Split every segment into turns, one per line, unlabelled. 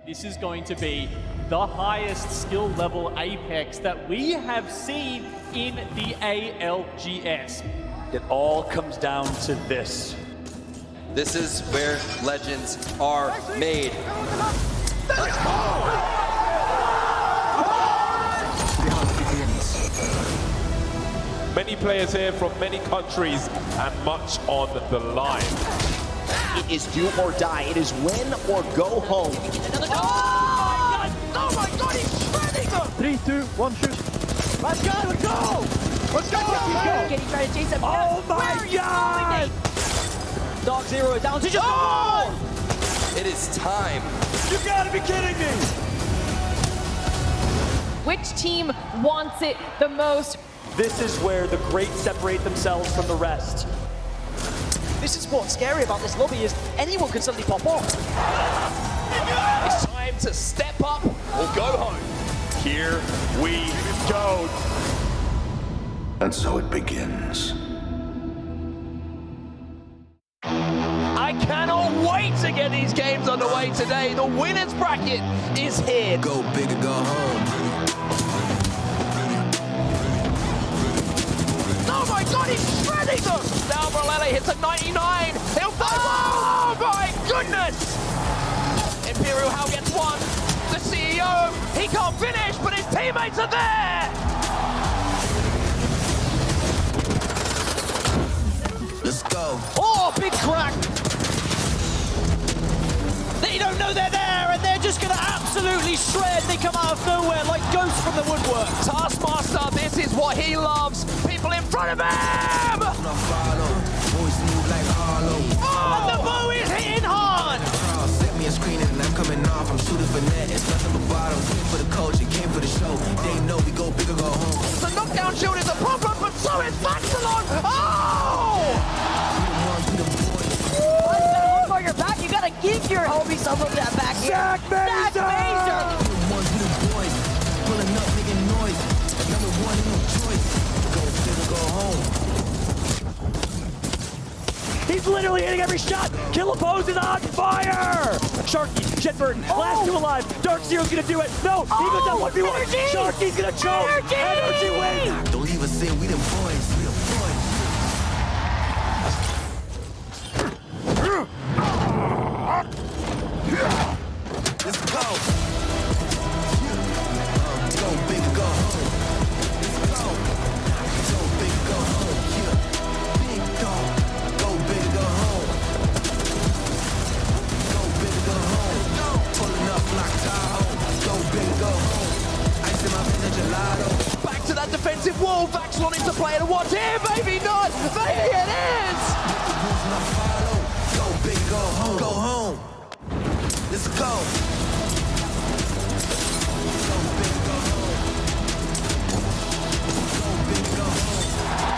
This is going to be the highest skill level Apex that we have seen in the ALGS.
It all comes down to this.
This is where legends are made.
Let's go!
Many players here from many countries and much on the line.
It is do or die. It is win or go home.
Oh my god, he's shredding them!
3, 2, 1, shoot.
Let's go, let's go! Let's go!
Can he try to chase him?
Oh my god!
Dog Zero down to just
It is time.
You gotta be kidding me!
Which team wants it the most?
This is where the great separate themselves from the rest.
This is what's scary about this lobby is anyone can suddenly pop off.
It's time to step up or go home.
Here we go.
And so it begins.
I cannot wait to get these games underway today. The winners bracket is here.
Go big or go home.
Oh my god, he's shredding them! Now Morelli hits a 99. He'll fight. Oh my goodness! Imperial Hal gets one. The CEO, he can't finish, but his teammates are there!
Let's go.
Oh, big crack! They don't know they're there, and they're just gonna absolutely shred. They come out of nowhere like ghosts from the woodwork.
Taskmaster, this is what he loves. People in front of him!
And the bow is hitting hard!
Set me a screen and I'm coming off. I'm shooting for net. It's nothing but bottom. Came for the culture, came for the show. They know we go big or go home.
The knockdown shield is a problem, but so is Maxilon! Oh!
For your back, you gotta give your homie some of that back here.
Zach Mazer!
Pulling up, making noise. Number one, no choice. Go big or go home.
He's literally hitting every shot. Killapose is on fire. Sharky, Jetbird, last two alive. Dark Zero's gonna do it. No, he goes down 1v1. Sharky's gonna choke. Energy wins.
Don't leave us in. We them boys. We them boys. Let's go. Go big or go home. Let's go. Go big or go home. Yeah. Big dog. Go big or go home. Go big or go home. Pulling up like Tahoe. Go big or go home. Ice in my vintage gelato.
Back to that defensive wall. Vaxlon into play and watch here, maybe not. Maybe it is.
Go big or go home. Go home. Let's go.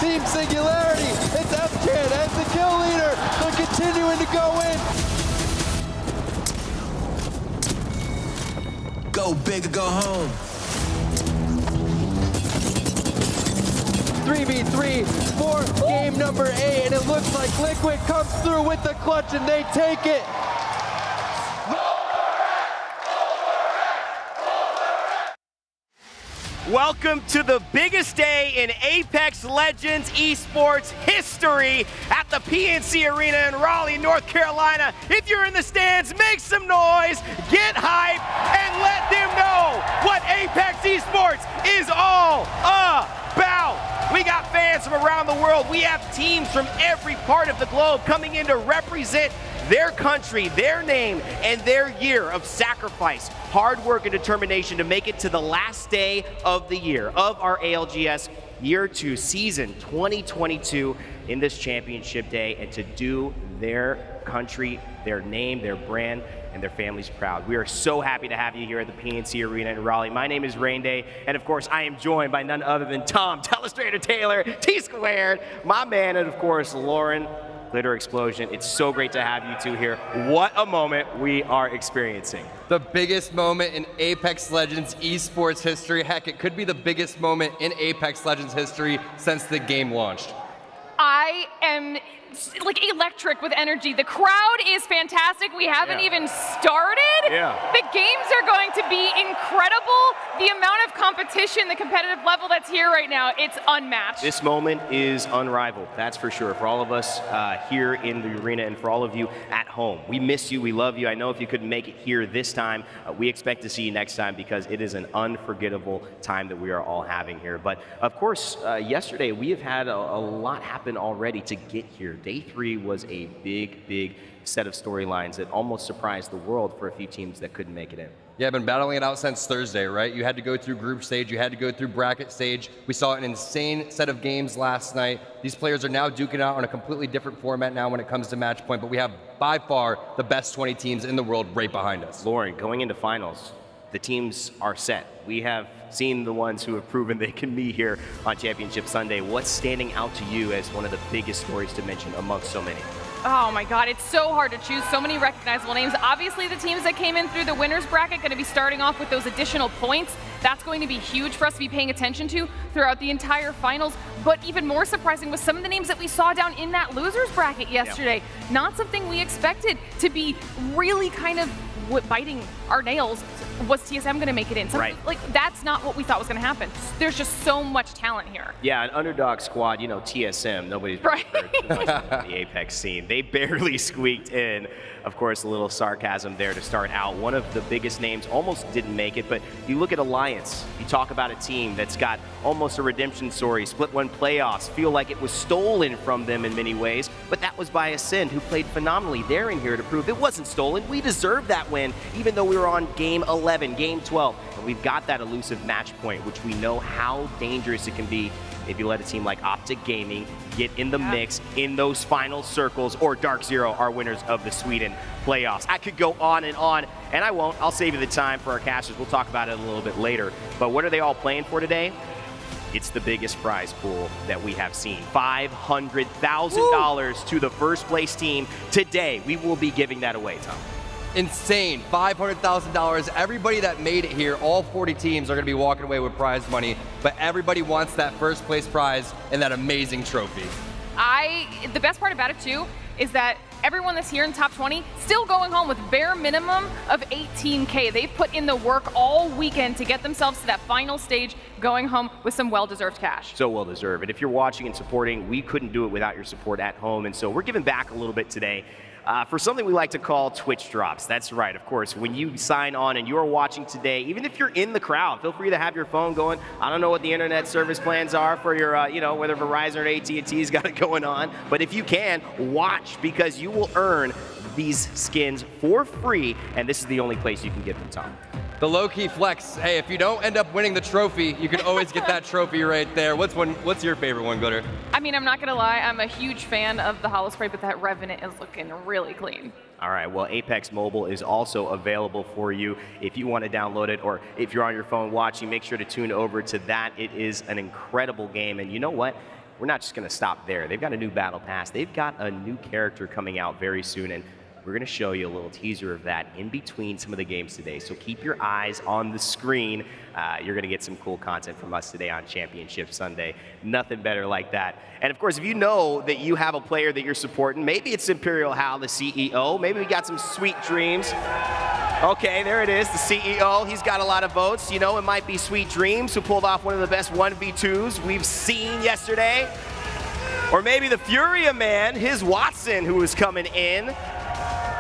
Team Singularity, it's FKID as the kill leader. They're continuing to go in.
Go big or go home.
3v3 for game number 8, and it looks like Liquid comes through with the clutch and they take it.
Welcome to the biggest day in Apex Legends esports history at the PNC Arena in Raleigh, North Carolina. If you're in the stands, make some noise, get hype, and let them know what Apex esports is all about. We got fans from around the world. We have teams from every part of the globe coming in to represent their country, their name, and their year of sacrifice, hard work, and determination to make it to the last day of the year of our ALGS Year 2 season 2022 in this championship day, and to do their country, their name, their brand, and their families proud. We are so happy to have you here at the PNC Arena in Raleigh. My name is Rain Day, and of course I am joined by none other than Tom, Telestrator Taylor, T-Squared, my man, and of course Lauren, Glitter Explosion. It's so great to have you two here. What a moment we are experiencing.
The biggest moment in Apex Legends esports history. Heck, it could be the biggest moment in Apex Legends history since the game launched.
I am like electric with energy. The crowd is fantastic. We haven't even started.
Yeah.
The games are going to be incredible. The amount of competition, the competitive level that's here right now, it's unmatched.
This moment is unrivaled, that's for sure. For all of us here in the arena and for all of you at home. We miss you, we love you. I know if you couldn't make it here this time, we expect to see you next time because it is an unforgettable time that we are all having here. But of course, yesterday we have had a lot happen already to get here. Day 3 was a big set of storylines that almost surprised the world for a few teams that couldn't make it in.
Yeah, I've been battling it out since Thursday, right? You had to go through group stage, you had to go through bracket stage. We saw an insane set of games last night. These players are now duking out on a completely different format now when it comes to match point, but we have by far the best 20 teams in the world right behind us.
Lauren, going into finals, the teams are set. We have seen the ones who have proven they can be here on Championship Sunday. What's standing out to you as one of the biggest stories to mention amongst so many?
Oh my God, it's so hard to choose so many recognizable names. Obviously, the teams that came in through the winners bracket going to be starting off with those additional points. That's going to be huge for us to be paying attention to throughout the entire finals. But even more surprising was some of the names that we saw down in that losers bracket yesterday. Yeah. Not something we expected to be really kind of biting our nails. Was TSM going to make it in? Something,
right.
Like, that's not what we thought was going to happen. There's just so much talent here.
Yeah, an underdog squad, you know, TSM, nobody's
right.
heard too much about the Apex scene. They barely squeaked in. Of course, a little sarcasm there to start out. One of the biggest names almost didn't make it, but you look at Alliance, you talk about a team that's got almost a redemption story, split one playoffs, feel like it was stolen from them in many ways, but that was by Ascend, who played phenomenally. They're in here to prove it wasn't stolen. We deserved that win, even though we were on game 11, game 12, and we've got that elusive match point, which we know how dangerous it can be if you let a team like Optic Gaming get in the mix in those final circles, or Dark Zero are winners of the Sweden playoffs. I could go on, and I won't. I'll save you the time for our casters. We'll talk about it a little bit later. But what are they all playing for today? It's the biggest prize pool that we have seen. $500,000 to the first place team today. We will be giving that away, Tom.
Insane, $500,000. Everybody that made it here, all 40 teams are gonna be walking away with prize money, but everybody wants that first place prize and that amazing trophy.
The best part about it too is that everyone that's here in top 20 still going home with bare minimum of 18K. They've put in the work all weekend to get themselves to that final stage, going home with some well-deserved cash.
So well-deserved. And if you're watching and supporting, we couldn't do it without your support at home. And so we're giving back a little bit today. For something we like to call Twitch drops. That's right, of course. When you sign on and you're watching today, even if you're in the crowd, feel free to have your phone going. I don't know what the internet service plans are for your, you know, whether Verizon or AT&T's got it going on. But if you can, watch, because you will earn these skins for free. And this is the only place you can get them, Tom.
The low-key flex. Hey, if you don't end up winning the trophy, you can always get that trophy right there. What's your favorite one, Glitter?
I mean, I'm not gonna lie, I'm a huge fan of the Hollow Spray, but that Revenant is looking really clean.
All right, well, Apex Mobile is also available for you if you want to download it, or if you're on your phone watching, make sure to tune over to that. It is an incredible game, and you know what? We're not just gonna stop there. They've got a new battle pass. They've got a new character coming out very soon, and we're going to show you a little teaser of that in between some of the games today. So keep your eyes on the screen. You're going to get some cool content from us today on Championship Sunday. Nothing better like that. And of course, if you know that you have a player that you're supporting, maybe it's Imperial Hal, the CEO. Maybe we got some sweet dreams. Okay, there it is, the CEO. He's got a lot of votes. You know, it might be Sweet Dreams, who pulled off one of the best 1v2s we've seen yesterday. Or maybe the Furia man, his Watson, who was coming in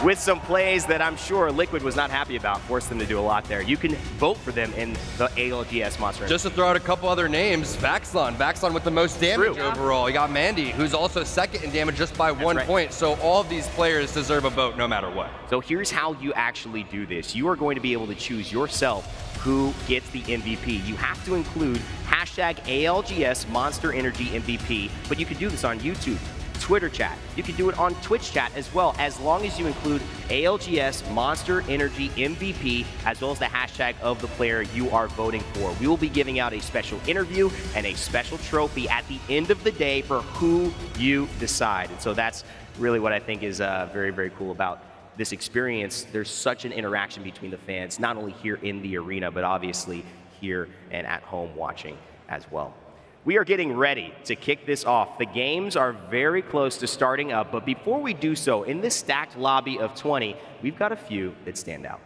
with some plays that I'm sure Liquid was not happy about, forced them to do a lot there. You can vote for them in the ALGS Monster.
Just to throw out a couple other names, Vaxlon with the most damage overall. You got Mandy, who's also second in damage just by 1 point. So all of these players deserve a vote no matter what.
So here's how you actually do this. You are going to be able to choose yourself who gets the MVP. You have to include hashtag ALGS Monster Energy MVP, but you can do this on YouTube, Twitter chat. You can do it on Twitch chat as well, as long as you include ALGS Monster Energy MVP, as well as the hashtag of the player you are voting for. We will be giving out a special interview and a special trophy at the end of the day for who you decide. And so that's really what I think is very, very cool about this experience. There's such an interaction between the fans, not only here in the arena, but obviously here and at home watching as well. We are getting ready to kick this off. The games are very close to starting up, but before we do so, in this stacked lobby of 20, we've got a few that stand out.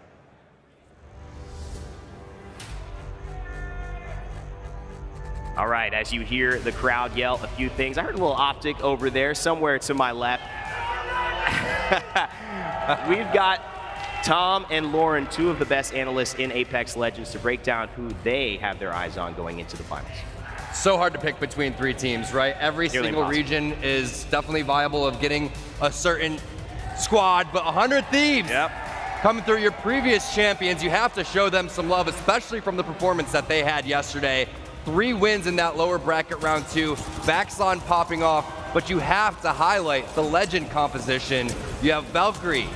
All right, as you hear the crowd yell a few things, I heard a little optic over there somewhere to my left. We've got Tom and Lauren, two of the best analysts in Apex Legends, to break down who they have their eyes on going into the finals.
So hard to pick between 3 teams, right? Every single region is definitely viable of getting a certain squad, but 100 Thieves coming through, your previous champions, you have to show them some love, especially from the performance that they had yesterday. 3 wins in that lower bracket round 2, Vaxlon popping off, but you have to highlight the legend composition. You have Valkyrie,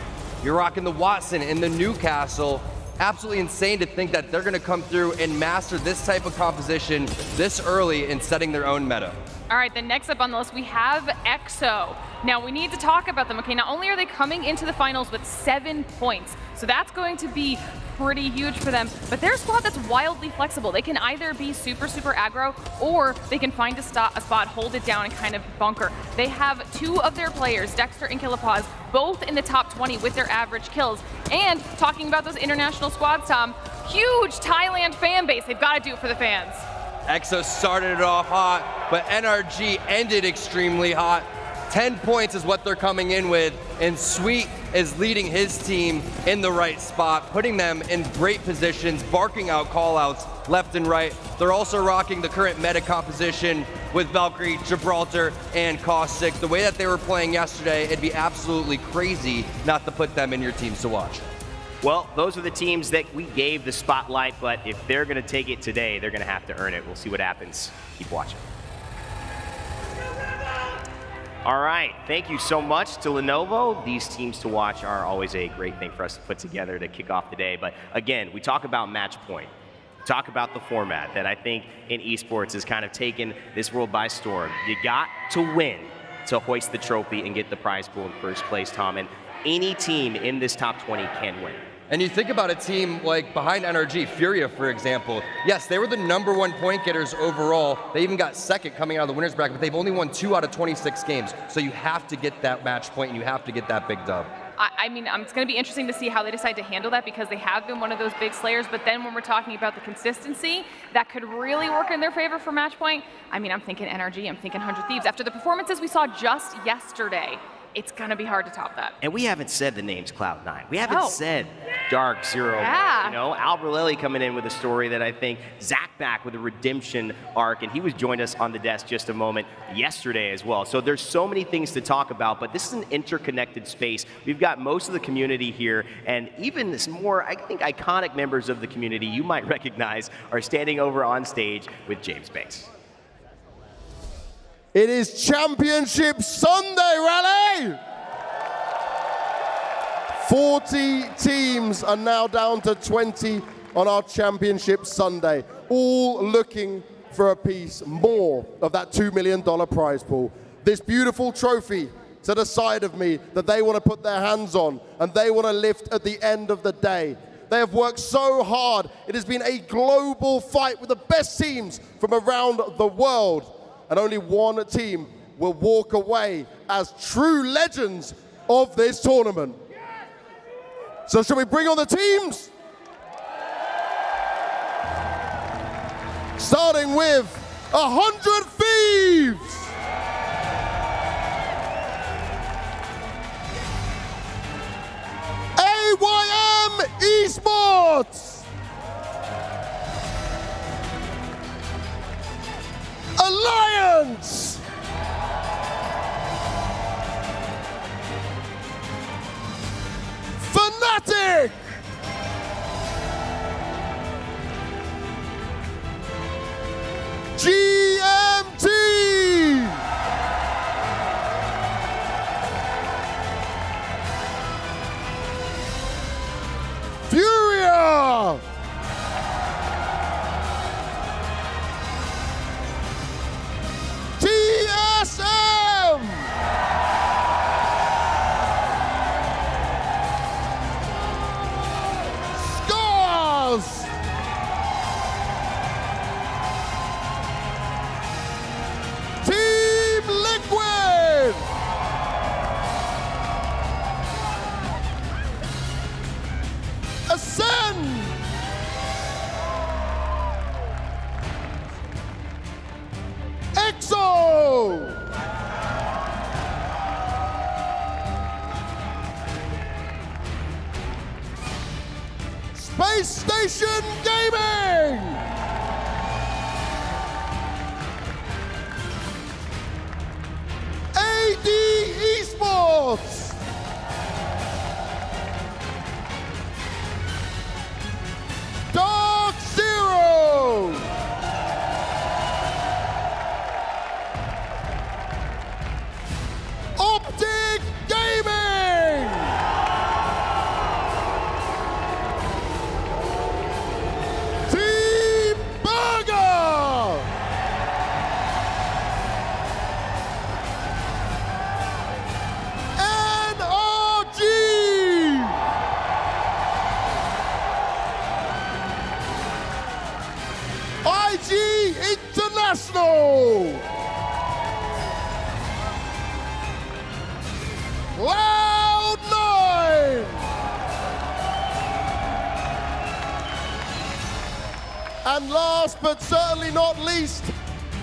you're rocking the Watson in the Newcastle. Absolutely insane to think that they're gonna come through and master this type of composition this early in setting their own meta.
All right, then next up on the list, we have EXO. Now, we need to talk about them, okay? Not only are they coming into the finals with 7 points, so that's going to be pretty huge for them, but they're a squad that's wildly flexible. They can either be super, super aggro, or they can find a spot, hold it down, and kind of bunker. They have 2 of their players, Dexter and Killapaz, both in the top 20 with their average kills. And talking about those international squads, Tom, huge Thailand fan base. They've got to do it for the fans.
EXO started it off hot, but NRG ended extremely hot. 10 points is what they're coming in with, and Sweet is leading his team in the right spot, putting them in great positions, barking out callouts left and right. They're also rocking the current meta composition with Valkyrie, Gibraltar, and Caustic. The way that they were playing yesterday, it'd be absolutely crazy not to put them in your teams to watch.
Well, those are the teams that we gave the spotlight, but if they're going to take it today, they're going to have to earn it. We'll see what happens. Keep watching. All right, thank you so much to Lenovo. These teams to watch are always a great thing for us to put together to kick off the day. But again, we talk about match point. We talk about the format that I think in esports has kind of taken this world by storm. You got to win to hoist the trophy and get the prize pool in first place, Tom. And any team in this top 20 can win.
And you think about a team like behind NRG, Furia, for example. Yes, they were the #1 point getters overall. They even got second coming out of the winners bracket, but they've only won 2 out of 26 games. So you have to get that match point and you have to get that big dub.
I mean, it's going to be interesting to see how they decide to handle that, because they have been one of those big slayers, but then when we're talking about the consistency, that could really work in their favor for match point. I mean, I'm thinking NRG, I'm thinking 100 Thieves. After the performances we saw just yesterday, it's going to be hard to top that.
And we haven't said the names Cloud9. We haven't said Dark Zero.
Yeah.
You know, Albrelelli coming in with a story that I think Zach back with a redemption arc, and he was joined us on the desk just a moment yesterday as well. So there's so many things to talk about, but this is an interconnected space. We've got most of the community here, and even some more, I think, iconic members of the community you might recognize are standing over on stage with James Banks.
It is Championship Sunday, Rally! 40 teams are now down to 20 on our Championship Sunday, all looking for a piece more of that $2 million prize pool. This beautiful trophy to the side of me that they want to put their hands on and they want to lift at the end of the day. They have worked so hard. It has been a global fight with the best teams from around the world. And only one team will walk away as true legends of this tournament. So shall we bring on the teams? Starting with 100 Thieves. AYM Esports. Alliance! Fnatic! GMT! Space Station Gaming. AD Esports. Dark Zero. Optic Gaming. Team Burger. NRG. IG International. Cloud9. And last but certainly not least,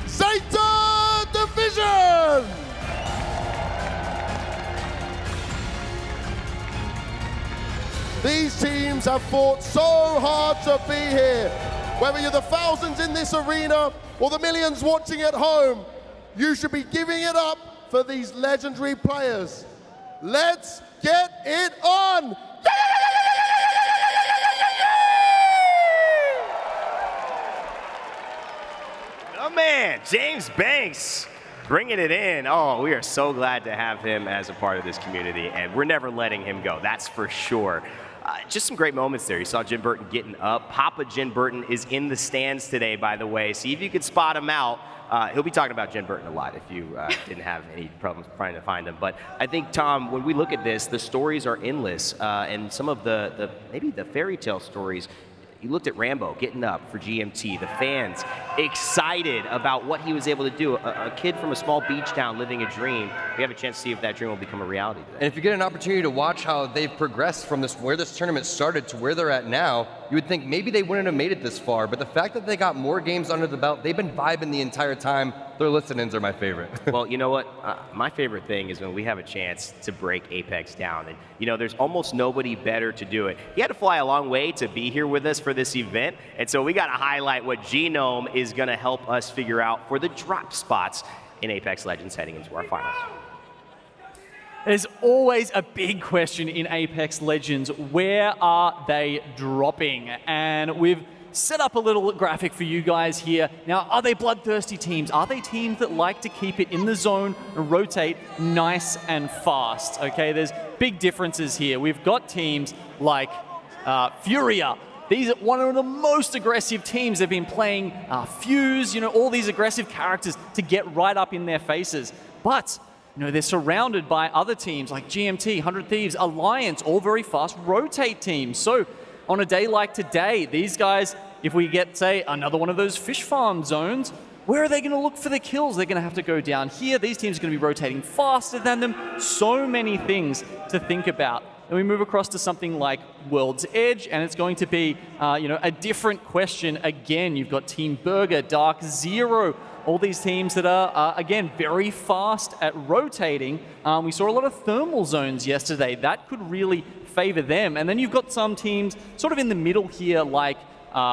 Zeta Division. These teams have fought so hard to be here. Whether you're the thousands in this arena or the millions watching at home, you should be giving it up for these legendary players. Let's get it on!
Oh man, James Banks bringing it in. Oh, we are so glad to have him as a part of this community, and we're never letting him go, that's for sure. Just some great moments there. You saw Jim Burton getting up. Papa Jim Burton is in the stands today, by the way. See if you could spot him out. He'll be talking about Jim Burton a lot if you didn't have any problems trying to find him. But I think, Tom, when we look at this, the stories are endless. And some of the maybe the fairy tale stories, you looked at Rambo getting up for GMT, the fans excited about what he was able to do. A kid from a small beach town living a dream. We have a chance to see if that dream will become a reality today.
And if you get an opportunity to watch how they've progressed from where this tournament started to where they're at now, you would think maybe they wouldn't have made it this far, but the fact that they got more games under the belt, they've been vibing the entire time. Their listen-ins are my favorite.
Well, you know what? My favorite thing is when we have a chance to break Apex down. And, you know, there's almost nobody better to do it. He had to fly a long way to be here with us for this event, and so we got to highlight what Genome is going to help us figure out for the drop spots in Apex Legends heading into our finals.
There's always a big question in Apex Legends. Where are they dropping? And we've set up a little graphic for you guys here. Now, are they bloodthirsty teams? Are they teams that like to keep it in the zone and rotate nice and fast? Okay, there's big differences here. We've got teams like Furia. These are one of the most aggressive teams. They've been playing Fuse, you know, all these aggressive characters to get right up in their faces. But you know, they're surrounded by other teams like GMT, 100 Thieves, Alliance, all very fast rotate teams. So on a day like today, these guys, if we get, say, another one of those fish farm zones, where are they going to look for the kills? They're going to have to go down here. These teams are going to be rotating faster than them. So many things to think about. And we move across to something like World's Edge, and it's going to be you know, a different question again. You've got Team Burger, Dark Zero, all these teams that are, again, very fast at rotating. We saw a lot of thermal zones yesterday. That could really favor them. And then you've got some teams sort of in the middle here, like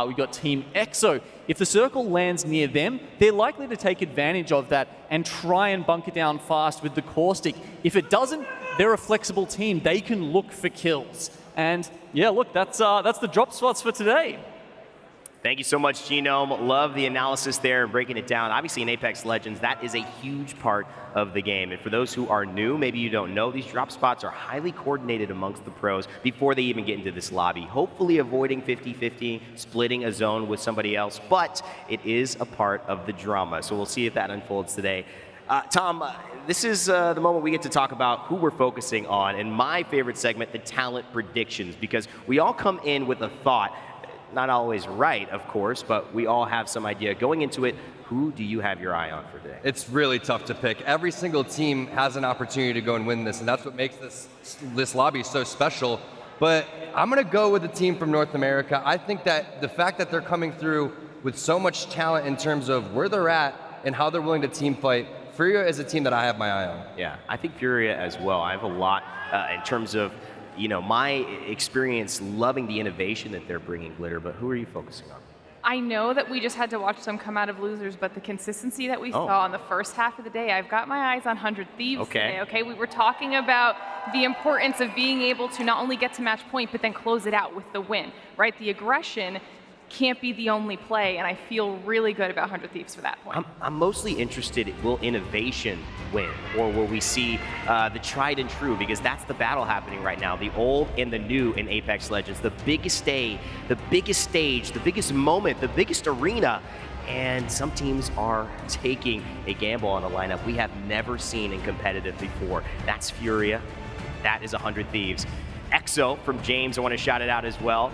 we've got Team EXO. If the circle lands near them, they're likely to take advantage of that and try and bunker down fast with the caustic. If it doesn't, they're a flexible team. They can look for kills. And yeah, look, that's the drop spots for today.
Thank you so much, Genome. Love the analysis there and breaking it down. Obviously, in Apex Legends, that is a huge part of the game. And for those who are new, maybe you don't know, these drop spots are highly coordinated amongst the pros before they even get into this lobby, hopefully avoiding 50-50, splitting a zone with somebody else. But it is a part of the drama. So we'll see if that unfolds today. Tom, this is the moment we get to talk about who we're focusing on. And my favorite segment, the talent predictions, because we all come in with a thought. Not always right, of course, but we all have some idea. Going into it, who do you have your eye on for today?
It's really tough to pick. Every single team has an opportunity to go and win this, and that's what makes this lobby so special. But I'm going to go with the team from North America. I think that the fact that they're coming through with so much talent in terms of where they're at and how they're willing to team fight, Furia is a team that I have my eye on.
Yeah, I think Furia as well. I have a lot in terms of you know, my experience loving the innovation that they're bringing, Glitter, but who are you focusing on?
I know that we just had to watch them come out of losers, but the consistency that we saw in the first half of the day, I've got my eyes on 100 Thieves today, okay? We were talking about the importance of being able to not only get to match point, but then close it out with the win, right? The aggression can't be the only play, and I feel really good about 100 Thieves for that point.
I'm mostly interested, will innovation win, or will we see the tried and true, because that's the battle happening right now, the old and the new in Apex Legends, the biggest day, the biggest stage, the biggest moment, the biggest arena, and some teams are taking a gamble on a lineup we have never seen in competitive before. That's Furia, that is 100 Thieves. EXO from James, I want to shout it out as well.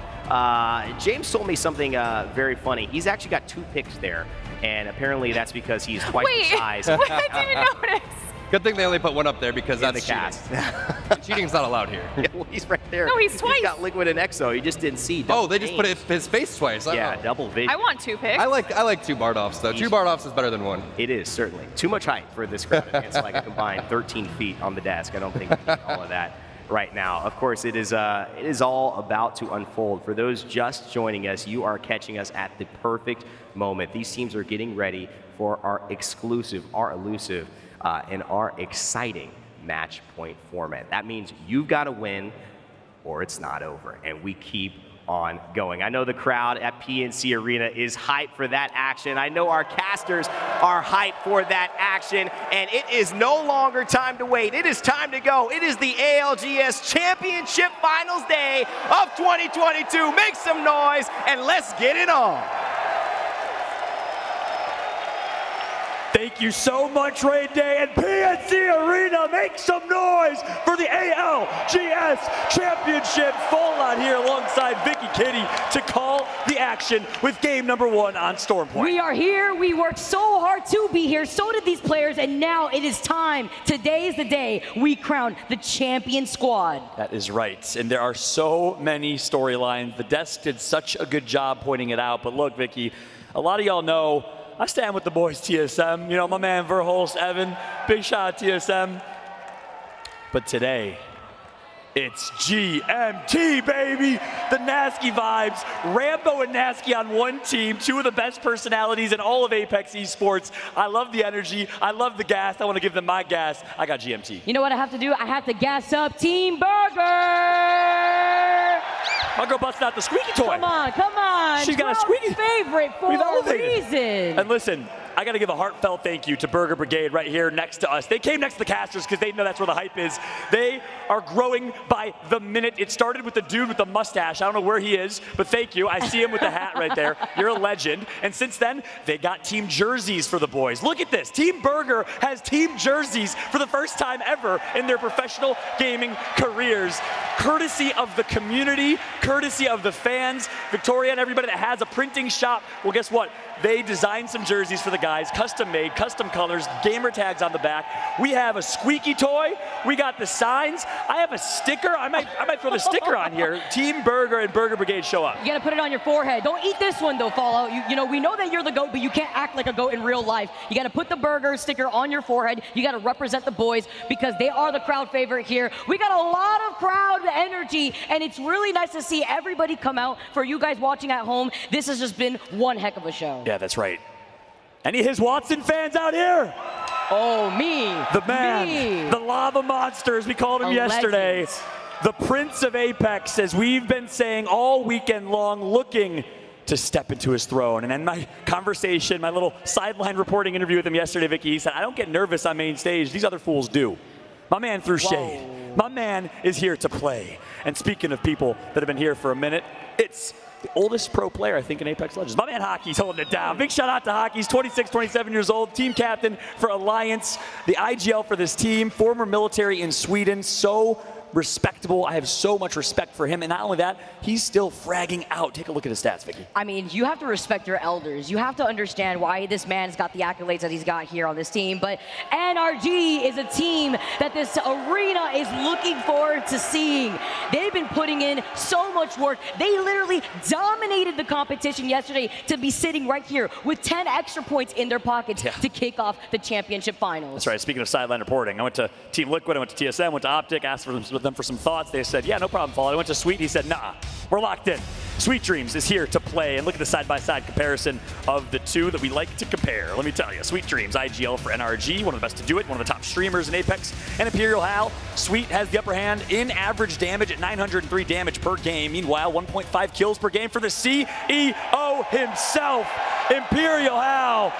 James told me something very funny. He's actually got 2 picks there, and apparently that's because he's twice the size.
Wait, I didn't even notice.
Good thing they only put one up there because that's
the cast.
Cheating's not allowed here.
Yeah, well, he's right there.
No, he's twice.
He's got Liquid and EXO. He just didn't see.
Oh, they just put his face twice.
Yeah, double vision.
I want 2 picks.
I like 2 Bardoffs though. 2 Bardoffs is better than 1.
It is, certainly. Too much height for this crowd. It's like a combined 13 feet on the desk. I don't think we need all of that right now. Of course, it is all about to unfold. For those just joining us, you are catching us at the perfect moment. These teams are getting ready for our exclusive, our elusive, and our exciting match point format. That means you've got to win or it's not over, and we keep on going. I know the crowd at PNC Arena is hyped for that action. I know our casters are hyped for that action, and it is no longer time to wait. It is time to go. It is the ALGS Championship Finals Day of 2022. Make some noise, and let's get it on.
Thank you so much, Rain Day, and PNC Arena, make some noise for the ALGS Championship Fallout here alongside Vicky Kitty to call the action with game number 1 on Stormpoint.
We are here. We worked so hard to be here. So did these players, and now it is time. Today is the day we crown the champion squad.
That is right, and there are so many storylines. The desk did such a good job pointing it out, but look, Vicky, a lot of y'all know I stand with the boys, TSM. You know, my man Verholst, Evan, big shout out TSM. But today, it's GMT, baby! The Nasky vibes. Rambo and Nasky on one team, 2 of the best personalities in all of Apex Esports. I love the energy. I love the gas. I want to give them my gas. I got GMT.
You know what I have to do? I have to gas up Team Burger!
My girl busting out the squeaky toy.
Come on, come on.
She's got a squeaky.
Favorite for a reason.
And listen, I got to give a heartfelt thank you to Burger Brigade right here next to us. They came next to the casters because they know that's where the hype is. They are growing by the minute. It started with the dude with the mustache. I don't know where he is, but thank you. I see him with the hat right there. You're a legend. And since then, they got team jerseys for the boys. Look at this. Team Burger has team jerseys for the first time ever in their professional gaming careers. Courtesy of the community, courtesy of the fans, Victoria and everybody that has a printing shop. Well, guess what? They designed some jerseys for the guys, custom made, custom colors, gamer tags on the back. We have a squeaky toy. We got the signs. I have a sticker. I might throw the sticker on here. Team Burger and Burger Brigade show up.
You gotta put it on your forehead. Don't eat this one though, Fallout. You know, we know that you're the GOAT, but you can't act like a GOAT in real life. You gotta put the Burger sticker on your forehead. You gotta represent the boys because they are the crowd favorite here. We got a lot of crowd energy, and it's really nice to see everybody come out. For you guys watching at home, this has just been one heck of a show.
Yeah, that's right. Any His Watson fans out here?
Oh, me.
The man, the lava monster, as we called him yesterday.
Legend.
The Prince of Apex, as we've been saying all weekend long, looking to step into his throne. And in my conversation, my little sideline reporting interview with him yesterday, Vicky, he said, I don't get nervous on main stage. These other fools do. My man threw shade. My man is here to play. And speaking of people that have been here for a minute, it's the oldest pro player, I think, in Apex Legends. My man Hockey's holding it down. Big shout out to Hockey. He's 26, 27 years old, team captain for Alliance, the IGL for this team, former military in Sweden. So respectable. I have so much respect for him. And not only that, he's still fragging out. Take a look at his stats, Vicky.
I mean, you have to respect your elders. You have to understand why this man's got the accolades that he's got here on this team. But NRG is a team that this arena is looking forward to seeing. They've been putting in so much work. They literally dominated the competition yesterday to be sitting right here with 10 extra points in their pockets to kick off the championship finals.
That's right. Speaking of sideline reporting, I went to Team Liquid, I went to TSM, went to Optic, asked for some
with them for some thoughts. They said, yeah, no problem, Fall. I went to Sweet. He said, nah, we're locked in. Sweet Dreams is here to play. And look at the side-by-side comparison of the two that we like to compare. Let me tell you, Sweet Dreams, IGL for NRG, one of the best to do it, one of the top streamers in Apex and Imperial Hal. Sweet has the upper hand in average damage at 903 damage per game. Meanwhile, 1.5 kills per game for the CEO himself, Imperial Hal.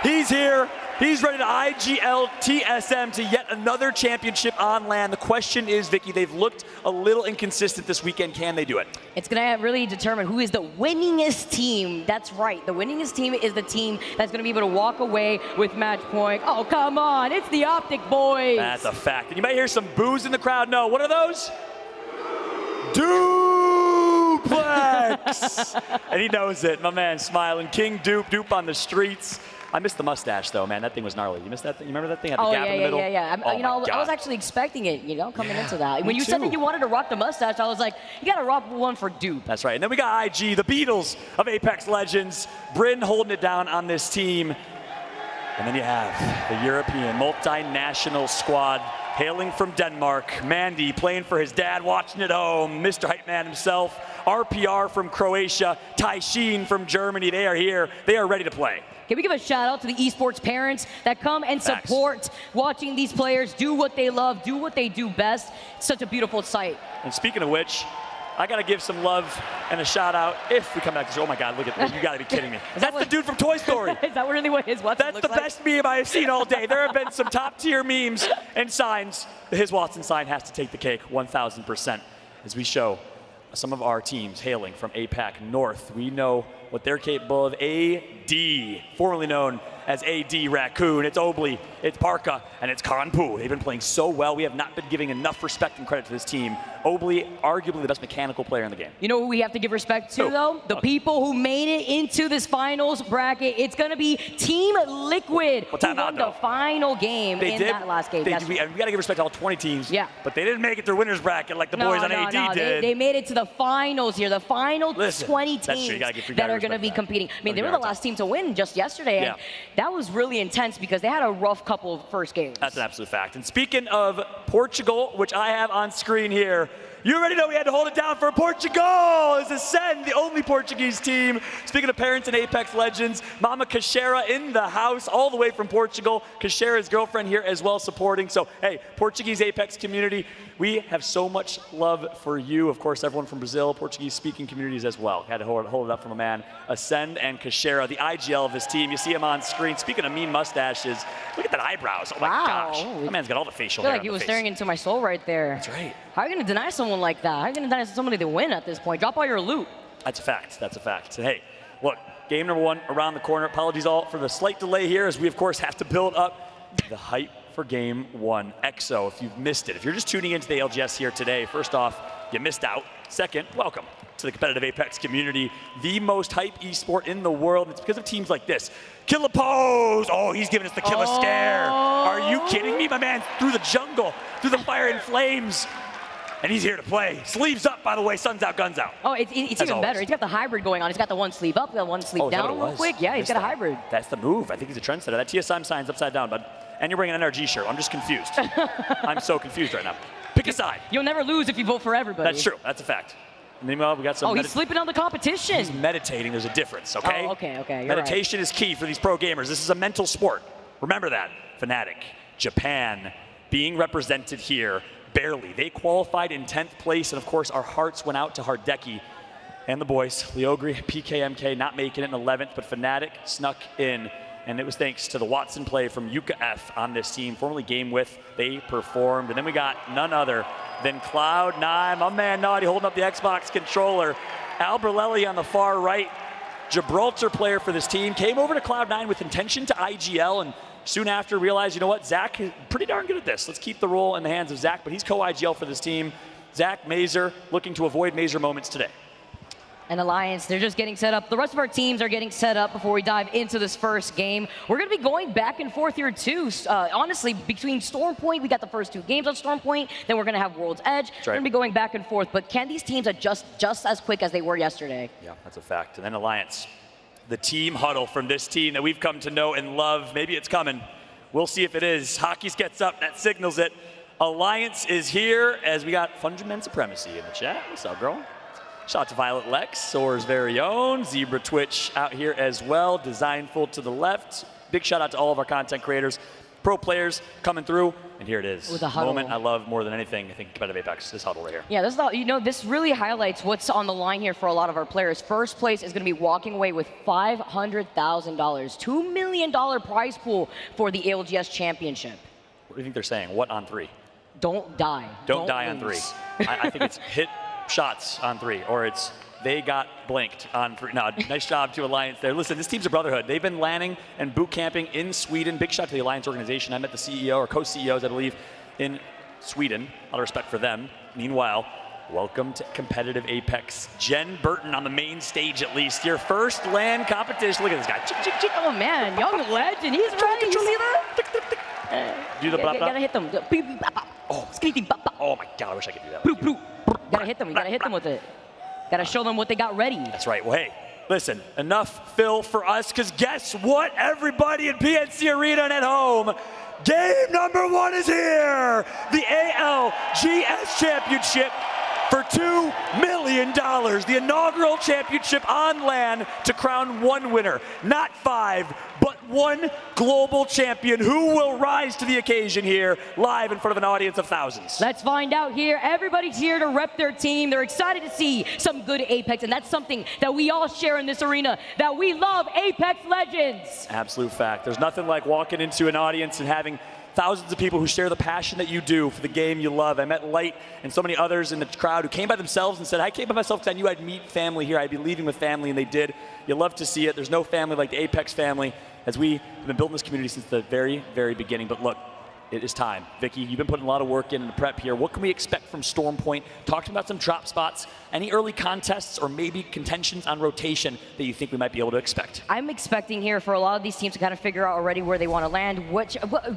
He's here. He's ready to IGL TSM to yet another championship on land. The question is, Vicky, they've looked a little inconsistent this weekend. Can they do it?
It's going to really determine who is the winningest team. That's right. The winningest team is the team that's going to be able to walk away with match point. Oh, come on. It's the Optic boys.
That's a fact. And you might hear some boos in the crowd. No, what are those? Duplex! And he knows it. My man smiling. King Dupe on the streets. I missed the mustache, though, man. That thing was gnarly. You missed that thing? You remember that thing? Had the gap in the middle?
Yeah. I was actually expecting it, coming into that. When you said that you wanted to rock the mustache, I was like, you got to rock one for Dupe.
That's right. And then we got IG, the Beatles of Apex Legends. Bryn holding it down on this team. And then you have the European multinational squad hailing from Denmark. Mandy playing for his dad, watching at home. Mr. Hype Man himself. RPR from Croatia. Tai Sheen from Germany. They are here. They are ready to play.
Can we give a shout out to the esports parents that come and support watching these players do what they love, do what they do best? It's such a beautiful sight.
And speaking of which, I got to give some love and a shout out if we come back to show. Oh my God, look at this. You got to be kidding me. That's the dude from Toy Story.
Is that really what his Watson
looks like? That's the best meme I have seen all day. There have been some top tier memes and signs. His Watson sign has to take the cake 1,000% as we show some of our teams hailing from APAC North. We know what they're capable of. AD, formerly known as AD Raccoon. It's Obley, it's Parka, and it's Kanpu. They've been playing so well. We have not been giving enough respect and credit to this team. Obley, arguably the best mechanical player in the game.
You know who we have to give respect to, though? The people who made it into this finals bracket. It's going to be Team Liquid, who won the final game that last game.
We got to give respect to all 20 teams.
Yeah.
But they didn't make it through winners bracket like the boys on AD did.
They made it to the finals here. The final 20 teams that are going to be competing. I mean, they were the last team to win just yesterday. And that was really intense because they had a rough couple of first games.
That's an absolute fact. And speaking of Portugal, which I have on screen here, you already know we had to hold it down for Portugal as Ascend, the only Portuguese team. Speaking of parents and Apex Legends, Mama Kashera in the house, all the way from Portugal. Kashera's girlfriend here as well supporting. So, hey, Portuguese Apex community, we have so much love for you. Of course, everyone from Brazil, Portuguese-speaking communities as well. Had to hold it up from a man. Ascend and Kashera, the IGL of this team. You see him on screen. Speaking of mean mustaches, look at that eyebrows. Oh, my gosh. My man's got all the facial hair
I feel like he was staring into my soul right there.
That's right.
How are you going to deny someone like that? How are you going to deny somebody to win at this point? Drop all your loot.
That's a fact. That's a fact. And hey, look, game number one around the corner. Apologies all for the slight delay here as we, of course, have to build up the hype for game one. EXO, if you've missed it, if you're just tuning into the ALGS here today, first off, you missed out. Second, welcome to the competitive Apex community, the most hype esport in the world. It's because of teams like this. Killer Pose! Oh, he's giving us the killer stare. Are you kidding me? My man through the jungle, through the fire and flames. And he's here to play. Sleeves up, by the way, sun's out, guns out.
Oh, it's even better. He's got the hybrid going on. He's got the one sleeve up, the one sleeve down real quick. Yeah, he's got a hybrid.
That's the move. I think he's a trendsetter. That TSM sign's upside down, bud. And you're wearing an NRG shirt. I'm just confused. I'm so confused right now. Pick a side.
You'll never lose if you vote for everybody.
That's true. That's a fact. And meanwhile, we got some.
Oh, he's sleeping on the competition.
He's meditating. There's a difference, okay?
Oh, okay.
Meditation is key for these pro gamers. This is a mental sport. Remember that. Fnatic, Japan, being represented here. Barely. They qualified in 10th place, and of course, our hearts went out to Hardeki and the boys. Leogri, PKMK not making it in 11th, but Fnatic snuck in, and it was thanks to the Watson play from Yuka F on this team, formerly Game With. They performed, and then we got none other than Cloud9, my man Naughty holding up the Xbox controller. Albrelelli on the far right, Gibraltar player for this team, came over to Cloud9 with intention to IGL, and soon after realized, you know what, Zach is pretty darn good at this. Let's keep the role in the hands of Zach, but he's co-IGL for this team. Zach, Mazer, looking to avoid Mazer moments today.
And Alliance, they're just getting set up. The rest of our teams are getting set up before we dive into this first game. We're going to be going back and forth here, too. Honestly, between Storm Point, we got the first two games on Storm Point, then we're going to have World's Edge. We're going to be going back and forth, but can these teams adjust just as quick as they were yesterday?
Yeah, that's a fact. And then Alliance, the team huddle from this team that we've come to know and love. Maybe it's coming. We'll see if it is. Hawkeyes gets up, that signals it. Alliance is here as we got Fundament Supremacy in the chat. What's up, girl? Shout out to Violet Lex, Soar's very own. Zebra Twitch out here as well. Designful to the left. Big shout out to all of our content creators, pro players coming through. And here it is.
With the huddle.
Moment I love more than anything, I think, competitive Apex, this huddle right here.
Yeah, this really highlights what's on the line here for a lot of our players. First place is going to be walking away with $500,000, $2 million prize pool for the ALGS Championship.
What do you think they're saying? What on 3?
Don't die.
Don't die
lose.
on 3. I think it's hit shots on 3, or it's they got blinked on 3. No, nice job to Alliance there. Listen, this team's a brotherhood. They've been landing and boot camping in Sweden. Big shout to the Alliance organization. I met the CEO or co-CEOs, I believe, in Sweden. A lot of respect for them. Meanwhile, welcome to competitive Apex. Jen Burton on the main stage, at least. Your first LAN competition. Look at this guy. Chick, chick, chick.
Oh man, young legend. He's ready. You see that?
Do the blah, blah.
Gotta hit them.
Oh my God, I wish I could do that.
Gotta hit them. You gotta hit them with it. Gotta show them what they got ready.
That's right. Well, hey, listen, enough fill for us, because guess what, everybody in PNC Arena and at home? Game number 1 is here. The ALGS Championship for $2 million. The inaugural championship on LAN to crown 1 winner. Not 5, but 1 global champion. Who will rise to the occasion here, live in front of an audience of thousands?
Let's find out here. Everybody's here to rep their team. They're excited to see some good Apex, and that's something that we all share in this arena, that we love Apex Legends.
Absolute fact. There's nothing like walking into an audience and having thousands of people who share the passion that you do for the game you love. I met Light and so many others in the crowd who came by themselves and said, I came by myself because I knew I'd meet family here. I'd be leaving with family, and they did. You love to see it. There's no family like the Apex family, as we have been building this community since the very, very beginning. But look, it is time. Vicky, you've been putting a lot of work in the prep here. What can we expect from Storm Point? Talk to me about some drop spots, any early contests, or maybe contentions on rotation that you think we might be able to expect.
I'm expecting here for a lot of these teams to kind of figure out already where they want to land.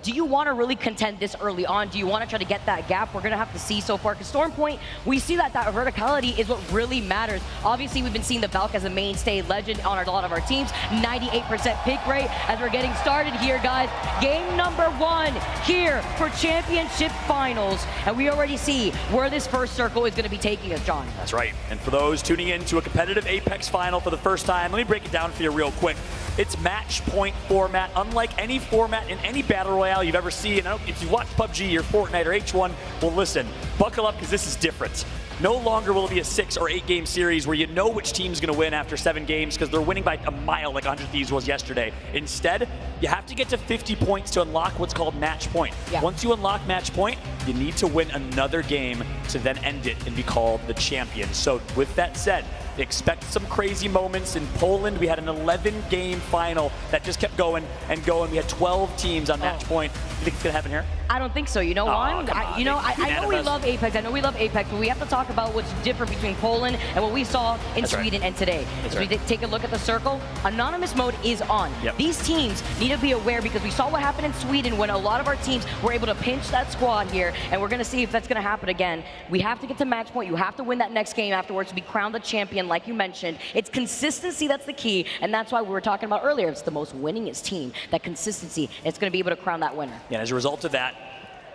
Do you want to really contend this early on? Do you want to try to get that gap? We're going to have to see so far, because Storm Point, we see that verticality is what really matters. Obviously, we've been seeing the Valk as a mainstay legend on a lot of our teams. 98% pick rate as we're getting started here, guys. Game number 1 here for championship finals, and we already see where this first circle is going to be taking us, John.
That's right. And for those tuning in to a competitive Apex final for the first time, let me break it down for you real quick. It's match point format, unlike any format in any battle royale you've ever seen. If you watch PUBG or Fortnite or H1, well, listen, buckle up, because this is different. No longer will it be a 6 or 8 game series where you know which team's going to win after 7 games because they're winning by a mile like 100 Thieves was yesterday. Instead, you have to get to 50 points to unlock what's called match point.
Yeah.
Once you unlock match point, you need to win another game to then end it and be called the champion. So with that said, expect some crazy moments. In Poland, we had an 11-game final that just kept going and going. We had 12 teams on match point. You think it's going to happen here?
I don't think so. You know why? I know we love Apex. I know we love Apex, but we have to talk about what's different between Poland and what we saw in Sweden and today. As we take a look at the circle, anonymous mode is on.
Yep.
These teams need to be aware, because we saw what happened in Sweden when a lot of our teams were able to pinch that squad here, and we're going to see if that's going to happen again. We have to get to match point. You have to win that next game afterwards to be crowned the champion, like you mentioned. It's consistency that's the key, and that's why we were talking about earlier. It's the most winningest team, that consistency. It's going to be able to crown that winner.
Yeah, as a result of that,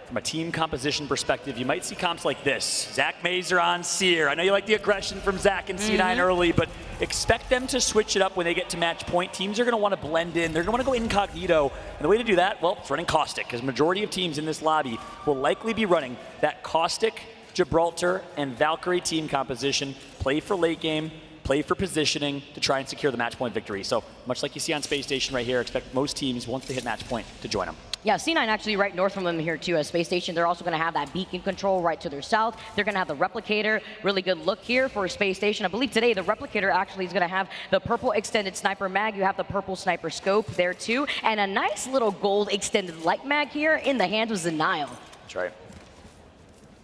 from a team composition perspective, you might see comps like this. Zach Mazer on Seer. I know you like the aggression from Zach and C9 early, but expect them to switch it up when they get to match point. Teams are going to want to blend in. They're going to want to go incognito. And the way to do that, well, it's running Caustic, because majority of teams in this lobby will likely be running that Caustic, Gibraltar, and Valkyrie team composition. Play for late game, play for positioning to try and secure the match point victory. So much like you see on Space Station right here, expect most teams, once they hit match point, to join them.
Yeah, C9 actually right north from them here too at Space Station. They're also going to have that beacon control right to their south. They're going to have the Replicator. Really good look here for Space Station. I believe today the Replicator actually is going to have the purple extended sniper mag. You have the purple sniper scope there too. And a nice little gold extended light mag here in the hands of Zenile.
That's right.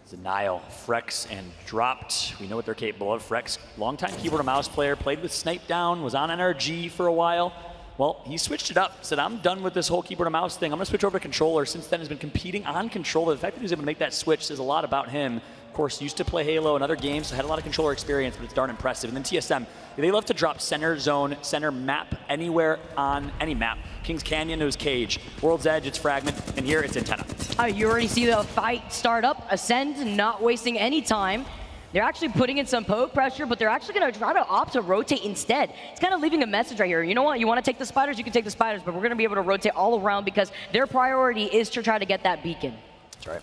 Zenile, Frex, and dropped. We know what they're capable of. Frex, longtime keyboard and mouse player, played with Snipe Down, was on NRG for a while. Well, he switched it up, said, I'm done with this whole keyboard and mouse thing. I'm going to switch over to controller. Since then, has been competing on controller. The fact that he was able to make that switch says a lot about him. Of course, used to play Halo and other games, so had a lot of controller experience, but it's darn impressive. And then TSM, they love to drop center zone, center map, anywhere on any map. King's Canyon, it was Cage. World's Edge, it's Fragment, and here it's Antenna.
You already see the fight start up. Ascend, not wasting any time. They're actually putting in some poke pressure, but they're actually going to try to opt to rotate instead. It's kind of leaving a message right here. You know what? You want to take the spiders, you can take the spiders, but we're going to be able to rotate all around because their priority is to try to get that beacon.
That's right.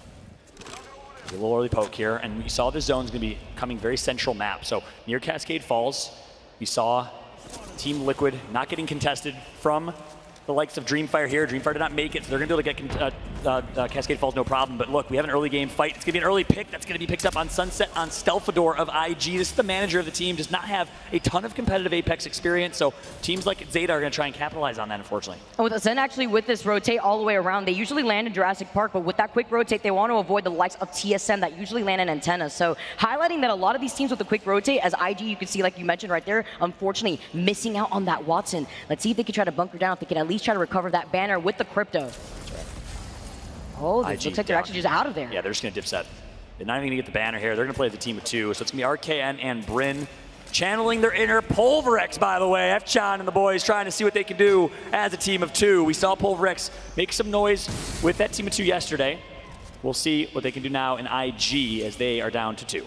A little early poke here, and we saw the zone's going to be coming very central map. So near Cascade Falls, we saw Team Liquid not getting contested from the likes of Dreamfire here. Dreamfire did not make it, so they're going to be able to get Cascade Falls no problem. But look, we have an early game fight. It's going to be an early pick that's going to be picked up on Sunset on Stealthador of IG. This is the manager of the team, does not have a ton of competitive Apex experience, so teams like Zeta are going to try and capitalize on that, unfortunately.
And with Ascend actually with this rotate all the way around, they usually land in Jurassic Park, but with that quick rotate, they want to avoid the likes of TSM that usually land in Antenna. So highlighting that a lot of these teams with the quick rotate, as IG, you can see, like you mentioned right there, unfortunately missing out on that Watson. Let's see if they can try to bunker down, if they can at least try to recover that banner with the crypto. Oh, this looks like they're actually just out of there.
Yeah, they're just going to dip set. They're not even going to get the banner here. They're going to play the team of two. So it's going to be RKN and Bryn channeling their inner Pulverex, by the way. F-Chan and the boys trying to see what they can do as a team of two. We saw Pulverex make some noise with that team of two yesterday. We'll see what they can do now in IG as they are down to 2.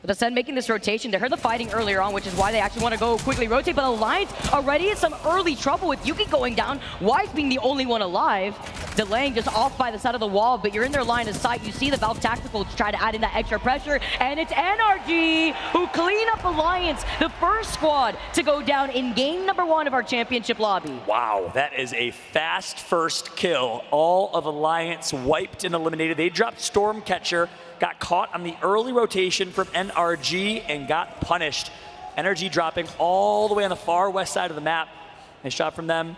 With Ascend making this rotation, they heard the fighting earlier on, which is why they actually want to go quickly rotate, but Alliance already in some early trouble with Yuki going down, Wise being the only one alive, delaying just off by the side of the wall, but you're in their line of sight. You see the Valve Tactical try to add in that extra pressure, and it's NRG who clean up Alliance, the first squad to go down in game number 1 of our championship lobby.
Wow, that is a fast first kill. All of Alliance wiped and eliminated. They dropped Stormcatcher, got caught on the early rotation from NRG and got punished. NRG dropping all the way on the far west side of the map. Nice shot from them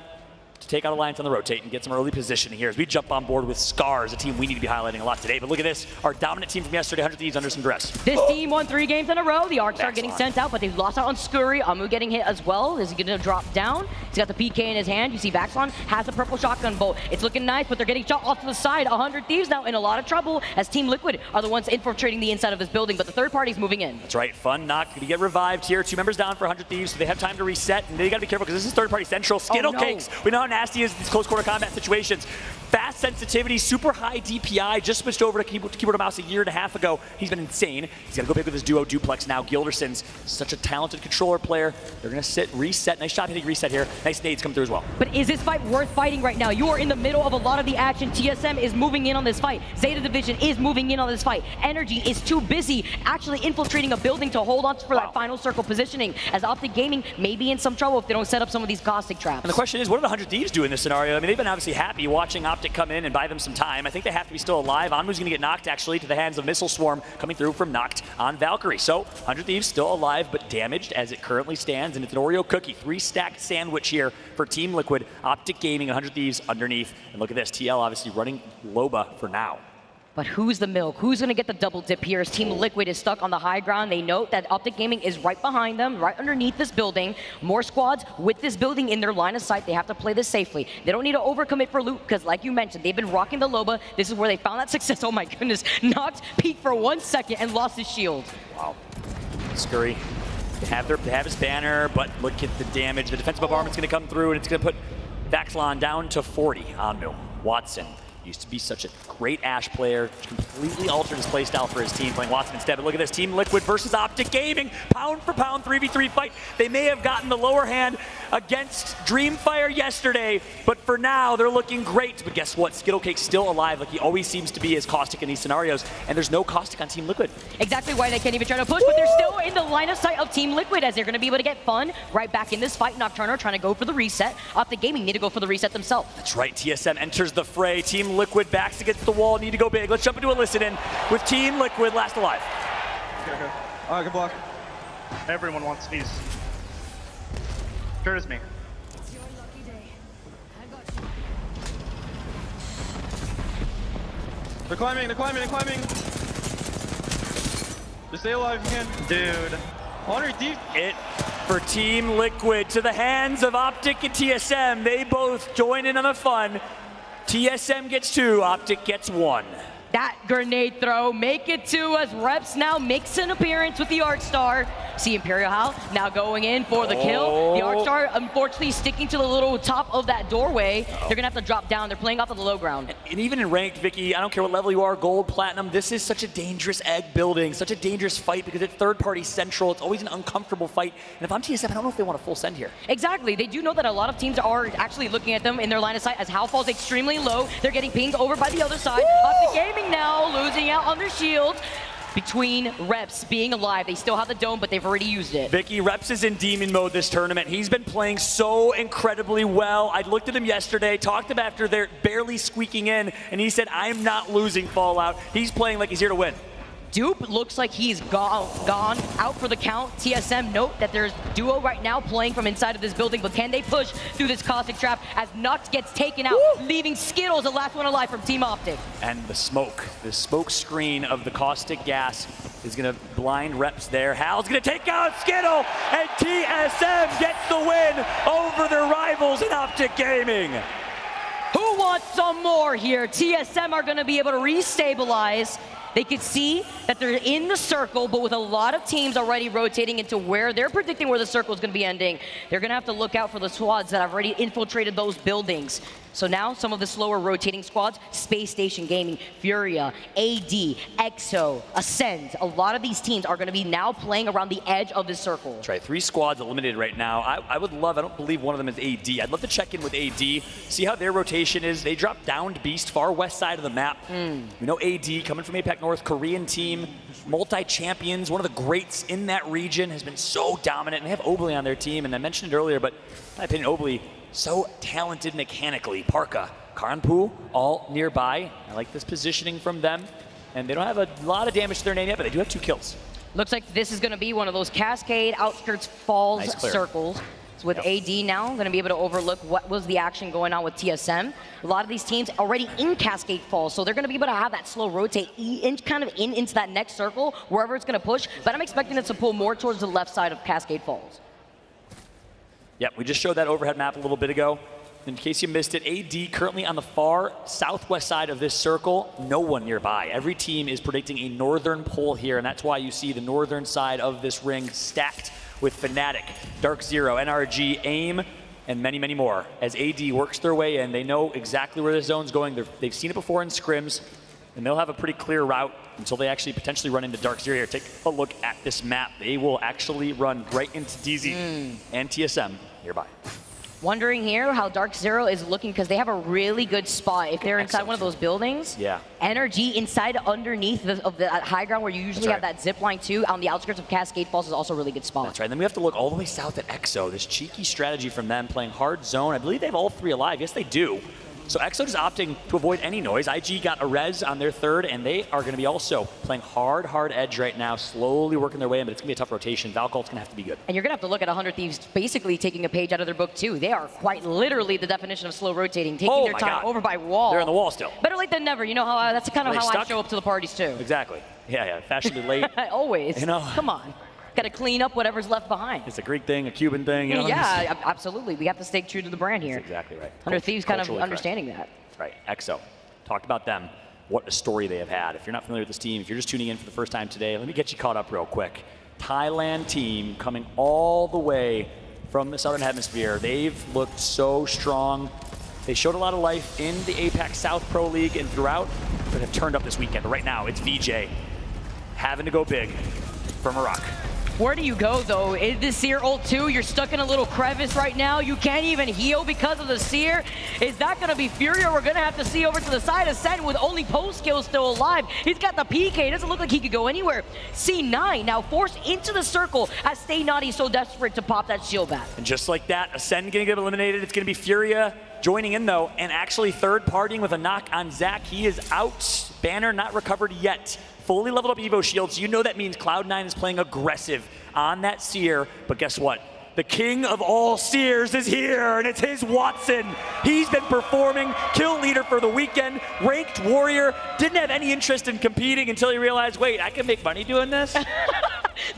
to take out Alliance on the rotate and get some early positioning here as we jump on board with Scars, a team we need to be highlighting a lot today. But look at this, our dominant team from yesterday, 100 Thieves under some duress.
This team won 3 games in a row. The Arcs are getting sent out, but they've lost out on Scurry. Amu getting hit as well. Is he going to drop down? He's got the PK in his hand. You see Vaxlon has a purple shotgun bolt. It's looking nice, but they're getting shot off to the side. 100 Thieves now in a lot of trouble as Team Liquid are the ones infiltrating the inside of this building, but the third party's moving in.
That's right, Fun Knock going to get revived here. 2 members down for 100 Thieves, so they have time to reset, and they got to be careful because this is third party central. Skittle Cakes, we know how nasty is these close quarter combat situations. Fast sensitivity, super high DPI, just switched over to keyboard and mouse a year and a half ago. He's been insane. He's got to go big with his duo Duplex now. Gilderson's such a talented controller player. They're going to sit, reset. Nice shot hitting reset here. Nice nades come through as well.
But is this fight worth fighting right now? You are in the middle of a lot of the action. TSM is moving in on this fight. Zeta Division is moving in on this fight. Energy is too busy actually infiltrating a building to hold on for that final circle positioning, as Optic Gaming may be in some trouble if they don't set up some of these caustic traps.
And the question is, what do the 100 Thieves do in this scenario? I mean, they've been obviously happy watching Optic come in and buy them some time. I think they have to be still alive. Anmu's going to get knocked, actually, to the hands of Missile Swarm coming through from Knocked on Valkyrie. So, 100 Thieves still alive, but damaged as it currently stands, and it's an Oreo cookie. 3-stacked sandwich here for Team Liquid. Optic Gaming, 100 Thieves underneath. And look at this, TL obviously running Loba for now.
But who's the milk? Who's going to get the double dip here as Team Liquid is stuck on the high ground? They note that Optic Gaming is right behind them, right underneath this building. More squads with this building in their line of sight. They have to play this safely. They don't need to overcommit for loot because, like you mentioned, they've been rocking the Loba. This is where they found that success. Oh my goodness. Knocked Pete for 1 second and lost his shield.
Wow. Scurry. They have his banner, but look at the damage. The defensive bombardment's going to come through, and it's going to put Vaxlon down to 40. Anmu. Watson. Used to be such a great Ashe player, completely altered his playstyle for his team, playing Watson instead. But look at this, Team Liquid versus Optic Gaming, pound for pound 3v3 fight. They may have gotten the lower hand against Dreamfire yesterday, but for now, they're looking great. But guess what? Skittlecake's still alive, like he always seems to be as Caustic in these scenarios, and there's no Caustic on Team Liquid.
Exactly why they can't even try to push, but they're still in the line of sight of Team Liquid as they're going to be able to get Fun right back in this fight. Nocturner trying to go for the reset. Optic Gaming need to go for the reset themselves.
That's right, TSM enters the fray. Team Liquid backs against the wall, need to go big. Let's jump into a listen-in with Team Liquid last alive.
Okay. All right, good block. Everyone wants these. Sure as me. They're climbing, they're climbing, they're climbing. Just stay alive if you can. Dude. 100 deep.
It for Team Liquid to the hands of Optic and TSM. They both join in on the fun. TSM gets 2, Optic gets 1.
that grenade throw, make it two as Reps now makes an appearance with the Arc Star. See Imperial Hal now going in for the kill. The Arc Star unfortunately sticking to the little top of that doorway. They're gonna have to drop down. They're playing off of the low ground.
And even in ranked, Vicky, I don't care what level you are, gold, platinum, this is such a dangerous egg building, such a dangerous fight because it's third-party central. It's always an uncomfortable fight. And if I'm TSM, I don't know if they want a full send here.
Exactly. They do know that a lot of teams are actually looking at them in their line of sight as Hal falls extremely low. They're getting pinged over by the other side. Up the gaming now, losing out on their shield. Between Reps being alive, they still have the dome, but they've already used it.
Vicky, Reps is in demon mode this tournament. He's been playing so incredibly well. I looked at him yesterday, talked to him after they're barely squeaking in, and he said, I'm not losing Fallout. He's playing like he's here to win.
Dupe looks like he's gone out for the count. TSM note that there's Duo right now playing from inside of this building, but can they push through this Caustic Trap as Nux gets taken out, leaving Skittles the last one alive from Team Optic.
And the smoke screen of the caustic gas is gonna blind Reps there. Hal's gonna take out Skittle, and TSM gets the win over their rivals in Optic Gaming.
Who wants some more here? TSM are gonna be able to restabilize. They could see that they're in the circle, but with a lot of teams already rotating into where they're predicting where the circle is going to be ending, they're going to have to look out for the squads that have already infiltrated those buildings. So now some of the slower rotating squads, Space Station Gaming, Furia, AD, EXO, Ascend, a lot of these teams are going to be now playing around the edge of this circle.
That's right, 3 squads eliminated right now. I would love, I don't believe one of them is AD. I'd love to check in with AD, see how their rotation is. They dropped downed Beast, far west side of the map. We know AD, coming from APAC North, Korean team, multi-champions, one of the greats in that region, has been so dominant. And they have Obley on their team, and I mentioned it earlier, but in my opinion, Obley, so talented mechanically. Parka, Karanpu, all nearby. I like this positioning from them. And they don't have a lot of damage to their name yet, but they do have 2 kills.
Looks like this is going to be one of those Cascade Outskirts Falls circles. So with AD now, going to be able to overlook what was the action going on with TSM. A lot of these teams already in Cascade Falls, so they're going to be able to have that slow rotate into that next circle, wherever it's going to push. But I'm expecting it to pull more towards the left side of Cascade Falls.
Yep, we just showed that overhead map a little bit ago. In case you missed it, AD currently on the far southwest side of this circle, no one nearby. Every team is predicting a northern pull here, and that's why you see the northern side of this ring stacked with Fnatic, Dark Zero, NRG, AIM, and many, many more. As AD works their way in, they know exactly where the zone's going. They've seen it before in scrims, and they'll have a pretty clear route until they actually potentially run into Dark Zero here. Take a look at this map. They will actually run right into DZ and TSM nearby.
Wondering here how Dark Zero is looking because they have a really good spot. If they're inside one of those buildings, Energy inside underneath of the high ground where you usually have that zip line too, on the outskirts of Cascade Falls is also a really good spot.
That's right. And then we have to look all the way south at EXO. This cheeky strategy from them playing hard zone. I believe they have all 3 alive. Yes, they do. So EXO is opting to avoid any noise. IG got a res on their 3rd, and they are going to be also playing hard edge right now, slowly working their way in, but it's going to be a tough rotation. Valkult's going to have to be good.
And you're going to have to look at 100 Thieves basically taking a page out of their book too. They are quite literally the definition of slow rotating, taking their time over by wall.
They're on the wall still.
Better late than never. You know how that's kind of how I show up to the parties too.
Exactly. Yeah, fashionably late.
Always.
You know.
Come on. Got to clean up whatever's left behind.
It's a Greek thing, a Cuban thing. You know?
Yeah, absolutely. We have to stay true to the brand here.
That's exactly right.
100 Thieves kind of understanding that.
Right, EXO. Talked about them. What a story they have had. If you're not familiar with this team, if you're just tuning in for the first time today, let me get you caught up real quick. Thailand team coming all the way from the Southern Hemisphere. They've looked so strong. They showed a lot of life in the APAC South Pro League and throughout, but have turned up this weekend. But right now, it's VJ having to go big for Morocco.
Where do you go, though? Is this Seer ult 2? You're stuck in a little crevice right now. You can't even heal because of the Seer. Is that going to be Furia? We're going to have to see over to the side of Sen with only post skill still alive. He's got the PK. It doesn't look like he could go anywhere. C9 now forced into the circle as Stay Naughty so desperate to pop that shield back.
And just like that, Ascend going to get eliminated. It's going to be Furia joining in, though, and actually third partying with a knock on Zach. He is out. Banner not recovered yet. Fully leveled up Evo shields. You know that means Cloud9 is playing aggressive on that Seer, but guess what? The king of all Seers is here, and it's his Watson. He's been performing, kill leader for the weekend, ranked warrior, didn't have any interest in competing until he realized, wait, I can make money doing this?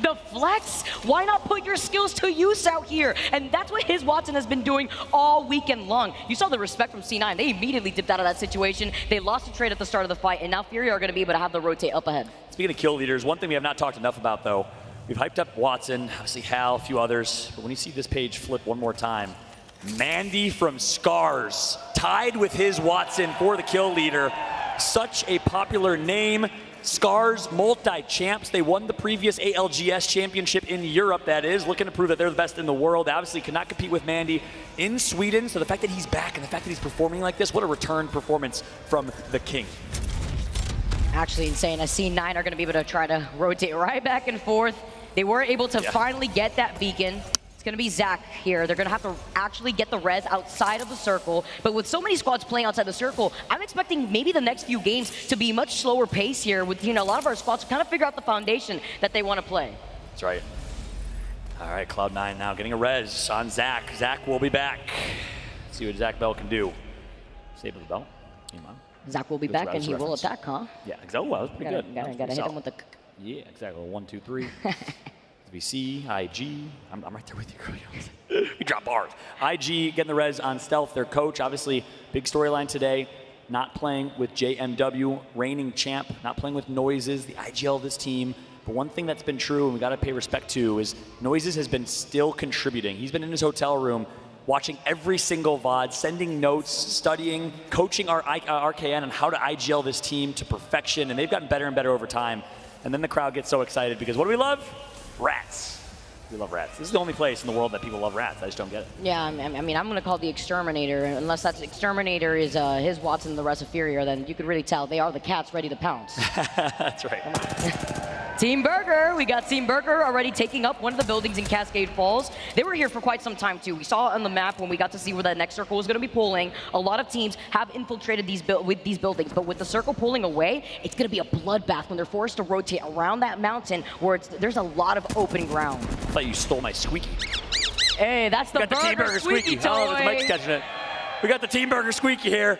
The flex? Why not put your skills to use out here? And that's what his Watson has been doing all weekend long. You saw the respect from C9. They immediately dipped out of that situation. They lost a trade at the start of the fight, and now Fury are going to be able to have the rotate up ahead.
Speaking of kill leaders, one thing we have not talked enough about, though, we've hyped up Watson, obviously Hal, a few others, but when you see this page flip one more time, Mandy from Scars, tied with his Watson for the kill leader. Such a popular name. Scars, multi-champs. They won the previous ALGS championship in Europe, that is, looking to prove that they're the best in the world. Obviously cannot compete with Mandy in Sweden, so the fact that he's back and the fact that he's performing like this, what a return performance from the king.
Actually insane. As C9 are going to be able to try to rotate right back and forth. They were able to finally get that beacon. It's going to be Zach here. They're going to have to actually get the res outside of the circle. But with so many squads playing outside the circle, I'm expecting maybe the next few games to be much slower pace here with, a lot of our squads to kind of figure out the foundation that they want to play.
That's right. All right, Cloud9 now getting a res on Zach. Zach will be back. Let's see what Zach Bell can do. Save the bell.
Zach will be back and he will attack, huh?
Yeah, exactly. Well, that was pretty good.
Gotta hit him with the...
Yeah, exactly. 1, 2, 3. VC, IG, I'm right there with you, girl. We drop bars. IG getting the res on Stealth, their coach. Obviously, big storyline today. Not playing with JMW, reigning champ. Not playing with Noises, the IGL of this team. But one thing that's been true, and we got to pay respect to, is Noises has been still contributing. He's been in his hotel room, watching every single VOD, sending notes, studying, coaching our RKN on how to IGL this team to perfection, and they've gotten better and better over time. And then the crowd gets so excited because what do we love? Rats. We love rats. This is the only place in the world that people love rats. I just don't get it.
Yeah, I mean, I'm going to call it the Exterminator. Unless that Exterminator is his Watson, the rest of Furia, then you can really tell they are the cats ready to pounce.
That's right.
Team Burger, we got Team Burger already taking up one of the buildings in Cascade Falls. They were here for quite some time too. We saw on the map when we got to see where that next circle was going to be pulling. A lot of teams have infiltrated these buildings, but with the circle pulling away, it's going to be a bloodbath when they're forced to rotate around that mountain where there's a lot of open ground.
I thought you stole my squeaky.
Hey, that's the
Team Burger
squeaky toy.
Oh, the Mike's catching it. We got the Team Burger squeaky here.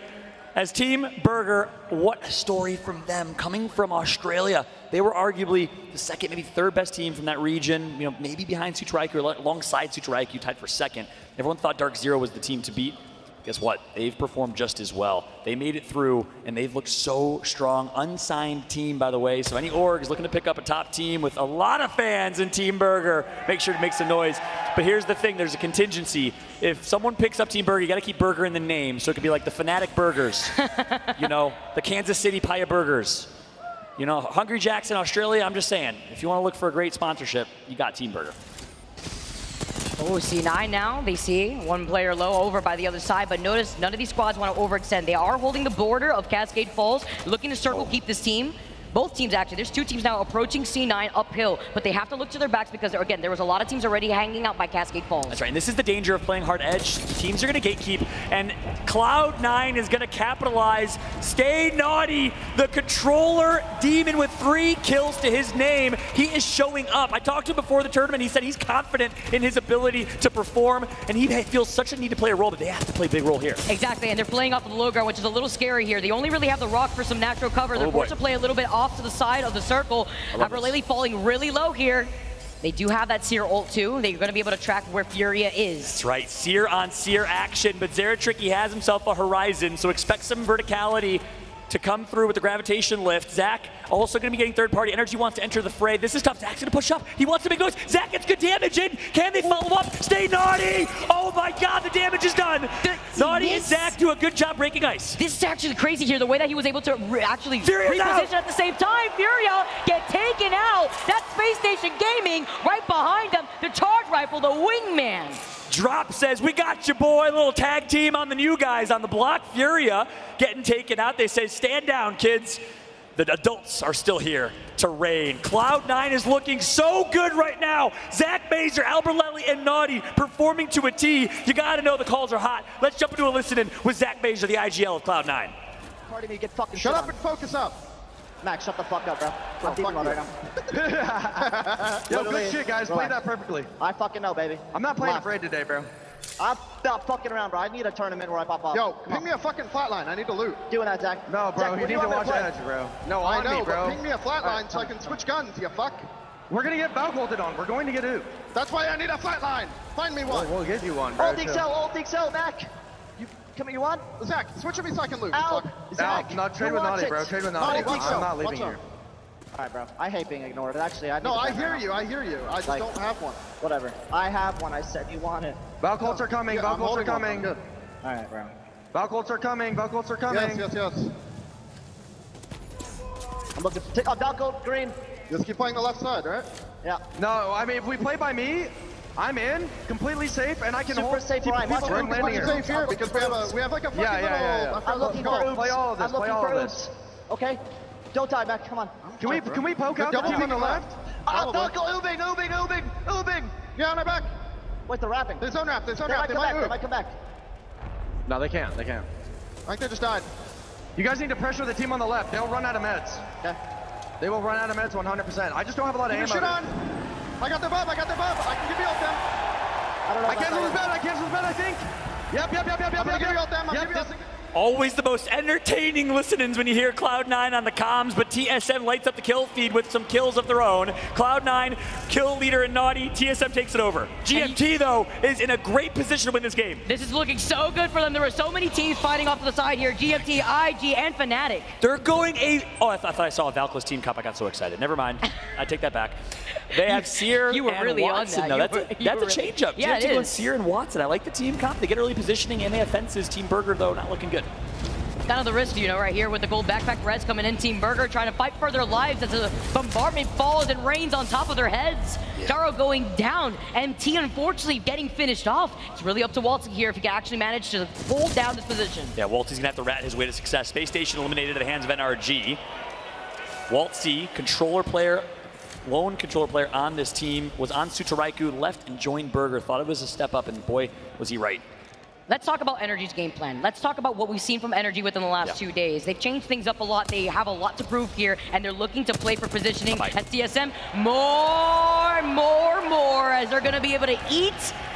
As Team Burger, what a story from them, coming from Australia. They were arguably the second, maybe third best team from that region, maybe behind Sutraiku or alongside Sutraiku, tied for second. Everyone thought Dark Zero was the team to beat. Guess what? They've performed just as well. They made it through, and they've looked so strong. Unsigned team, by the way, so any org is looking to pick up a top team with a lot of fans in Team Burger, make sure to make some noise. But here's the thing, there's a contingency. If someone picks up Team Burger, you got to keep Burger in the name, so it could be like the Fanatic Burgers, the Kansas City Paya Burgers. Hungry Jacks in Australia, I'm just saying, if you want to look for a great sponsorship, you got Team Burger.
Oh, C9 now, they see one player low over by the other side, but notice none of these squads want to overextend. They are holding the border of Cascade Falls, looking to circle keep this team. Both teams, actually. There's two teams now approaching C9 uphill, but they have to look to their backs because, again, there was a lot of teams already hanging out by Cascade Falls.
That's right, and this is the danger of playing hard edge. Teams are going to gatekeep, and Cloud9 is going to capitalize. Stay naughty. The controller demon with 3 kills to his name. He is showing up. I talked to him before the tournament. He said he's confident in his ability to perform, and he feels such a need to play a role, but they have to play a big role here.
Exactly, and they're playing off of the low ground, which is a little scary here. They only really have the rock for some natural cover. They're forced to play a little bit off to the side of the circle. Aberlele falling really low here. They do have that Seer ult too. They're going to be able to track where Furia is.
That's right, Seer on Seer action, but Zeratricky has himself a Horizon, so expect some verticality to come through with the gravitation lift. Zach also going to be getting third party. Energy wants to enter the fray. This is tough. Zach's going to push up. He wants to make noise. Zach gets good damage in. Can they follow up? Stay naughty. Oh my God, the damage is done. Naughty and Zach do a good job breaking ice.
This is actually crazy here, the way that he was able to actually reposition at the same time. Furia get taken out. That's Space Station Gaming right behind them. The charge rifle, the wingman.
Drop says, we got you, boy. A little tag team on the new guys on the block. Furia getting taken out. They say, stand down, kids. The adults are still here to reign. Cloud9 is looking so good right now. Zach Mazer, Alberlele, and Naughty performing to a T. You got to know the calls are hot. Let's jump into a listening with Zach Mazer, the IGL of Cloud9.
Part of me get fucking
shut up and focus up.
Max, shut the fuck up, bro. I'm teaming right now.
Yo, good shit, guys. Play that perfectly.
I fucking know, baby.
I'm not playing afraid today, bro.
I'm not fucking around, bro. I need a tournament where I pop off.
Yo, ping me a fucking flatline. I need to loot.
Doing that, Zach.
No, bro.
Zach,
you need to watch energy, bro. No,
I know,
me, bro.
but ping me a flatline so I can switch guns, you fuck.
We're gonna get Valcolted on. We're going to get oop.
That's why I need a flatline. Find me one.
We'll get you one, bro.
Ult Excel, Ult Excel, Mac. You want?
Zach, switch with me so I can loot.
Out.
Zach, no, trade with Naughty, bro. Trade with Naughty. I'm not leaving here.
Alright, bro. I hate being ignored. Actually, I
No, I hear you. I hear you. I just
Like,
don't have one.
Whatever. I have one. I said you want it.
Valcolts are coming.
Yeah, I'm
Valcolts are
holding one.
coming.
I'm good.
Alright, bro.
Valcolts are coming. Valcolts are coming.
Yes.
I'm looking. Take off Valco green.
Just keep playing the left side, right?
Yeah.
No, I mean, if we play by me, I'm in, completely safe, and I can
Super
hold.
safe,
keep
Ryan.
people
Watch
from
it.
landing here.
Safe here because we have like a fucking little.
I'm looking for oops.
Play all of this.
I'm looking
Play all
for
of
oops.
this.
Okay. Don't die, Mac. Come on.
Can we poke out the team on the left?
Valco, Ubing.
Yeah, on our back.
Wait, they're wrapping.
They zone wrap. They
might come back. They might come back.
No, they can't. They can't.
I think they just died.
You guys need to pressure the team on the left. They'll run out of meds.
Okay.
They will run out of meds 100%. I just don't have a lot of
Keep
ammo.
your shit on. I got their buff. I can give you ult them.
I can't lose bed. I think. Yep.
I'm gonna give you ult them. I'm gonna give you ult them.
Always the most entertaining listenings when you hear Cloud9 on the comms, but TSM lights up the kill feed with some kills of their own. Cloud9, kill leader and Naughty, TSM takes it over. GMT, though, is in a great position to win this game.
This is looking so good for them. There were so many teams fighting off to the side here. GMT, IG, and Fnatic.
They're going Oh, I thought I saw a Valkyla's team cup. I got so excited. Never mind. I take that back. They have Seer
You were
and
really
Watson.
on
No,
that.
that's a change-up.
Yeah,
GMT
it
going
is.
Seer and Watson. I like the team comp. They get early positioning and they have fences. Team Burger, though, not looking good.
Kind of the risk, right here with the gold backpack Reds coming in. Team Burger trying to fight for their lives as the bombardment falls and rains on top of their heads. Jaro going down, and T unfortunately getting finished off. It's really up to Waltzy here if he can actually manage to hold down this position.
Yeah, Waltzy's gonna have to rat his way to success. Space Station eliminated at the hands of NRG. Waltzy, lone controller player on this team, was on Sutaraiku, left and joined Burger. Thought it was a step up, and boy, was he right.
Let's talk about Energy's game plan. Let's talk about what we've seen from Energy within the last 2 days. They've changed things up a lot. They have a lot to prove here, and they're looking to play for positioning. At TSM, more, as they're going to be able to eat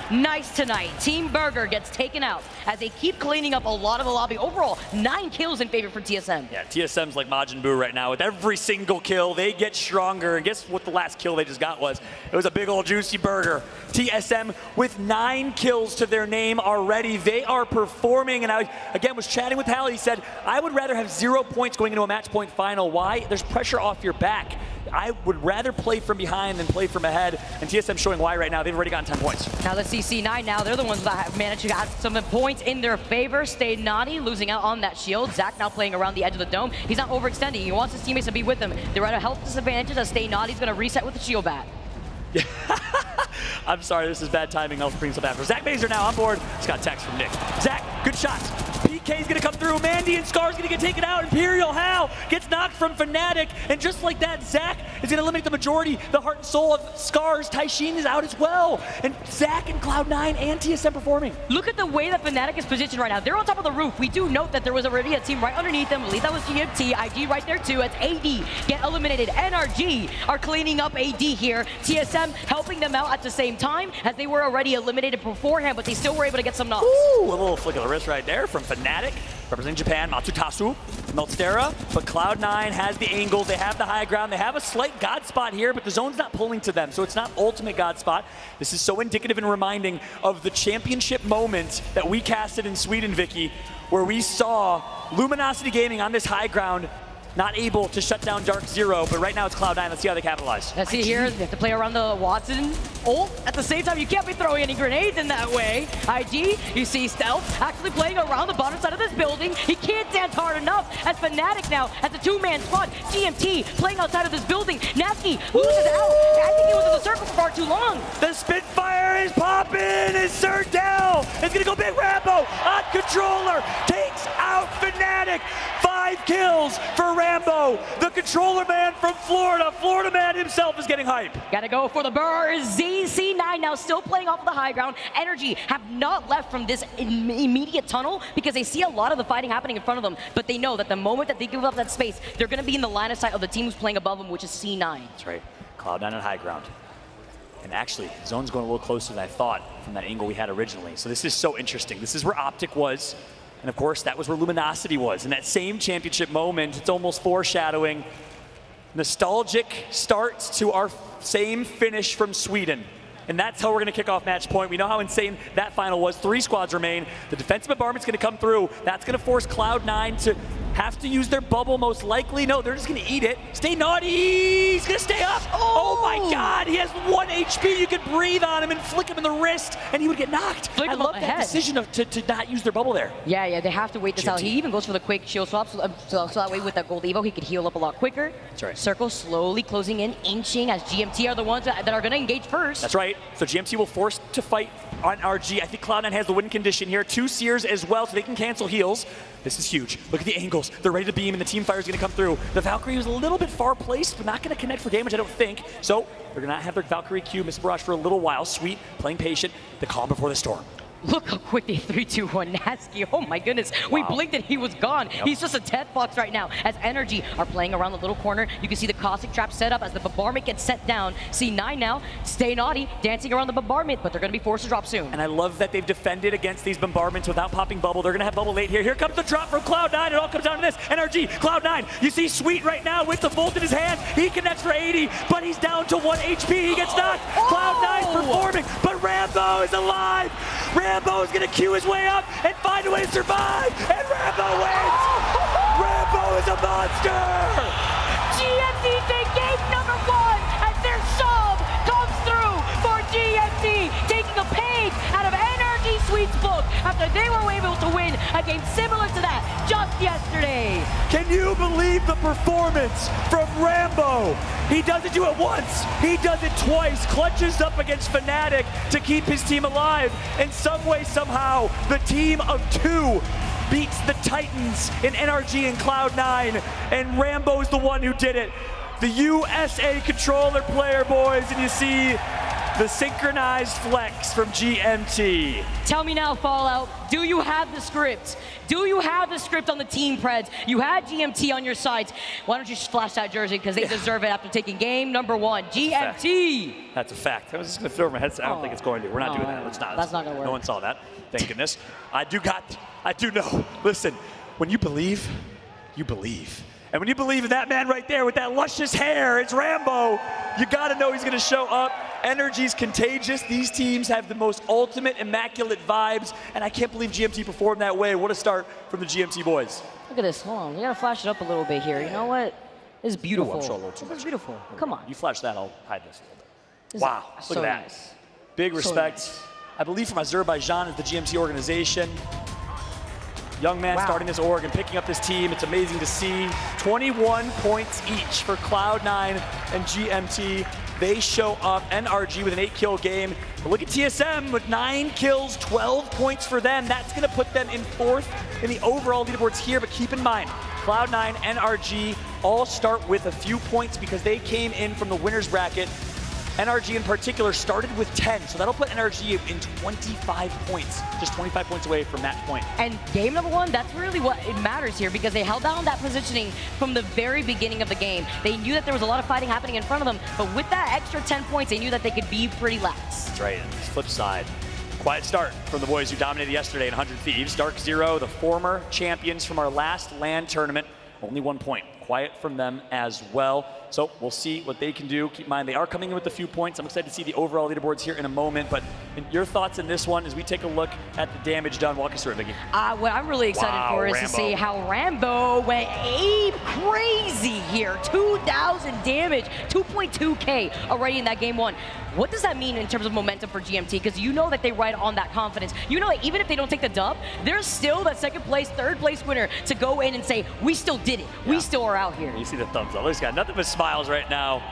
nice tonight. Team Burger gets taken out as they keep cleaning up a lot of the lobby. Overall, 9 kills in favor for TSM.
Yeah, TSM's like Majin Buu right now. With every single kill, they get stronger. And guess what the last kill they just got was? It was a big old juicy burger. TSM with 9 kills to their name already. They are performing. And I, again, was chatting with Hal. He said, I would rather have 0 points going into a match point final. Why? There's pressure off your back. I would rather play from behind than play from ahead. And TSM showing why right now. They've already gotten 10 points.
Now let's see C9 now. They're the ones that have managed to add some points in their favor. Stayed Naughty, losing out on that shield. Zach now playing around the edge of the dome. He's not overextending. He wants his teammates to be with him. They're at a health disadvantage as Stay Naughty's going to reset with the shield bat.
I'm sorry, this is bad timing. I'll bring something after. Zach Mazer now on board. Just got a text from Nick. Zach, good shots. PK's gonna come through. Mandy and Scar's gonna get taken out. Imperial Hal gets knocked from Fnatic. And just like that, Zach is gonna eliminate the majority. The heart and soul of Scar's. Taishin is out as well. And Zach and Cloud9 and TSM performing.
Look at the way that Fnatic is positioned right now. They're on top of the roof. We do note that there was already a team right underneath them. I believe that was GMT. IG right there too. It's AD get eliminated. NRG are cleaning up AD here. TSM helping them out at the same time as they were already eliminated beforehand, but they still were able to get some knocks.
Ooh, a little flick of the wrist right there from Fnatic. Representing Japan, Matsutasu, Meltstera, but Cloud9 has the angles, they have the high ground, they have a slight god spot here, but the zone's not pulling to them, so it's not ultimate god spot. This is so indicative and reminding of the championship moment that we casted in Sweden, Vicky, where we saw Luminosity Gaming on this high ground not able to shut down Dark Zero, but right now it's Cloud9. Let's see how they capitalize.
Let's see here, they have to play around the Watson ult. At the same time, you can't be throwing any grenades in that way. IG, you see Stealth actually playing around the bottom side of this building. He can't dance hard enough as Fnatic now has a 2-man squad. GMT playing outside of this building. Natsuki loses out. I think he was in the circle for far too long.
The Spitfire is popping, is Sir Down. It's gonna go Big Rambo on controller, takes out Fnatic. 5 kills for Rambo, the controller man from Florida. Florida man himself is getting hype.
Gotta go for the burr. ZC9 now still playing off of the high ground. Energy have not left from this immediate tunnel because they see a lot of the fighting happening in front of them, but they know that the moment that they give up that space, they're gonna be in the line of sight of the team who's playing above them, which is C9.
That's right, Cloud9 on high ground. And actually, the zone's going a little closer than I thought from that angle we had originally. So this is so interesting. This is where Optic was. And of course, that was where Luminosity was. In that same championship moment, it's almost foreshadowing nostalgic start to our same finish from Sweden. And that's how we're going to kick off match point. We know how insane that final was. 3 squads remain. The defensive bombardment's going to come through. That's going to force Cloud9 to have to use their bubble most likely. No, they're just going to eat it. Stay naughty. He's going to stay up. Oh my God. He has 1 HP. You could breathe on him and flick him in the wrist, and he would get knocked. I love that decision to not use their bubble there.
Yeah, they have to wait this out. He even goes for the quick shield swap, so that way with that gold Evo, he could heal up a lot quicker.
That's right.
Circle slowly closing in, inching, as GMT are the ones that are going to engage first.
That's right. So GMT will force to fight on RG. I think Cloud9 has the win condition here. 2 Seers as well, so they can cancel heals. This is huge. Look at the angles. They're ready to beam, and the team fire is going to come through. The Valkyrie was a little bit far placed, but not going to connect for damage, I don't think. So they're going to have their Valkyrie Q, Miss Barrage for a little while. Sweet, playing patient. The calm before the storm.
Look how quick they 3-2-1 Nasky. Oh my goodness. Wow. We blinked and he was gone. Yep. He's just a death box right now. As Energy are playing around the little corner, you can see the caustic trap set up as the bombardment gets set down. C9 now, stay naughty, dancing around the bombardment, but they're going to be forced to drop soon.
And I love that they've defended against these bombardments without popping bubble. They're going to have bubble late here. Here comes the drop from Cloud9. It all comes down to this. NRG, Cloud9. You see Sweet right now with the Volt in his hand. He connects for 80, but he's down to 1 HP. He gets knocked. Cloud9 performing, but Rambo is alive. Rambo is going to queue his way up and find a way to survive, and Rambo wins! Rambo is a monster!
GMT take game number 1 as their sub comes through for GMT, taking a page out of NRG Sweet's book after they were able to win a game similar to that just yesterday.
Can you believe the performance from Rambo? He doesn't do it once, he does it twice, clutches up against Fnatic to keep his team alive, and some way, somehow, the team of 2 beats the Titans in NRG and Cloud9, and Rambo's the one who did it. The USA controller player, boys, and you see the synchronized flex from GMT.
Tell me now, Fallout, do you have the script? Do you have the script on the team, Preds? You had GMT on your sides. Why don't you just flash that jersey, because they deserve it after taking game number 1. GMT!
That's a fact. I was just going to throw my headset. I don't think it's going to. We're not doing that.
That's not going to work.
No one saw that. Thank goodness. I do know. Listen, when you believe, you believe. And when you believe in that man right there with that luscious hair, it's Rambo. You got to know he's going to show up. Energy's contagious. These teams have the most ultimate, immaculate vibes, and I can't believe GMT performed that way. What a start from the GMT boys.
Look at this. Hold on. We got to flash it up a little bit here. You know what? This is beautiful.
Ooh, I'm sure a little too much.
It's beautiful. Come on.
You flash that, I'll hide this a little bit.
This
wow.
is
Look
so
at that.
nice.
Big respect.
So nice.
I believe from Azerbaijan is the GMT organization. Young man starting this org and picking up this team. It's amazing to see. 21 points each for Cloud9 and GMT. They show up, NRG with an 8-kill game. But look at TSM with 9 kills, 12 points for them. That's going to put them in 4th in the overall leaderboards here. But keep in mind, Cloud9, NRG all start with a few points because they came in from the winner's bracket. NRG in particular started with 10, so that'll put NRG in 25 points, just 25 points away from match point.
And game number 1, that's really what it matters here, because they held down that positioning from the very beginning of the game. They knew that there was a lot of fighting happening in front of them, but with that extra 10 points, they knew that they could be pretty lax.
That's right, and flip side. Quiet start from the boys who dominated yesterday in 100 Thieves. Dark Zero, the former champions from our last LAN tournament, only 1 point. Quiet from them as well. So we'll see what they can do. Keep in mind, they are coming in with a few points. I'm excited to see the overall leaderboards here in a moment. But your thoughts in this one as we take a look at the damage done. Walk us through it, Vicky.
What I'm really excited for is to see how Rambo went ape crazy here. 2,000 damage, 2.2K already in that game 1. What does that mean in terms of momentum for GMT? Because you know that they ride on that confidence. You know that even if they don't take the dub, there's still that 2nd place, 3rd place winner to go in and say, we still did it. Yeah. We still are out here.
You see the thumbs up. He's got nothing but smiles right now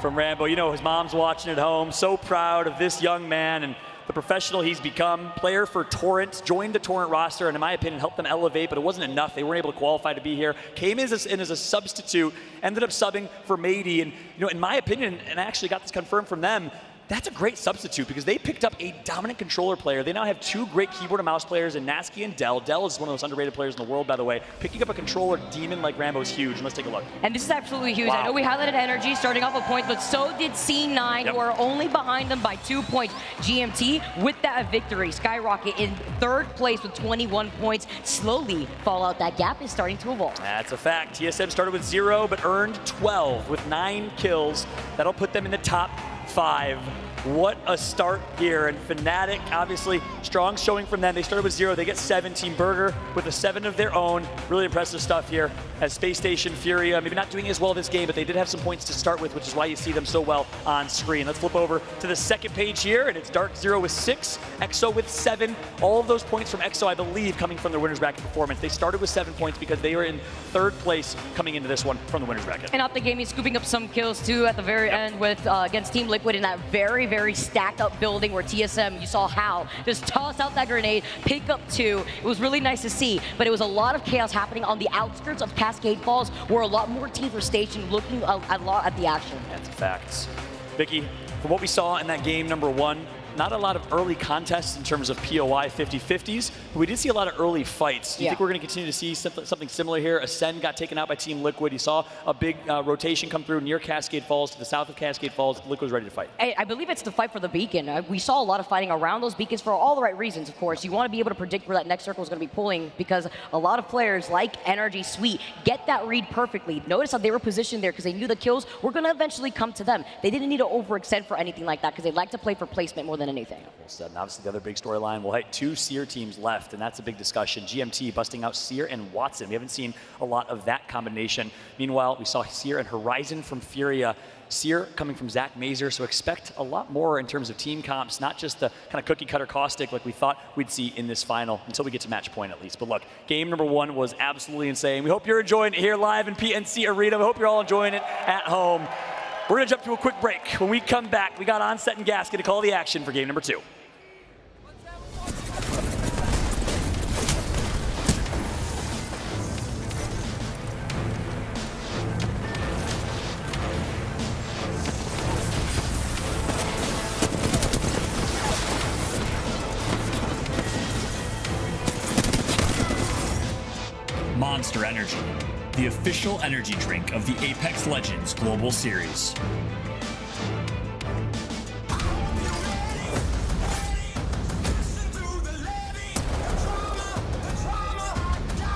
from Rambo. You know his mom's watching at home. So proud of this young man and the professional he's become. Player for Torrent, joined the Torrent roster, and in my opinion, helped them elevate, but it wasn't enough. They weren't able to qualify to be here. Came in as a substitute, ended up subbing for Mady, and you know, in my opinion, and I actually got this confirmed from them, that's a great substitute because they picked up a dominant controller player. They now have 2 great keyboard and mouse players in Nasky and Dell. Dell is one of the most underrated players in the world, by the way. Picking up a controller demon like Rambo is huge. Let's take a look.
And this is absolutely huge.
Wow.
I know we highlighted Energy starting off with points, but so did C9, who are only behind them by 2 points. GMT, with that victory, skyrocket in 3rd place with 21 points. Slowly, Fallout, that gap is starting to evolve.
That's a fact. TSM started with 0, but earned 12 with 9 kills. That'll put them in the top 5. What a start here. And Fnatic, obviously, strong showing from them. They started with 0. They get 7. Team Burger with a 7 of their own. Really impressive stuff here. As Space Station, Furia, maybe not doing as well this game, but they did have some points to start with, which is why you see them so well on screen. Let's flip over to the 2nd page here, and it's Dark Zero with 6, EXO with 7. All of those points from EXO, I believe, coming from their winners bracket performance. They started with 7 points because they were in 3rd place coming into this one from the winners bracket.
And Optic Gaming scooping up some kills too at the very end with against Team Liquid in that very stacked up building where TSM, you saw how just toss out that grenade, pick up 2. It was really nice to see, but it was a lot of chaos happening on the outskirts of Cascade Falls where a lot more teams were stationed looking a lot at the action.
That's facts. Vicky, from what we saw in that game number 1, not a lot of early contests in terms of POI 50-50s, but we did see a lot of early fights. Do you think we're going to continue to see something similar here? Ascend got taken out by Team Liquid. You saw a big rotation come through near Cascade Falls to the south of Cascade Falls. Liquid was ready to fight.
I believe it's the fight for the beacon. We saw a lot of fighting around those beacons for all the right reasons, of course. You want to be able to predict where that next circle is going to be pulling because a lot of players like Energy Sweet get that read perfectly. Notice how they were positioned there because they knew the kills were going to eventually come to them. They didn't need to overextend for anything like that because they like to play for placement more than anything.
Well said. And obviously the other big storyline, we'll have 2 Seer teams left, and that's a big discussion. GMT busting out Seer and Watson. We haven't seen a lot of that combination. Meanwhile, we saw Seer and Horizon from Furia. Seer coming from Zach Mazer, so expect a lot more in terms of team comps, not just the kind of cookie-cutter caustic like we thought we'd see in this final, until we get to match point at least. But look, game number 1 was absolutely insane. We hope you're enjoying it here live in PNC Arena. We hope you're all enjoying it at home. We're going to jump to a quick break. When we come back, we got Onset and Gasket to call the action for game number 2.
Monster Energy, the official energy drink of the Apex Legends Global Series.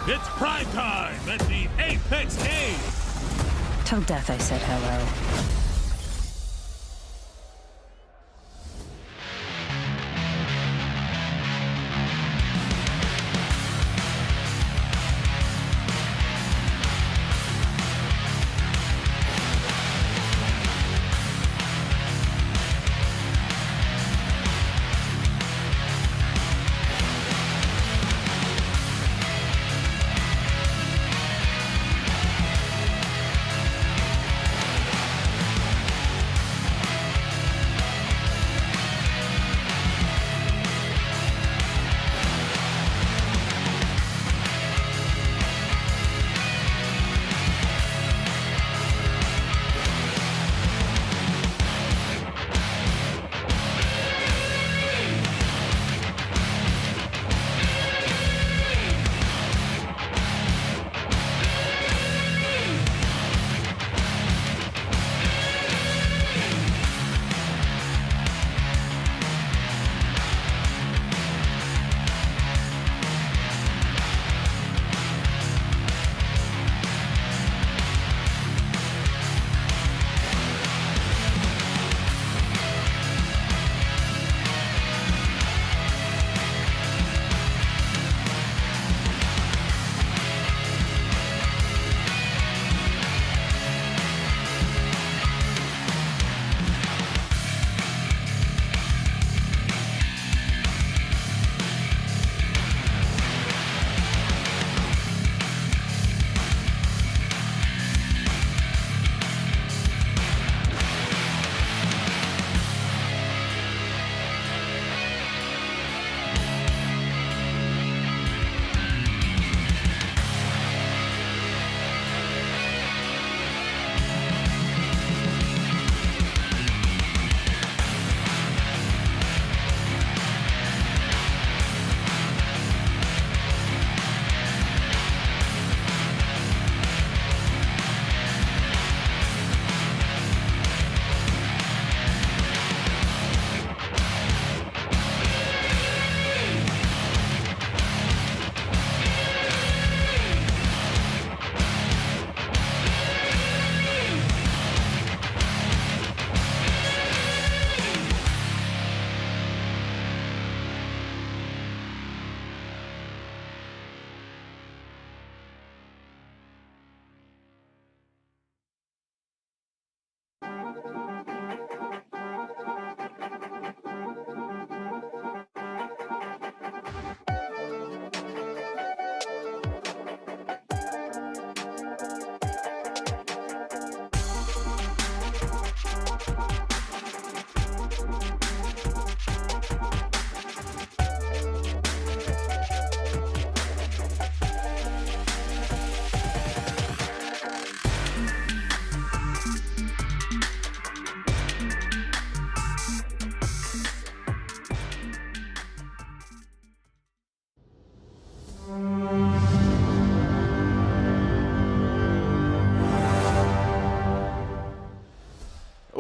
It's prime time at the Apex Games.
Till death I said hello.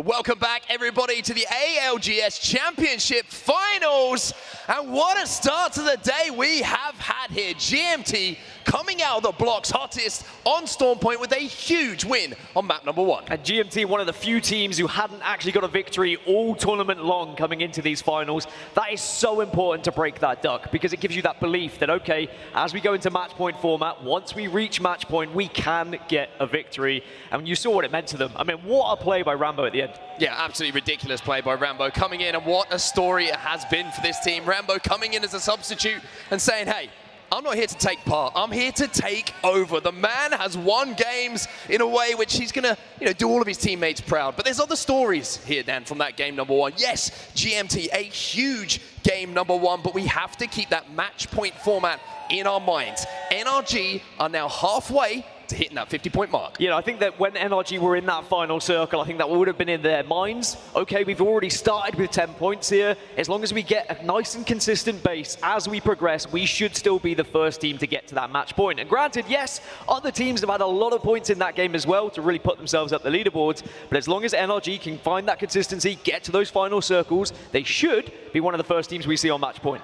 Welcome back, everybody, to the ALGS Championship Finals. And what a start to the day we have had here. GMT coming out of the blocks hottest on Storm Point with a huge win on map number 1.
And GMT, one of the few teams who hadn't actually got a victory all tournament long coming into these finals. That is so important to break that duck, because it gives you that belief that, okay, as we go into match point format, once we reach match point, we can get a victory. And you saw what it meant to them. I mean, what a play by Rambo at the end.
Yeah, absolutely ridiculous play by Rambo coming in, and what a story it has been for this team. Rambo coming in as a substitute and saying, hey, I'm not here to take part, I'm here to take over. The man has won games in a way which he's gonna, do all of his teammates proud. But there's other stories here, Dan, from that game number 1. Yes, GMT, a huge game number 1, but we have to keep that match point format in our minds. NRG are now halfway to hitting that 50-point mark.
Yeah, I think that when NRG were in that final circle, I think that would have been in their minds. Okay, we've already started with 10 points here. As long as we get a nice and consistent base as we progress, we should still be the first team to get to that match point. And granted, yes, other teams have had a lot of points in that game as well to really put themselves up the leaderboards. But as long as NRG can find that consistency, get to those final circles, they should be one of the first teams we see on match point.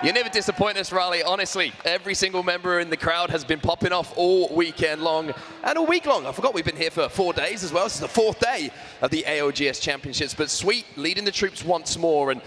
You never disappoint us, Raleigh. Honestly, every single member in the crowd has been popping off all weekend long and all week long. I forgot we've been here for 4 days as well. This is the 4th day of the ALGS Championships. But Sweet leading the troops once more. And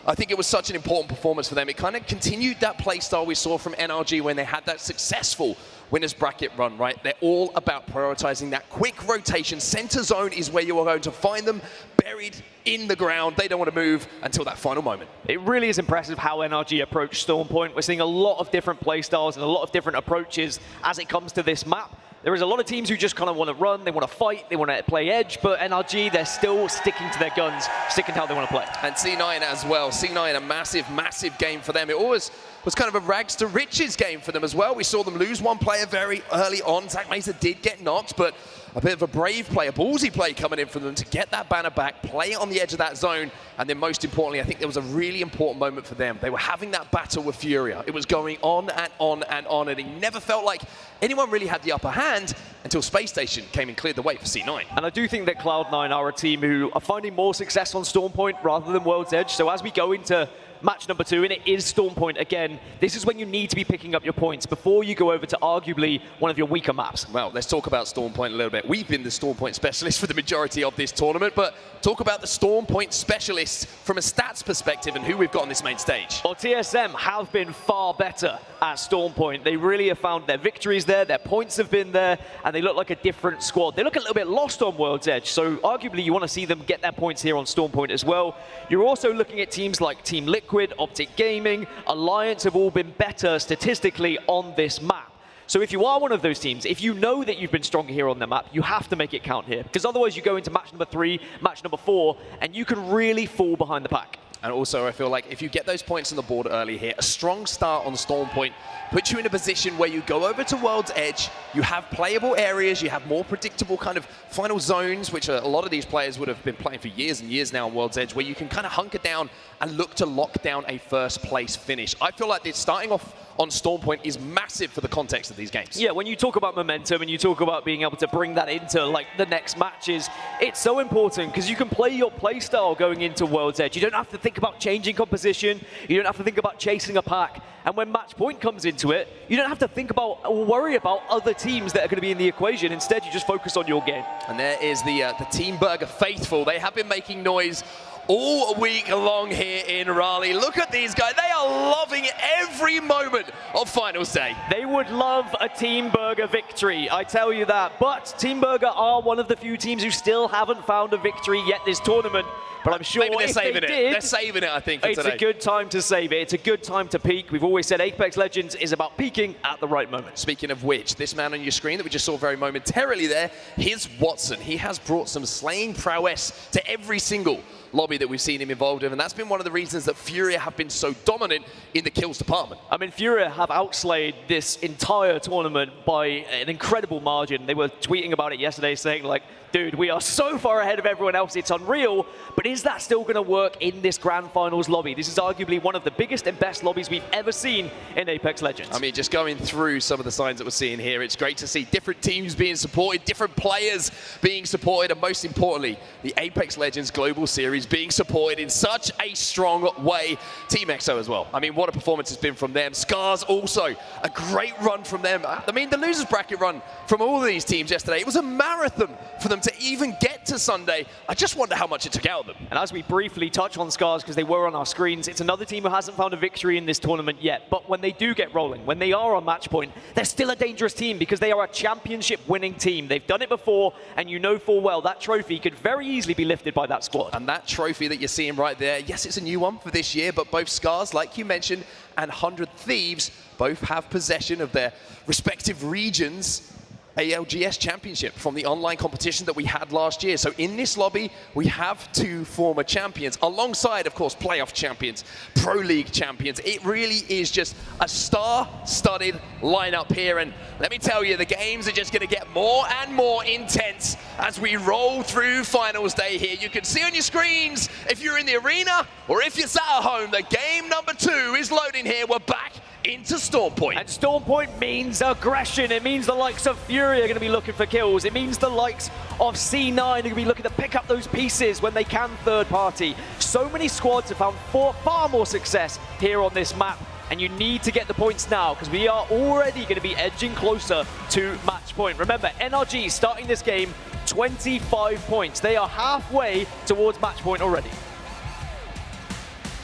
I think it was such an important performance for them. It kind of continued that play style we saw from NRG when they had that successful winners bracket run, right? They're all about prioritizing that quick rotation. Center zone is where you are going to find them, buried in the ground. They don't want to move until that final moment.
It really is impressive how NRG approach Storm Point. We're seeing a lot of different play styles and a lot of different approaches as it comes to this map. There is a lot of teams who just kind of want to run, they want to fight, they want to play edge, but NRG, they're still sticking to their guns, sticking to how they want to play.
And C9 as well. C9, a massive, massive game for them. It always was kind of a rags to riches game for them as well. We saw them lose one player very early on. Zach Mesa did get knocked, but a bit of a brave play, a ballsy play coming in for them to get that banner back, play it on the edge of that zone, and then most importantly, I think there was a really important moment for them. They were having that battle with Furia. It was going on and on and on, and it never felt like anyone really had the upper hand until Space Station came and cleared the way for C9.
And I do think that Cloud9 are a team who are finding more success on Storm Point rather than World's Edge. So as we go into match number 2, and it is Storm Point again, this is when you need to be picking up your points before you go over to arguably one of your weaker maps.
Well, let's talk about Storm Point a little bit. We've been the Storm Point specialists for the majority of this tournament, but talk about the Storm Point specialists from a stats perspective and who we've got on this main stage.
Well, TSM have been far better at Storm Point. They really have found their victories there, their points have been there, and they look like a different squad. They look a little bit lost on World's Edge, so arguably you want to see them get their points here on Storm Point as well. You're also looking at teams like Team Liquid, Optic Gaming, Alliance have all been better statistically on this map. So if you are one of those teams, if you know that you've been stronger here on the map, you have to make it count here, because otherwise you go into match number 3, match number 4, and you can really fall behind the pack.
And also, I feel like if you get those points on the board early here, a strong start on Storm Point puts you in a position where you go over to World's Edge, you have playable areas, you have more predictable kind of final zones, which a lot of these players would have been playing for years and years now on World's Edge, where you can kind of hunker down and look to lock down a first place finish. I feel like this starting off on Storm Point is massive for the context of these games.
Yeah, when you talk about momentum and you talk about being able to bring that into like the next matches, it's so important because you can play your play style going into World's Edge. You don't have to think about changing composition. You don't have to think about chasing a pack. And when match point comes into it, you don't have to think about or worry about other teams that are going to be in the equation. Instead, you just focus on your game.
And there is the Team Burger faithful. They have been making noise all week long here in Raleigh. Look at these guys. They are loving every moment of Finals Day.
They would love a Team Burger victory, I tell you that. But Team Burger are one of the few teams who still haven't found a victory yet this tournament. But I'm sure
maybe they're saving
it.
They're saving it, I think, for
it's
today.
a good time to save it. It's a good time to peak. We've always said Apex Legends is about peaking at the right moment.
Speaking of which, this man on your screen that we just saw very momentarily there, here's Watson. He has brought some slaying prowess to every single lobby that we've seen him involved in, and that's been one of the reasons that Furia have been so dominant
in the kills department.
I mean, Furia have outslayed this entire tournament by an incredible margin. They were tweeting about it yesterday saying, like, dude, we are so far ahead of everyone else, it's unreal. But is that still going to work in this Grand Finals lobby? This is arguably one of the biggest and best lobbies we've ever seen in Apex Legends.
I mean, just going through some of the signs that we're seeing here, it's great to see different teams being supported, different players being supported, and most importantly, the Apex Legends Global Series being supported in such a strong way. Team EXO as well. I mean, what a performance has been from them. Scars also, a great run from them. I mean, the losers bracket run from all of these teams yesterday, it was a marathon for them to even get to Sunday. I just wonder how much it took out of them.
And as we briefly touch on Scars, because they were on our screens, it's another team who hasn't found a victory in this tournament yet. But when they do get rolling, when they are on match point, they're still a dangerous team because they are a championship winning team. They've done it before, and you know full well that trophy could very easily be lifted by that squad.
And that trophy that you're seeing right there, yes, it's a new one for this year, but both Scars, like you mentioned, and 100 Thieves both have possession of their respective regions' ALGS Championship from the online competition that we had last year. So in this lobby, we have two former champions, alongside, of course, playoff champions, Pro League champions. It really is just a star-studded lineup here. And let me tell you, the games are just going to get more and more intense as we roll through finals day here. You can see on your screens, if you're in the arena or if you're sat at home, the game number 2 is loading here. We're back into Storm Point.
And Storm Point means aggression. It means the likes of Fury are going to be looking for kills. It means the likes of C9 are going to be looking to pick up those pieces when they can third party. So many squads have found far more success here on this map. And you need to get the points now because we are already going to be edging closer to match point. Remember, NRG starting this game 25 points. They are halfway towards match point already.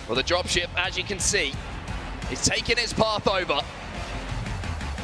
Well, the dropship, as you can see, is taking its path over.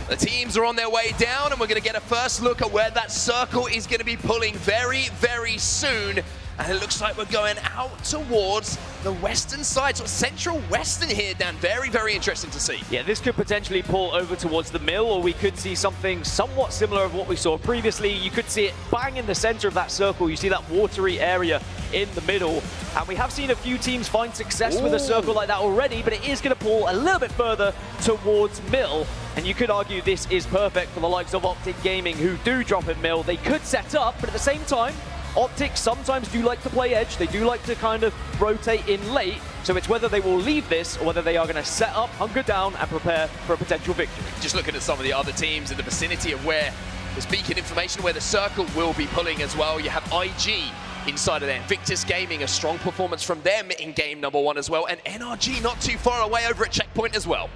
The teams are on their way down, and we're going to get a first look at where that circle is going to be pulling very, very soon. And it looks like we're going out towards the western side, sort of central western here, Dan. Very, very interesting to see.
Yeah, this could potentially pull over towards the mill, or we could see something somewhat similar of what we saw previously. You could see it bang in the center of that circle. You see that watery area in the middle. And we have seen a few teams find success with a circle like that already, but it is going to pull a little bit further towards mill. And you could argue this is perfect for the likes of Optic Gaming, who do drop in mill. They could set up, but at the same time, Optic sometimes do like to play edge. They do like to kind of rotate in late. So it's whether they will leave this or whether they are going to set up, hunker down, and prepare for a potential victory.
Just looking at some of the other teams in the vicinity of where there's beacon information, where the circle will be pulling as well. You have IG inside of there. Victus Gaming, a strong performance from them in game number 1 as well. And NRG not too far away over at checkpoint as well.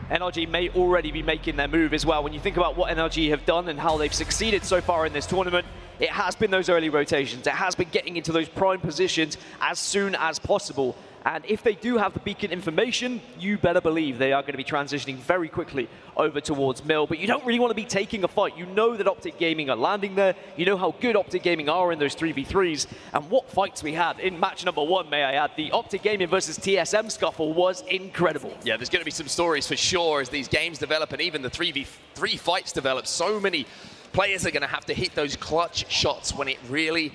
NRG may already be making their move as well. When you think about what NRG have done and how they've succeeded so far in this tournament, it has been those early rotations. It has been getting into those prime positions as soon as possible. And if they do have the beacon information, you better believe they are going to be transitioning very quickly over towards mill. But you don't really want to be taking a fight. You know that Optic Gaming are landing there. You know how good Optic Gaming are in those 3v3s. And what fights we had in match number 1, may I add. The Optic Gaming versus TSM scuffle was incredible.
Yeah, there's going to be some stories for sure as these games develop and even the 3v3 fights develop. So many players are going to have to hit those clutch shots when it really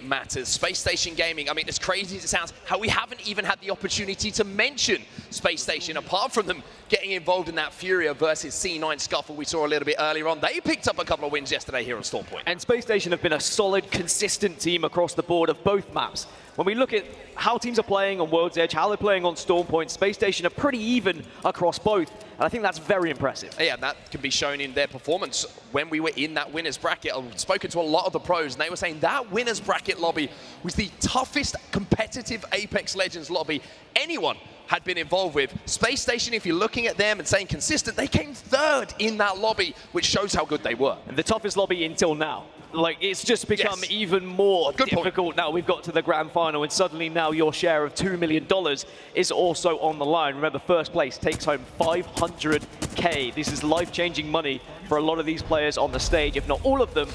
matters. Space Station Gaming, I mean, as crazy as it sounds, how we haven't even had the opportunity to mention Space Station, apart from them getting involved in that Furia versus C9 scuffle we saw a little bit earlier on. They picked up a couple of wins yesterday here on Storm Point.
And Space Station have been a solid, consistent team across the board of both maps. When we look at how teams are playing on World's Edge, how they're playing on Storm Point, Space Station are pretty even across both. And I think that's very impressive.
Yeah, that can be shown in their performance. When we were in that winner's bracket, I've spoken to a lot of the pros, and they were saying that winner's bracket lobby was the toughest competitive Apex Legends lobby anyone had been involved with. Space Station, if you're looking at them and saying consistent, they came 3rd in that lobby, which shows how good they were.
And the toughest lobby until now. Like, it's just become even more difficult now. We've got to the grand final, and suddenly now your share of $2 million is also on the line. Remember, first place takes home $500K. This is life-changing money for a lot of these players on the stage, if not all of them.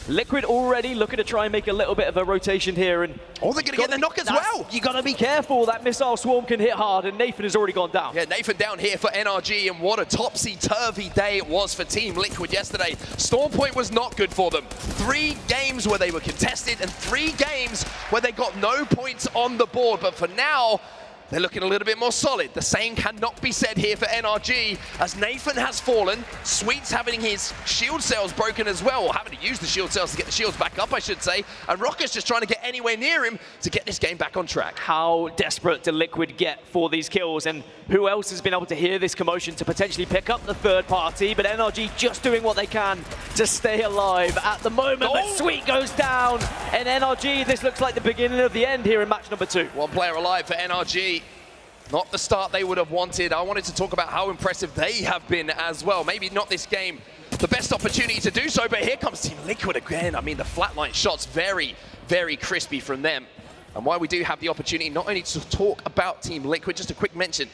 Liquid already looking to try and make a little bit of a rotation here. And
they're going to get the knock as well.
You got to be careful. That missile swarm can hit hard, and Nathan has already gone down.
Yeah, Nathan down here for NRG, and what a topsy-turvy day it was for Team Liquid yesterday. Storm Point was not good for them. 3 games where they were contested, and 3 games where they got no points on the board. But for now,
they're looking a little bit more solid. The same cannot be said here for NRG, as Nathan has fallen. Sweet's having his shield cells broken as well, or having to use the shield cells to get the shields back up, I should say. And Rocket's just trying to get anywhere near him to get this game back on track.
How desperate do Liquid get for these kills? And who else has been able to hear this commotion to potentially pick up the third party? But NRG just doing what they can to stay alive at the moment. But Sweet goes down, and NRG, this looks like the beginning of the end here in match number 2.
One player alive for NRG. Not the start they would have wanted. I wanted to talk about how impressive they have been as well. Maybe not this game, the best opportunity to do so, but here comes Team Liquid again. I mean, the flatline shots very, very crispy from them. And while we do have the opportunity not only to talk about Team Liquid, just a quick mention,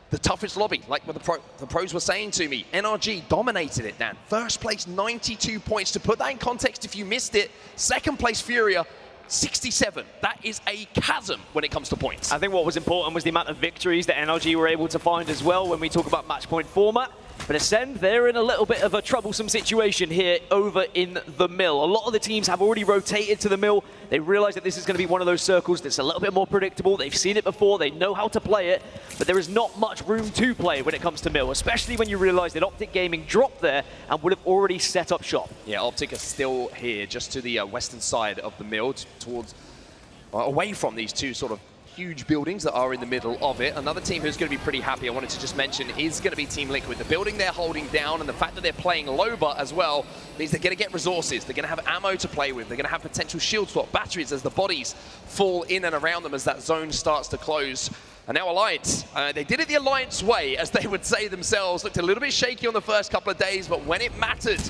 the toughest lobby, like what the pros were saying to me, NRG dominated it, Dan. First place, 92 points. To put that in context, if you missed it, second place Furia, 67. That is a chasm when it comes to points.
I think what was important was the amount of victories that NRG were able to find as well when we talk about match point format. But Ascend, they're in a little bit of a troublesome situation here over in the mill. A lot of the teams have already rotated to the mill. They realize that this is going to be one of those circles that's a little bit more predictable. They've seen it before. They know how to play it. But there is not much room to play when it comes to mill, especially when you realize that Optic Gaming dropped there and would have already set up shop.
Yeah, Optic are still here, just to the western side of the mill, towards away from these two sort of huge buildings that are in the middle of it. Another team who's going to be pretty happy, I wanted to just mention, is going to be Team Liquid. The building they're holding down and the fact that they're playing Loba as well means they're going to get resources. They're going to have ammo to play with. They're going to have potential shield swap batteries as the bodies fall in and around them as that zone starts to close. And now Alliance, they did it the Alliance way, as they would say themselves. Looked a little bit shaky on the first couple of days, but when it mattered,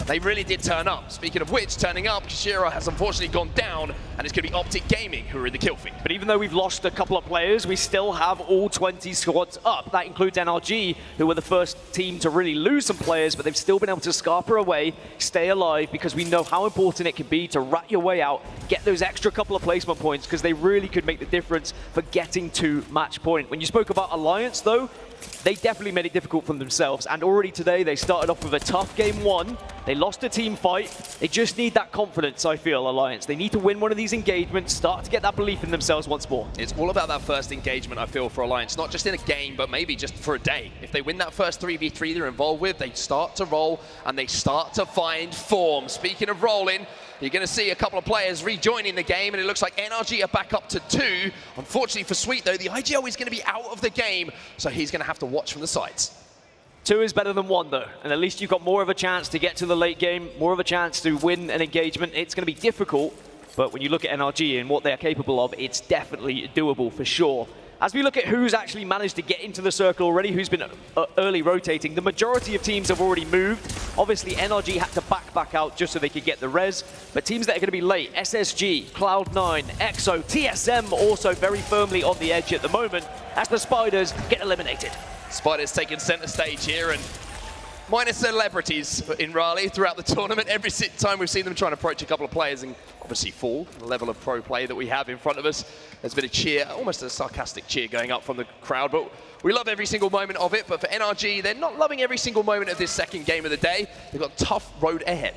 they really did turn up. Speaking of which, turning up, Kishira has unfortunately gone down, and it's going to be Optic Gaming who are in the kill feed.
But even though we've lost a couple of players, we still have all 20 squads up. That includes NRG, who were the first team to really lose some players, but they've still been able to scarper away, stay alive, because we know how important it can be to rat your way out, get those extra couple of placement points, because they really could make the difference for getting to match point. When you spoke about Alliance, though, they definitely made it difficult for themselves, and already today they started off with a tough game 1. They lost a team fight. They just need that confidence, I feel, Alliance. They need to win one of these engagements, start to get that belief in themselves once more.
It's all about that first engagement, I feel, for Alliance, not just in a game, but maybe just for a day. If they win that first 3v3 they're involved with, they start to roll and they start to find form. Speaking of rolling, you're going to see a couple of players rejoining the game, and it looks like NRG are back up to 2. Unfortunately for Sweet, though, the IGL is going to be out of the game, so he's going to have to watch from the sides.
2 is better than 1, though, and at least you've got more of a chance to get to the late game, more of a chance to win an engagement. It's going to be difficult, but when you look at NRG and what they're capable of, it's definitely doable for sure. As we look at who's actually managed to get into the circle already, who's been early rotating, the majority of teams have already moved. Obviously, NRG had to back out just so they could get the res, but teams that are going to be late, SSG, Cloud9, EXO, TSM also very firmly on the edge at the moment as the Spiders get eliminated.
Spiders taking center stage here, and minor celebrities in Raleigh throughout the tournament. Every time we've seen them trying to approach a couple of players and obviously fall, the level of pro play that we have in front of us. There's been a cheer, almost a sarcastic cheer going up from the crowd, but we love every single moment of it. But for NRG, they're not loving every single moment of this second game of the day. They've got a tough road ahead.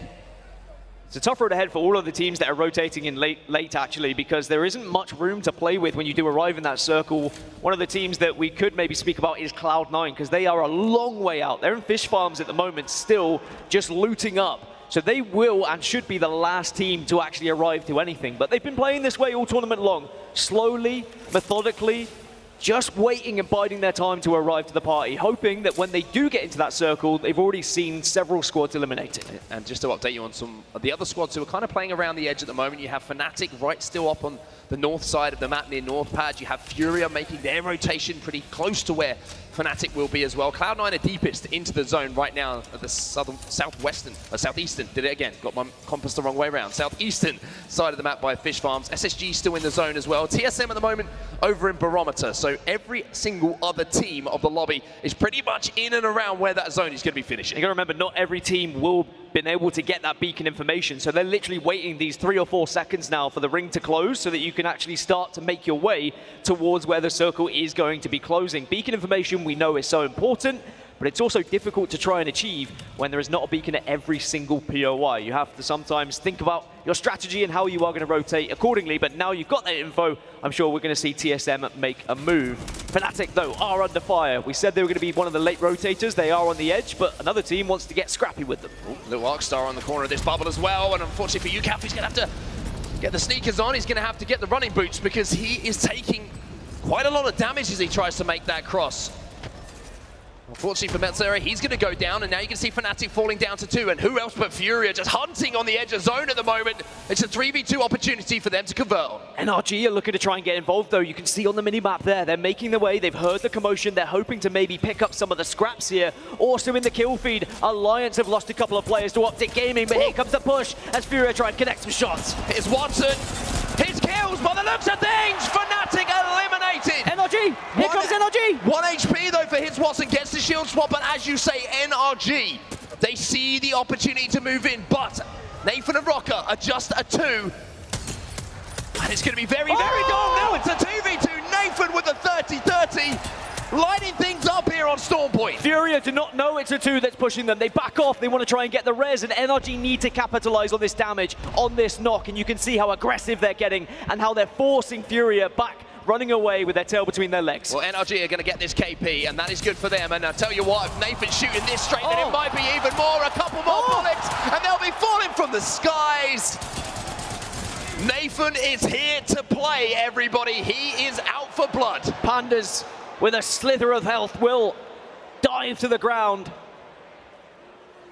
It's a tough road ahead for all of the teams that are rotating in late actually, because there isn't much room to play with when you do arrive in that circle. One of the teams that we could maybe speak about is Cloud9, because they are a long way out. They're in fish farms at the moment, still just looting up. So they will and should be the last team to actually arrive to anything. But they've been playing this way all tournament long, slowly, methodically, just waiting and biding their time to arrive to the party, hoping that when they do get into that circle, they've already seen several squads eliminated.
And just to update you on some of the other squads who are kind of playing around the edge at the moment, you have Fnatic right still up on the north side of the map near North Pad. You have Furia making their rotation pretty close to where Fnatic will be as well. Cloud9 are deepest into the zone right now at the southeastern, did it again, got my compass the wrong way around. Southeastern side of the map by Fish Farms. SSG still in the zone as well. TSM at the moment over in Barometer. So every single other team of the lobby is pretty much in and around where that zone is going to be finishing.
You got to remember, not every team will been able to get that beacon information. So they're literally waiting these 3 or 4 seconds now for the ring to close so that you can actually start to make your way towards where the circle is going to be closing. Beacon information we know is so important, but it's also difficult to try and achieve when there is not a beacon at every single POI. You have to sometimes think about your strategy and how you are going to rotate accordingly, but now you've got that info, I'm sure we're going to see TSM make a move. Fnatic, though, are under fire. We said they were going to be one of the late rotators. They are on the edge, but another team wants to get scrappy with them.
Little Arcstar on the corner of this bubble as well, and unfortunately for UCAF, he's going to have to get the sneakers on. He's going to have to get the running boots because he is taking quite a lot of damage as he tries to make that cross. Unfortunately for Metzera, he's going to go down, and now you can see Fnatic falling down to 2, and who else but Furia just hunting on the edge of zone at the moment. It's a 3v2 opportunity for them to convert on.
NRG are looking to try and get involved, though. You can see on the mini-map there, they're making their way, they've heard the commotion, they're hoping to maybe pick up some of the scraps here. Also in the kill feed, Alliance have lost a couple of players to Optic Gaming, but here comes the push as Furia try and connect some shots.
Here's Watson, his kills, by the looks of things, Fnatic eliminated.
NRG, here comes NRG.
1 HP though for his Watson, gets the shield swap, but as you say, NRG, they see the opportunity to move in, but Nathan and Rocker are just a 2. And it's going to be very, no, it's a 2v2. Nathan with a 30-30, lighting things up here on Storm Point.
Furia do not know it's a 2 that's pushing them. They back off, they want to try and get the res, and NRG need to capitalize on this damage, on this knock, and you can see how aggressive they're getting and how they're forcing Furia back, running away with their tail between their legs.
Well, NRG are going to get this KP, and that is good for them. And I'll tell you what, if Nathan's shooting this straight, then it might be even more. A couple more bullets, and they'll be falling from the skies. Nathan is here to play, everybody. He is out for blood.
Pandas, with a slither of health, will dive to the ground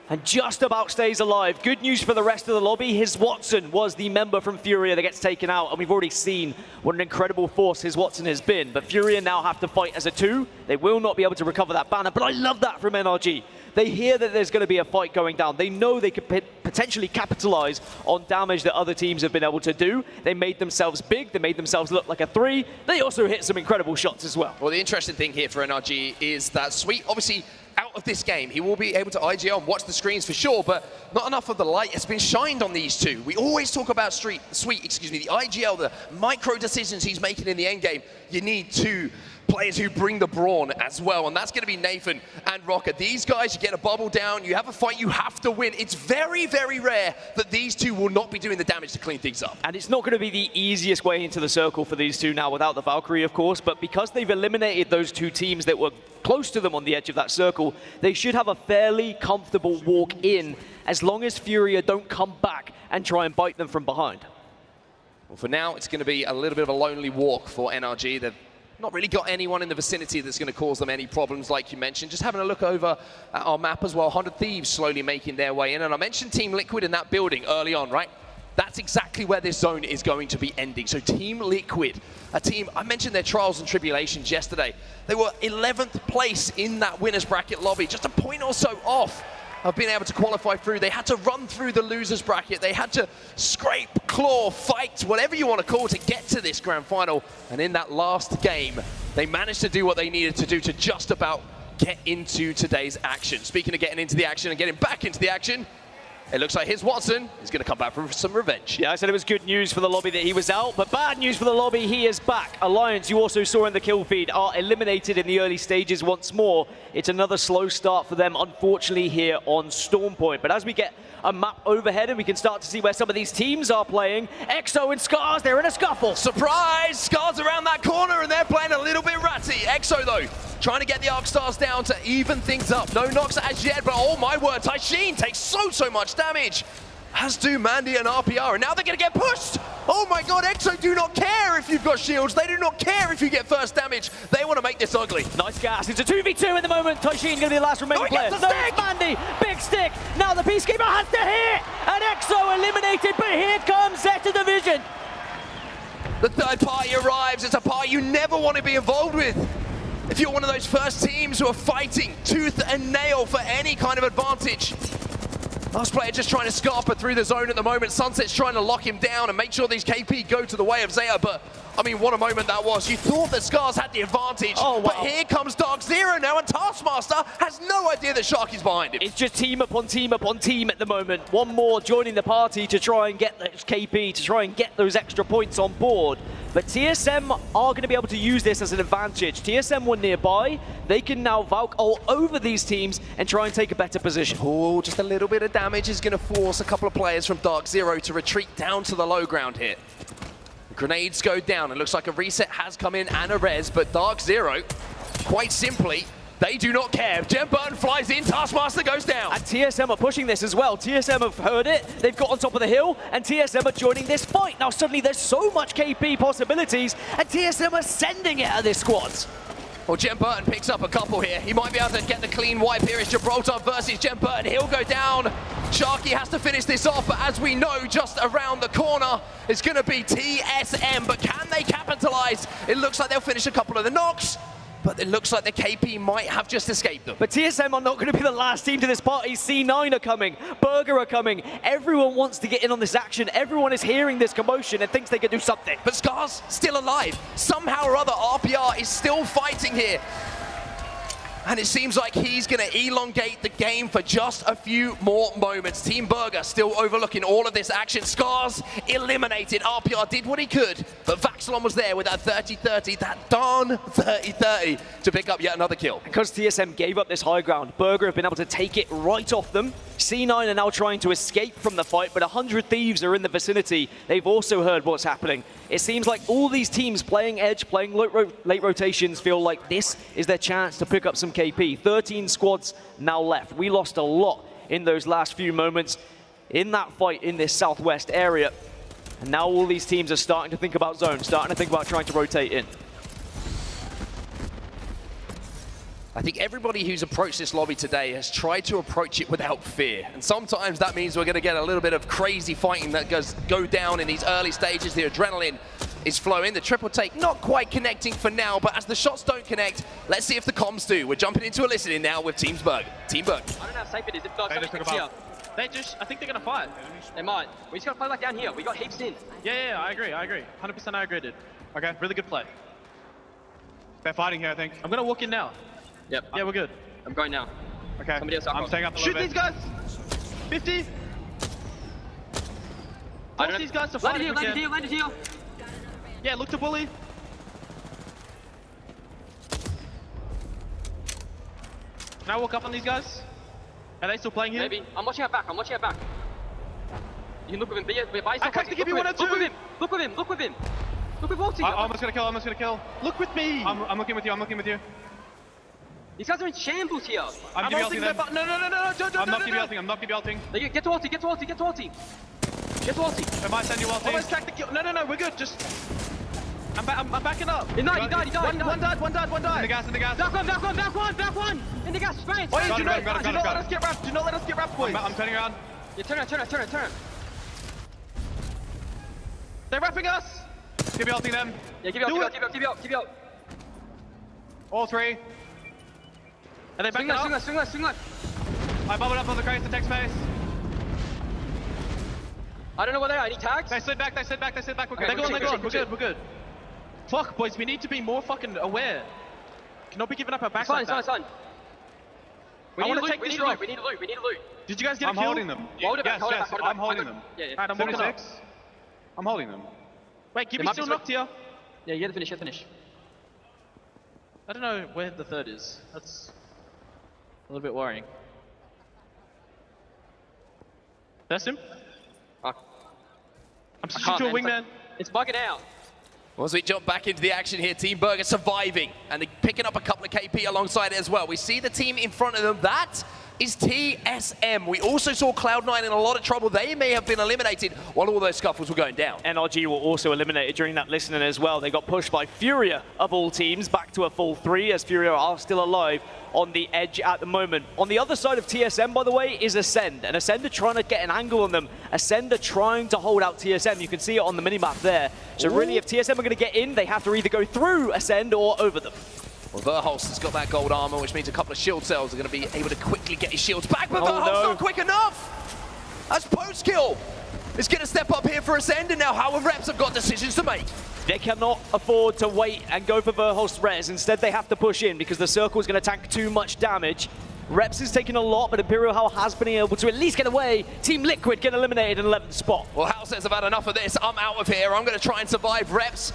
and just about stays alive. Good news for the rest of the lobby. His Watson was the member from Furia that gets taken out, and we've already seen what an incredible force his Watson has been. But Furia now have to fight as a 2. They will not be able to recover that banner, but I love that from NRG. They hear that there's going to be a fight going down. They know they could potentially capitalize on damage that other teams have been able to do. They made themselves big. They made themselves look like a 3. They also hit some incredible shots as well.
Well, the interesting thing here for NRG is that Sweet, obviously, out of this game, he will be able to IGL and watch the screens for sure, but not enough of the light has been shined on these 2. We always talk about Sweet, the IGL, the micro decisions he's making in the end game. You need 2 players who bring the brawn as well, and that's going to be Nathan and Rocker. These guys, you get a bubble down, you have a fight, you have to win. It's very, very rare that these 2 will not be doing the damage to clean things up.
And it's not going to be the easiest way into the circle for these 2 now without the Valkyrie, of course, but because they've eliminated those 2 teams that were close to them on the edge of that circle, they should have a fairly comfortable walk in as long as Furia don't come back and try and bite them from behind.
Well, for now, it's going to be a little bit of a lonely walk for NRG. They've not really got anyone in the vicinity that's going to cause them any problems, like you mentioned. Just having a look over at our map as well, 100 Thieves slowly making their way in. And I mentioned Team Liquid in that building early on, right? That's exactly where this zone is going to be ending. So Team Liquid, a team, I mentioned their trials and tribulations yesterday. They were 11th place in that winner's bracket lobby, just a point or so off of being able to qualify through. They had to run through the loser's bracket. They had to scrape, claw, fight, whatever you want to call it, to get to this grand final. And in that last game, they managed to do what they needed to do to just about get into today's action. Speaking of getting into the action and getting back into the action, it looks like his Watson is going to come back for some revenge.
Yeah, I said it was good news for the lobby that he was out, but bad news for the lobby, he is back. Alliance, you also saw in the kill feed, are eliminated in the early stages once more. It's another slow start for them, unfortunately, here on Storm Point. But as we get a map overhead and we can start to see where some of these teams are playing, EXO and Scars, they're in a scuffle.
Surprise! Scars around that corner and they're playing a little bit ratty. EXO, though, trying to get the Arcstars down to even things up. No knocks as yet, but oh my word, Taishin takes so much damage. As do Mandy and RPR, and now they're going to get pushed. Oh my god, EXO do not care if you've got shields. They do not care if you get first damage. They want to make this ugly.
Nice gas. It's a 2v2 at the moment. Taishin going to be the last remaining player. No, it's Mandy. Big stick. Now the Peacekeeper has to hit. And EXO eliminated, but here comes Zeta Division.
The third party arrives. It's a party you never want to be involved with. If you're one of those first teams who are fighting tooth and nail for any kind of advantage. Last player just trying to scarper through the zone at the moment. Sunset's trying to lock him down and make sure these KP go to the way of Zeta, but I mean, what a moment that was. You thought that Scars had the advantage, but here comes Dark Zero now, and Taskmaster has no idea that Sharky's behind him.
It's just team upon team upon team at the moment. One more joining the party to try and get those KP, to try and get those extra points on board. But TSM are going to be able to use this as an advantage. TSM were nearby. They can now Valk all over these teams and try and take a better position.
Oh, just a little bit of damage is going to force a couple of players from Dark Zero to retreat down to the low ground here. Grenades go down. It looks like a reset has come in and a res, but Dark Zero, quite simply, they do not care. Jem Burton flies in, Taskmaster goes down.
And TSM are pushing this as well. TSM have heard it, they've got on top of the hill, and TSM are joining this fight. Now suddenly there's so much KP possibilities, and TSM are sending it at this squad.
Well, Jem Burton picks up a couple here. He might be able to get the clean wipe here. It's Gibraltar versus Jem Burton. He'll go down. Sharky has to finish this off, but as we know, just around the corner is going to be TSM. But can they capitalize? It looks like they'll finish a couple of the knocks, but it looks like the KP might have just escaped them.
But TSM are not going to be the last team to this party. C9 are coming, Burger are coming. Everyone wants to get in on this action. Everyone is hearing this commotion and thinks they can do something.
But Scar's still alive. Somehow or other, RPR is still fighting here. And it seems like he's going to elongate the game for just a few more moments. Team Burger still overlooking all of this action. Scars eliminated. RPR did what he could, but Vaxilon was there with that 30-30, that darn 30-30 to pick up yet another kill.
Because TSM gave up this high ground, Burger have been able to take it right off them. C9 are now trying to escape from the fight, but 100 Thieves are in the vicinity. They've also heard what's happening. It seems like all these teams playing Edge, playing late rotations, feel like this is their chance to pick up some KP. 13 squads now left. We lost a lot in those last few moments in that fight in this southwest area. And now all these teams are starting to think about zones, starting to think about trying to rotate in.
I think everybody who's approached this lobby today has tried to approach it without fear. And sometimes that means we're going to get a little bit of crazy fighting that go down in these early stages. The adrenaline is flowing. The triple take not quite connecting for now, but as the shots don't connect, let's see if the comms do. We're jumping into a listening now with Team Burger. Team Burger.
I don't know how safe it is if Dog's coming here. I think they're going to fight. They might. We just got to play like down here. We got heaps in.
Yeah, I agree. 100% I agree, dude. Okay, really good play. They're fighting here, I think. I'm going to walk in now.
Yep.
Yeah, we're good.
I'm going now.
Okay.
Somebody else
I'm staying up a little bit. Shoot these guys! 50! Force these guys to fight.
Land it here.
Yeah, look to bully. Can I walk up on these guys? Are they still playing here?
Maybe. I'm watching our back. You can look with him. Be by yourself.
I have to give you 1 or 2.
Look with him. Look with Walty.
I'm almost gonna kill. Look with me. I'm looking with you.
These guys are in shambles here.
I'm ulting them. No, don't. I'm not gonna be ulting.
Get to ulti. Get to ulti.
I might send you ulting. Almost track the kill. No, we're good. Just. I'm backing up.
He died.
One died. In the gas.
Back one. In the gas, space.
Do not let us get wrapped, boys. I'm turning around.
Yeah, turn.
They're wrapping us. Keep ulting them.
Yeah, give you up.
All 3. Are they backing up?
Swing left.
I bubbled up on the crates to take space.
I don't know where they are. Any tags?
They slid back.
Okay,
they're gone. We're good. Fuck, boys, we need to be more fucking aware. Cannot be giving up our backs like that.
It's fine. We need to loot.
Did you guys get a kill?
I'm
holding them.
Hold it back.
I'm holding them.
Yeah.
Alright, I'm walking up. I'm holding them. Wait, give me still knocked here.
Yeah, you have to finish.
I don't know where the third is. That's a little bit worrying. That's him? I'm switching to a wingman.
It's bugging out.
Well, as we jump back into the action here, Team Burger surviving and they're picking up a couple of KP alongside it as well. We see the team in front of them. That is TSM. We also saw Cloud9 in a lot of trouble. They may have been eliminated while all those scuffles were going down.
NRG were also eliminated during that listening as well. They got pushed by Furia of all teams back to a full 3 as Furia are still alive on the edge at the moment. On the other side of TSM, by the way, is Ascend. And Ascend are trying to get an angle on them. Ascend are trying to hold out TSM. You can see it on the minimap there. So really, if TSM are going to get in, they have to either go through Ascend or over them.
Well, Verholst has got that gold armor, which means a couple of shield cells are going to be able to quickly get his shields back, but Verholst's not quick enough! That's post-kill! is going to step up here for Ascend, and now How and Reps have got decisions to make.
They cannot afford to wait and go for Verholst res. Instead, they have to push in because the circle is going to tank too much damage. Reps is taking a lot, but Imperial Hell has been able to at least get away. Team Liquid get eliminated in 11th spot.
Well, Hal says I've had enough of this. I'm out of here. I'm going to try and survive. Reps,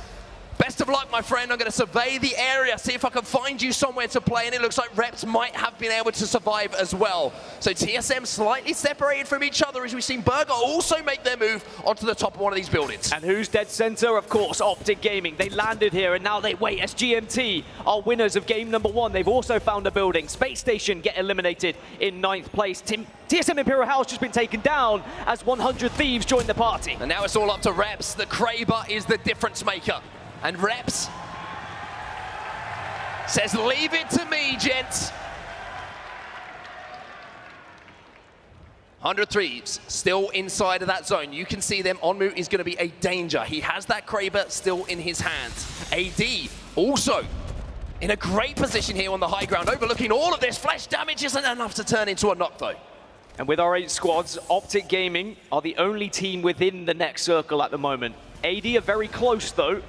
best of luck, my friend. I'm going to survey the area, see if I can find you somewhere to play, and it looks like Reps might have been able to survive as well. So TSM slightly separated from each other as we've seen Burger also make their move onto the top of one of these buildings.
And who's dead center? Of course, Optic Gaming. They landed here, and now they wait as GMT are winners of game number 1. They've also found a building. Space Station get eliminated in 9th place. TSM Imperial Hell's just been taken down as 100 Thieves join the party.
And now it's all up to Reps. The Kraber is the difference maker. And Reps says, leave it to me, gents. 100 Thieves still inside of that zone. You can see them. Onmu is going to be a danger. He has that Kraber still in his hands. AD also in a great position here on the high ground, overlooking all of this. Flash damage isn't enough to turn into a knock, though.
And with our 8 squads, Optic Gaming are the only team within the next circle at the moment. AD are very close, though.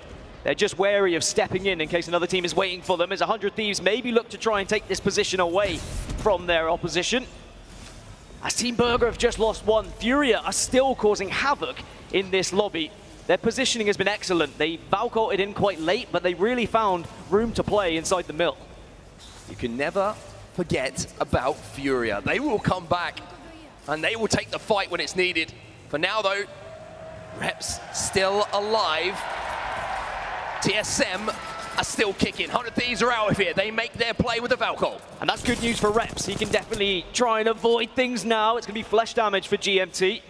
They're just wary of stepping in case another team is waiting for them, as 100 Thieves maybe look to try and take this position away from their opposition. As Team Burger have just lost one, Furia are still causing havoc in this lobby. Their positioning has been excellent. They Valkolted in quite late, but they really found room to play inside the mill.
You can never forget about Furia. They will come back, and they will take the fight when it's needed. For now, though, Reps still alive. TSM are still kicking. 100 Thieves are out of here. They make their play with the Valkol.
And that's good news for Reps. He can definitely try and avoid things now. It's going to be flesh damage for GMT.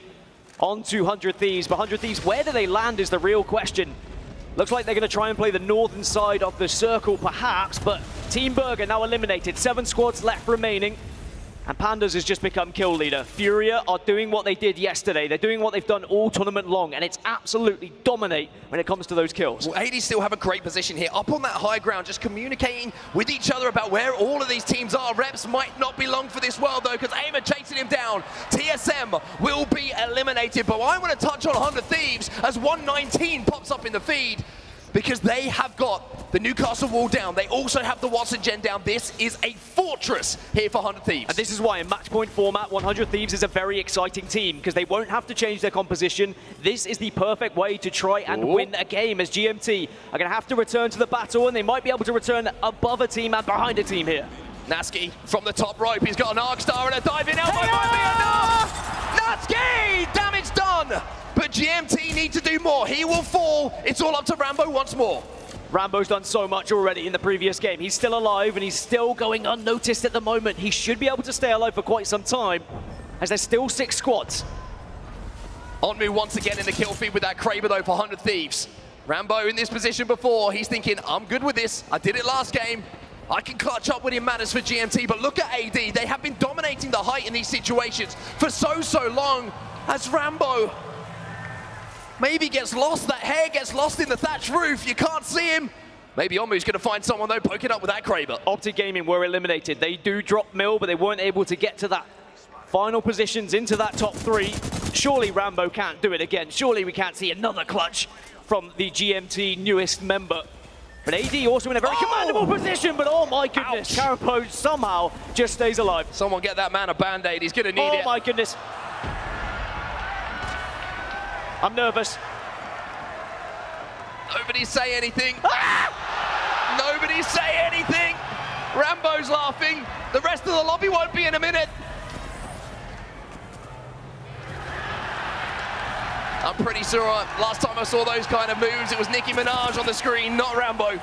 On to 100 Thieves. But 100 Thieves, where do they land is the real question. Looks like they're going to try and play the northern side of the circle, perhaps. But Team Burger now eliminated. 7 squads left remaining. And Pandas has just become kill leader. Furia are doing what they did yesterday. They're doing what they've done all tournament long, and it's absolutely dominate when it comes to those kills.
Well, 80 still have a great position here, up on that high ground, just communicating with each other about where all of these teams are. Reps might not be long for this world, though, because AIM are chasing him down. TSM will be eliminated, but I want to touch on 100 Thieves as 119 pops up in the feed, because they have got the Newcastle wall down. They also have the Watson gen down. This is a fortress here for 100 Thieves.
And this is why in match point format, 100 Thieves is a very exciting team, because they won't have to change their composition. This is the perfect way to try and win a game, as GMT are going to have to return to the battle, and they might be able to return above a team and behind a team here.
Natsuki from the top rope. He's got an arc star and a diving elbow. Might be enough. Natsuki! Damage done. But GMT need to do more. He will fall. It's all up to Rambo once more.
Rambo's done so much already in the previous game. He's still alive, and he's still going unnoticed at the moment. He should be able to stay alive for quite some time, as there's still 6 squads.
Onmu once again in the kill feed with that Kraber, though, for 100 Thieves. Rambo in this position before. He's thinking, I'm good with this. I did it last game. I can clutch up when it matters for GMT. But look at AD. They have been dominating the height in these situations for so long. As Rambo maybe gets lost, that hair gets lost in the thatched roof. You can't see him. Maybe Onmu's going to find someone, though, poking up with that Kraber.
Optic Gaming were eliminated. They do drop mill, but they weren't able to get to that final positions into that top 3. Surely Rambo can't do it again. Surely we can't see another clutch from the GMT newest member. But AD also in a very commandable position, but oh my goodness, Carapace somehow just stays alive.
Someone get that man a band-aid. He's going to need it.
Oh my goodness. I'm nervous.
Nobody say anything. Nobody say anything. Rambo's laughing. The rest of the lobby won't be in a minute. I'm pretty sure last time I saw those kind of moves, it was Nicki Minaj on the screen, not Rambo.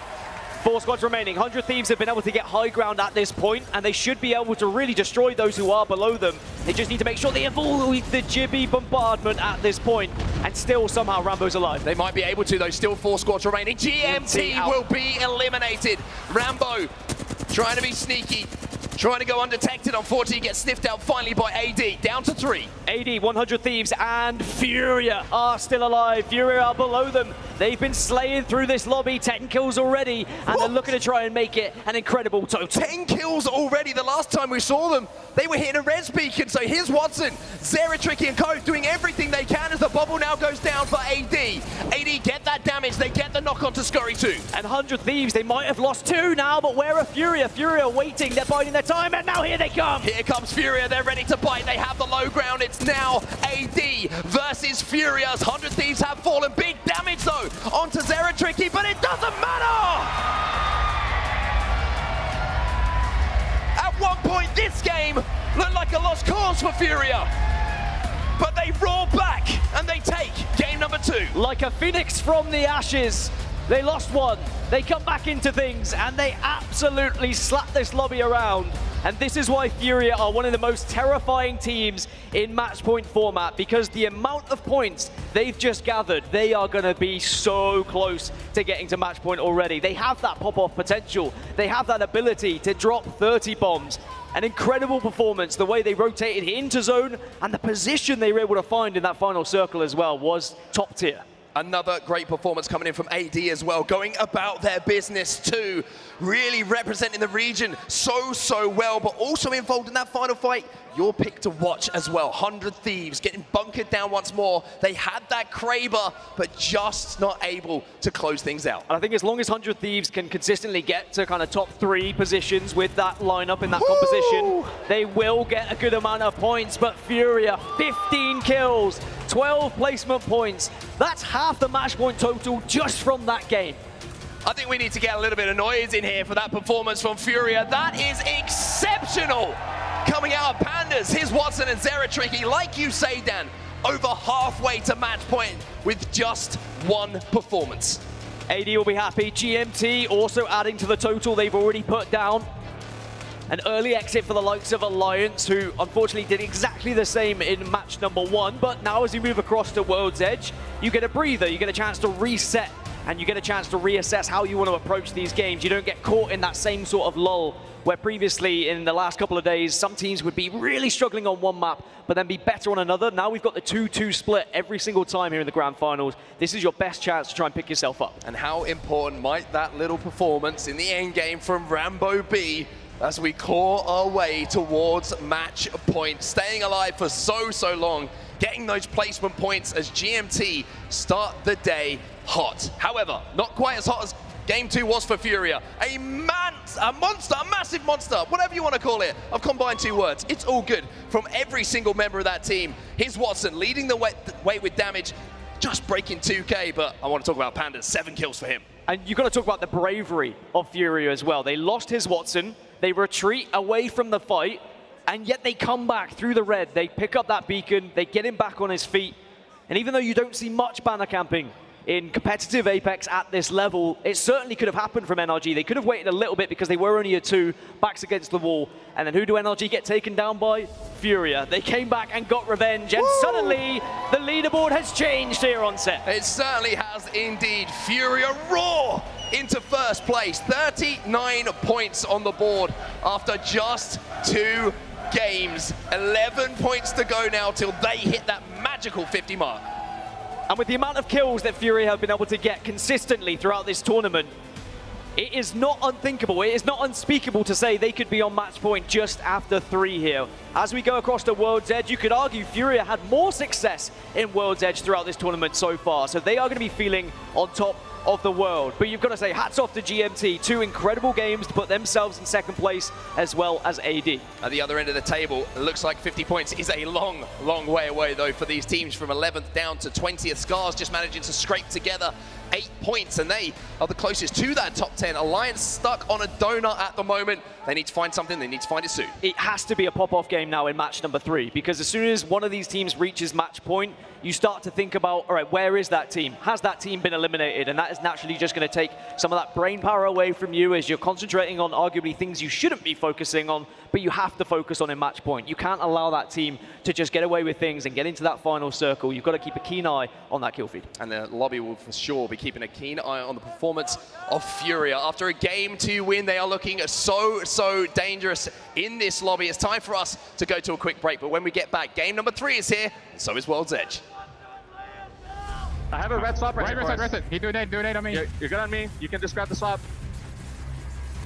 4 squads remaining. 100 Thieves have been able to get high ground at this point, and they should be able to really destroy those who are below them. They just need to make sure they avoid the Jibby bombardment at this point, and still somehow Rambo's alive.
They might be able to, though. Still 4 squads remaining. GMT will be eliminated. Rambo trying to be sneaky. Trying to go undetected, unfortunately gets sniffed out finally by AD, down to 3.
AD, 100 Thieves, and Furia are still alive. Furia are below them. They've been slaying through this lobby, 10 kills already, and they're looking to try and make it an incredible total.
10 kills already. The last time we saw them, they were hitting a res beacon. So here's Watson, Zeratricky and Co doing everything they can as the bubble now goes down for AD. AD get that damage, they get the knock on to Scurry too.
And 100 Thieves, they might have lost 2 now, but where are Furia? Furia waiting, they're biding their time, and now here they come.
Here comes Furia, they're ready to bite. They have the low ground. It's now AD versus Furia's. 100 Thieves have fallen. Big damage though onto Zeratricky, but it doesn't matter. At one point, this game looked like a lost cause for Furia. But they roar back and they take game number 2.
Like a phoenix from the ashes. They lost 1, they come back into things, and they absolutely slap this lobby around. And this is why Furia are one of the most terrifying teams in match point format, because the amount of points they've just gathered, they are going to be so close to getting to match point already. They have that pop-off potential. They have that ability to drop 30 bombs. An incredible performance. The way they rotated into zone and the position they were able to find in that final circle as well was top tier.
Another great performance coming in from AD as well, going about their business too, really representing the region so well, but also involved in that final fight. Your pick to watch as well. 100 Thieves getting bunkered down once more. They had that Kraber, but just not able to close things out.
And I think as long as 100 Thieves can consistently get to kind of top 3 positions with that lineup in that composition, they will get a good amount of points. But Furia, 15 kills, 12 placement points. That's half the match point total just from that game.
I think we need to get a little bit of noise in here for that performance from Furia. That is exceptional. Coming out of Pandas, here's Watson and Zeratricky, like you say, Dan, over halfway to match point with just 1 performance.
AD will be happy. GMT also adding to the total they've already put down. An early exit for the likes of Alliance, who unfortunately did exactly the same in match number 1, but now as you move across to World's Edge, you get a breather, you get a chance to reset, and you get a chance to reassess how you want to approach these games. You don't get caught in that same sort of lull where previously in the last couple of days, some teams would be really struggling on one map, but then be better on another. Now we've got the 2-2 split every single time here in the grand finals. This is your best chance to try and pick yourself up.
And how important might that little performance in the end game from Rambo be as we claw our way towards match point, staying alive for so long, getting those placement points as GMT start the day hot. However, not quite as hot as Game 2 was for Furia. A monster, a massive monster, whatever you want to call it. I've combined 2 words. It's all good from every single member of that team. Here's Watson leading the way with damage, just breaking 2K, but I want to talk about Pandas, 7 kills for him.
And you've got to talk about the bravery of Furia as well. They lost his Watson, they retreat away from the fight, and yet they come back through the red. They pick up that beacon, they get him back on his feet. And even though you don't see much banner camping in competitive Apex at this level, it certainly could have happened from NRG. They could have waited a little bit because they were only a 2, backs against the wall. And then who do NRG get taken down by? Furia. They came back and got revenge, and suddenly the leaderboard has changed here on set.
It certainly has indeed. Furia roar into first place. 39 points on the board after just 2 games. 11 points to go now till they hit that magical 50 mark.
And with the amount of kills that Furia have been able to get consistently throughout this tournament, it is not unthinkable, it is not unspeakable to say they could be on match point just after 3 here. As we go across to World's Edge, you could argue Furia had more success in World's Edge throughout this tournament so far, so they are going to be feeling on top of the world. But you've got to say hats off to GMT, 2 incredible games to put themselves in second place as well as AD.
At the other end of the table, it looks like 50 points is a long way away though for these teams from 11th down to 20th. Scars just managing to scrape together 8 points, and they are the closest to that top 10. Alliance stuck on a donut at the moment. They need to find something, they need to find it soon.
It has to be a pop-off game
game now in match number 3, because as soon as one of these teams reaches match point, you start to think about, all right, where is that team? Has that team been eliminated? And that is naturally just going to take some of that brain power away from you as you're concentrating on arguably things you shouldn't be focusing on, but you have to focus on in match point. You can't allow that team to just get away with things and get into that final circle. You've got to keep a keen eye on that kill feed.
And the lobby will for sure be keeping a keen eye on the performance of Furia. After a game 2 win, they are looking so dangerous in this lobby. It's time for us to go to a quick break, but when we get back, game number 3 is here, and so is World's Edge.
I have a red swap right here.
Right side. He do a nade on me.
You're good on me. You can just grab the swap.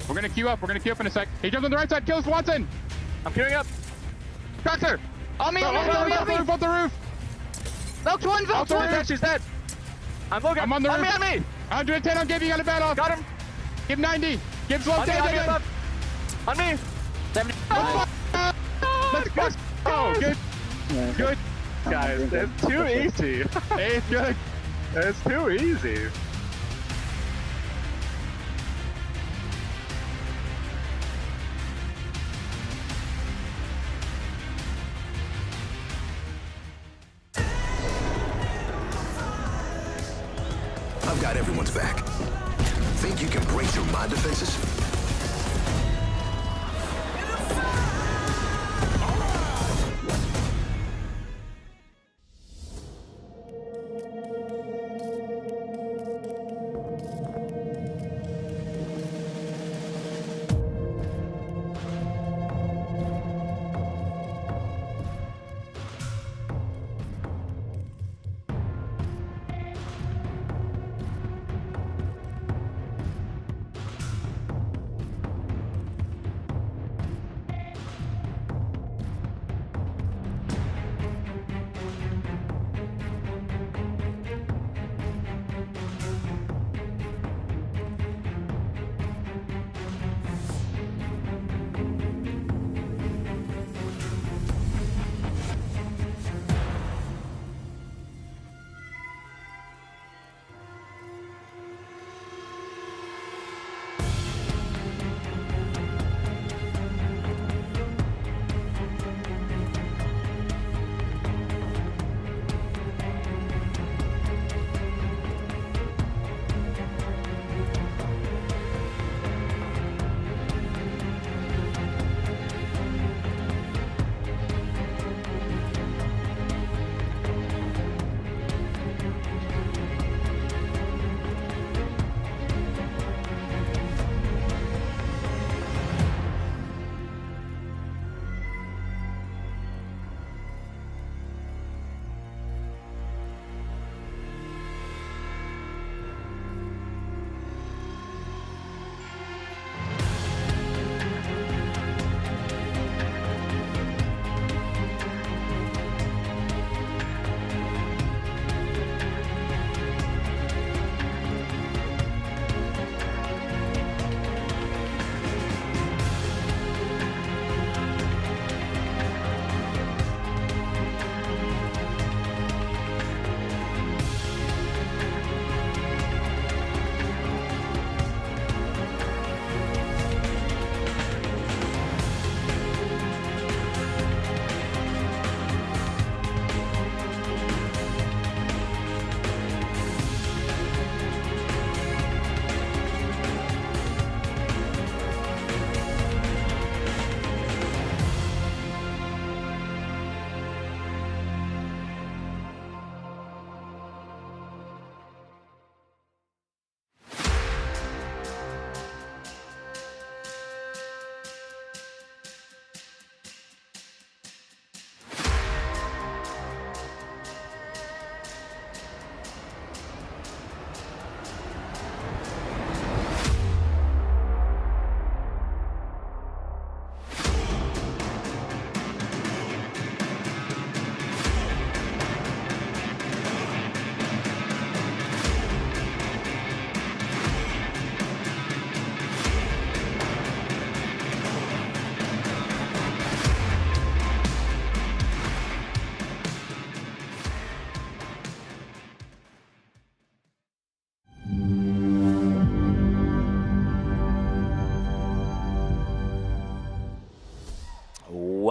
We're gonna queue up in a sec. He jumps on the right side, kills Watson.
I'm queuing up.
Traxer.
On me.
Off the roof.
Vox one. She's dead. I'm Logan.
I'm on the roof.
On me.
110 on Gib, you got a bad off.
Got him.
Give 90. Give slow down.
On me. 70.
Let's go. Good.
Guys, it's too easy.
It's good.
It's too easy.
I've got everyone's back. Think you can break through my defenses?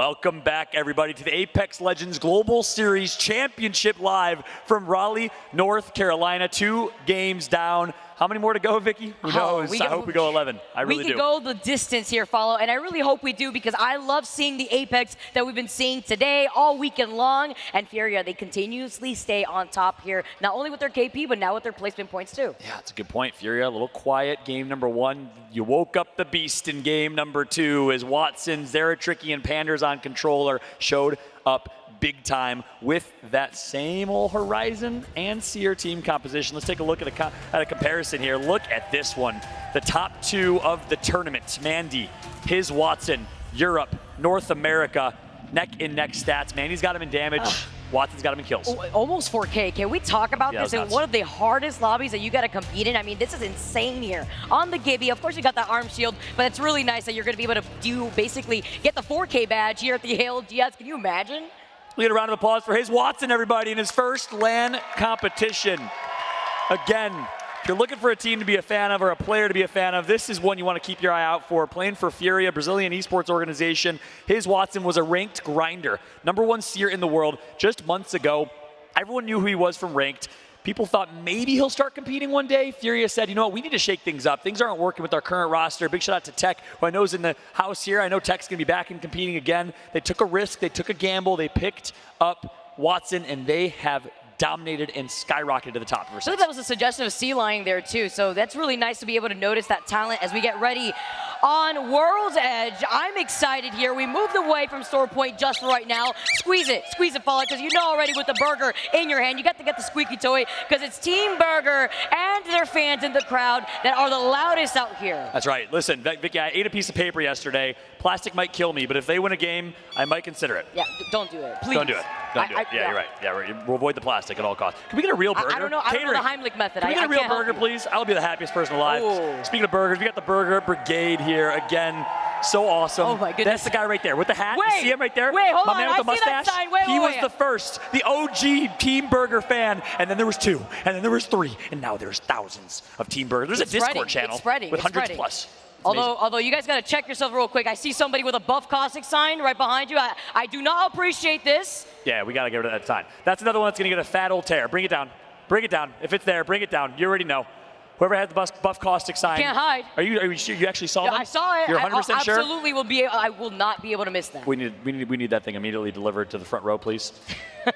Welcome back, everybody, to the Apex Legends Global Series Championship live from Raleigh, North Carolina. 2 games down. How many more to go, Vicky? Who knows? I hope we go 11. I really do.
We can go the distance here, Follow, and I really hope we do because I love seeing the Apex that we've been seeing today all weekend long. And Furia, they continuously stay on top here, not only with their KP, but now with their placement points too.
Yeah, that's a good point, Furia. A little quiet game number 1. You woke up the beast in game number 2 as Watson, Zeratricky, and Panders on controller showed up big time with that same old Horizon and Seer team composition. Let's take a look at a comparison here. Look at this one. The top 2 of the tournament. Mandy, his Watson, Europe, North America, neck and neck stats. Mandy's got him in damage. Watson's got him in kills.
Almost 4K. Can we talk about this in one of the hardest lobbies that you got to compete in? I mean, this is insane here. On the Gibby, of course, you got the arm shield, but it's really nice that you're going to be able to basically get the 4K badge here at the ALGS. Can you imagine?
We get a round of applause for his Watson, everybody, in his first LAN competition. Again, if you're looking for a team to be a fan of or a player to be a fan of, this is one you want to keep your eye out for. Playing for Furia, Brazilian esports organization. His Watson was a ranked grinder. #1 Seer in the world just months ago. Everyone knew who he was from ranked. People thought maybe he'll start competing one day. Furia said, you know what, we need to shake things up. Things aren't working with our current roster. Big shout out to Tech, who I know is in the house here. I know Tech's going to be back and competing again. They took a risk. They took a gamble. They picked up Watson, and they have dominated and skyrocketed to the top.
I think that was a suggestion of C-Line there too, so that's really nice to be able to notice that talent as we get ready on World's Edge. I'm excited here. We moved away from Store Point just for right now. Squeeze it, Fallout, because you know already with the burger in your hand, you got to get the squeaky toy, because it's Team Burger and their fans in the crowd that are the loudest out here.
That's right. Listen, Vicky, I ate a piece of paper yesterday. Plastic might kill me, but if they win a game, I might consider it.
Yeah, don't do it, please.
Don't do it. Don't do it. Yeah, you're right. Yeah, we'll avoid the plastic at all costs. Can we get a real burger?
I don't know the Heimlich method.
Can we get a real burger, please? I'll be the happiest person alive.
Ooh.
Speaking of burgers, we got the Burger Brigade here again. So awesome.
Oh my goodness.
That's the guy right there with the hat.
Wait,
you see him right there?
Wait, hold
My
on.
man with the mustache.
That sign. Wait,
he was the first, the OG Team Burger fan. And then there was 2, and then there was 3, and now there's thousands of Team Burger. There's a Discord channel with hundreds plus.
Although you guys got to check yourself real quick. I see somebody with a Buff Caustic sign right behind you. I do not appreciate this.
Yeah, we got to get rid of that sign. That's another one that's going to get a fat old tear. Bring it down. Bring it down. If it's there, bring it down. You already know. Whoever has the Buff Caustic sign.
Can't hide.
Are you sure you actually saw that?
I saw it.
You're 100% sure?
Absolutely will be. I will not be able to miss that.
We need that thing immediately delivered to the front row, please.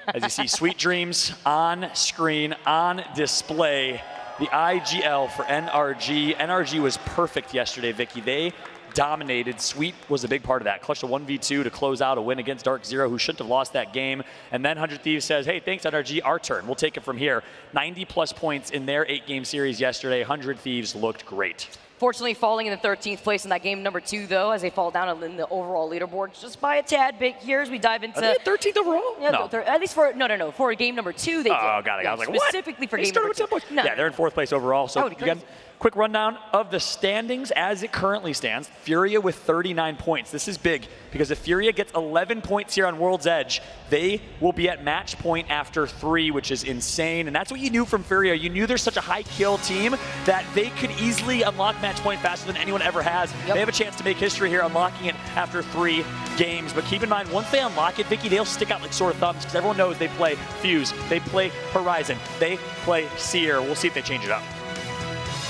As you see, Sweet Dreams on screen, on display. The IGL for NRG. NRG was perfect yesterday, Vicky. They dominated. Sweet was a big part of that. Clutched a 1v2 to close out a win against Dark Zero, who shouldn't have lost that game. And then 100 Thieves says, hey, thanks, NRG, our turn. We'll take it from here. 90-plus points in their 8-game series yesterday. 100 Thieves looked great.
Fortunately, falling in the 13th place in that game number 2, though, as they fall down in the overall leaderboard just by a tad bit here as we dive into.
Are they 13th overall?
Yeah,
no.
At least for for game number 2, they did.
Oh, got it.
Yeah,
I was like,
specifically
what?
for
They
game number 2. No.
Yeah, they're in 4th place overall. So again, quick rundown of the standings as it currently stands. Furia with 39 points. This is big because if Furia gets 11 points here on World's Edge, they will be at match point after 3, which is insane. And that's what you knew from Furia. You knew there's such a high kill team that they could easily unlock match point faster than anyone ever has. They have a chance to make history here, unlocking it after 3 games. But keep in mind, once they unlock it, Vicky, they'll stick out like sore thumbs because everyone knows they play Fuse, they play Horizon, they play Seer. We'll see if they change it up.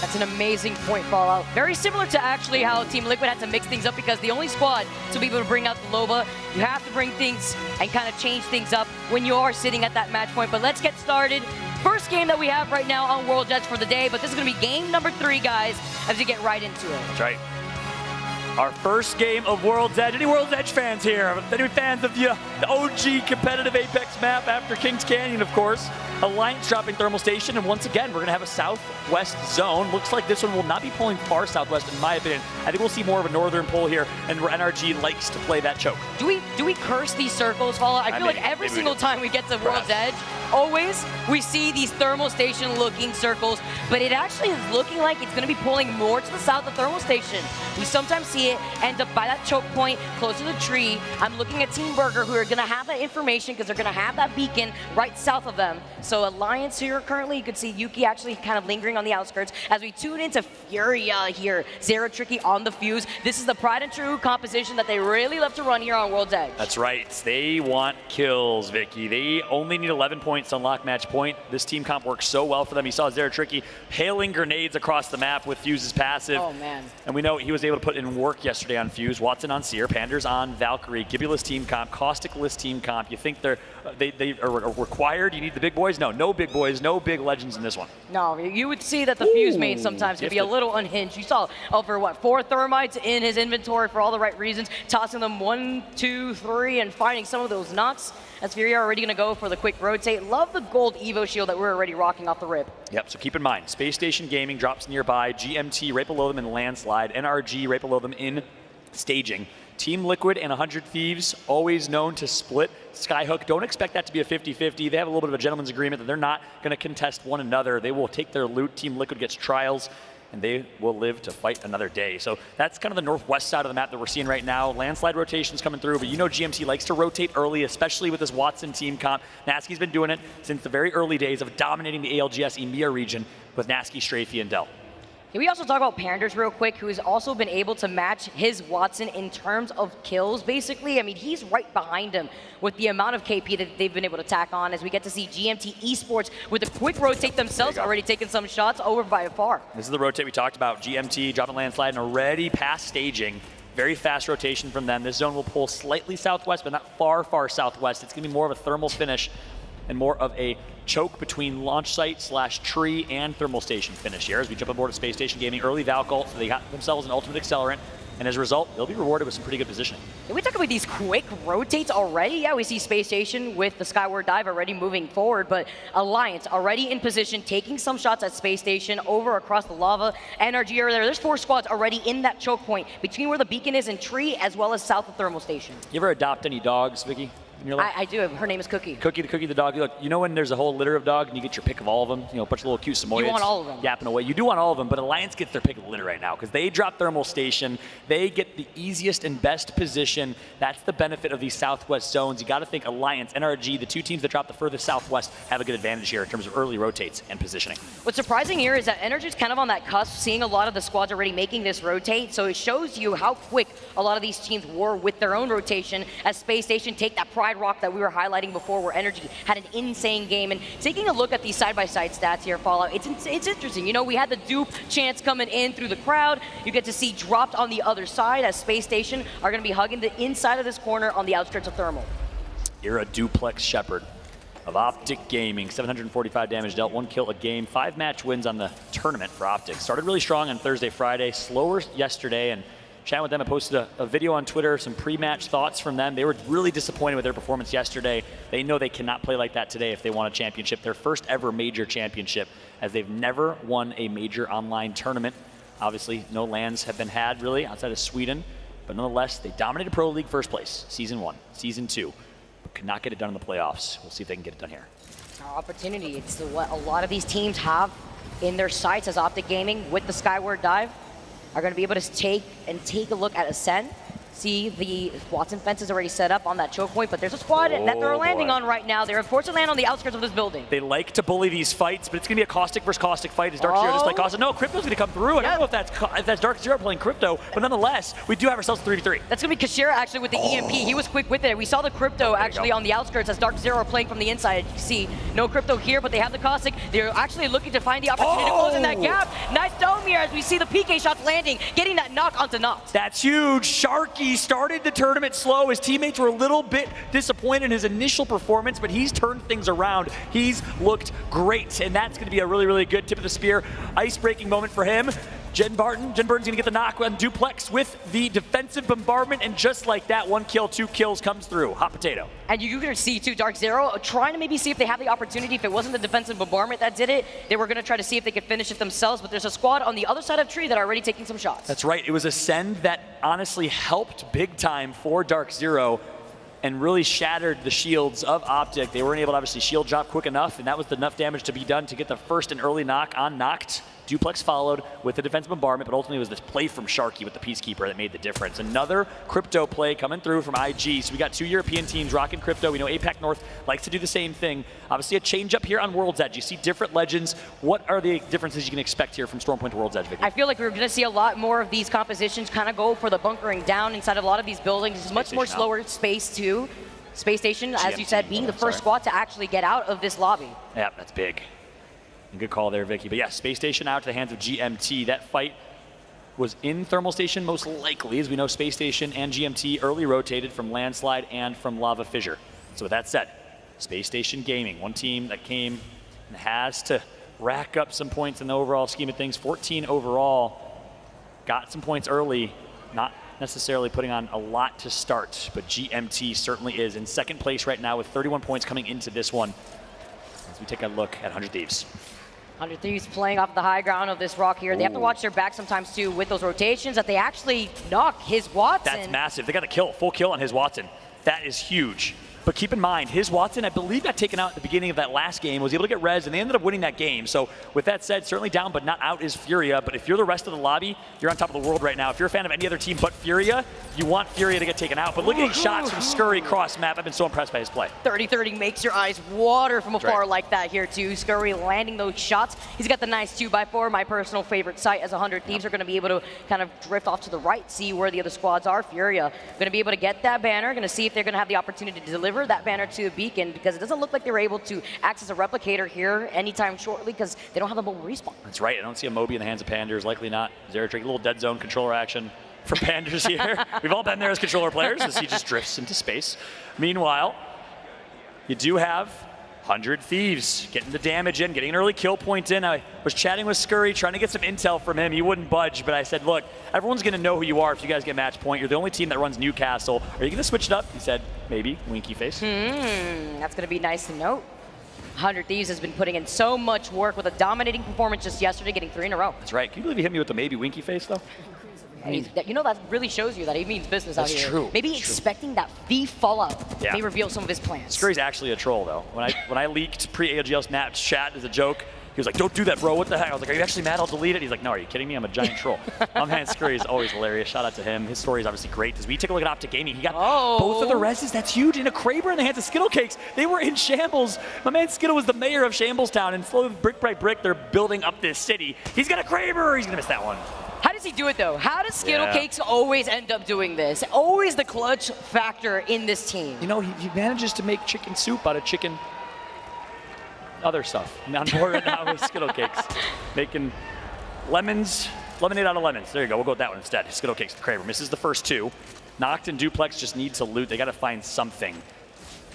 That's an amazing point, Fallout. Very similar to actually how Team Liquid had to mix things up because the only squad to be able to bring out the Loba, you have to bring things and kind of change things up when you are sitting at that match point. But let's get started. First game that we have right now on World Edge for the day, but this is going to be game number 3, guys, as we get right into it.
That's right. Our first game of World's Edge. Any World's Edge fans here? Any fans of the OG competitive Apex map after Kings Canyon, of course? Alliance dropping thermal station, and once again, we're going to have a southwest zone. Looks like this one will not be pulling far southwest, in my opinion. I think we'll see more of a northern pull here, and NRG likes to play that choke.
Do we curse these circles, Fallout? I feel like every single time we get to World's Edge, always we see these thermal station looking circles, but it actually is looking like it's going to be pulling more to the south of thermal station. We sometimes see it end up by that choke point, close to the tree. I'm looking at Team Burger, who are going to have that information because they're going to have that beacon right south of them. So So Alliance here currently, you could see Yuki actually kind of lingering on the outskirts. As we tune into Furia here, Zero Tricky on the fuse. This is the tried and true composition that they really love to run here on World's Edge.
That's right. They want kills, Vicky. They only need 11 points to unlock match point. This team comp works so well for them. You saw Zero Tricky hailing grenades across the map with Fuse's passive.
Oh, man.
And we know he was able to put in work yesterday on Fuse. Watson on Seer, Panders on Valkyrie, Gibulus team comp, Caustic-less team comp. You think they are required? You need the big boys? No big boys, no big legends in this one.
No, you would see that the Fuse main sometimes can be a little unhinged. You saw over, 4 Thermites in his inventory for all the right reasons, tossing them 1, 2, 3, and finding some of those knocks. As Furia already going to go for the quick rotate. Love the gold Evo shield that we're already rocking off the rip.
Yep, so keep in mind, Space Station Gaming drops nearby, GMT right below them in Landslide, NRG right below them in Staging. Team Liquid and 100 Thieves, always known to split Skyhook. Don't expect that to be a 50-50. They have a little bit of a gentleman's agreement that they're not going to contest one another. They will take their loot. Team Liquid gets trials, and they will live to fight another day. So that's kind of the northwest side of the map that we're seeing right now. Landslide rotations coming through, but you know GMT likes to rotate early, especially with this Watson team comp. Nasky's been doing it since the very early days of dominating the ALGS EMEA region with Nasky, Strafey, and Dell.
Can we also talk about Panders real quick, who has also been able to match his Watson in terms of kills, basically? I mean, he's right behind him with the amount of KP that they've been able to tack on, as we get to see GMT Esports with a quick rotate themselves, already taking some shots over by far.
This is the rotate we talked about. GMT dropping Landslide and already past Staging. Very fast rotation from them. This zone will pull slightly southwest, but not far, far southwest. It's going to be more of a thermal finish and more of a choke between launch site / tree and thermal station finish here as we jump aboard at Space Station Gaming. Early Valk ult, so they got themselves an ultimate accelerant, and as a result, they'll be rewarded with some pretty good positioning.
Can we talk about these quick rotates already? Yeah, we see Space Station with the Skyward Dive already moving forward, but Alliance already in position, taking some shots at Space Station over across the lava. NRG are there. There's 4 squads already in that choke point between where the beacon is and tree, as well as south of thermal station.
You ever adopt any dogs, Vicky?
I do. Her name is Cookie.
Cookie the dog. Look, you know when there's a whole litter of dogs and you get your pick of all of them? You know, a bunch of little cute Samoyeds.
You want all of them.
Yapping away. You do want all of them, but Alliance gets their pick of the litter right now because they drop thermal station. They get the easiest and best position. That's the benefit of these southwest zones. You got to think Alliance, NRG, the 2 teams that drop the furthest southwest have a good advantage here in terms of early rotates and positioning.
What's surprising here is that NRG's kind of on that cusp, seeing a lot of the squads already making this rotate, so it shows you how quick a lot of these teams were with their own rotation as Space Station take that Pride Rock that we were highlighting before, where Energy had an insane game. And taking a look at these side-by-side stats here, Fallout, it's interesting. You know, we had the dupe chance coming in through the crowd. You get to see dropped on the other side as Space Station are going to be hugging the inside of this corner on the outskirts of Thermal.
You're a duplex Shepherd of Optic Gaming. 745 damage dealt, 1 kill a game, 5 match wins on the tournament for Optic. Started really strong on Thursday, Friday, slower yesterday, and chatting with them, I posted a video on Twitter, some pre-match thoughts from them. They were really disappointed with their performance yesterday. They know they cannot play like that today if they want a championship, their first ever major championship, as they've never won a major online tournament. Obviously, no lands have been had really outside of Sweden, but nonetheless, they dominated Pro League first place, Season 1, Season 2, but could not get it done in the playoffs. We'll see if they can get it done here.
Our opportunity, it's what a lot of these teams have in their sights as Optic Gaming with the Skyward Dive. Are going to be able to take a look at Ascent. See the Watson fence is already set up on that choke point, but there's a squad that they're landing on right now. They're forced to land on the outskirts of this building.
They like to bully these fights, but it's going to be a Caustic versus Caustic fight. Is Dark Zero just like Caustic? No, Crypto's going to come through. I don't know if that's Dark Zero playing Crypto, but nonetheless, we do have ourselves 3v3.
That's going to be Kashira actually with the EMP. He was quick with it. We saw the Crypto actually on the outskirts as Dark Zero playing from the inside. You can see no Crypto here, but they have the Caustic. They're actually looking to find the opportunity to close in that gap. Nice dome here as we see the PK shots landing, getting that knock onto Noct.
That's huge. Sharky started the tournament slow. His teammates were a little bit disappointed in his initial performance, but he's turned things around. He's looked great, and that's going to be a really, really good tip of the spear. Ice-breaking moment for him. Jen Barton's going to get the knock on Duplex with the defensive bombardment, and just like that, 1 kill, 2 kills comes through. Hot potato.
And you're going to see, too, Dark Zero trying to maybe see if they have the opportunity. If it wasn't the defensive bombardment that did it, they were going to try to see if they could finish it themselves, but there's a squad on the other side of tree that are already taking some shots.
That's right. It was a send that honestly helped big time for Dark Zero and really shattered the shields of Optic. They weren't able to obviously shield drop quick enough, and that was enough damage to be done to get the first and early knock on Noct. Duplex followed with the defensive bombardment, but ultimately it was this play from Sharky with the Peacekeeper that made the difference. Another crypto play coming through from IG. So we got 2 European teams rocking crypto. We know APAC North likes to do the same thing. Obviously a change up here on World's Edge. You see different legends. What are the differences you can expect here from Stormpoint to World's Edge, Vicky?
I feel like we're going to see a lot more of these compositions kind of go for the bunkering down inside of a lot of these buildings. It's much more slower space too. Space Station, as you said, being the first squad to actually get out of this lobby.
Yeah, that's big. Good call there, Vicky. But yeah, Space Station out to the hands of GMT. That fight was in Thermal Station most likely. As we know, Space Station and GMT early rotated from Landslide and from Lava Fissure. So with that said, Space Station Gaming, one team that came and has to rack up some points in the overall scheme of things. 14 overall, got some points early, not necessarily putting on a lot to start, but GMT certainly is in second place right now with 31 points coming into this one. As we take a look at 100 Thieves.
100 Thieves playing off the high ground of this rock here. They have to watch their back sometimes too with those rotations that they actually knock his Watson.
That's massive. They got a kill, full kill on his Watson. That is huge. But keep in mind, his Watson, I believe, got taken out at the beginning of that last game, was able to get res, and they ended up winning that game. So with that said, certainly down but not out is Furia. But if you're the rest of the lobby, you're on top of the world right now. If you're a fan of any other team but Furia, you want Furia to get taken out. But look at these shots from Scurry cross map. I've been so impressed by his play.
30-30 makes your eyes water from afar like that here too. Scurry landing those shots. He's got the nice 2x4, my personal favorite sight, as 100 Thieves are going to be able to kind of drift off to the right, see where the other squads are. Furia going to be able to get that banner, going to see if they're going to have the opportunity to deliver that banner to beacon, because it doesn't look like they were able to access a replicator here anytime shortly because they don't have the mobile respawn.
That's right. I don't see a Moby in the hands of Panders. Likely not. Zeratrick, a little dead zone controller action for Panders here. We've all been there as controller players as he just drifts into space. Meanwhile, you do have 100 Thieves getting the damage in, getting an early kill point in. I was chatting with Scurry, trying to get some intel from him. He wouldn't budge, but I said, look, everyone's going to know who you are if you guys get match point. You're the only team that runs Newcastle. Are you going to switch it up? He said, maybe. Winky face.
That's going to be nice to note. 100 Thieves has been putting in so much work with a dominating performance just yesterday, getting 3 in a row.
That's right. Can you believe he hit me with the maybe winky face, though?
I mean, you know, that really shows you that he means business out here.
That's true.
Maybe expecting that Thief fallout may reveal some of his plans.
Scurry's actually a troll, though. When I leaked pre-ALGS Snap chat as a joke, he was like, don't do that, bro. What the heck? I was like, are you actually mad? I'll delete it. He's like, no, are you kidding me? I'm a giant troll. Man, Scurry is always hilarious. Shout out to him. His story is obviously great. As we take a look at Optic Gaming, he got both of the reses. That's huge. And a Kraber in the hands of Skittle Cakes. They were in shambles. My man Skittle was the mayor of Shambles-Town, and slowly, brick by brick, they're building up this city. He's got a Kraber. He's going to miss that one.
How does he do it, though? How does Skittle Cakes always end up doing this? Always the clutch factor in this team.
You know, he manages to make chicken soup out of chicken other stuff. I'm on board right now with Skittle Cakes. Making lemonade out of lemons. There you go. We'll go with that one instead. Skittle Cakes, the Kraber. Misses the first 2. Noct and Duplex just need to loot. They got to find something.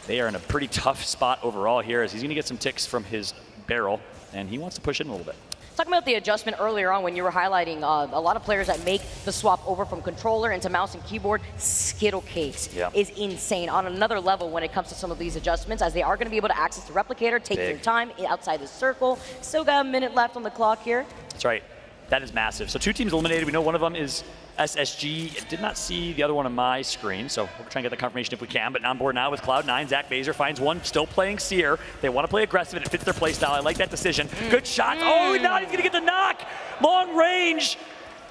They are in a pretty tough spot overall here as he's going to get some ticks from his barrel, and he wants to push in a little bit.
Talking about the adjustment earlier on when you were highlighting a lot of players that make the swap over from controller into mouse and keyboard, Skittle Cakes is insane on another level when it comes to some of these adjustments, as they are going to be able to access the replicator, take their time outside the circle. Still got a minute left on the clock here.
That's right. That is massive. So 2 teams eliminated. We know one of them is SSG. Did not see the other one on my screen, so we'll try and get the confirmation if we can. But on board now with Cloud9, Zach Baser finds one, still playing Seer. They want to play aggressive, and it fits their play style. I like that decision. Good shot. Oh, now he's going to get the knock. Long range.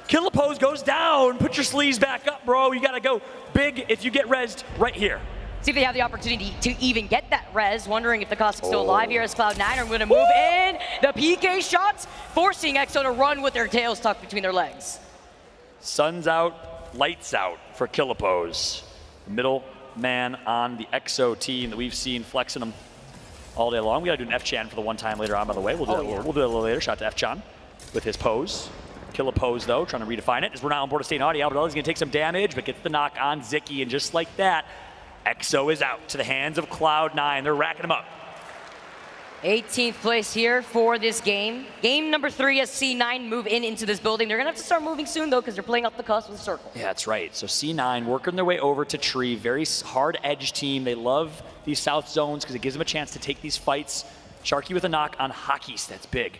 Killapose goes down. Put your sleeves back up, bro. You got to go big if you get rezzed right here.
See if they have the opportunity to even get that res. Wondering if the Caustic's still alive here as Cloud9 are going to move in. The PK shots forcing EXO to run with their tails tucked between their legs.
Sun's out, lights out for Killapose. The middle man on the EXO team that we've seen flexing them all day long. We got to do an F-Chan for the one time later on, by the way. We'll do that a little later. Shout out to F-Chan with his pose. Killapose, though, trying to redefine it. As we're now on board of State Audio, Albertelli's going to take some damage, but gets the knock on Zicky, and just like that, EXO is out to the hands of Cloud9. They're racking them up.
18th place here for this game. Game number 3 as C9 move into this building. They're going to have to start moving soon, though, because they're playing up the cusp with the circle.
Yeah, that's right. So C9 working their way over to Tree. Very hard edge team. They love these south zones because it gives them a chance to take these fights. Sharky with a knock on Hockeys. That's big.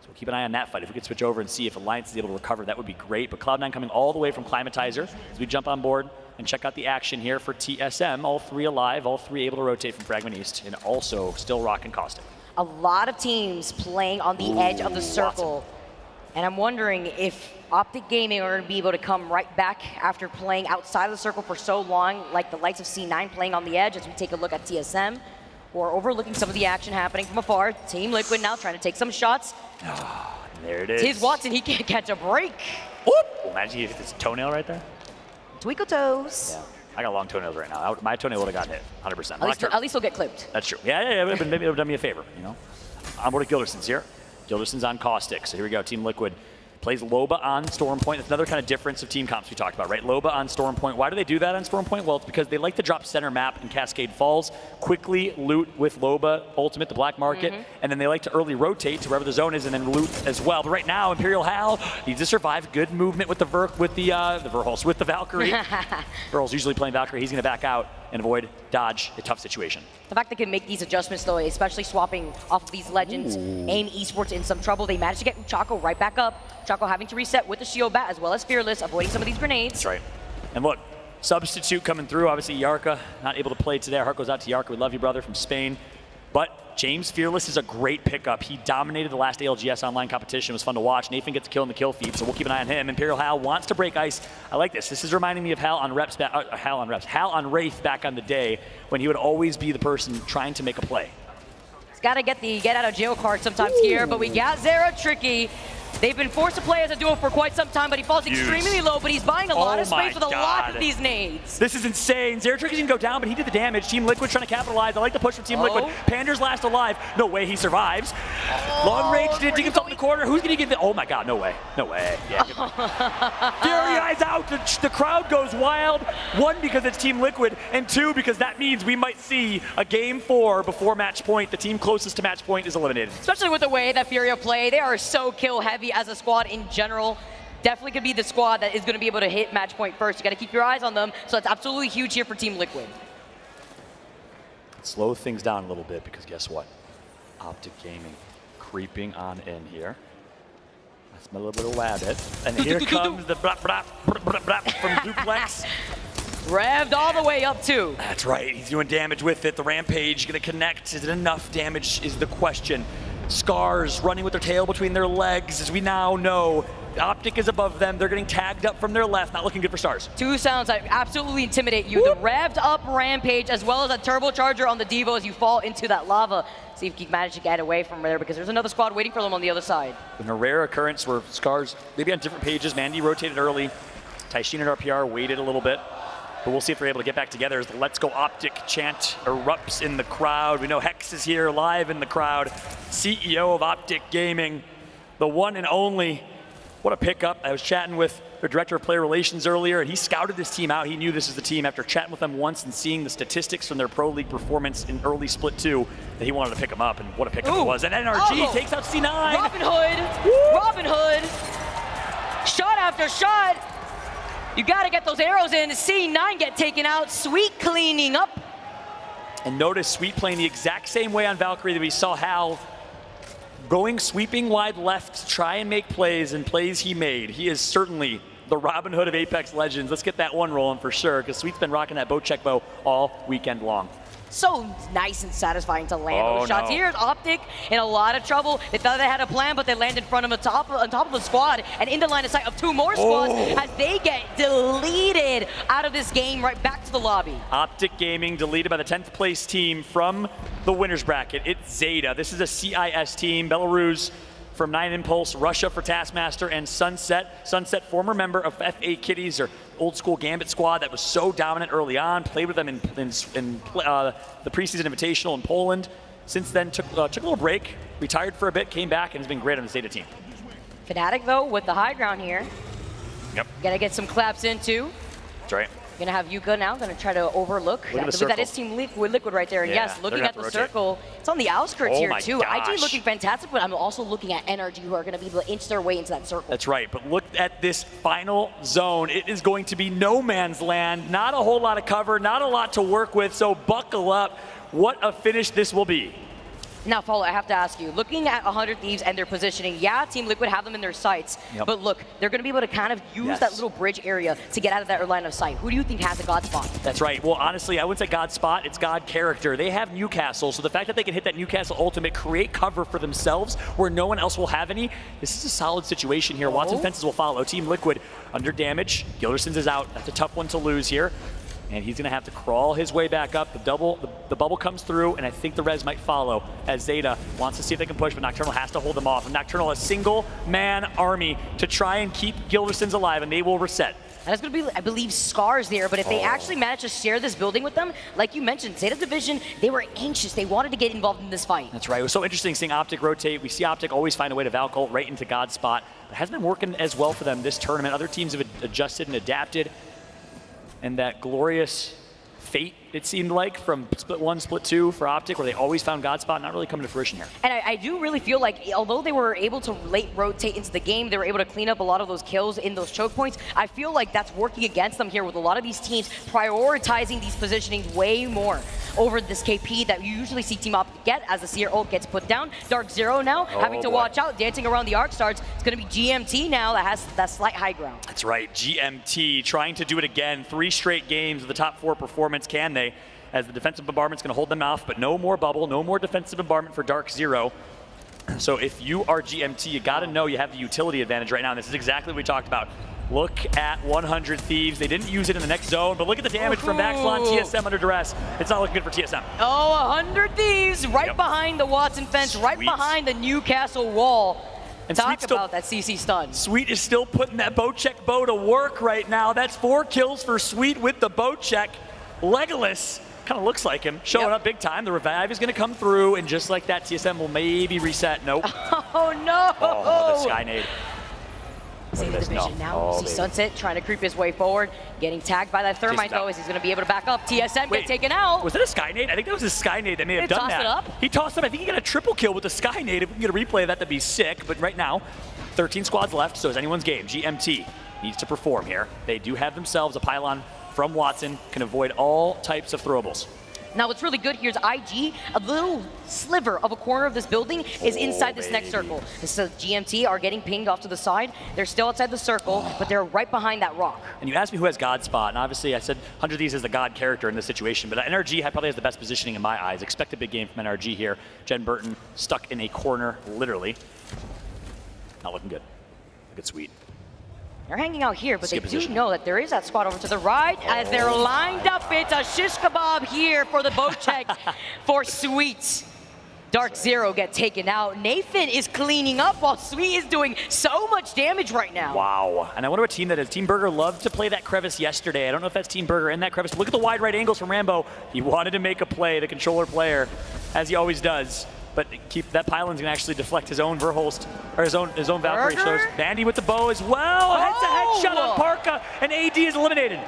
So we'll keep an eye on that fight. If we could switch over and see if Alliance is able to recover, that would be great. But Cloud9 coming all the way from Climatizer as we jump on board and check out the action here for TSM. All 3 alive, all 3 able to rotate from Fragment East, and also still rocking Caustic.
A lot of teams playing on the edge of the circle. And I'm wondering if Optic Gaming are going to be able to come right back after playing outside of the circle for so long, like the likes of C9 playing on the edge as we take a look at TSM, or overlooking some of the action happening from afar. Team Liquid now trying to take some shots.
There it is.
Here's Watson, he can't catch a break.
Whoop! Imagine you hit this toenail right there.
Twinkle toes.
Yeah. I got long toenails right now. My toenail would have gotten hit, 100%.
At least he'll get clipped.
That's true. Yeah. Maybe it would have done me a favor, you know? I'm board of Gilderson's here. Gilderson's on Caustic. So here we go. Team Liquid plays Loba on Storm Point. That's another kind of difference of team comps we talked about, right? Loba on Storm Point. Why do they do that on Storm Point? Well, it's because they like to drop center map and Cascade Falls, quickly loot with Loba, Ultimate, the Black Market, and then they like to early rotate to wherever the zone is and then loot as well. But right now, Imperial Hal needs to survive. Good movement with the Verhulst, with the Valkyrie. Verhulst usually playing Valkyrie. He's going to back out and avoid dodge a tough situation.
The fact they can make these adjustments, though, especially swapping off of these legends, AIM Esports in some trouble. They managed to get Uchako right back up. Uchako having to reset with the shield bat as well as Fearless, avoiding some of these grenades.
That's right. And look, substitute coming through. Obviously, Yarka not able to play today. Our heart goes out to Yarka. We love you, brother, from Spain. But James Fearless is a great pickup. He dominated the last ALGS online competition. It was fun to watch. Nathan gets a kill in the kill feed, so we'll keep an eye on him. Imperial Hal wants to break ice. I like this. This is reminding me of Hal on Wraith back on the day when he would always be the person trying to make a play.
He's got to get the get out of jail card sometimes here, but we got Zera Tricky. They've been forced to play as a duo for quite some time, but he falls extremely low, but he's buying a lot of space with a lot of these nades.
This is insane. Zeratrix can go down, but he did the damage. Team Liquid trying to capitalize. I like the push from Team Liquid. Pander's last alive. No way he survives. Long range didn't dig himself in the corner. Who's going to get the... Oh my god, no way. No way. Yeah, Fury Eyes out. The crowd goes wild. One, because it's Team Liquid, and two, because that means we might see a game 4 before match point. The team closest to match point is eliminated.
Especially with the way that Furia play. They are so kill heavy as a squad in general. Definitely could be the squad that is going to be able to hit match point first. You got to keep your eyes on them, so it's absolutely huge here for Team Liquid.
Slow things down a little bit, because guess what? Optic Gaming creeping on in here. That's my little bit of rabbit. And here comes the brap brap brap brap from Duplex.
Revved all the way up too.
That's right, he's doing damage with it. The Rampage gonna connect. Is it enough damage is the question. Scars running with their tail between their legs, as we now know. Optic is above them. They're getting tagged up from their left. Not looking good for Stars.
Two sounds that absolutely intimidate you. Whoop. The revved up Rampage as well as a turbocharger on the Devo as you fall into that lava. See if you can manage to get away from there, because there's another squad waiting for them on the other side.
In a rare occurrence where Scars, maybe on different pages, Mandy rotated early. Taishin and RPR waited a little bit. But we'll see if they're able to get back together as the Let's Go Optic chant erupts in the crowd. We know Hex is here live in the crowd. CEO of Optic Gaming, the one and only. What a pickup. I was chatting with their director of player relations earlier, and he scouted this team out. He knew this is the team after chatting with them once and seeing the statistics from their Pro League performance in early Split 2 that he wanted to pick them up, and what a pickup it was. And NRG takes out C9.
Robin Hood. Woo. Robin Hood. Shot after shot. You got to get those arrows in. C9 get taken out. Sweet cleaning up.
And notice Sweet playing the exact same way on Valkyrie that we saw Hal going sweeping wide left to try and make plays, and plays he made. He is certainly the Robin Hood of Apex Legends. Let's get that one rolling for sure, because Sweet's been rocking that bow check bow all weekend long.
So nice and satisfying to land those shots. Here's Optic in a lot of trouble. They thought they had a plan, but they land in front of on top of the squad and in the line of sight of two more squads as they get deleted out of this game right back to the lobby.
Optic Gaming deleted by the 10th place team from the winner's bracket. It's Zeta. This is a CIS team. Belarus from 9 Impulse, Russia for Taskmaster, and Sunset. Sunset, former member of FA Kitties, or old school Gambit squad that was so dominant early on. Played with them in the preseason invitational in Poland. Since then, took a little break, retired for a bit, came back, and has been great on the Zeta team.
Fnatic, though, with the high ground here.
Yep.
Gotta get some claps in, too.
That's right.
Gonna have Yuka now, gonna try to overlook. That is Team Liquid right there. And yes, looking at the circle, it's on the outskirts here too. IG looking fantastic, but I'm also looking at NRG, who are gonna be able to inch their way into that circle.
That's right, but look at this final zone. It is going to be no man's land. Not a whole lot of cover, not a lot to work with, so buckle up. What a finish this will be.
Now, Follow, I have to ask you, looking at 100 Thieves and their positioning, yeah, Team Liquid have them in their sights, but look, they're going to be able to kind of use that little bridge area to get out of that line of sight. Who do you think has a God spot?
That's right. Well, honestly, I wouldn't say God spot, it's God character. They have Newcastle, so the fact that they can hit that Newcastle ultimate, create cover for themselves where no one else will have any, this is a solid situation here. Watson Fences will follow. Team Liquid under damage. Gildersons is out. That's a tough one to lose here. And he's going to have to crawl his way back up. The bubble comes through, and I think the res might follow as Zeta wants to see if they can push, but Nocturnal has to hold them off. And Nocturnal, a single-man army to try and keep Gildersons alive, and they will reset.
And it's going to be, I believe, Scars there, but if they actually manage to share this building with them, like you mentioned, Zeta Division, they were anxious. They wanted to get involved in this fight.
That's right. It was so interesting seeing Optic rotate. We see Optic always find a way to Valcult right into God's spot. It hasn't been working as well for them this tournament. Other teams have adjusted and adapted. And that glorious fate, it seemed like, from split 1, split 2 for Optic, where they always found God spot, not really coming to fruition here.
And I do really feel like, although they were able to late rotate into the game, they were able to clean up a lot of those kills in those choke points. I feel like that's working against them here with a lot of these teams prioritizing these positionings way more over this KP that you usually see Team Optic get as the Seer ult gets put down. Dark Zero now having to watch out, dancing around the arc starts. It's going to be GMT now that has that slight high ground.
That's right, GMT trying to do it again. 3 straight games of the top 4 performance, can they? As the defensive bombardment's going to hold them off, but no more bubble, no more defensive bombardment for Dark Zero. So if you are GMT, you got to know you have the utility advantage right now, and this is exactly what we talked about. Look at 100 Thieves. They didn't use it in the next zone, but look at the damage from Vaxlon TSM under duress. It's not looking good for TSM.
Oh, 100 Thieves right behind the Watson fence, right behind the Newcastle wall. And talk about that CC stun.
Sweet is still putting that bow check bow to work right now. That's 4 kills for Sweet with the bow check. Legolas kind of looks like him, showing up big time. The revive is going to come through, and just like that, TSM will maybe reset. Nope.
Oh, no.
Oh, the Sky Nade.
Zeta Division now. See Sunset trying to creep his way forward, getting tagged by that Thermite though, as he's going to be able to back up. TSM get taken out.
Was it a Sky Nade? I think that was a Sky Nade that may have done that.
He tossed it up?
He tossed it up. I think he got a triple kill with the Sky Nade. If we can get a replay of that, that'd be sick. But right now, 13 squads left, so it's anyone's game. GMT needs to perform here. They do have themselves a pylon from Watson, can avoid all types of throwables.
Now what's really good here is IG, a little sliver of a corner of this building is inside this next circle. So GMT are getting pinged off to the side. They're still outside the circle, but they're right behind that rock.
And you asked me who has God spot, and obviously I said 100 Thieves is the God character in this situation, but NRG probably has the best positioning in my eyes. Expect a big game from NRG here. Jen Burton stuck in a corner, literally. Not looking good. Look at Sweet.
They're hanging out here, but they do know that there is that squad over to the right as they're lined up. It's a shish kebab here for the boat check for Sweet. Dark Zero get taken out. Nathan is cleaning up while Sweet is doing so much damage right now.
Wow. And I wonder what team that is. Team Burger loved to play that crevice yesterday. I don't know if that's Team Burger in that crevice. Look at the wide right angles from Rambo. He wanted to make a play, the controller player, as he always does. But keep that pylon's gonna actually deflect his own Verholst, or his own Valkyrie. So Bandy with the bow as well. Head-to-head shot on Parka, and AD is eliminated.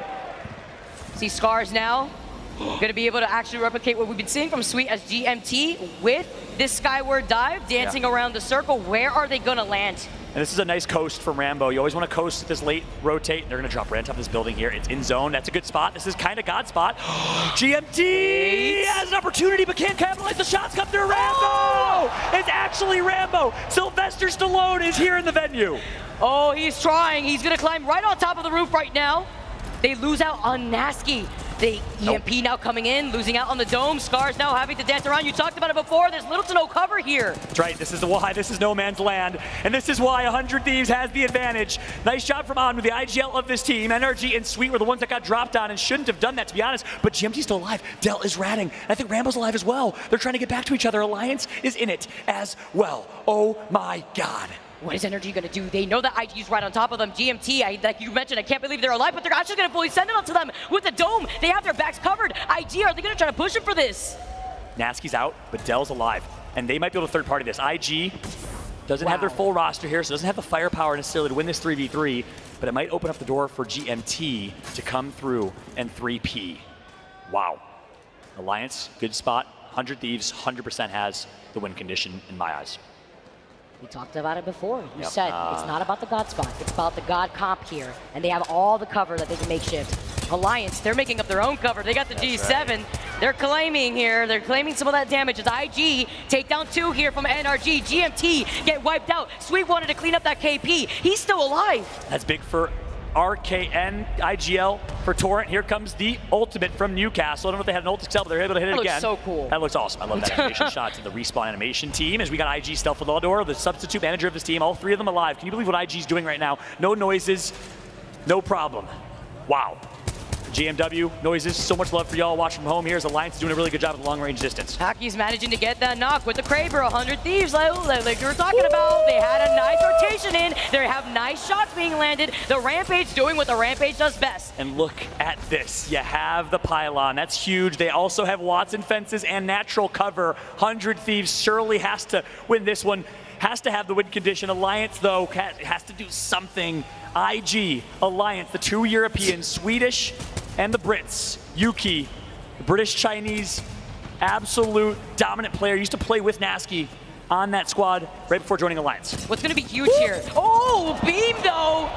See Scars now. Gonna be able to actually replicate what we've been seeing from Sweet as GMT with this skyward dive, dancing around the circle. Where are they gonna land?
And this is a nice coast from Rambo. You always want to coast at this late rotate. They're going to drop right on top of this building here. It's in zone. That's a good spot. This is kind of God spot. GMT has an opportunity but can't capitalize. The shots come through. Rambo! It's actually Rambo. Sylvester Stallone is here in the venue.
Oh, he's trying. He's going to climb right on top of the roof right now. They lose out on Nasky. The EMP now coming in, losing out on the dome. Scars now having to dance around. You talked about it before. There's little to no cover here.
That's right. This is why this is no man's land. And this is why 100 Thieves has the advantage. Nice job from On with the IGL of this team. NRG and Sweet were the ones that got dropped on and shouldn't have done that, to be honest. But GMT's still alive. Dell is ratting. And I think Rambo's alive as well. They're trying to get back to each other. Alliance is in it as well. Oh my God.
What is NRG going to do? They know that IG's right on top of them. GMT, like you mentioned, I can't believe they're alive, but they're actually going to fully send it onto them with the dome. They have their backs covered. IG, are they going to try to push him for this?
Nasky's out, but Dell's alive. And they might be able to third party this. IG doesn't have their full roster here, so doesn't have the firepower necessarily to win this 3v3, but it might open up the door for GMT to come through and 3P. Wow. Alliance, good spot. 100 Thieves, 100% has the win condition in my eyes.
We talked about it before. You said it's not about the God spot. It's about the God comp here. And they have all the cover that they can make shift. Alliance, they're making up their own cover. They got the G7. They're claiming here, they're claiming some of that damage. It's IG, take down 2 here from NRG. GMT get wiped out. Sweet wanted to clean up that KP. He's still alive.
That's big for RKN, IGL for Torrent. Here comes the ultimate from Newcastle. I don't know if they had an ult excel, but they're able to hit it
That
again.
looks so cool.
That looks awesome. I love that animation shot to the respawn animation team as we got IG Stealth with Aldor, the substitute manager of this team. All 3 of them alive. Can you believe what IG's doing right now? No noises, no problem. Wow. GMW, noises, so much love for y'all watching from home here as Alliance is doing a really good job at the long range distance.
Hockey's managing to get that knock with the Kraber, 100 Thieves, like you were talking about. They had a nice rotation in. They have nice shots being landed. The Rampage doing what the Rampage does best.
And look at this. You have the pylon. That's huge. They also have Watson fences and natural cover. 100 Thieves surely has to win this one. Has to have the win condition. Alliance, though, has to do something. IG, Alliance, the 2 Europeans, Swedish and the Brits. Yuki, the British-Chinese, absolute dominant player. Used to play with Nasky on that squad right before joining Alliance.
What's going to be huge here? Oh, beam, though.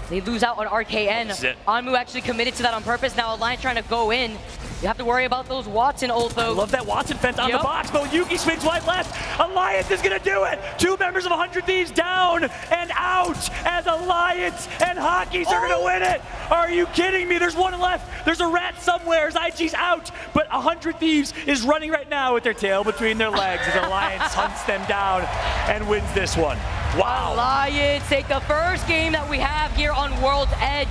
They lose out on RKN.
This is it.
Anmu actually committed to that on purpose. Now Alliance trying to go in. You have to worry about those Watson ult, though.
I love that Watson fence on the box, but Yuki swings wide left. Alliance is going to do it. 2 members of 100 Thieves down and out as Alliance and Hockeys are going to win it. Are you kidding me? There's 1 left. There's a rat somewhere as IG's out, but 100 Thieves is running right now with their tail between their legs as Alliance hunts them down and wins this one. Wow.
Alliance take the first game that we have here on World's Edge.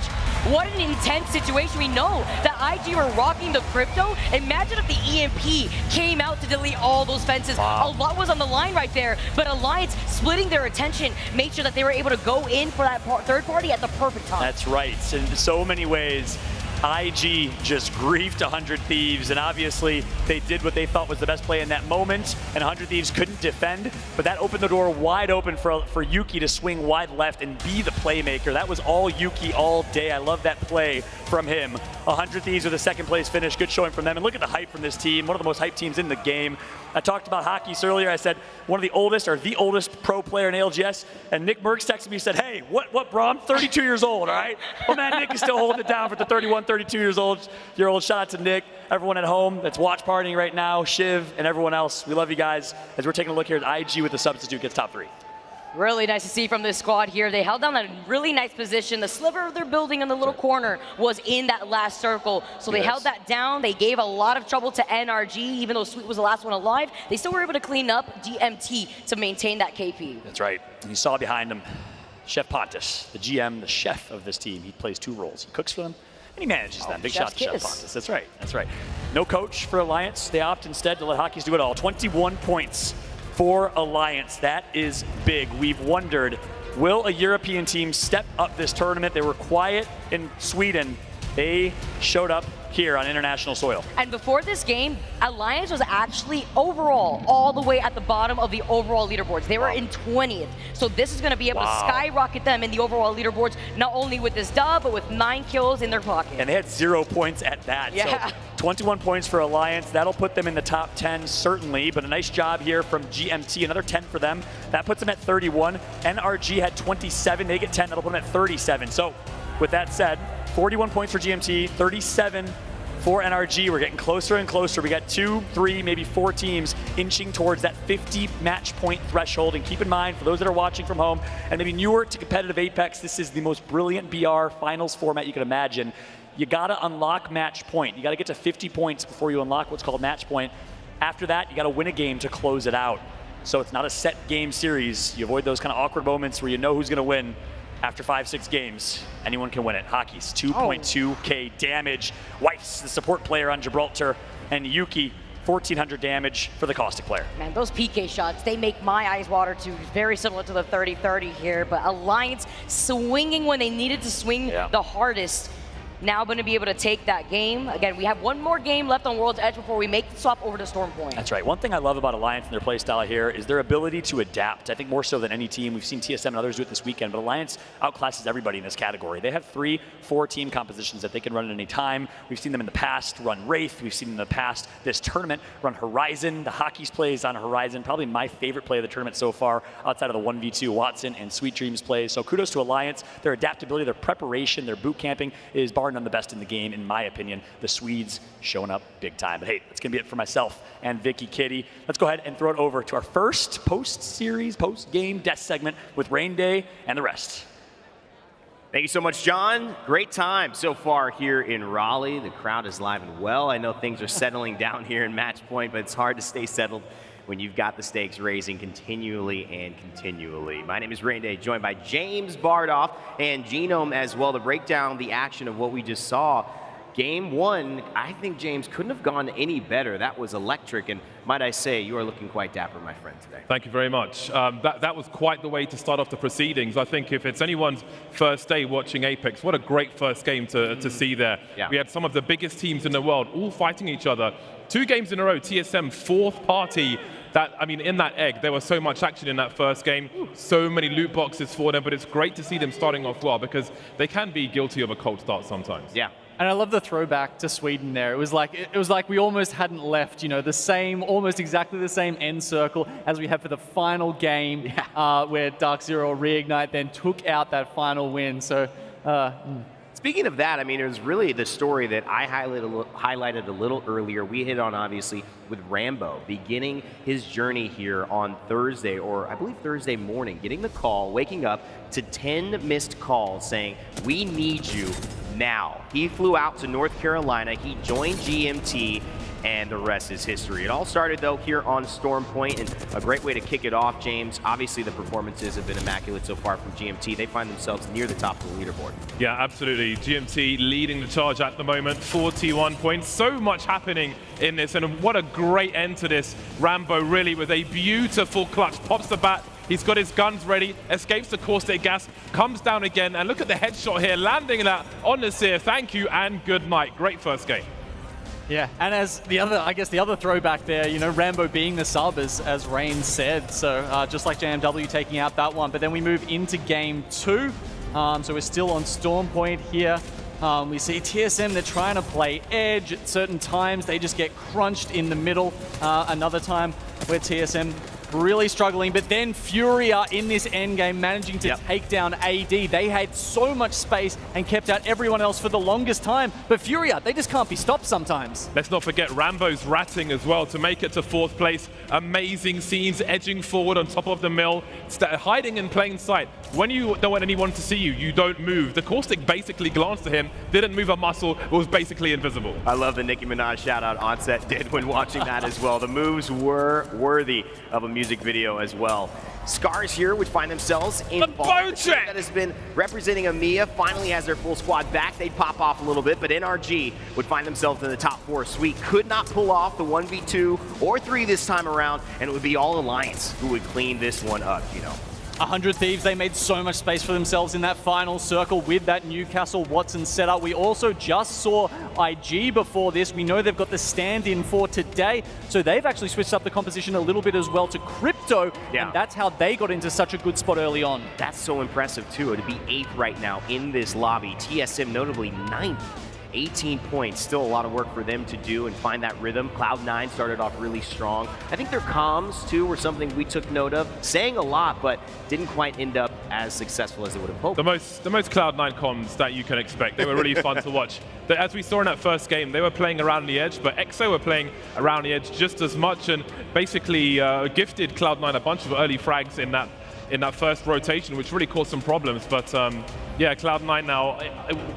What an intense situation. We know that IG were rocking the crypto. Imagine if the EMP came out to delete all those fences.
Wow.
A lot was on the line right there, but Alliance splitting their attention made sure that they were able to go in for that third party at the perfect time.
That's right. In so many ways, IG just griefed 100 Thieves, and obviously they did what they thought was the best play in that moment, and 100 Thieves couldn't defend, but that opened the door wide open for Yuki to swing wide left and be the playmaker. That was all Yuki all day. I love that play from him. 100 Thieves with a 2nd place finish. Good showing from them, and look at the hype from this team. One of the most hyped teams in the game. I talked about Hockeys earlier. I said one of the oldest or the oldest pro player in ALGS, and Nick Merckx texted me and said, hey, what bro, I'm 32 years old, all right? Well, man, Nick is still holding it down for the 32 years old. Shout out to Nick, everyone at home that's watch partying right now, Shiv, and everyone else. We love you guys. As we're taking a look here at IG with the substitute gets top 3.
Really nice to see from this squad here. They held down a really nice position. The sliver of their building in the little corner was in that last circle. So they held that down. They gave a lot of trouble to NRG, even though Sweet was the last one alive. They still were able to clean up GMT to maintain that KP.
That's right. And you saw behind him, Chef Pontus, the GM, the chef of this team. He plays 2 roles. He cooks for them, and he manages them. Big shot to Chef Pontus. That's right. That's right. No coach for Alliance. They opt instead to let Hockeys do it all. 21 points for Alliance. That is big. We've wondered, will a European team step up this tournament? They were quiet in Sweden. They showed up here on international soil.
And before this game, Alliance was actually overall all the way at the bottom of the overall leaderboards. They were in 20th. So this is going to be able to skyrocket them in the overall leaderboards, not only with this dub, but with 9 kills in their pocket.
And they had 0 points at that.
Yeah.
So 21 points for Alliance. That'll put them in the top 10, certainly, but a nice job here from GMT. Another 10 for them. That puts them at 31. NRG had 27. They get 10. That'll put them at 37. So with that said, 41 points for GMT, 37 for NRG. We're getting closer and closer. We got 2, 3, maybe 4 teams inching towards that 50 match point threshold. And keep in mind, for those that are watching from home and maybe newer to competitive Apex, this is the most brilliant BR finals format you can imagine. You gotta unlock match point. You gotta get to 50 points before you unlock what's called match point. After that, you gotta win a game to close it out. So it's not a set game series. You avoid those kind of awkward moments where you know who's gonna win. After 5-6 games, anyone can win it. Hockeys, 2.2k damage. Weiss, the support player on Gibraltar, and Yuki, 1,400 damage for the Caustic player.
Man, those PK shots, they make my eyes water too. Very similar to the 30-30 here, but Alliance swinging when they needed to swing the hardest. Now going to be able to take that game. Again, we have 1 more game left on World's Edge before we make the swap over to Stormpoint.
That's right. One thing I love about Alliance and their play style here is their ability to adapt. I think more so than any team. We've seen TSM and others do it this weekend, but Alliance outclasses everybody in this category. They have 3, 4 team compositions that they can run at any time. We've seen them in the past run Wraith. We've seen them in the past this tournament run Horizon. The Hockeys plays on Horizon. Probably my favorite play of the tournament so far outside of the 1v2 Watson and Sweet Dreams plays. So kudos to Alliance. Their adaptability, their preparation, their boot camping is bar none the best in the game, in my opinion. The Swedes showing up big time. But hey, that's going to be it for myself and Vicky Kitty. Let's go ahead and throw it over to our first post-series, post-game death segment with Rain Day and the rest.
Thank you so much, John. Great time so far here in Raleigh. The crowd is live and well. I know things are settling down here in Match Point, but it's hard to stay settled when you've got the stakes raising continually and continually. My name is Rain Day, joined by James Bardoff and Genome as well to break down the action of what we just saw. Game one, I think, James, couldn't have gone any better. That was electric, and might I say, you are looking quite dapper, my friend, today.
Thank you very much. That was quite the way to start off the proceedings. I think if it's anyone's first day watching Apex, what a great first game to see there.
Yeah.
We had some of the biggest teams in the world all fighting each other. 2 games in a row, TSM, 4th party. In that egg, there was so much action in that first game, so many loot boxes for them, but it's great to see them starting off well because they can be guilty of a cold start sometimes.
Yeah.
And I love the throwback to Sweden there. It was like we almost hadn't left, the same, almost exactly the same end circle as we had for the final game, where Dark Zero Reignite then took out that final win. So.
Speaking of that, it was really the story that I highlighted a little earlier. We hit on, obviously, with Rambo beginning his journey here on Thursday, or I believe Thursday morning, getting the call, waking up to 10 missed calls saying, "We need you now." He flew out to North Carolina. He joined GMT, and the rest is history. It all started, though, here on Storm Point, and a great way to kick it off, James. Obviously, the performances have been immaculate so far from GMT. They find themselves near the top of the leaderboard.
Yeah, absolutely. GMT leading the charge at the moment, 41 points. So much happening in this, and what a great end to this. Rambo really with a beautiful clutch. Pops the bat. He's got his guns ready, escapes the caustic gas, comes down again, and look at the headshot here, landing that on Nasir. Thank you and good night. Great first game.
Yeah, and as the other throwback there, Rambo being the sub, as Rain said. So just like JMW taking out that one. But then we move into game 2. So we're still on Storm Point here. We see TSM, they're trying to play edge. At certain times, they just get crunched in the middle. Another time where TSM really struggling, but then Furia in this endgame managing to take down AD. They had so much space and kept out everyone else for the longest time, but Furia, they just can't be stopped sometimes.
Let's not forget Rambo's ratting as well to make it to 4th place. Amazing scenes, edging forward on top of the mill, hiding in plain sight. When you don't want anyone to see you, you don't move. The caustic basically glanced at him, didn't move a muscle, was basically invisible. I
love the Nicki Minaj shout out Onset did when watching that as well. The moves were worthy of a music video as well. Scars here would find themselves in that has been representing EMEA, finally has their full squad back. They'd pop off a little bit, but NRG would find themselves in the top 4. Sweet could not pull off the 1v2 or 3 this time around, and it would be all Alliance who would clean this one up,
100 Thieves, they made so much space for themselves in that final circle with that Newcastle Watson setup. We also just saw IG before this. We know they've got the stand-in for today, so they've actually switched up the composition a little bit as well to Crypto, and that's how they got into such a good spot early on.
That's so impressive, too, to be 8th right now in this lobby. TSM notably 9th. 18 points, still a lot of work for them to do and find that rhythm. Cloud9 started off really strong. I think their comms, too, were something we took note of. Saying a lot, but didn't quite end up as successful as they would have hoped.
The most Cloud9 comms that you can expect. They were really fun to watch. As we saw in that first game, they were playing around the edge, but EXO were playing around the edge just as much and basically gifted Cloud9 a bunch of early frags in that first rotation, which really caused some problems. But yeah, Cloud9 now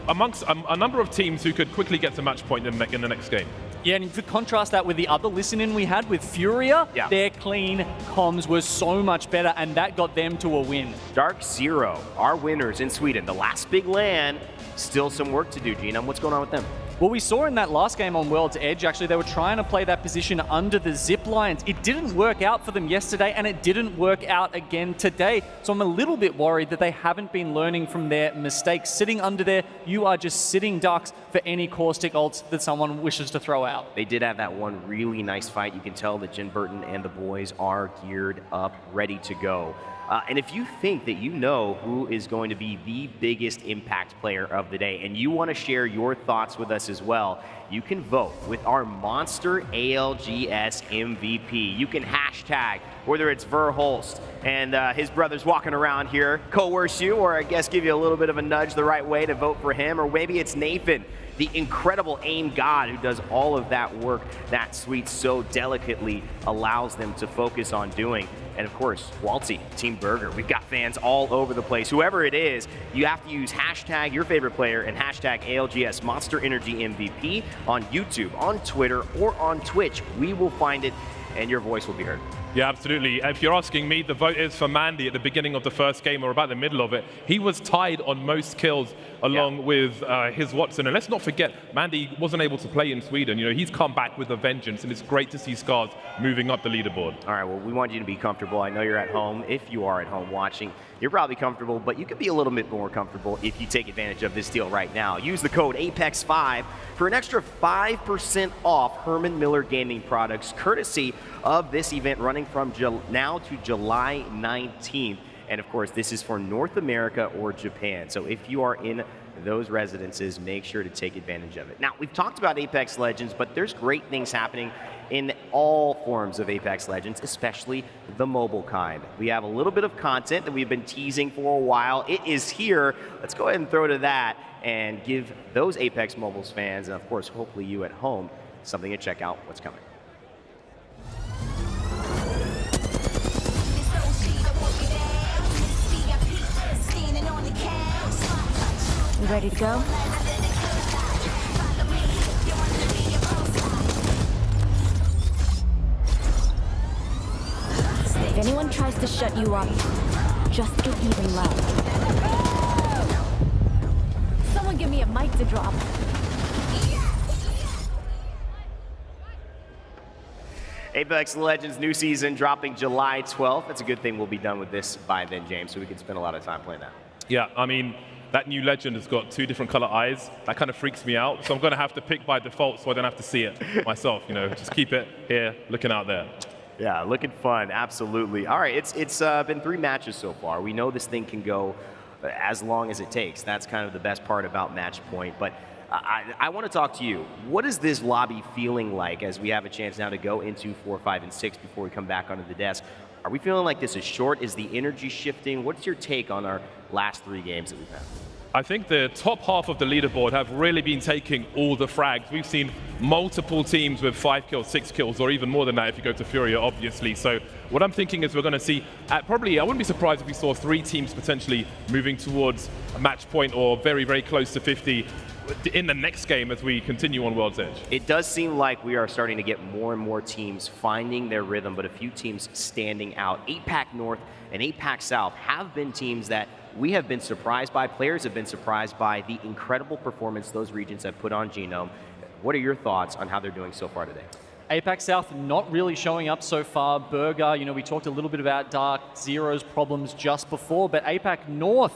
amongst a number of teams who could quickly get to match point in the next game.
Yeah, and to contrast that with the other listen-in we had with Furia, their clean comms was so much better, and that got them to a win.
Dark Zero, our winners in Sweden, the last big LAN, still some work to do, Genome. What's going on with them?
Well, we saw in that last game on World's Edge, actually, they were trying to play that position under the zip lines. It didn't work out for them yesterday, and it didn't work out again today. So I'm a little bit worried that they haven't been learning from their mistakes. Sitting under there, you are just sitting ducks for any caustic ults that someone wishes to throw out.
They did have that one really nice fight. You can tell that Jin Burton and the boys are geared up, ready to go. And if you think that you know who is going to be the biggest impact player of the day, and you want to share your thoughts with us as well, you can vote with our Monster ALGS MVP. You can hashtag whether it's Verhulst and his brothers walking around here, coerce you, or I guess give you a little bit of a nudge the right way to vote for him, or maybe it's Nathan, the incredible aim god who does all of that work that Sweet so delicately allows them to focus on doing. And of course, Walty, Team Burger. We've got fans all over the place. Whoever it is, you have to use hashtag your favorite player and hashtag ALGS Monster Energy MVP on YouTube, on Twitter, or on Twitch. We will find it and your voice will be heard.
Yeah, absolutely. If you're asking me, the vote is for Mandy at the beginning of the first game or about the middle of it. He was tied on most kills along with his Watson. And let's not forget, Mandy wasn't able to play in Sweden. You know, he's come back with a vengeance, and it's great to see Scars moving up the leaderboard.
All right, well, we want you to be comfortable. I know you're at home. If you are at home watching, you're probably comfortable, but you could be a little bit more comfortable if you take advantage of this deal right now. Use the code APEX5 for an extra 5% off Herman Miller Gaming products, courtesy of this event running from now to July 19th. And of course, this is for North America or Japan. So if you are in those residences, make sure to take advantage of it. Now, we've talked about Apex Legends, but there's great things happening in all forms of Apex Legends, especially the mobile kind. We have a little bit of content that we've been teasing for a while. It is here. Let's go ahead and throw to that and give those Apex Mobiles fans, and of course, hopefully you at home, something to check out what's coming.
You ready to go? If anyone tries to shut you up, just get even loud. Someone give me a mic to drop.
Apex Legends new season dropping July 12th. That's a good thing we'll be done with this by then, James, so we can spend a lot of time playing that.
Yeah, I mean, that new legend has got 2 different color eyes. That kind of freaks me out. So I'm going to have to pick by default so I don't have to see it myself. You know, just keep it here, looking out there.
Yeah, looking fun, absolutely. All right, it's been 3 matches so far. We know this thing can go as long as it takes. That's kind of the best part about Match Point. But I want to talk to you. What is this lobby feeling like as we have a chance now to go into 4, 5, and 6 before we come back onto the desk? Are we feeling like this is short? Is the energy shifting? What's your take on our last 3 games that we've had?
I think the top half of the leaderboard have really been taking all the frags. We've seen multiple teams with 5 kills, 6 kills, or even more than that if you go to Furia, obviously. So what I'm thinking is we're going to see, probably, I wouldn't be surprised if we saw 3 teams potentially moving towards a match point or very, very close to 50 in the next game as we continue on World's Edge.
It does seem like we are starting to get more and more teams finding their rhythm, but a few teams standing out. 8-Pack North and 8-Pack South have been teams that we have been surprised by. Players have been surprised by the incredible performance those regions have put on Genome. What are your thoughts on how they're doing so far today?
APAC South not really showing up so far. Burger, you know, we talked a little bit about Dark Zero's problems just before, but APAC North,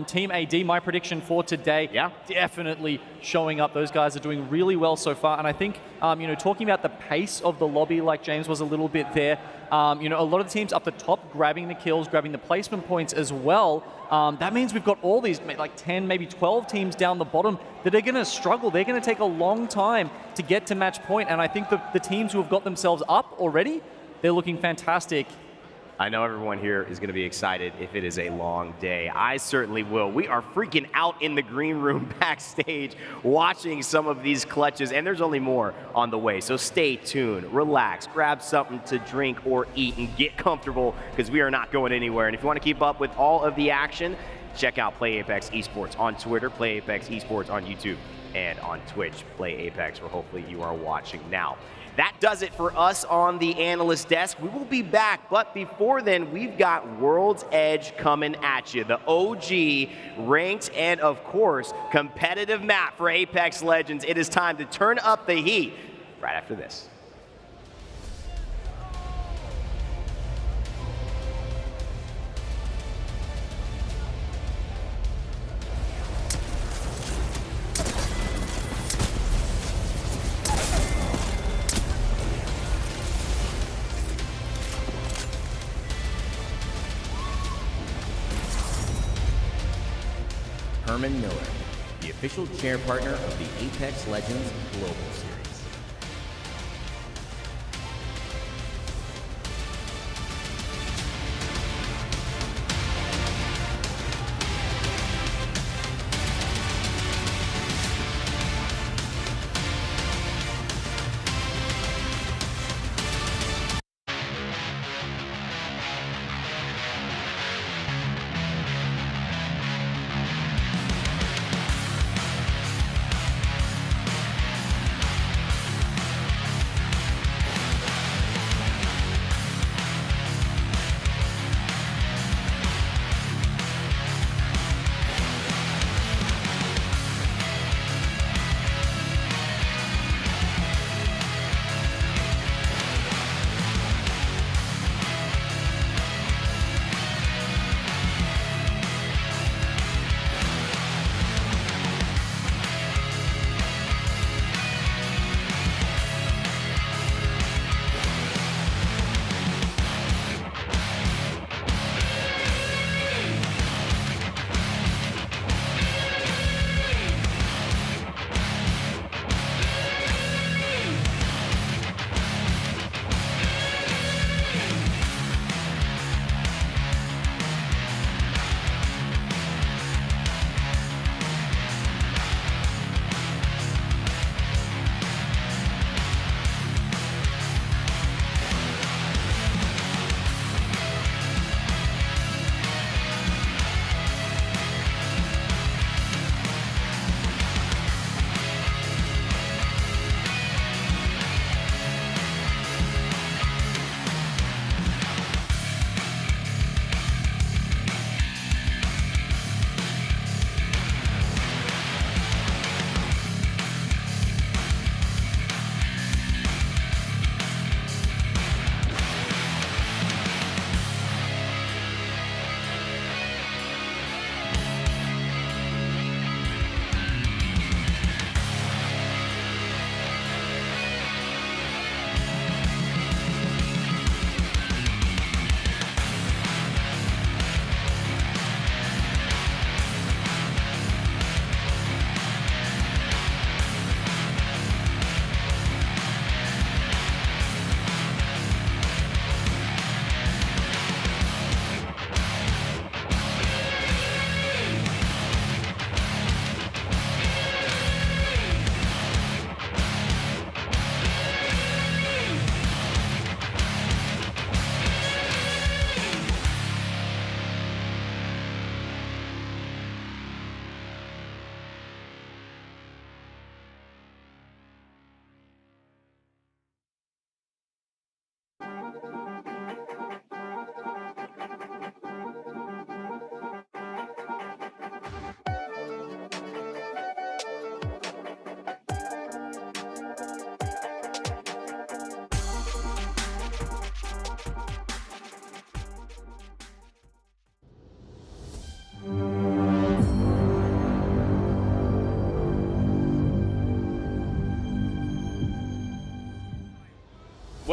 Team AD, my prediction for today, definitely showing up. Those guys are doing really well so far, and I think, you know, talking about the pace of the lobby, like James was a little bit there, you know, a lot of the teams up the top grabbing the kills, grabbing the placement points as well. That means we've got all these, like 10, maybe 12 teams down the bottom that are going to struggle. They're going to take a long time to get to match point, and I think the teams who have got themselves up already, they're looking fantastic.
I know everyone here is going to be excited if it is a long day. I certainly will. We are freaking out in the green room backstage watching some of these clutches, and there's only more on the way. So stay tuned, relax, grab something to drink or eat, and get comfortable because we are not going anywhere. And if you want to keep up with all of the action, check out Play Apex Esports on Twitter, Play Apex Esports on YouTube, and on Twitch, Play Apex, where hopefully you are watching now. That does it for us on the analyst desk. We will be back, but before then, we've got World's Edge coming at you. The OG, ranked, and of course, competitive map for Apex Legends. It is time to turn up the heat right after this.
Herman Miller, the official chair partner of the Apex Legends Global Series.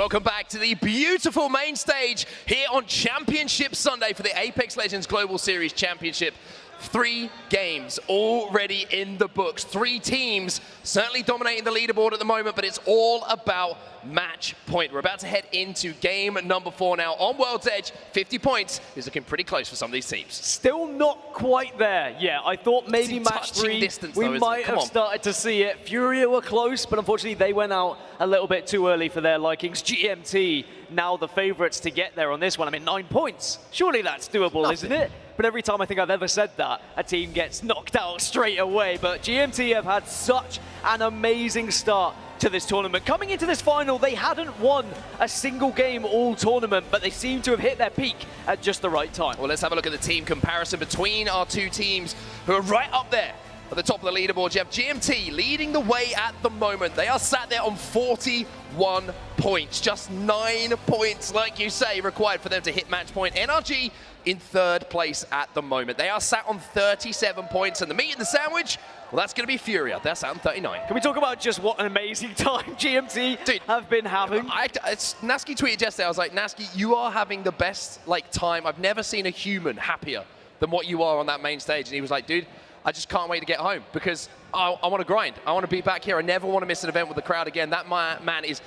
Welcome back to the beautiful main stage here on Championship Sunday for the Apex Legends Global Series Championship. 3 games already in the books. 3 teams certainly dominating the leaderboard at the moment, but it's all about match point. We're about to head into game number 4 now. On World's Edge, 50 points is looking pretty close for some of these teams.
Still not quite there. Yeah, I thought maybe match 3,
distance,
we
though,
might have started to see it. Furia were close, but unfortunately they went out a little bit too early for their likings. GMT now the favorites to get there on this one. I mean, 9 points. Surely that's doable, isn't it? But every time I think I've ever said that, a team gets knocked out straight away. But GMT have had such an amazing start to this tournament. Coming into this final, they hadn't won a single game all tournament, but they seem to have hit their peak at just the right time.
Well, let's have a look at the team comparison between our 2 teams who are right up there at the top of the leaderboard. You have GMT leading the way at the moment. They are sat there on 41 points. Just 9 points, like you say, required for them to hit match point. NRG in 3rd place at the moment. They are sat on 37 points, and the meat in the sandwich, well, that's going to be Furia. They're sat on 39.
Can we talk about just what an amazing time GMT have been having?
Nasky tweeted yesterday, I was like, Nasky, you are having the best time. I've never seen a human happier than what you are on that main stage. And he was like, dude, I just can't wait to get home because I want to grind. I want to be back here. I never want to miss an event with the crowd again. That man is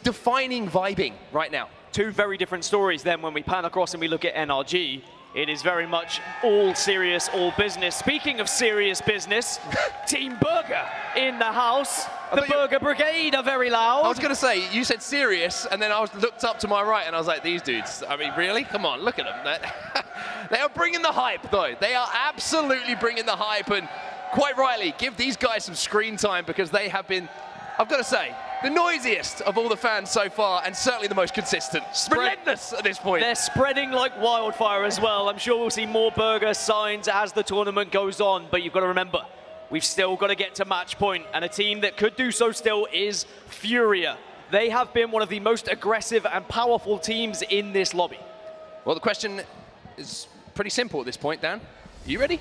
defining vibing right now.
2 very different stories then when we pan across and we look at NRG. It is very much all serious, all business. Speaking of serious business, Team Burger in the house. The Burger Brigade are very loud.
I was going to say, you said serious, and then I looked up to my right and I was like, these dudes, I mean, really? Come on, look at them. They are bringing the hype, though. They are absolutely bringing the hype, and quite rightly, give these guys some screen time because they have been, I've got to say, the noisiest of all the fans so far, and certainly the most consistent. Relentless at this point.
They're spreading like wildfire as well. I'm sure we'll see more Burger signs as the tournament goes on, but you've got to remember, we've still got to get to match point, and a team that could do so still is Furia. They have been one of the most aggressive and powerful teams in this lobby.
Well, the question is pretty simple at this point, Dan. Are you ready?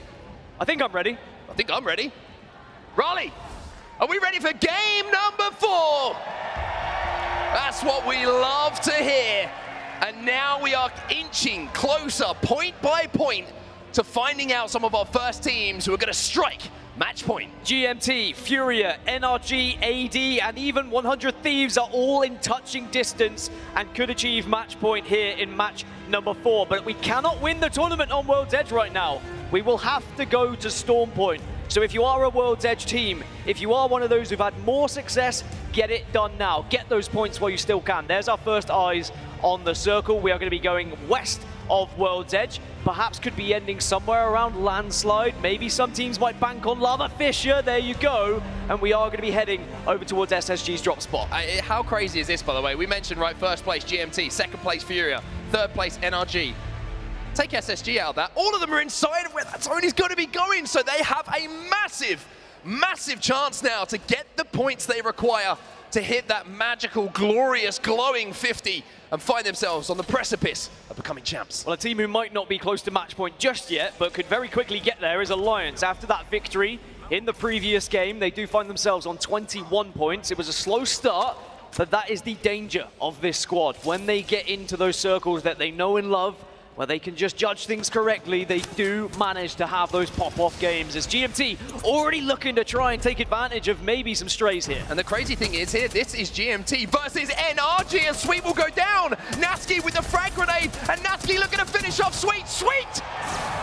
I think I'm ready.
I think I'm ready. Raleigh, are we ready for game number 4? That's what we love to hear. And now we are inching closer, point by point, to finding out some of our first teams who are going to strike match point.
GMT, Furia, NRG, AD, and even 100 Thieves are all in touching distance and could achieve match point here in match number 4. But we cannot win the tournament on World's Edge right now. We will have to go to Storm Point. So if you are a World's Edge team, if you are one of those who've had more success, get it done now. Get those points while you still can. There's our first eyes on the circle. We are going to be going west of World's Edge. Perhaps could be ending somewhere around Landslide. Maybe some teams might bank on Lava Fissure. There you go. And we are going to be heading over towards SSG's drop spot.
How crazy is this, by the way? We mentioned, right, 1st place GMT, 2nd place Furia, 3rd place NRG. Take SSG out of that. All of them are inside of where that zone is going to be going. So they have a massive, massive chance now to get the points they require to hit that magical, glorious, glowing 50 and find themselves on the precipice of becoming champs.
Well, a team who might not be close to match point just yet, but could very quickly get there is Alliance. After that victory in the previous game, they do find themselves on 21 points. It was a slow start, but that is the danger of this squad. When they get into those circles that they know and love, where they can just judge things correctly, they do manage to have those pop-off games. As GMT already looking to try and take advantage of maybe some strays here.
And the crazy thing is here, this is GMT versus NRG, and Sweet will go down. Nasky with the frag grenade, and Nasky looking to finish off Sweet. Sweet!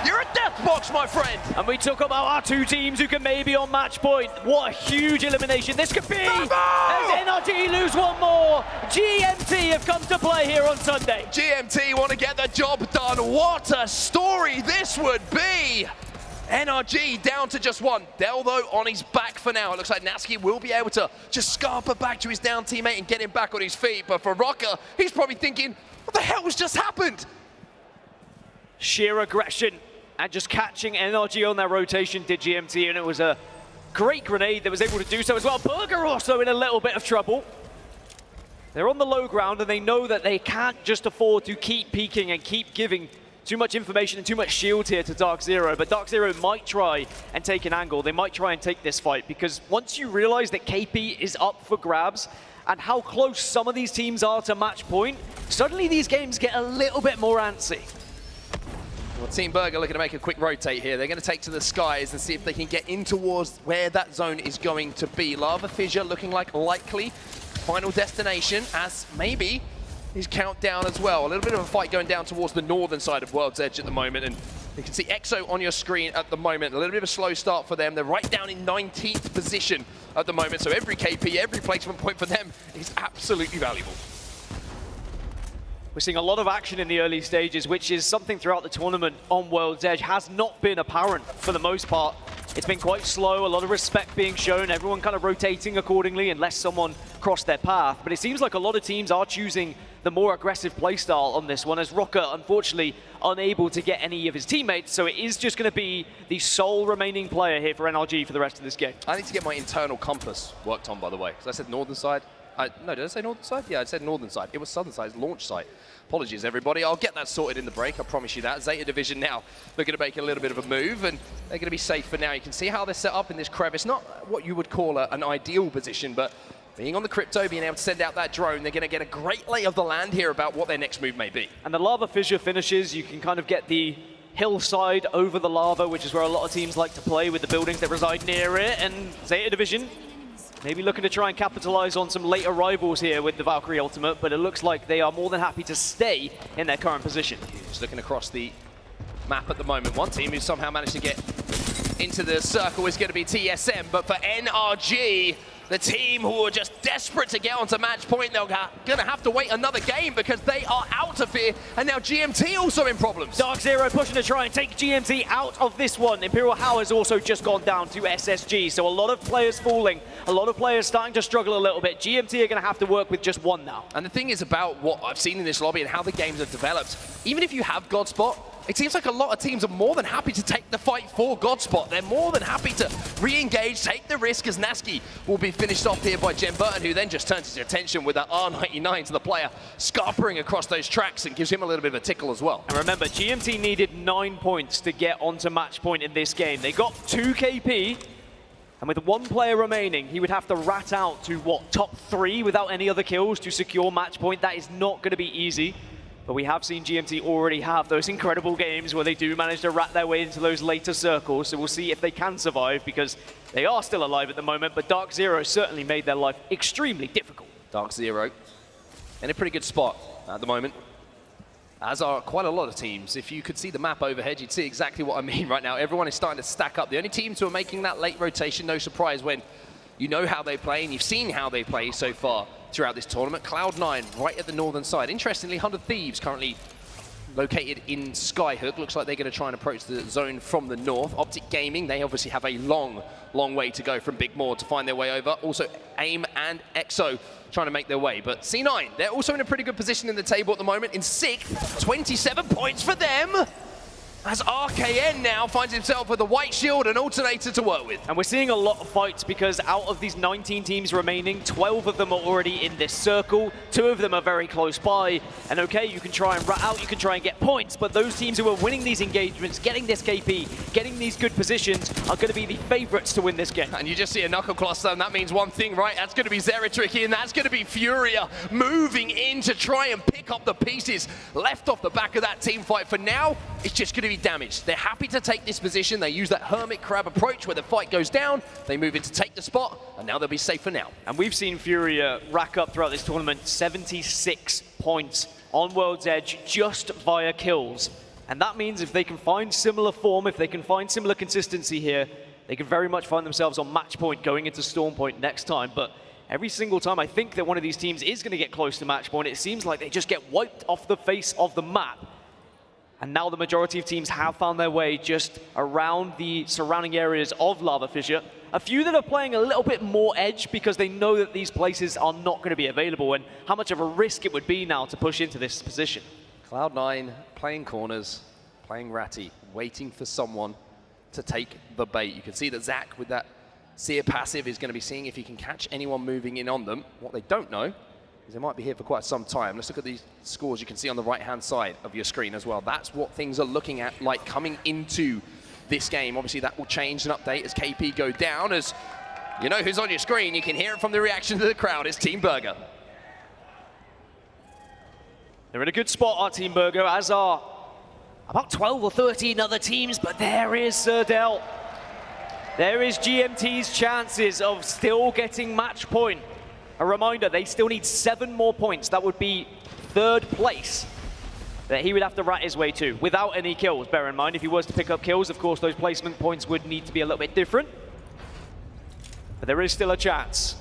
You're a death box, my friend!
And we talk about our 2 teams who can maybe on match point. What a huge elimination this could be! As NRG lose one more, GMT have come to play here on Sunday.
GMT want to get the job done. What a story this would be! NRG down to just 1. Delvo on his back for now. It looks like Nasky will be able to just scarper back to his down teammate and get him back on his feet. But for Rocker, he's probably thinking, what the hell has just happened?
Sheer aggression and just catching NRG on their rotation did GMT, and it was a great grenade that was able to do so as well. Burger also in a little bit of trouble. They're on the low ground and they know that they can't just afford to keep peeking and keep giving too much information and too much shield here to Dark Zero, but Dark Zero might try and take an angle. They might try and take this fight, because once you realize that KP is up for grabs and how close some of these teams are to match point, suddenly these games get a little bit more antsy.
Well, Team Burger looking to make a quick rotate here. They're going to take to the skies and see if they can get in towards where that zone is going to be. Lava Fissure looking like likely final destination, as maybe his countdown as well. A little bit of a fight going down towards the northern side of World's Edge at the moment, and you can see EXO on your screen at the moment. A little bit of a slow start for them. They're right down in 19th position at the moment, so every KP, every placement point for them is absolutely valuable.
We're seeing a lot of action in the early stages, which is something throughout the tournament on World's Edge has not been apparent for the most part. It's been quite slow, a lot of respect being shown, everyone kind of rotating accordingly unless someone crossed their path. But it seems like a lot of teams are choosing the more aggressive playstyle on this one, as Rocker, unfortunately, unable to get any of his teammates, so it is just going to be the sole remaining player here for NRG for the rest of this game.
I need to get my internal compass worked on, by the way, because I said northern side. No, did I say northern side? Yeah, I said northern side. It was southern side, launch site. Apologies, everybody. I'll get that sorted in the break, I promise you that. Zeta Division now looking to make a little bit of a move, and they're going to be safe for now. You can see how they're set up in this crevice. Not what you would call an ideal position, but being on the crypto, being able to send out that drone, they're going to get a great lay of the land here about what their next move may be.
And the Lava Fissure finishes, you can kind of get the hillside over the lava, which is where a lot of teams like to play with the buildings that reside near it, and Zeta Division maybe looking to try and capitalize on some late arrivals here with the Valkyrie ultimate, but it looks like they are more than happy to stay in their current position.
Just looking across the map at the moment, one team who somehow managed to get into the circle is going to be TSM, but for NRG, the team who are just desperate to get onto match point, they're going to have to wait another game because they are out of here, and now GMT also in problems.
Dark Zero pushing to try and take GMT out of this one. Imperial How has also just gone down to SSG, so a lot of players falling, a lot of players starting to struggle a little bit. GMT are going to have to work with just one now.
And the thing is about what I've seen in this lobby and how the games have developed, even if you have Godspot, it seems like a lot of teams are more than happy to take the fight for Godspot. They're more than happy to re-engage, take the risk, as Naski will be finished off here by Jen Burton, who then just turns his attention with that R99 to the player, scarpering across those tracks and gives him a little bit of a tickle as well.
And remember, GMT needed 9 points to get onto match point in this game. They got 2 KP, and with one player remaining, he would have to rat out to, what, top 3 without any other kills to secure match point. That is not going to be easy. But we have seen GMT already have those incredible games where they do manage to rat their way into those later circles. So we'll see if they can survive, because they are still alive at the moment. But Dark Zero certainly made their life extremely difficult.
Dark Zero in a pretty good spot at the moment, as are quite a lot of teams. If you could see the map overhead, you'd see exactly what I mean right now. Everyone is starting to stack up. The only teams who are making that late rotation, no surprise when you know how they play and you've seen how they play so far throughout this tournament. Cloud9 right at the northern side. Interestingly, 100 Thieves currently located in Skyhook. Looks like they're going to try and approach the zone from the north. Optic Gaming, they obviously have a long way to go from Big Moor to find their way over. Also, AIM and EXO trying to make their way. But C9, they're also in a pretty good position in the table at the moment. In 6th, 27 points for them, as RKN now finds himself with a white shield and alternator to work with.
And we're seeing a lot of fights because out of these 19 teams remaining, 12 of them are already in this circle, 2 of them are very close by. And okay, you can try and rat out, you can try and get points, but those teams who are winning these engagements, getting this KP, getting these good positions, are going to be the favorites to win this game.
And you just see a knuckle cluster, and that means one thing, right? That's going to be Zeratricky, and that's going to be Furia moving in to try and pick up the pieces left off the back of that team fight. For now, it's just going to be damaged. They're happy to take this position. They use that hermit crab approach where the fight goes down, they move in to take the spot, and now they'll be safe for now.
And we've seen Furia rack up throughout this tournament 76 points on World's Edge just via kills. And that means if they can find similar form, if they can find similar consistency here, they can very much find themselves on match point going into Storm Point next time. But every single time I think that one of these teams is going to get close to match point, it seems like they just get wiped off the face of the map. And now the majority of teams have found their way just around the surrounding areas of Lava Fissure. A few that are playing a little bit more edge because they know that these places are not going to be available and how much of a risk it would be now to push into this position.
Cloud9 playing corners, playing ratty, waiting for someone to take the bait. You can see that Zach with that Seer passive is going to be seeing if he can catch anyone moving in on them. What they don't know They might be here for quite some time. Let's look at these scores you can see on the right-hand side of your screen as well. That's what things are looking at like coming into this game. Obviously, that will change and update as KP go down. As you know who's on your screen, you can hear it from the reaction to the crowd. It's Team Burger.
They're in a good spot, our Team Burger, as are about 12 or 13 other teams, but there is Serdell. There is GMT's chances of still getting match point. A reminder, they still need 7 more points. That would be 3rd place that he would have to rat his way to without any kills. Bear in mind, if he was to pick up kills, of course, those placement points would need to be a little bit different. But there is still a chance.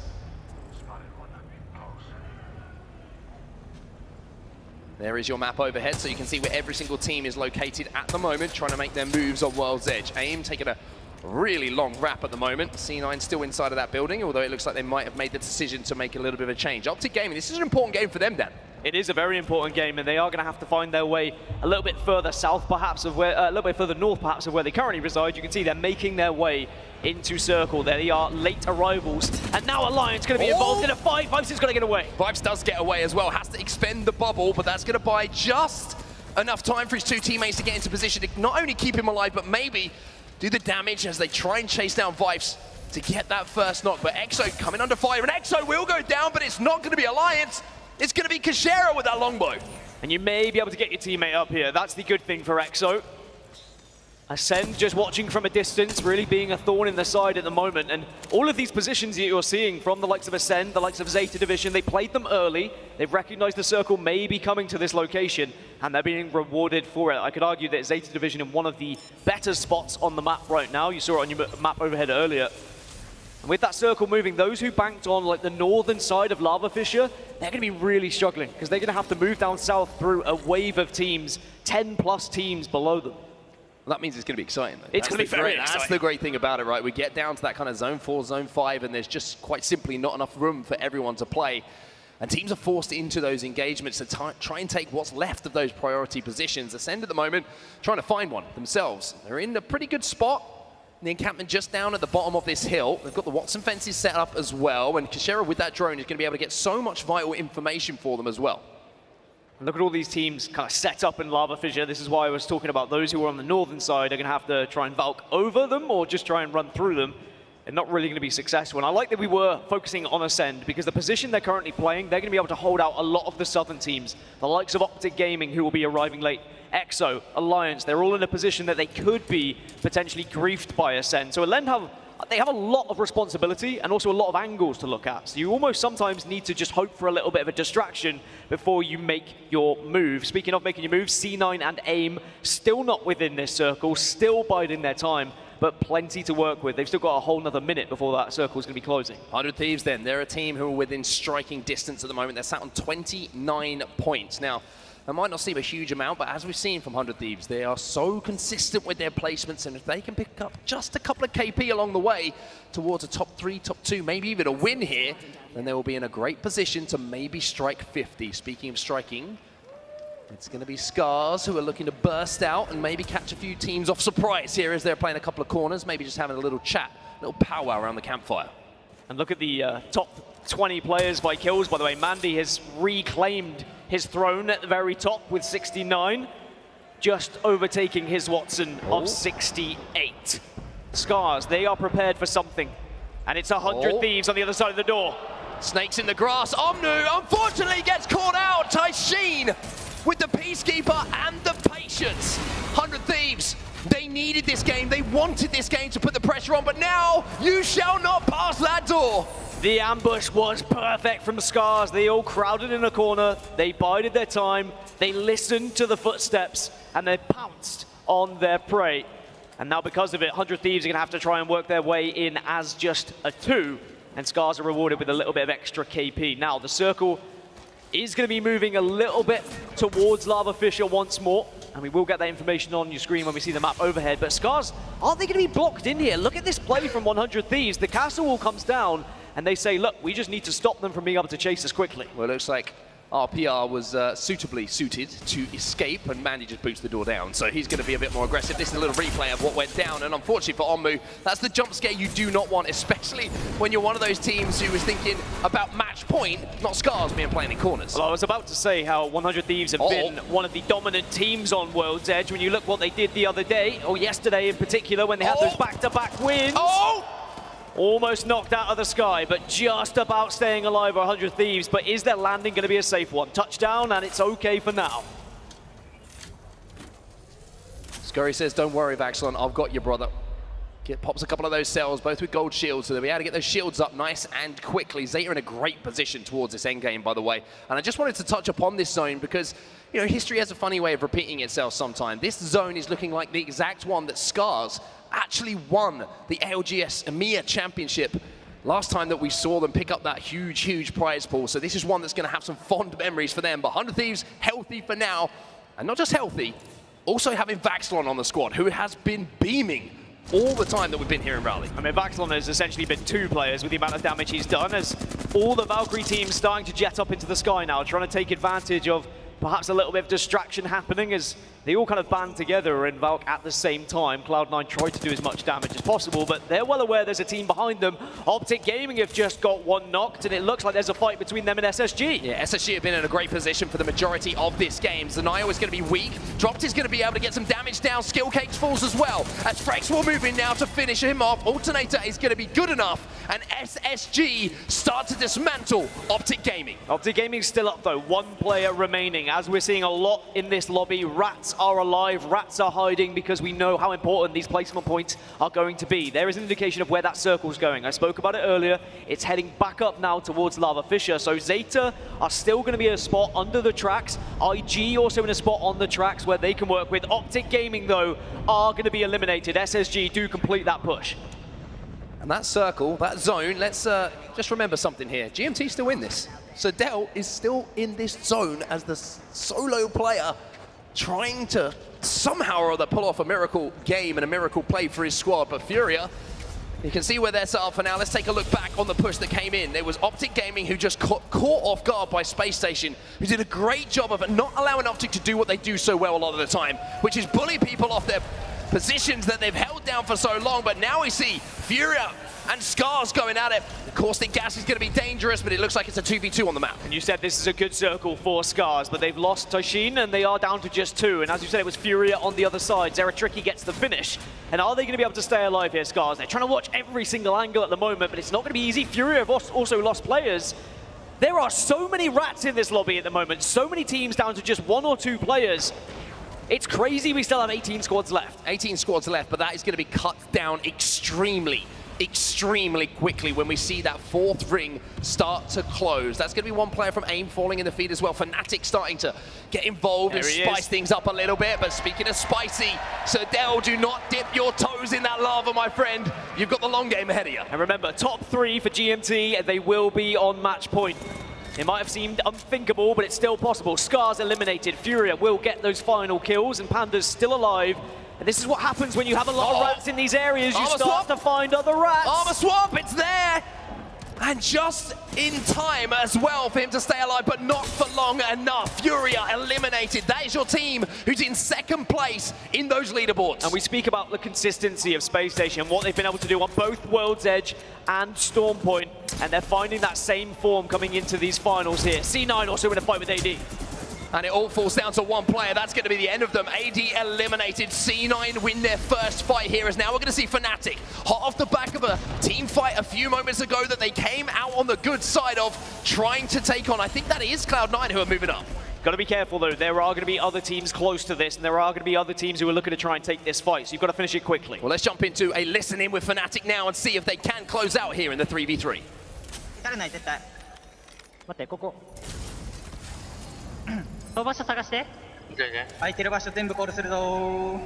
There is your map overhead, so you can see where every single team is located at the moment, trying to make their moves on World's Edge. AIM taking a really long wrap at the moment. C9 still inside of that building, although it looks like they might have made the decision to make a little bit of a change. Optic Gaming, this is an important game for them, Dan.
It is a very important game, and they are going to have to find their way a little bit further south, perhaps, of where, a little bit further north, perhaps, of where they currently reside. You can see they're making their way into Circle. They are late arrivals, and now Alliance going to be involved in a fight. Vibes is going to get away.
Vibes does get away as well, has to expend the bubble, but that's going to buy just enough time for his 2 teammates to get into position to not only keep him alive, but maybe do the damage as they try and chase down Vibes to get that first knock. But Exo coming under fire, and Exo will go down, but it's not going to be Alliance. It's going to be Kashera with that longbow.
And you may be able to get your teammate up here. That's the good thing for Exo. Ascend just watching from a distance, really being a thorn in the side at the moment. And all of these positions that you're seeing from the likes of Ascend, the likes of Zeta Division, they played them early. They've recognized the circle may be coming to this location, and they're being rewarded for it. I could argue that Zeta Division in one of the better spots on the map right now. You saw it on your map overhead earlier. And with that circle moving, those who banked on like the northern side of Lava Fissure, they're going to be really struggling because they're going to have to move down south through a wave of teams, 10+ teams below them.
Well, that means it's going to be exciting, though.
It's going to be very exciting.
That's the great thing about it, right? We get down to that kind of Zone 4, Zone 5, and there's just quite simply not enough room for everyone to play. And teams are forced into those engagements to try and take what's left of those priority positions. Ascend at the moment, trying to find one themselves. They're in a pretty good spot. The encampment just down at the bottom of this hill. They've got the Watson fences set up as well, and Kashera with that drone is going to be able to get so much vital information for them as well.
Look at all these teams kind of set up in Lava Fissure. This is why I was talking about those who are on the northern side are going to have to try and Valk over them or just try and run through them and not really going to be successful. And I like that we were focusing on Ascend because the position they're currently playing, they're going to be able to hold out a lot of the southern teams. The likes of Optic Gaming, who will be arriving late, Exo, Alliance, they're all in a position that they could be potentially griefed by Ascend. So they have a lot of responsibility and also a lot of angles to look at. So you almost sometimes need to just hope for a little bit of a distraction before you make your move. Speaking of making your move, C9 and AIM still not within this circle, still biding their time, but plenty to work with. They've still got a whole nother minute before that circle is going to be closing.
100 Thieves then, they're a team who are within striking distance at the moment. They're sat on 29 points. Now, that might not seem a huge amount, but as we've seen from 100 Thieves, they are so consistent with their placements, and if they can pick up just a couple of KP along the way towards a top 3, top 2, maybe even a win here, then they will be in a great position to maybe strike 50. Speaking of striking, it's going to be Scars who are looking to burst out and maybe catch a few teams off surprise here as they're playing a couple of corners, maybe just having a little chat, a little powwow around the campfire.
And look at the top 20 players by kills. By the way, Mandy has reclaimed his throne at the very top with 69, just overtaking his Watson of 68. Scars, they are prepared for something, and it's 100 Thieves on the other side of the door.
Snakes in the grass. Omnu unfortunately gets caught out. Taisheen with the Peacekeeper and the Patience. 100 Thieves, they needed this game. They wanted this game to put the pressure on, but now you shall not pass that door.
The ambush was perfect from Scars. They all crowded in a corner. They bided their time. They listened to the footsteps, and they pounced on their prey. And now because of it, 100 Thieves are going to have to try and work their way in as just a 2, and Scars are rewarded with a little bit of extra KP. Now, the circle is going to be moving a little bit towards Lava Fissure once more, and we will get that information on your screen when we see the map overhead. But Scars, are they going to be blocked in here? Look at this play from 100 Thieves. The castle wall comes down, and they say, look, we just need to stop them from being able to chase us quickly.
Well, it looks like
our PR was suitably suited to escape, and Mandy just boots the door down. So he's going to be a bit more aggressive. This is a little replay of what went down, and unfortunately for Onmu, that's the jump scare you do not want, especially when you're one of those teams who was thinking about match point, not Scars being playing in corners.
Well, I was about to say how 100 Thieves have been one of the dominant teams on World's Edge. When you look what they did the other day, or yesterday in particular, when they had those back-to-back wins. Almost knocked out of the sky, but just about staying alive, 100 Thieves. But is their landing going to be a safe one? Touchdown, and it's okay for now.
Scurry says, don't worry, Vaxlon, I've got you, brother. Pops a couple of those cells, both with gold shields, so they'll be able to get those shields up nice and quickly. Zeta in a great position towards this endgame, by the way. And I just wanted to touch upon this zone because, you know, history has a funny way of repeating itself sometimes. This zone is looking like the exact one that Scars actually won the ALGS Year championship last time that we saw them pick up that huge prize pool. So this is one that's going to have some fond memories for them. But 100 Thieves healthy for now, and not just healthy, also having Vaxlon on the squad, who has been beaming all the time that we've been here in Raleigh.
I mean, Vaxlon has essentially been 2 players with the amount of damage he's done, as all the Valkyrie teams starting to jet up into the sky now, trying to take advantage of perhaps a little bit of distraction happening as they all kind of band together in Valk at the same time. Cloud9 tried to do as much damage as possible, but they're well aware there's a team behind them. Optic Gaming have just got one knocked, and it looks like there's a fight between them and SSG.
Yeah, SSG have been in a great position for the majority of this game. Zanayo is going to be weak. Dropped is going to be able to get some damage down. Skill Cakes falls as well. As Frex will move in now to finish him off. Alternator is going to be good enough, and SSG start to dismantle Optic Gaming.
Optic Gaming still up though, 1 player remaining. As we're seeing a lot in this lobby, Rats are alive, Rats are hiding because we know how important these placement points are going to be. There is an indication of where that circle's going. I spoke about it earlier. It's heading back up now towards Lava Fissure. So Zeta are still going to be in a spot under the tracks. IG also in a spot on the tracks where they can work with. Optic Gaming though are going to be eliminated. SSG do complete that push.
And that circle, that zone, let's just remember something here. GMT still in this. So Del is still in this zone as the solo player trying to somehow or other pull off a miracle game and a miracle play for his squad. But Furia, you can see where they're set up for now. Let's take a look back on the push that came in. There was Optic Gaming who just caught off guard by Space Station, who did a great job of not allowing Optic to do what they do so well a lot of the time, which is bully people off their positions that they've held down for so long. But now we see Furia and Scars going at it. The caustic gas is going to be dangerous, but it looks like it's a 2v2 on the map.
And you said this is a good circle for Scars, but they've lost Toshin and they are down to just 2. And as you said, it was Furia on the other side. Zeratricky gets the finish. And are they going to be able to stay alive here, Scars? They're trying to watch every single angle at the moment, but it's not going to be easy. Furia have also lost players. There are so many Rats in this lobby at the moment. So many teams down to just 1 or 2 players. It's crazy we still have 18 squads left.
18 squads left, but that is going to be cut down extremely quickly when we see that 4th ring start to close. That's going to be 1 player from AIM falling in the feed as well. Fnatic starting to get involved and spice things up a little bit. But speaking of spicy, Sir Del, do not dip your toes in that lava, my friend. You've got the long game ahead of you.
And remember, top 3 for GMT, they will be on match point. It might have seemed unthinkable, but it's still possible. Scars eliminated. Furia will get those final kills, and Panda's still alive. And this is what happens when you have a lot of Rats in these areas. You start to find other Rats.
Armor swap, it's there! And just in time as well for him to stay alive, but not for long enough. Furia eliminated. That is your team who's in 2nd place in those leaderboards.
And we speak about the consistency of Space Station, what they've been able to do on both World's Edge and Stormpoint. And they're finding that same form coming into these finals here. C9 also in a fight with AD.
And it all falls down to 1 player. That's going to be the end of them. AD eliminated. C9 win their first fight here, as now we're going to see Fnatic hot off the back of a team fight a few moments ago that they came out on the good side of, trying to take on. I think that is Cloud9 who are moving up.
Got to be careful though. There are going to be other teams close to this, and there are going to be other teams who are looking to try and take this fight. So you've got to finish it quickly.
Well, let's jump into a listen in with Fnatic now and see if they can close out here in the 3v3.
飛ばし探して。空いてる場所全部コールするぞ。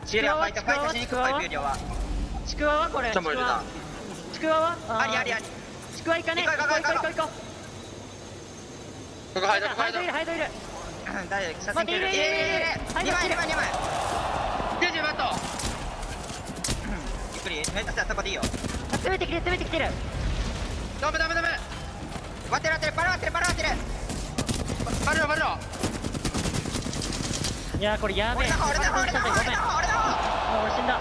シエリアファイトしに行くパイプよりは。ちくわはこれ。ちくわは？ありありあり。ちくわ行かね。行こう。ここハイドいる。大丈夫。写真撮る。2枚。90バット。ゆっくり。めっちゃそこでいいよ。攻めてきてる。ダメ。待ってる。バラってる。いやこれやべえ。ごめん。もう俺死んだ。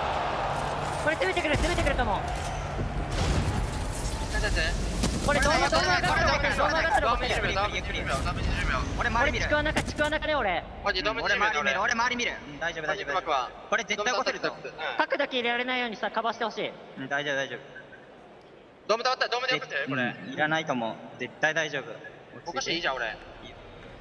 これ攻めてくれとも。これドーム上がってる。俺周り見る。ちくわ中ね俺。俺周り見る。大丈夫。これ絶対起こせるぞ。角だけ入れられないようにさカバーしてほしい。大丈夫。ドームで送ってこれ。いらないと思う。絶対大丈夫。おかしいじゃん俺。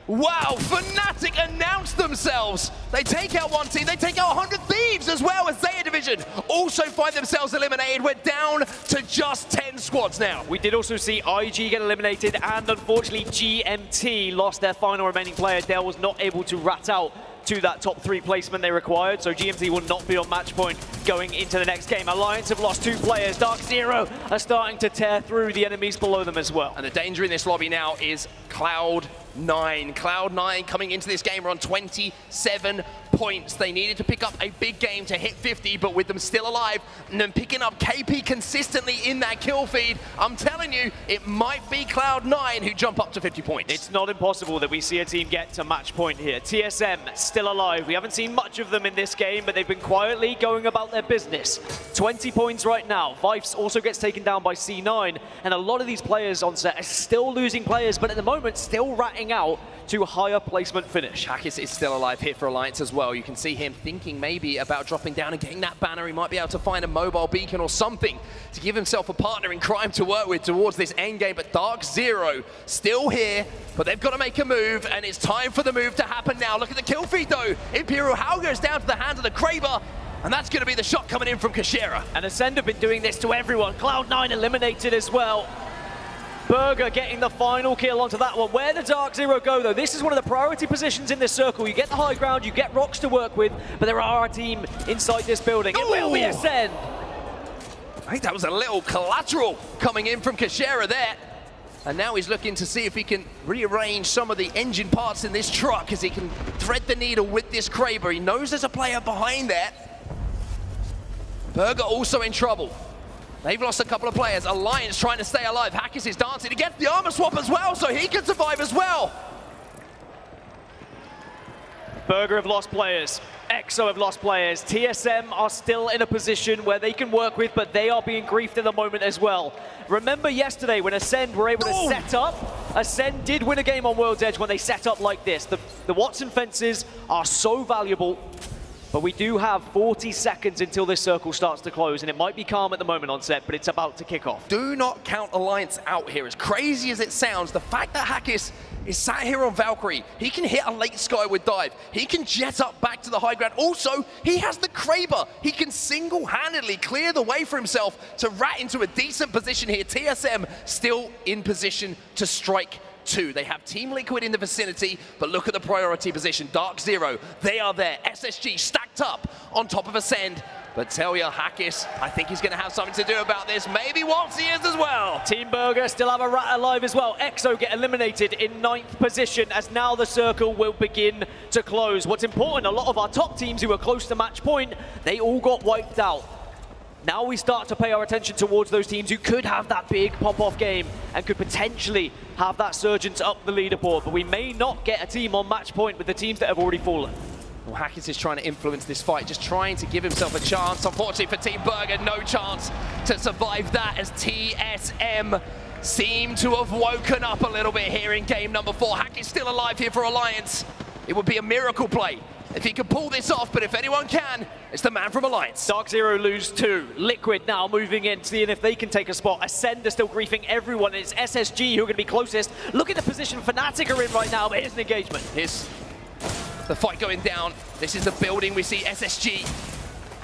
Wow, Fnatic announced themselves. They take out one team, they take out 100 Thieves as well as Zaya Division also find themselves eliminated. We're down to just 10 squads now.
We did also see IG get eliminated, and unfortunately GMT lost their final remaining player. Dale was not able to rat out to that top 3 placement they required, so GMT will not be on match point going into the next game. Alliance have lost 2 players. Dark Zero are starting to tear through the enemies below them as well.
And the danger in this lobby now is Cloud9. Cloud9 coming into this game are on 27 points. They needed to pick up a big game to hit 50, but with them still alive and then picking up KP consistently in that kill feed, I'm telling you, it might be Cloud9 who jump up to 50 points.
It's not impossible that we see a team get to match point here. TSM still alive. We haven't seen much of them in this game, but they've been quietly going about their business. 20 points right now. Vifes also gets taken down by C9, and a lot of these players on set are still losing players, but at the moment still ratting out to higher placement finish.
Hackis is still alive here for Alliance as well. You can see him thinking maybe about dropping down and getting that banner. He might be able to find a mobile beacon or something to give himself a partner in crime to work with towards this end game. But Dark Zero still here, but they've got to make a move, and it's time for the move to happen now. Look at the kill feed though. Imperial Hal goes down to the hands of the Kraber, and that's going to be the shot coming in from Kashira.
And Ascend have been doing this to everyone. Cloud9 eliminated as well. Burger getting the final kill onto that one. Where did Dark Zero go though? This is one of the priority positions in this circle. You get the high ground, you get rocks to work with, but there are a team inside this building. It will be Ascend.
I think that was a little collateral coming in from Kashira there. And now he's looking to see if he can rearrange some of the engine parts in this truck as he can thread the needle with this Kraber. He knows there's a player behind there. Burger also in trouble. They've lost a couple of players. Alliance trying to stay alive. Hackis is dancing. He gets the armor swap as well, so he can survive as well.
Burger have lost players. EXO have lost players. TSM are still in a position where they can work with, but they are being griefed at the moment as well. Remember yesterday when Ascend were able to set up? Ascend did win a game on World's Edge when they set up like this. The Watson fences are so valuable. But we do have 40 seconds until this circle starts to close, and it might be calm at the moment on set, but it's about to kick off.
Do not count Alliance out here. As crazy as it sounds, the fact that Hackis is sat here on Valkyrie, he can hit a late skyward dive. He can jet up back to the high ground. Also, he has the Kraber. He can single-handedly clear the way for himself to rat into a decent position here. TSM still in position to strike 2. They have Team Liquid in the vicinity, but look at the priority position. Dark Zero, they are there. SSG stacked up on top of Ascend. But tell ya, Hackis, I think he's going to have something to do about this. Maybe Waltzy is as well.
Team Burger still have a rat alive as well. EXO get eliminated in 9th position as now the circle will begin to close. What's important, a lot of our top teams who were close to match point, they all got wiped out. Now we start to pay our attention towards those teams who could have that big pop-off game and could potentially have that surgence up the leaderboard, but we may not get a team on match point with the teams that have already fallen.
Well, Hackis is trying to influence this fight, just trying to give himself a chance. Unfortunately for Team Burger, no chance to survive that as TSM seem to have woken up a little bit here in game number 4. Hackis still alive here for Alliance. It would be a miracle play if he could pull this off, but if anyone can, it's the man from Alliance.
Dark Zero lose 2. Liquid now moving in, seeing if they can take a spot. Ascend are still griefing everyone. It's SSG who are going to be closest. Look at the position Fnatic are in right now, but here's an engagement.
Here's the fight going down. This is the building. We see SSG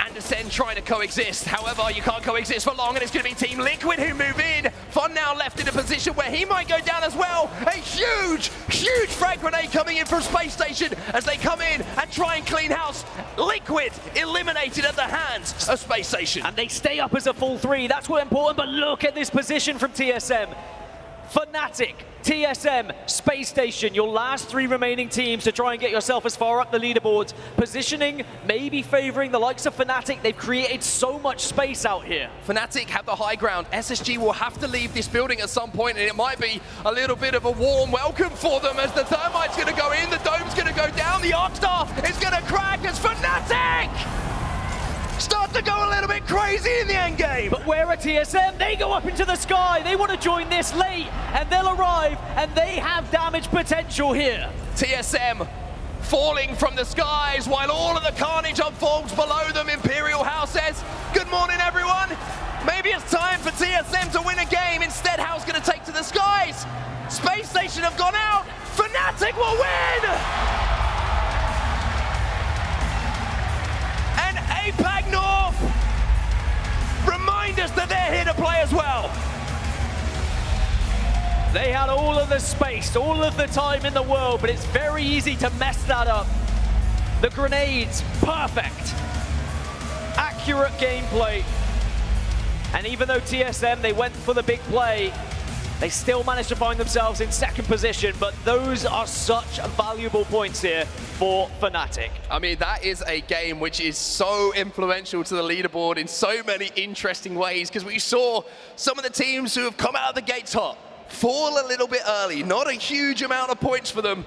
and Ascend trying to coexist. However, you can't coexist for long, and it's going to be Team Liquid who move in. Fun now left in a position where he might go down as well. A huge, huge frag grenade coming in from Space Station as they come in and try and clean house. Liquid eliminated at the hands of Space Station.
And they stay up as a full 3. That's what's important, but look at this position from TSM. Fnatic, TSM, Space Station, your last 3 remaining teams to try and get yourself as far up the leaderboards. Positioning, maybe favoring the likes of Fnatic. They've created so much space out here.
Fnatic have the high ground. SSG will have to leave this building at some point, and it might be a little bit of a warm welcome for them as the Thermite's going to go in, the Dome's going to go down, the Arcstar is going to crack as Fnatic start to go a little bit crazy in the end game.
But where are TSM? They go up into the sky. They want to join this late, and they'll arrive, and they have damage potential here.
TSM falling from the skies while all of the carnage unfolds below them. Imperial House says, good morning, everyone. Maybe it's time for TSM to win a game. Instead, House going to take to the skies. Space Station have gone out. Fnatic will win. APAC North remind us that they're here to play as well.
They had all of the space, all of the time in the world, but it's very easy to mess that up. The grenades, perfect. Accurate gameplay. And even though TSM, they went for the big play, they still managed to find themselves in second position, but those are such valuable points here for Fnatic.
I mean, that is a game which is so influential to the leaderboard in so many interesting ways, because we saw some of the teams who have come out of the gates hot fall a little bit early. Not a huge amount of points for them,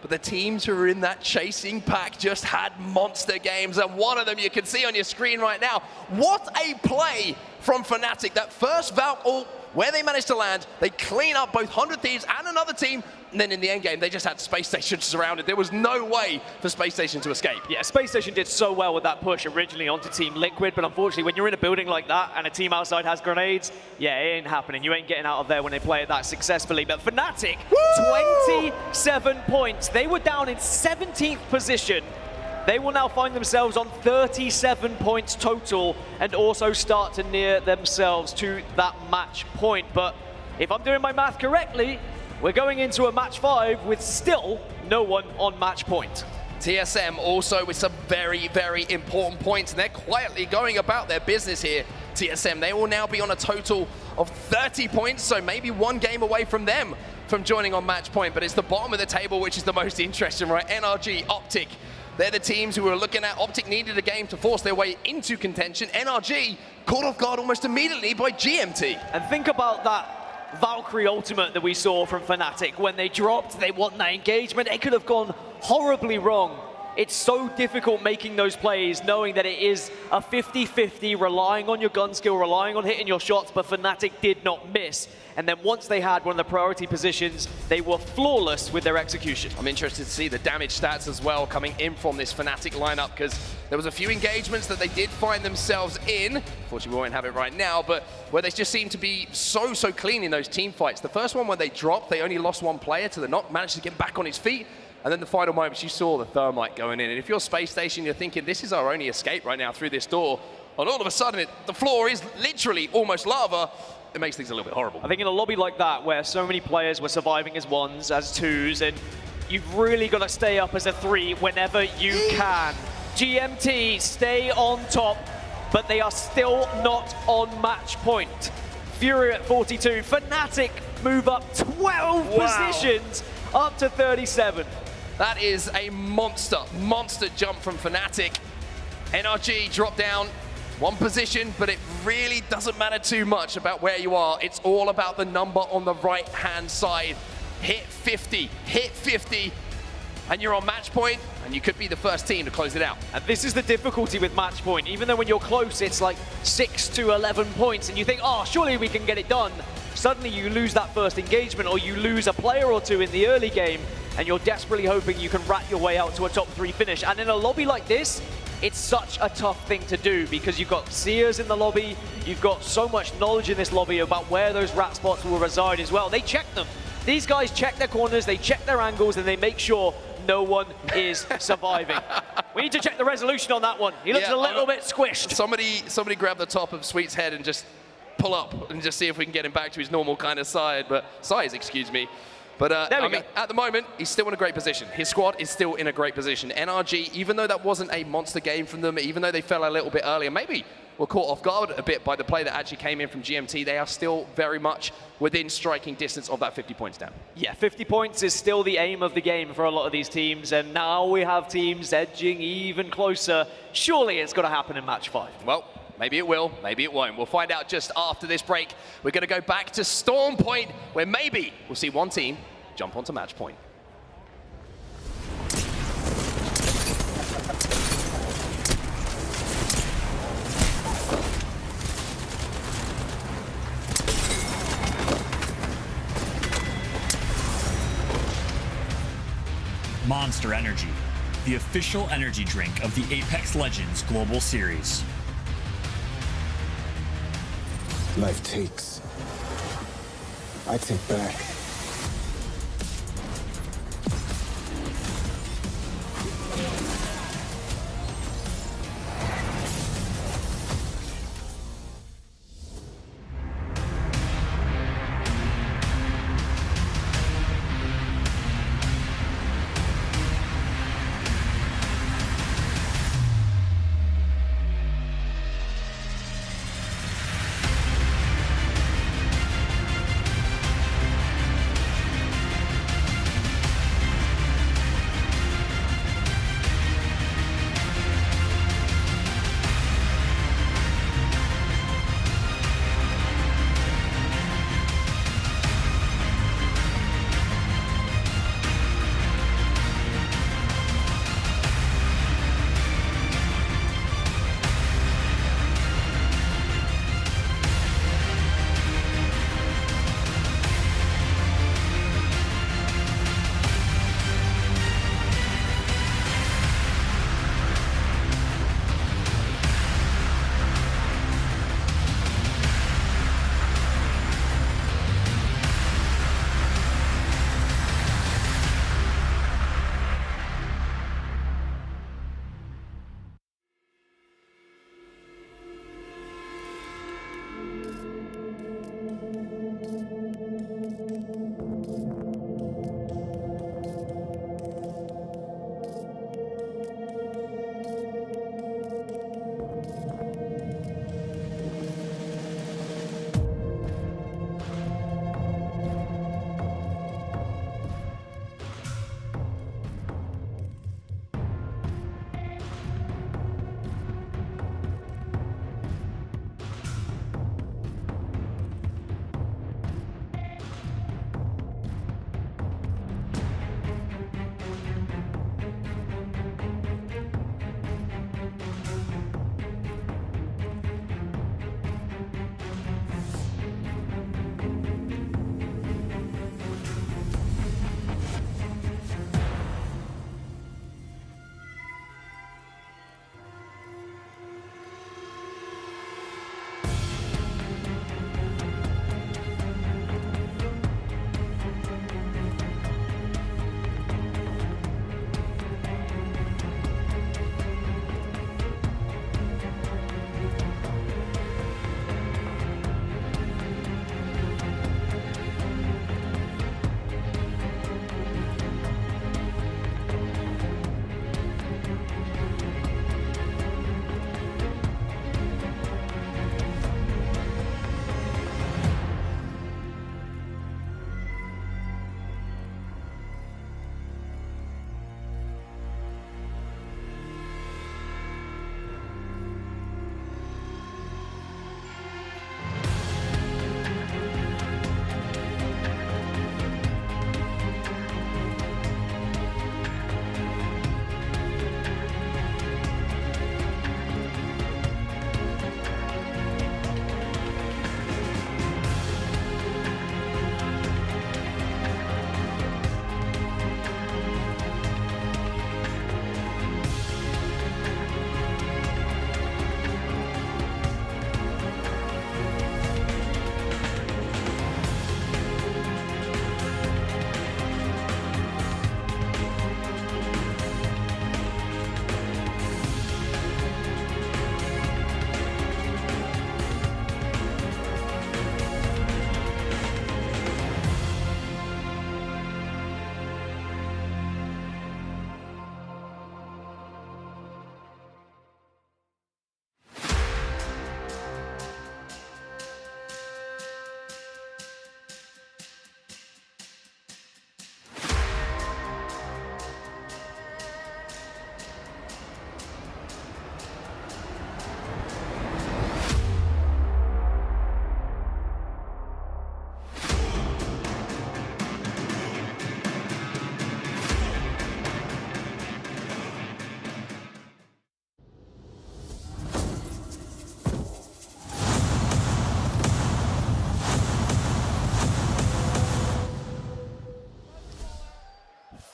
but the teams who are in that chasing pack just had monster games, and one of them you can see on your screen right now. What a play from Fnatic. That first Valk ult, where they managed to land, they clean up both 100 Thieves and another team, and then in the end game, they just had Space Station surrounded. There was no way for Space Station to escape.
Yeah, Space Station did so well with that push originally onto Team Liquid, but unfortunately, when you're in a building like that and a team outside has grenades, yeah, it ain't happening. You ain't getting out of there when they play it that successfully. But Fnatic, 27 points. They were down in 17th position. They will now find themselves on 37 points total and also start to near themselves to that match point. But if I'm doing my math correctly, we're going into a match 5 with still no one on match point.
TSM also with some very, very important points, and they're quietly going about their business here. TSM, they will now be on a total of 30 points, so maybe one game away from them from joining on match point, but it's the bottom of the table which is the most interesting, right? NRG, Optic, they're the teams who were looking at. Optic needed a game to force their way into contention. NRG caught off guard almost immediately by GMT.
And think about that Valkyrie ultimate that we saw from Fnatic. When they dropped, they won that engagement. It could have gone horribly wrong. It's so difficult making those plays, knowing that it is a 50-50, relying on your gun skill, relying on hitting your shots, but Fnatic did not miss. And then once they had one of the priority positions, they were flawless with their execution.
I'm interested to see the damage stats as well coming in from this Fnatic lineup, because there was a few engagements that they did find themselves in. Unfortunately, we won't have it right now, but where they just seemed to be so clean in those team fights. The first one when they dropped, they only lost one player to the knock, managed to get back on his feet. And then the final moments, you saw the Thermite going in. And if you're Space Station, you're thinking, this is our only escape right now through this door. And all of a sudden, the floor is literally almost lava. It makes things a little bit horrible.
I think in a lobby like that, where so many players were surviving as ones, as twos, and you've really got to stay up as a 3 whenever you can. GMT stay on top, but they are still not on match point. Fury at 42. Fnatic move up 12 positions up to 37.
That is a monster jump from Fnatic. NRG dropped down one position, but it really doesn't matter too much about where you are. It's all about the number on the right-hand side. Hit 50, and you're on match point, and you could be the first team to close it out.
And this is the difficulty with match point. Even though when you're close, it's like 6 to 11 points, and you think, oh, surely we can get it done. Suddenly you lose that first engagement, or you lose a player or two in the early game, and you're desperately hoping you can rat your way out to a top 3 finish. And in a lobby like this, it's such a tough thing to do, because you've got seers in the lobby, you've got so much knowledge in this lobby about where those rat spots will reside as well. They check them. These guys check their corners, they check their angles, and they make sure no one is surviving. We need to check the resolution on that one. He looks a little bit squished.
Somebody grab the top of Sweet's head and just pull up and just see if we can get him back to his normal kind of size, excuse me. But I mean, at the moment, he's still in a great position. His squad is still in a great position. NRG, even though that wasn't a monster game from them, even though they fell a little bit earlier, maybe were caught off guard a bit by the play that actually came in from GMT. They are still very much within striking distance of that 50 points down.
Yeah, 50 points is still the aim of the game for a lot of these teams, and now we have teams edging even closer. Surely it's going to happen in match 5.
Well, maybe it will, maybe it won't. We'll find out just after this break. We're going to go back to Storm Point, where maybe we'll see one team jump onto match point.
Monster Energy, the official energy drink of the Apex Legends Global Series.
Life takes. I take back.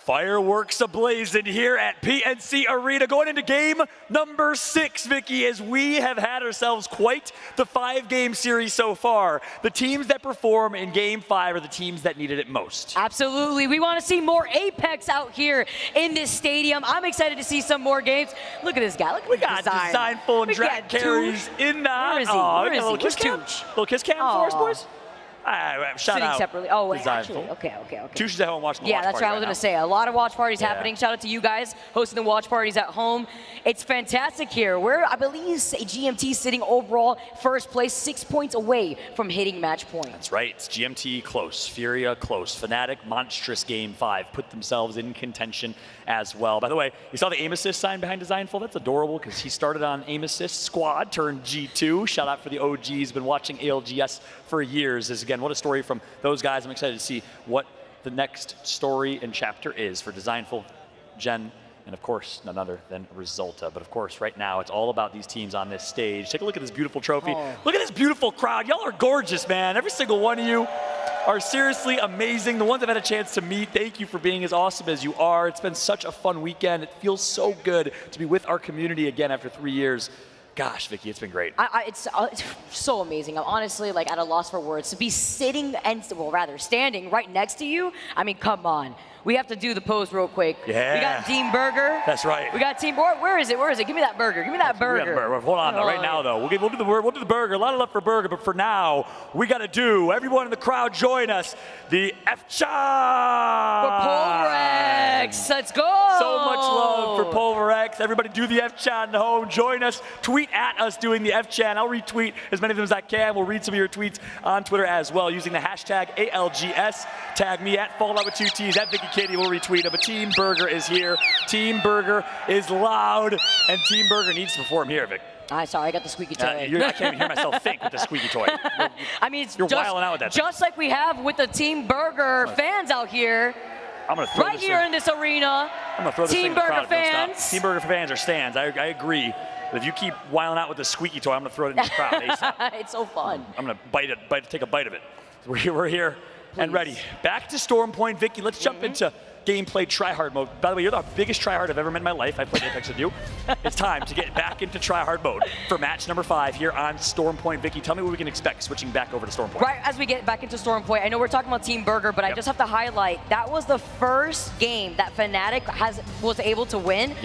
Fireworks ablazing here at PNC Arena going into game number 6, Vicky, as we have had ourselves quite the 5-game series so far. The teams that perform in game 5 are the teams that needed it most.
Absolutely. We want to see more Apex out here in this stadium. I'm excited to see some more games. Look at this guy. Look at
we got Designful and Drag carries in the...
Where is he? Where is he?
Little kiss cam for us, boys? Shout
Sitting
out.
separately. Oh, wait,
Designful.
actually, okay.
Tush is at home watching the watch
that's
party
right. I was going to say, a lot of watch parties happening. Shout out to you guys hosting the watch parties at home. It's fantastic here. We're, I believe, GMT sitting overall first place, 6 points away from hitting match point.
That's right. It's GMT close, Furia close, Fnatic monstrous game 5 put themselves in contention as well. By the way, you saw the aim assist sign behind Designful. That's adorable because he started on aim assist squad, turned G2. Shout out for the OGs. Been watching ALGS for years. As again, what a story from those guys. I'm excited to see what the next story and chapter is for Designful, Gen, and of course, none other than Resulta. But of course, right now, it's all about these teams on this stage. Take a look at this beautiful trophy. Look at this beautiful crowd. Y'all are gorgeous, man. Every single one of you are seriously amazing. The ones I've had a chance to meet, thank you for being as awesome as you are. It's been such a fun weekend. It feels so good to be with our community again after 3 years. Gosh, Vicky, it's been great.
It's so amazing. I'm honestly like at a loss for words. To be sitting and, well, rather standing right next to you, I mean, come on. We have to do the pose real quick.
Yeah.
We got Team Burger.
That's right.
We got Team, where is it? Where is it? Give me that burger. Give me that burger.
Hold on, though. Right now, though. We'll do the burger. A lot of love for burger, but for now, we got to do, everyone in the crowd join us, the F-Chant.
For Pulverex. Let's go.
So much love for Pulverex. Everybody do the F-Chant at home. Join us. Tweet at us doing the F-Chant. I'll retweet as many of them as I can. We'll read some of your tweets on Twitter as well using the hashtag ALGS. Tag me at Fallout with 2 T's, at Vicky Katie. We'll retweet it. But Team Burger is here. Team Burger is loud. And Team Burger needs to perform here, Vic.
Sorry, I got the squeaky toy.
I can't even hear myself think with the squeaky toy.
I mean,
you're wilding out with that.
Just like we have with the Team Burger fans out here.
I'm gonna throw
right here in this arena.
I'm gonna throw this
Team
thing in the
Burger
crowd.
fans.
Team Burger fans are stands. I agree. But if you keep wilding out with the squeaky toy, I'm gonna throw it in the crowd ASAP.
It's so fun.
I'm gonna take a bite of it. We're here and ready. Back to Storm Point, Vicky. Let's jump into gameplay tryhard mode. By the way, you're the biggest tryhard I've ever met in my life. I played Apex with you. It's time to get back into tryhard mode for match number 5 here on Storm Point. Vicky, tell me what we can expect switching back over to Storm Point.
Right as we get back into Storm Point, I know we're talking about Team Burger, but I just have to highlight that was the first game that Fnatic was able to win.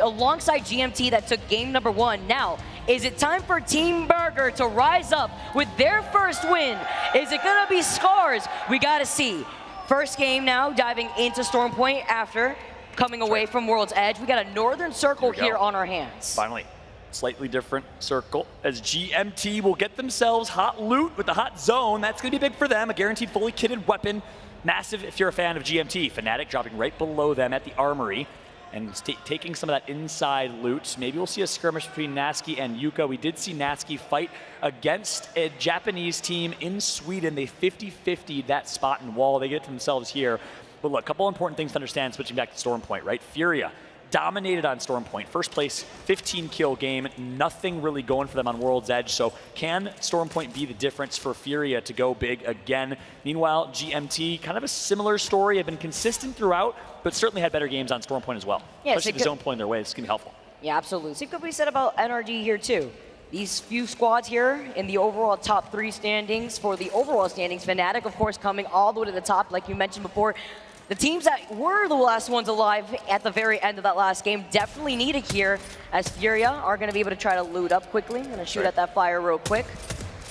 Alongside GMT that took game number 1. Now, is it time for Team Burger to rise up with their first win? Is it gonna be Scars? We gotta see. First game now, diving into Storm Point after coming away from World's Edge. We got a Northern Circle here on our hands.
Finally, slightly different circle as GMT will get themselves hot loot with the hot zone. That's gonna be big for them, a guaranteed fully kitted weapon. Massive if you're a fan of GMT. Fnatic dropping right below them at the armory and taking some of that inside loot. Maybe we'll see a skirmish between Natsuki and Yuka. We did see Natsuki fight against a Japanese team in Sweden. They 50-50'd that spot and wall. They get themselves here. But look, a couple important things to understand switching back to Storm Point, right? Furia dominated on Storm Point. First place, 15-kill game. Nothing really going for them on World's Edge. So can Storm Point be the difference for Furia to go big again? Meanwhile, GMT, kind of a similar story. Have been consistent throughout, but certainly had better games on Storm Point as well.
Yeah,
especially the zone pulling their way. This is going to be helpful.
Yeah, absolutely. Same could be said about NRG here too. These few squads here in the overall top 3 standings. For the overall standings, Fnatic, of course, coming all the way to the top, like you mentioned before. The teams that were the last ones alive at the very end of that last game definitely need it here, as Furia are going to be able to try to loot up quickly. Going to shoot at that fire real quick.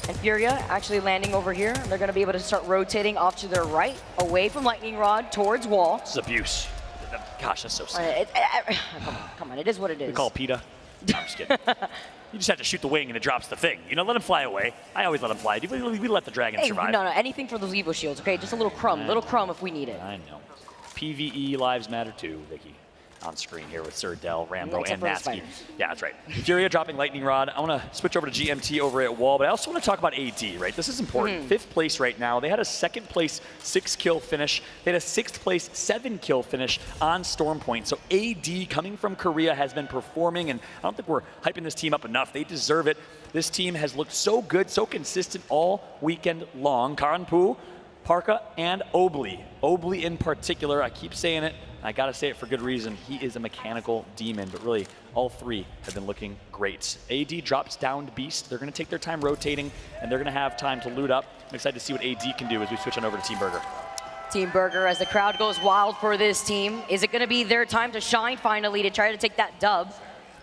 And Furia actually landing over here. They're going to be able to start rotating off to their right, away from Lightning Rod, towards wall.
This is abuse. Gosh, that's so sad.
Come on, it is what it is.
We call PETA. No, I'm just kidding. You just have to shoot the wing and it drops the thing. You know, let him fly away. I always let him fly. We let the dragon survive.
No, anything for those Evo shields, okay? Just a little crumb if we need it.
I know. PvE lives matter too, Vicky. On screen here with Sir Del, Rambo, and Natsuki. Yeah, that's right. Furia dropping Lightning Rod. I want to switch over to GMT over at Wall, but I also want to talk about AD, right? This is important. 5th place right now. They had a 2nd place 6-kill finish. They had a 6th place 7-kill finish on Storm Point. So AD, coming from Korea, has been performing, and I don't think we're hyping this team up enough. They deserve it. This team has looked so good, so consistent all weekend long. Karanpu, Parka, and Obli. Obli in particular, I keep saying it I gotta say it for good reason. He is a mechanical demon, but really all three have been looking great. AD drops down to Beast. They're gonna take their time rotating, and they're gonna have time to loot up. I'm excited to see what AD can do as we switch on over to Team Burger.
Team Burger, as the crowd goes wild for this team. Is it gonna be their time to shine finally to try to take that dub?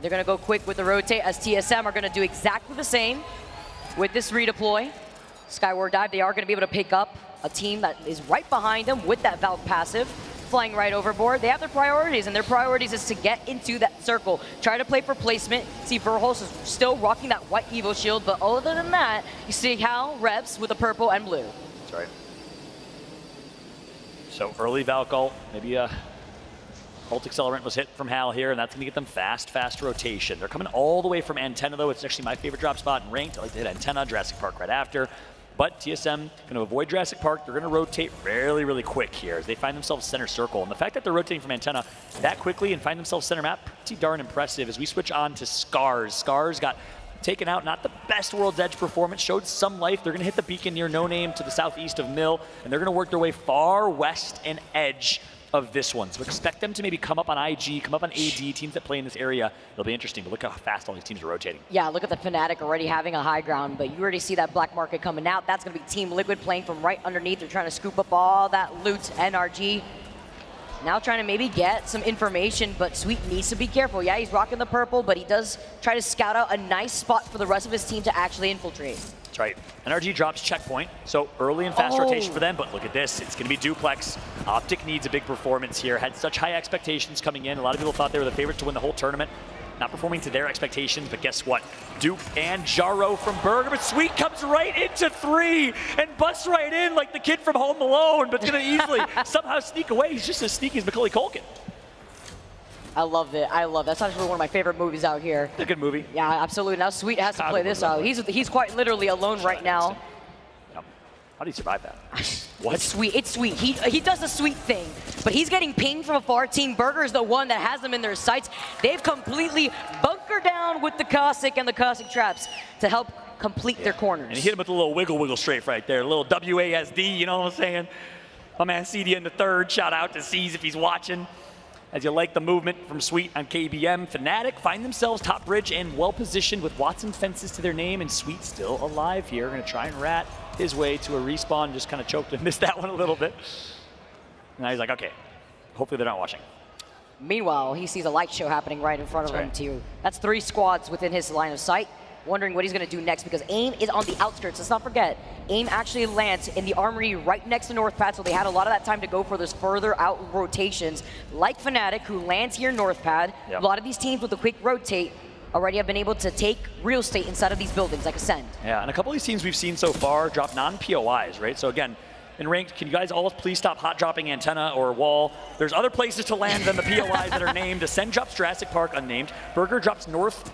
They're gonna go quick with the rotate as TSM are gonna do exactly the same with this redeploy. Skyward Dive, they are gonna be able to pick up a team that is right behind them with that Valve passive, flying right overboard. They have their priorities, and their priorities is to get into that circle, try to play for placement. See Verhulst is still rocking that white Evo shield, but other than that, you see Hal Rebs with the purple and blue.
That's right. So early Valk ult, maybe a ult accelerant was hit from Hal here, and that's gonna get them fast rotation. They're coming all the way from Antenna though. It's actually my favorite drop spot in ranked. I like to hit Antenna, Jurassic Park right after. But TSM gonna avoid Jurassic Park. They're gonna rotate really quick here as they find themselves center circle. And the fact that they're rotating from Antenna that quickly and find themselves center map, pretty darn impressive as we switch on to Scars. Scars got taken out, not the best World's Edge performance, showed some life. They're gonna hit the beacon near No Name to the southeast of Mill, and they're gonna work their way far west and edge of this one. So expect them to maybe come up on IG, come up on AD, teams that play in this area. It'll be interesting, but look how fast all these teams are rotating.
Yeah, look at the Fnatic already having a high ground, but you already see that black market coming out. That's gonna be Team Liquid playing from right underneath. They're trying to scoop up all that loot. NRG now trying to maybe get some information, but Sweet needs to be careful. Yeah, he's rocking the purple, but he does try to scout out a nice spot for the rest of his team to actually infiltrate.
That's right. NRG drops checkpoint, so early and fast rotation for them, but look at this. It's going to be Duplex. Optic needs a big performance here. Had such high expectations coming in. A lot of people thought they were the favorites to win the whole tournament. Not performing to their expectations, but guess what? Duke and Jaro from Burger, but Sweet comes right into 3 and busts right in like the kid from Home Alone, but it's going to easily somehow sneak away. He's just as sneaky as Macaulay Culkin.
I love it. I love it. That's actually one of my favorite movies out here.
It's a good movie.
Yeah, absolutely. Now Sweet has to play this out. He's quite literally alone right now.
How do you survive that? What?
It's Sweet. It's Sweet. He does the Sweet thing, but he's getting pinged from afar. Team Burger is the one that has them in their sights. They've completely bunkered down with the Cossack and the Cossack traps to help complete their corners.
And he hit him with a little wiggle strafe right there. A little WASD, you know what I'm saying? My man CD in the third. Shout out to C's if he's watching. As you like the movement from Sweet on KBM, Fnatic find themselves top bridge and well positioned with Watson fences to their name, and Sweet still alive here. Gonna try and rat his way to a respawn, just kind of choked and missed that one a little bit. Now he's like, okay, hopefully they're not watching.
Meanwhile, he sees a light show happening right in front of him too. That's 3 squads within his line of sight. Wondering what he's gonna do next because AIM is on the outskirts. Let's not forget, AIM actually lands in the armory right next to North Pad, so they had a lot of that time to go for those further out rotations. Like Fnatic, who lands here in North Pad, a lot of these teams with a quick rotate already have been able to take real estate inside of these buildings, like Ascend.
Yeah, and a couple of these teams we've seen so far drop non-POIs, right? So again, in ranked, can you guys all please stop hot dropping Antenna or Wall? There's other places to land than the POIs that are named. Ascend drops Jurassic Park, unnamed. Burger drops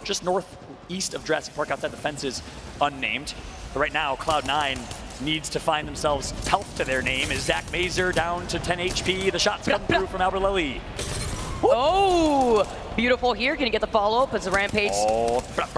just northeast of Jurassic Park outside the fences, unnamed. But right now, Cloud9 needs to find themselves health to their name. Is Zach Mazer down to 10 HP? The shots come through from Albert Lely.
Oh, beautiful here. Can you get the follow-up as the Rampage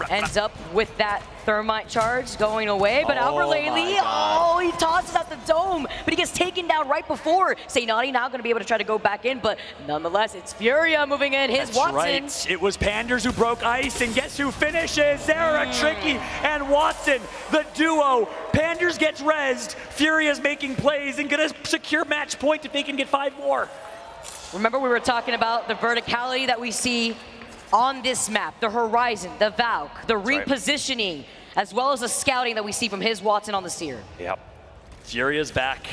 ends up with that Thermite charge going away? But Albert Lely, he tosses out the dome, but he gets taken down right before. Saynati now going to be able to try to go back in, but nonetheless, it's Furia moving in. His Watson.
Right. It was Panders who broke ice, and guess who finishes? Zera, Tricky, and Watson, the duo. Panders gets rezzed. Furia's making plays and going to secure match point if they can get 5 more.
Remember, we were talking about the verticality that we see on this map, the horizon, the Valk, the repositioning, as well as the scouting that we see from his Watson on the Seer.
Yep. Furia's back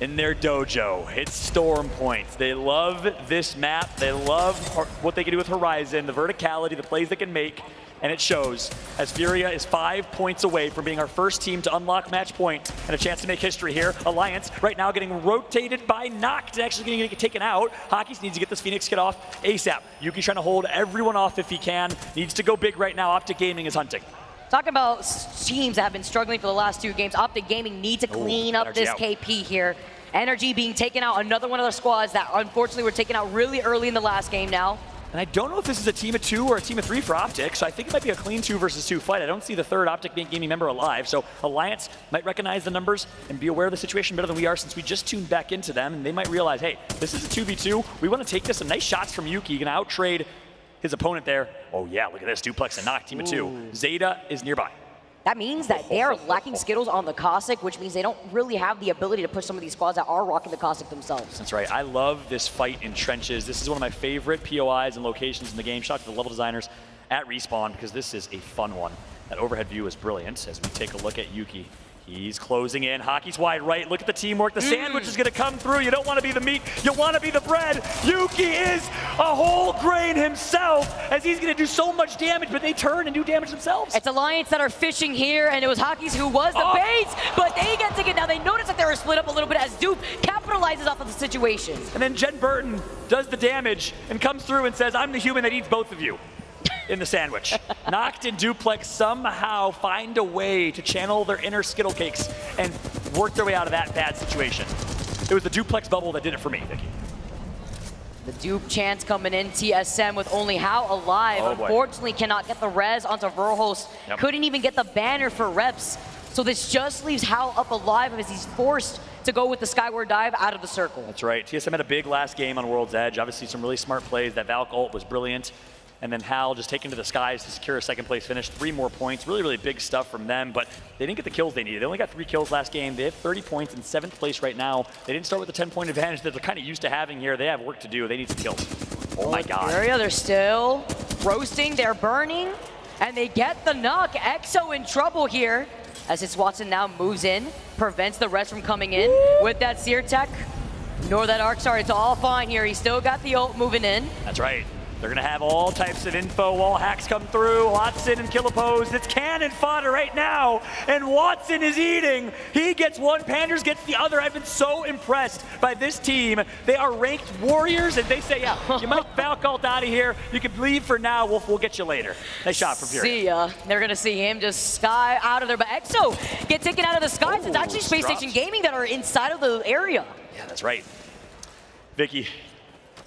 in their dojo. It's Storm Point. They love this map. They love what they can do with Horizon, the verticality, the plays they can make, and it shows as Furia is 5 points away from being our first team to unlock match point and a chance to make history here. Alliance right now getting rotated by Noct, actually going to get taken out. Hockeys needs to get this Phoenix kid off ASAP. Yuki's trying to hold everyone off if he can. Needs to go big right now. Optic Gaming is hunting.
Talking about teams that have been struggling for the last 2 games, Optic Gaming need to clean up this KP here. NRG being taken out, another one of their squads that unfortunately were taken out really early in the last game now.
And I don't know if this is a team of 2 or a team of 3 for Optic, so I think it might be a clean 2 versus 2 fight. I don't see the third Optic gaming member alive, so Alliance might recognize the numbers and be aware of the situation better than we are since we just tuned back into them, and they might realize, hey, this is a 2v2. We want to take this. Some nice shots from Yuki. Going to out-trade his opponent there. Oh yeah, look at this. Duplex and knock, team of 2. Zeta is nearby.
That means that they are lacking Skittles on the Caustic, which means they don't really have the ability to push some of these squads that are rocking the Caustic themselves.
That's right. I love this fight in trenches. This is one of my favorite POIs and locations in the game. Shout out to the level designers at Respawn because this is a fun one. That overhead view is brilliant as we take a look at Yuki. He's closing in. Hockey's wide right. Look at the teamwork. The sandwich is going to come through. You don't want to be the meat. You want to be the bread. Yuki is a whole grain himself as he's going to do so much damage, but they turn and do damage themselves.
It's Alliance that are fishing here, and it was Hockey's who was the bait, but they get to get now. They notice that they were split up a little bit as Dupe capitalizes off of the situation.
And then Jen Burton does the damage and comes through and says, I'm the human that eats both of you. In the sandwich. Noct and Duplex somehow find a way to channel their inner Skittle Cakes and work their way out of that bad situation. It was the Duplex bubble that did it for me, Vicky.
The Dupe chance coming in, TSM with only How alive. Unfortunately cannot get the res onto Verhost. Couldn't even get the banner for reps. So this just leaves How up alive as he's forced to go with the Skyward Dive out of the circle.
That's right. TSM had a big last game on World's Edge. Obviously some really smart plays. That Valk ult was brilliant. And then Hal just taken to the skies to secure a second place finish. 3 more points. Really, really big stuff from them, but they didn't get the kills they needed. They only got 3 kills last game. They have 30 points in 7th place right now. They didn't start with the 10-point advantage that they're kind of used to having here. They have work to do. They need some kills. Oh my God.
Area, they're still roasting, they're burning, and they get the knock. EXO in trouble here as it's Watson now moves in, prevents the rest from coming in with that Seer Tech. Nor that Arc Star, it's all fine here. He still got the ult moving in.
That's right. They're going to have all types of info, wall hacks come through, Watson and Killapose. It's cannon fodder right now, and Watson is eating. He gets one, Panders gets the other. I've been so impressed by this team. They are ranked warriors, and they say, yeah, you might Valk ult out of here. You can leave for now. We'll get you later. Nice shot from Fury.
See ya. They're going to see him just sky out of there, but EXO get taken out of the skies. It's actually Space Station Gaming that are inside of the area.
Yeah, that's right. Vicky,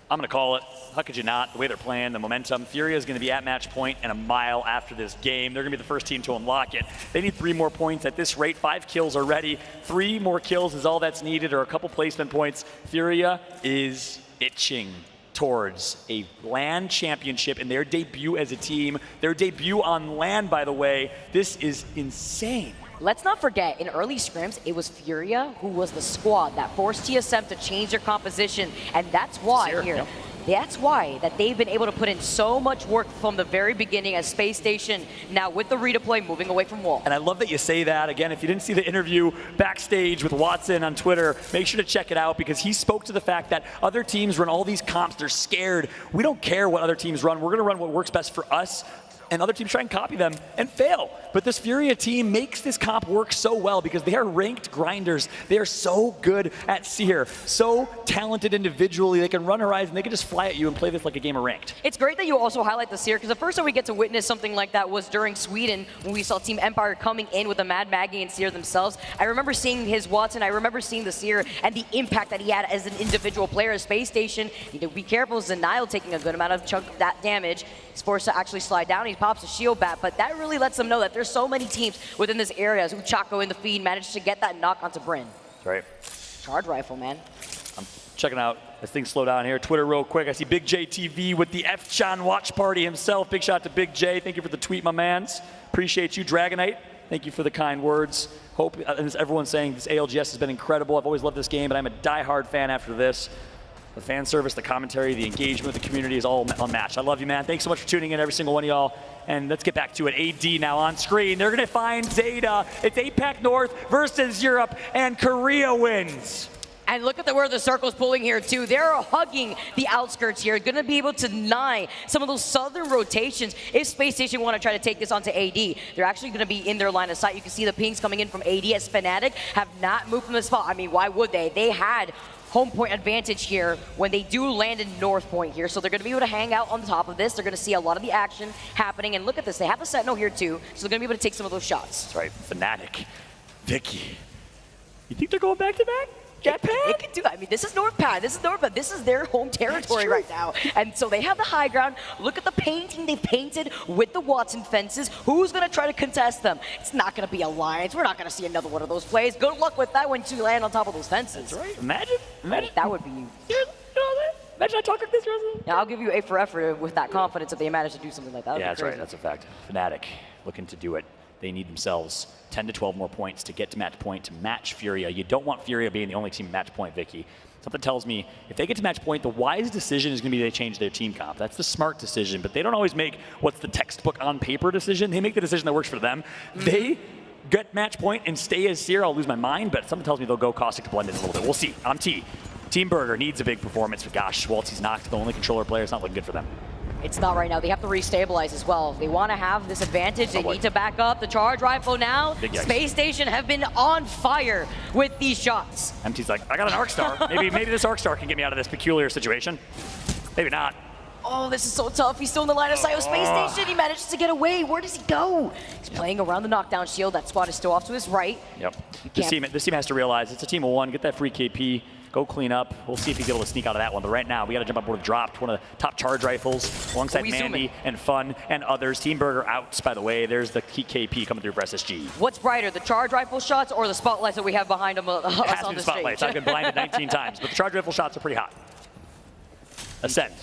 I'm going to call it. How could you not? The way they're playing, the momentum. Furia is going to be at match point and a mile after this game. They're going to be the first team to unlock it. They need 3 more points at this rate. 5 kills already. 3 more kills is all that's needed, or a couple placement points. Furia is itching towards a LAN championship in their debut as a team. Their debut on LAN, by the way. This is insane.
Let's not forget, in early scrims, it was Furia who was the squad that forced TSM to change their composition, and that's why That's why that they've been able to put in so much work from the very beginning as Space Station, now with the redeploy moving away from wall.
And I love that you say that. Again, if you didn't see the interview backstage with Watson on Twitter, make sure to check it out because he spoke to the fact that other teams run all these comps. They're scared. We don't care what other teams run. We're going to run what works best for us. And other teams try and copy them and fail. But this Furia team makes this comp work so well because they are ranked grinders. They are so good at Seer, so talented individually. They can run Horizon, they can just fly at you and play this like a game of ranked.
It's great that you also highlight the Seer because the first time we get to witness something like that was during Sweden when we saw Team Empire coming in with the Mad Maggie and Seer themselves. I remember seeing his Watson, I remember seeing the Seer and the impact that he had as an individual player at Space Station. You know, be careful, Zenile taking a good amount of chunk of that damage. He's forced to actually slide down. He pops a shield bat, but that really lets them know that there's so many teams within this area. As Uchako in the feed managed to get that knock onto Bryn.
That's right.
Charge rifle, man.
I'm checking out as things slow down here. Twitter real quick. I see Big J TV with the F-Chan watch party himself. Big shout out to Big J. Thank you for the tweet, my mans. Appreciate you, Dragonite. Thank you for the kind words. Hope, as everyone's saying, this ALGS has been incredible. I've always loved this game, but I'm a diehard fan after this. The fan service, the commentary, the engagement with the community is all unmatched. I love you, man. Thanks so much for tuning in, every single one of y'all. And let's get back to it. AD now on screen. They're going to find Zeta. It's APAC North versus Europe, and Korea wins.
And look at where the circle's pulling here, too. They're hugging the outskirts here. Going to be able to deny some of those southern rotations if Space Station want to try to take this onto AD. They're actually going to be in their line of sight. You can see the pings coming in from AD as Fnatic have not moved from the spot. I mean, why would they? They had home point advantage here when they do land in North Point here. So they're going to be able to hang out on the top of this. They're going to see a lot of the action happening. And look at this. They have the Sentinel here, too. So they're going to be able to take some of those shots.
That's right. Fnatic. Vicky. You think they're going back-to-back?
Japan? It can do. I mean, this is NorthPad. This is NorthPad. This is their home territory right now. And so they have the high ground. Look at the painting they've painted with the Watson fences. Who's going to try to contest them? It's not going to be Alliance. We're not going to see another one of those plays. Good luck with that when you land on top of those fences.
That's right. Imagine.
That would be...
Imagine I talk like this, Russell.
Yeah, I'll give you A for effort with that confidence if they manage to do something like that.
Yeah, that's right. That's a fact. Fnatic looking to do it. They need themselves 10 to 12 more points to get to match point to match Furia. You don't want Furia being the only team match point, Vicky. Something tells me if they get to match point, the wise decision is going to be they change their team comp. That's the smart decision, but they don't always make what's the textbook on paper decision. They make the decision that works for them. They get match point and stay as Seer. I'll lose my mind, but something tells me they'll go Caustic to blend in a little bit. We'll see. I'm T. Team Burger needs a big performance, but gosh, Waltzy's knocked, the only controller player. It's not looking good for them.
It's not right now. They have to restabilize as well. If they want to have this advantage, they need to back up. The charge rifle now. Space Station have been on fire with these shots.
MT's like, I got an Arc Star. maybe this Arc Star can get me out of this peculiar situation. Maybe not.
Oh, this is so tough. He's still in the line of sight of Space Station. He manages to get away. Where does he go? He's playing around the knockdown shield. That squad is still off to his right.
Yep. This team has to realize it's a team of one. Get that free KP. Go clean up. We'll see if he's able to sneak out of that one. But right now, we got to jump on board with Dropped, one of the top charge rifles, alongside Mandy and Fun and others. Team Burger outs, by the way. There's the KP coming through for SSG.
What's brighter, the charge rifle shots or the spotlights that we have behind him us on the
spotlights.
stage?
I've been blinded 19 times, but the charge rifle shots are pretty hot. Ascend,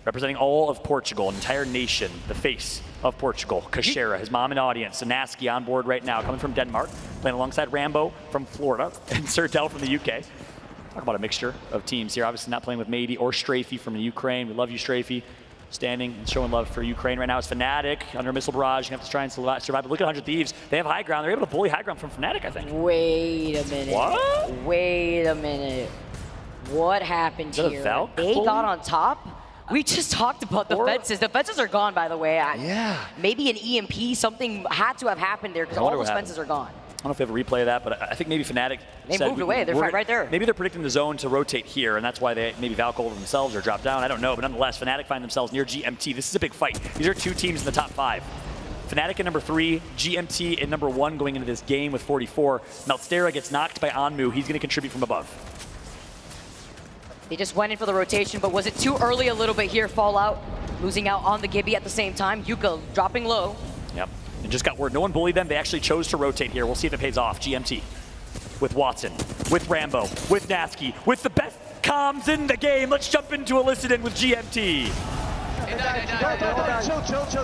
representing all of Portugal, an entire nation, the face of Portugal. Kashera, his mom and audience. Sanaski on board right now, coming from Denmark, playing alongside Rambo from Florida and Sertel from the UK. Talk about a mixture of teams here. Obviously not playing with Mady or Strafey from the Ukraine. We love you, Strafey. Standing and showing love for Ukraine right now is Fnatic under a missile barrage. You have to try and survive. But look at 100 Thieves. They have high ground. They're able to bully high ground from Fnatic, I think.
Wait a minute.
What?
Wait a minute. What happened here? They got on top? We just talked about the fences. The fences are gone, by the way.
Yeah.
Maybe an EMP, something had to have happened there because all those fences are gone.
I don't know if we have a replay of that, but I think maybe Fnatic
moved away. They're right there.
Maybe they're predicting the zone to rotate here, and that's why they maybe Valkyrie themselves or drop down. I don't know, but nonetheless, Fnatic find themselves near GMT. This is a big fight. These are two teams in the top 5. Fnatic at number 3, GMT at number 1 going into this game with 44. Melstera gets knocked by Anmu. He's going to contribute from above.
They just went in for the rotation, but was it too early a little bit here? Fallout losing out on the Gibby at the same time. Yuka dropping low.
Yep. And just got word, no one bullied them. They actually chose to rotate here. We'll see if it pays off. GMT with Watson, with Rambo, with Nasky, with the best comms in the game. Let's jump into Eliciden with GMT.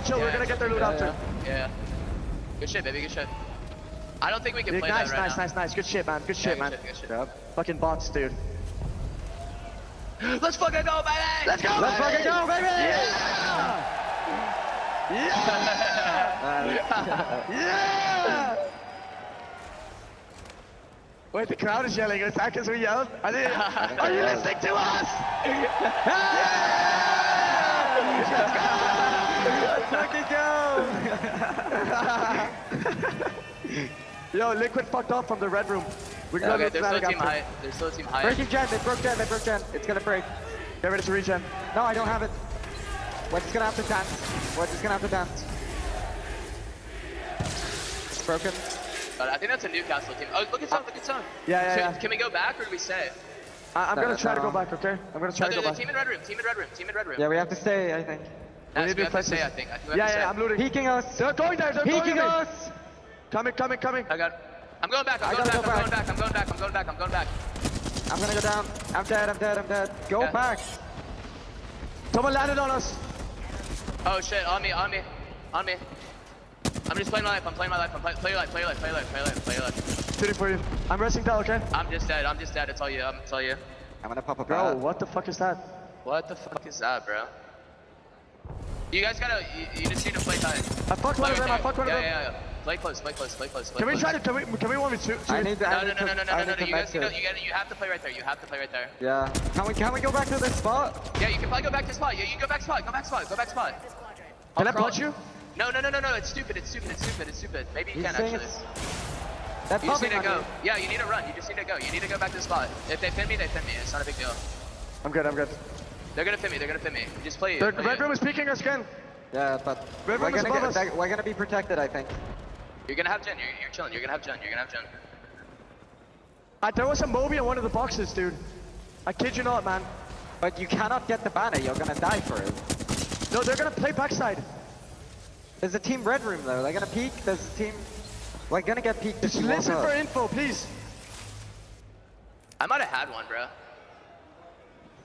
Chill. We're gonna get their loot after.
Yeah. Good shit, baby. Good shit. I don't think we can play that right now.
Nice. Good shit, man. Good shit. Yep. Fucking bots, dude.
Let's fucking go, baby!
Let's fucking go, baby! Yeah! Yeah! Wait, the crowd is yelling. Is that because we yelled? Are you listening to us? Let's fucking go! Yo, Liquid fucked off from the red room. We can
okay, there's still a team high. There's still a team high.
Breaking gen. They broke gen. It's gonna break. Get ready to regen. No, I don't have it. We're just gonna have to dance. It's broken.
I think that's a Newcastle team. Oh, look at Sun.
Yeah.
Can we go back or do we stay?
I'm gonna try to go back, okay? I'm gonna try to go back.
Team in red room.
Yeah, we have to stay, I think.
We need to stay, I think.
Yeah, I'm looting. Peeking us. They're going there. Peeking us. Coming.
I got it. I'm going back. I'm going back. I'm going back.
I'm gonna go down. I'm dead. Go back. Someone landed on us.
Oh shit, on me. I'm just playing my life. Play your life.
Shooting for you. I'm resting down, okay?
I'm just dead. It's all you.
I'm gonna pop a bro, what the fuck is that?
What the fuck is that, bro? You guys gotta, you just need to play tight.
I fucked one of them.
Yeah. Play close.
Can we 1v2?
No. You guys, you have to play right there.
Yeah. Can we go back to this spot?
Yeah, you can probably go back to spot. Yeah, you can go back spot.
Can I punch you?
No. It's stupid. Maybe you can actually.
That's
you just need to go. Yeah, you need to run. You just need to go. You need to go back to the spot. If they pin me, they pin me. It's not a big deal.
I'm good.
They're gonna pin me. Just play.
The red room is peeking us again. Yeah, but we're gonna be protected, I think.
You're gonna have Gen. You're chilling. You're gonna have Gen.
There was a Moby in one of the boxes, dude. I kid you not, man. But you cannot get the banner. You're gonna die for it. No, they're gonna play backside. There's a team red room though. They're gonna peek. There's a team. We're gonna get peeked. Just listen for info, please.
I might have had one, bro.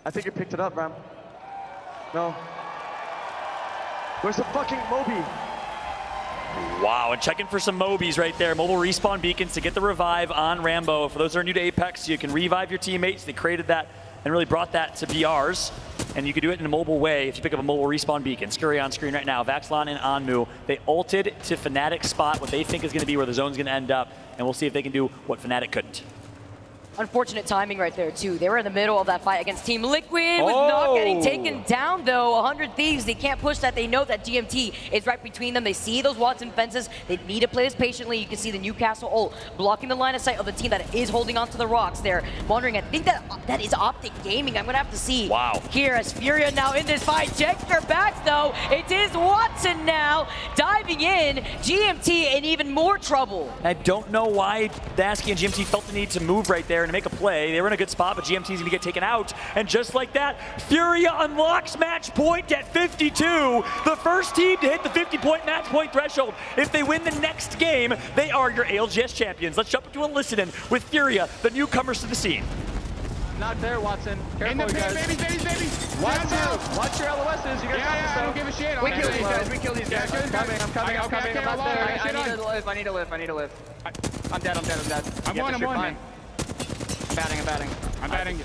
I think you picked it up, Ram. No. Where's the fucking Moby?
Wow, and checking for some Mobies right there. Mobile respawn beacons to get the revive on Rambo. For those that are new to Apex, you can revive your teammates. They created that and really brought that to BRs. And you can do it in a mobile way if you pick up a mobile respawn beacon. Scurry on screen right now. Vaxlon and Anmu, they ulted to Fnatic's spot, what they think is going to be where the zone's going to end up. And we'll see if they can do what Fnatic couldn't.
Unfortunate timing right there, too. They were in the middle of that fight against Team Liquid. Was not getting taken down, though. 100 Thieves, they can't push that. They know that GMT is right between them. They see those Watson fences. They need to play this patiently. You can see the Newcastle ult blocking the line of sight of the team that is holding on to the rocks there. Wondering, I think that is Optic Gaming. I'm going to have to see here as Furia now in this fight. Check their backs, though. It is Watson now diving in. GMT in even more trouble.
I don't know why Dasky and GMT felt the need to move right there and make a play. They were in a good spot, but GMT is going to get taken out. And just like that, Furia unlocks match point at 52. The first team to hit the 50-point match point threshold. If they win the next game, they are your ALGS champions. Let's jump into a listen-in with Furia, the newcomers to the scene.
Not there, Watson. Careful,
In the pit,
guys.
baby.
Watch your LOSs. You guys
I don't give a shit.
We kill these guys. We kill these guys. I'm coming. I'm not there. I need to live. I'm dead.
I'm one.
I'm batting.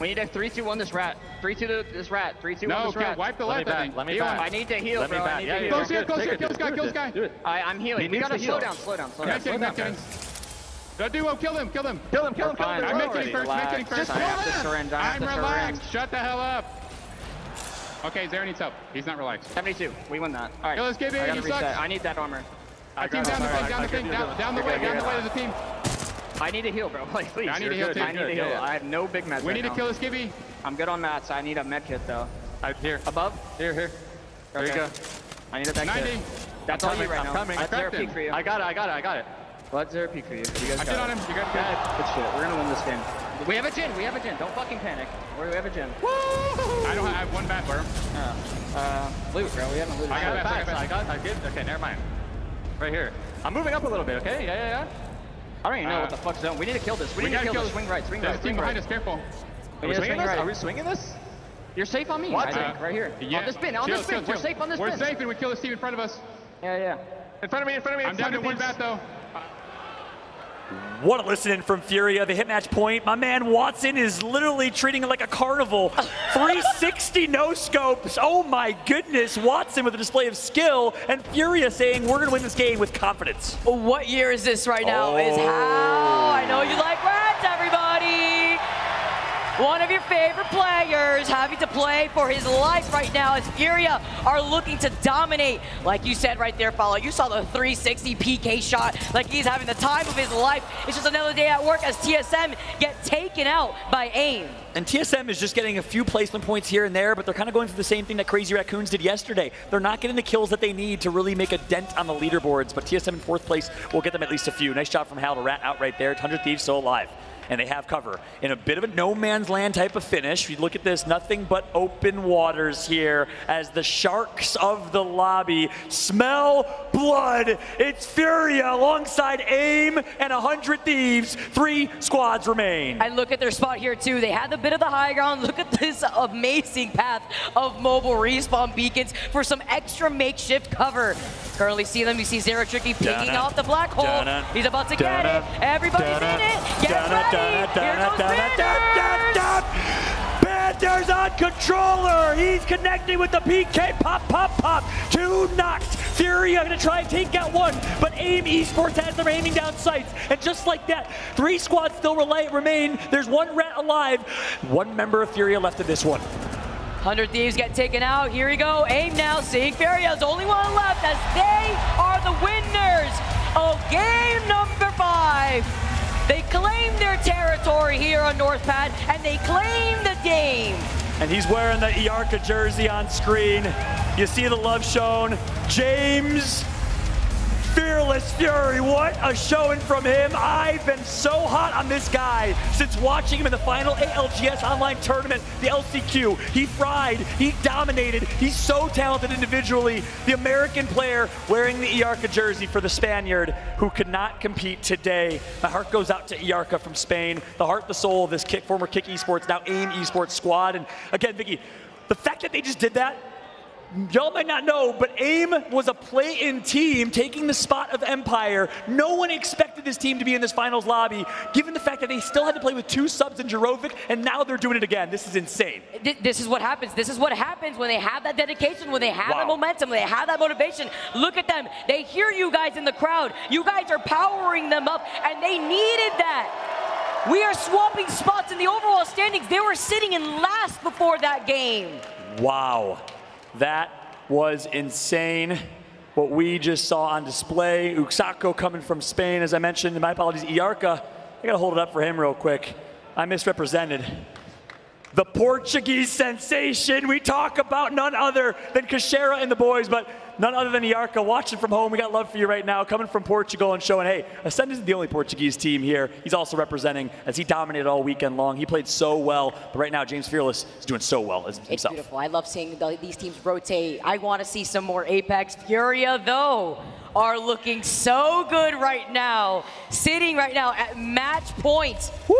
We need a 3-2-1 this rat. 3-2 this rat. 3-2-1 this rat.
Wipe the left, I think.
Let me back. I need to heal, bro. I need to heal.
Close here. Kill this guy.
I'm healing. We gotta slow down.
I'm not kidding. Duo, kill him.
Kill him.
I'm making first.
Just
I'm relaxed. Shut the hell up. Okay, Zara needs help. He's not relaxed.
72. We won that. All right.
Kill this kid, baby. He sucks.
I need that armor.
Team down the way to the team.
I need to heal, bro. Like, please.
I need to heal too.
I need to heal. I have no big meds.
We need to kill this Gibby.
I'm good on mats. I need a med kit though.
Here.
Above?
Here. There you go.
I need a med kit. That's all you right now. That's zero peak for you.
I got it.
Let's zero peak for you. You guys
I on him. You got it.
Good shit. We're gonna win this game. We have a Jhin. Don't fucking panic. We have a Jhin.
I have one bat burn.
Loot, bro. We haven't looted.
I got okay, never mind. Right here. I'm moving up a little bit, okay? Yeah.
I don't even know what the fuck's zone. We need to kill this. We need to kill this. Swing right.
There's a team behind us. Careful.
Are we swinging this?
Are we swinging this?
You're safe on me. I think. Right here.
Yeah.
On this bin. We're safe on this bin.
We're safe and we kill this team in front of us.
Yeah.
In front of me.
I'm down to one bat though.
What a listen-in from Furia. The hit match point. My man Watson is literally treating it like a carnival. 360 no-scopes. Oh my goodness. Watson with a display of skill. And Furia saying we're going to win this game with confidence.
What year is this right now? Is how I know you like rats, everybody. One of your favorite players having to play for his life right now as Furia are looking to dominate. Like you said right there, Follow. You saw the 360 PK shot like he's having the time of his life. It's just another day at work as TSM get taken out by AIM.
And TSM is just getting a few placement points here and there, but they're kind of going through the same thing that Crazy Raccoons did yesterday. They're not getting the kills that they need to really make a dent on the leaderboards, but TSM in 4th place will get them at least a few. Nice job from Hal to rat out right there. 100 Thieves still alive. And they have cover in a bit of a no man's land type of finish. You look at this, nothing but open waters here as the sharks of the lobby smell blood. It's Furia alongside AIM and 100 Thieves. 3 squads remain.
And look at their spot here too. They had the bit of the high ground. Look at this amazing path of mobile respawn beacons for some extra makeshift cover. Currently see them. You see Zero Tricky picking off the black hole. He's about to get it. Everybody's in it. Get ready. Here goes Bender.
Bander's on controller. He's connecting with the PK. Pop. 2 knocked. Furia going to try and take out 1, but AIM Esports has them aiming down sights. And just like that, 3 squads still remain. There's 1 rat alive. 1 member of Furia left in this one.
100 Thieves get taken out. Here we go. AIM now seeing Furia's only one left as they are the winners of game number 5. They claim their territory here on North Pad, and they claim the game.
And he's wearing the Iarka jersey on screen. You see the love shown. James
Fearless Fury, what a showing from him. I've been so hot on this guy since watching him in the final ALGS online tournament, the LCQ. He fried, he dominated, he's so talented individually. The American player wearing the Iarka jersey for the Spaniard who could not compete today. My heart goes out to Iarka from Spain, the heart, the soul of this former Kick Esports, now AIM Esports squad. And again, Vicky, the fact that they just did that, y'all might not know, but AIM was a play-in team taking the spot of Empire. No one expected this team to be in this finals lobby, given the fact that they still had to play with 2 subs in Jurovic, and now they're doing it again. This is insane.
This is what happens. This is what happens when they have that dedication, when they have that momentum, when they have that motivation. Look at them. They hear you guys in the crowd. You guys are powering them up, and they needed that. We are swapping spots in the overall standings. They were sitting in last before that game.
Wow. That was insane. What we just saw on display. Uxako coming from Spain, as I mentioned. And my apologies, Iarka. I gotta hold it up for him real quick. I misrepresented. The Portuguese sensation. We talk about none other than Kashera and the boys, but none other than Iarka. Watching from home, we got love for you right now. Coming from Portugal and showing, hey, Ascend isn't the only Portuguese team here. He's also representing, as he dominated all weekend long. He played so well, but right now James Fearless is doing so well as himself.
It's beautiful. I love seeing these teams rotate. I want to see some more Apex. Furia, though, are looking so good right now, sitting right now at match point.
Woo!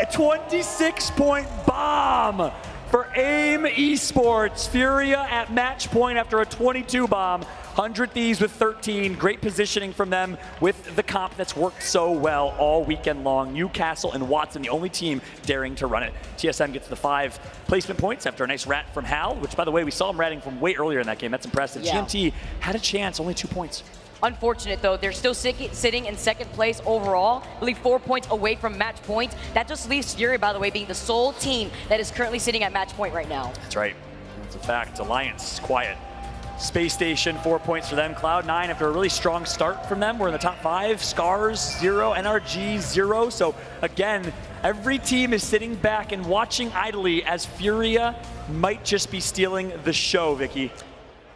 A 26-point bomb for AIM Esports. Furia at match point after a 22 bomb. 100 Thieves with 13. Great positioning from them with the comp that's worked so well all weekend long. Newcastle and Watson, the only team daring to run it. TSM gets the 5 placement points after a nice rat from Hal, which, by the way, we saw him ratting from way earlier in that game. That's impressive.
Yeah.
GMT had a chance, only 2 points.
Unfortunate, though. They're still sitting in second place overall, really 4 points away from match point. That just leaves Fury, by the way, being the sole team that is currently sitting at match point right now.
That's right. That's a fact. Alliance is quiet. Space Station, 4 points for them. Cloud9, after a really strong start from them, we're in the top 5. Scars, 0. NRG, 0. So again, every team is sitting back and watching idly as Furia might just be stealing the show, Vicky.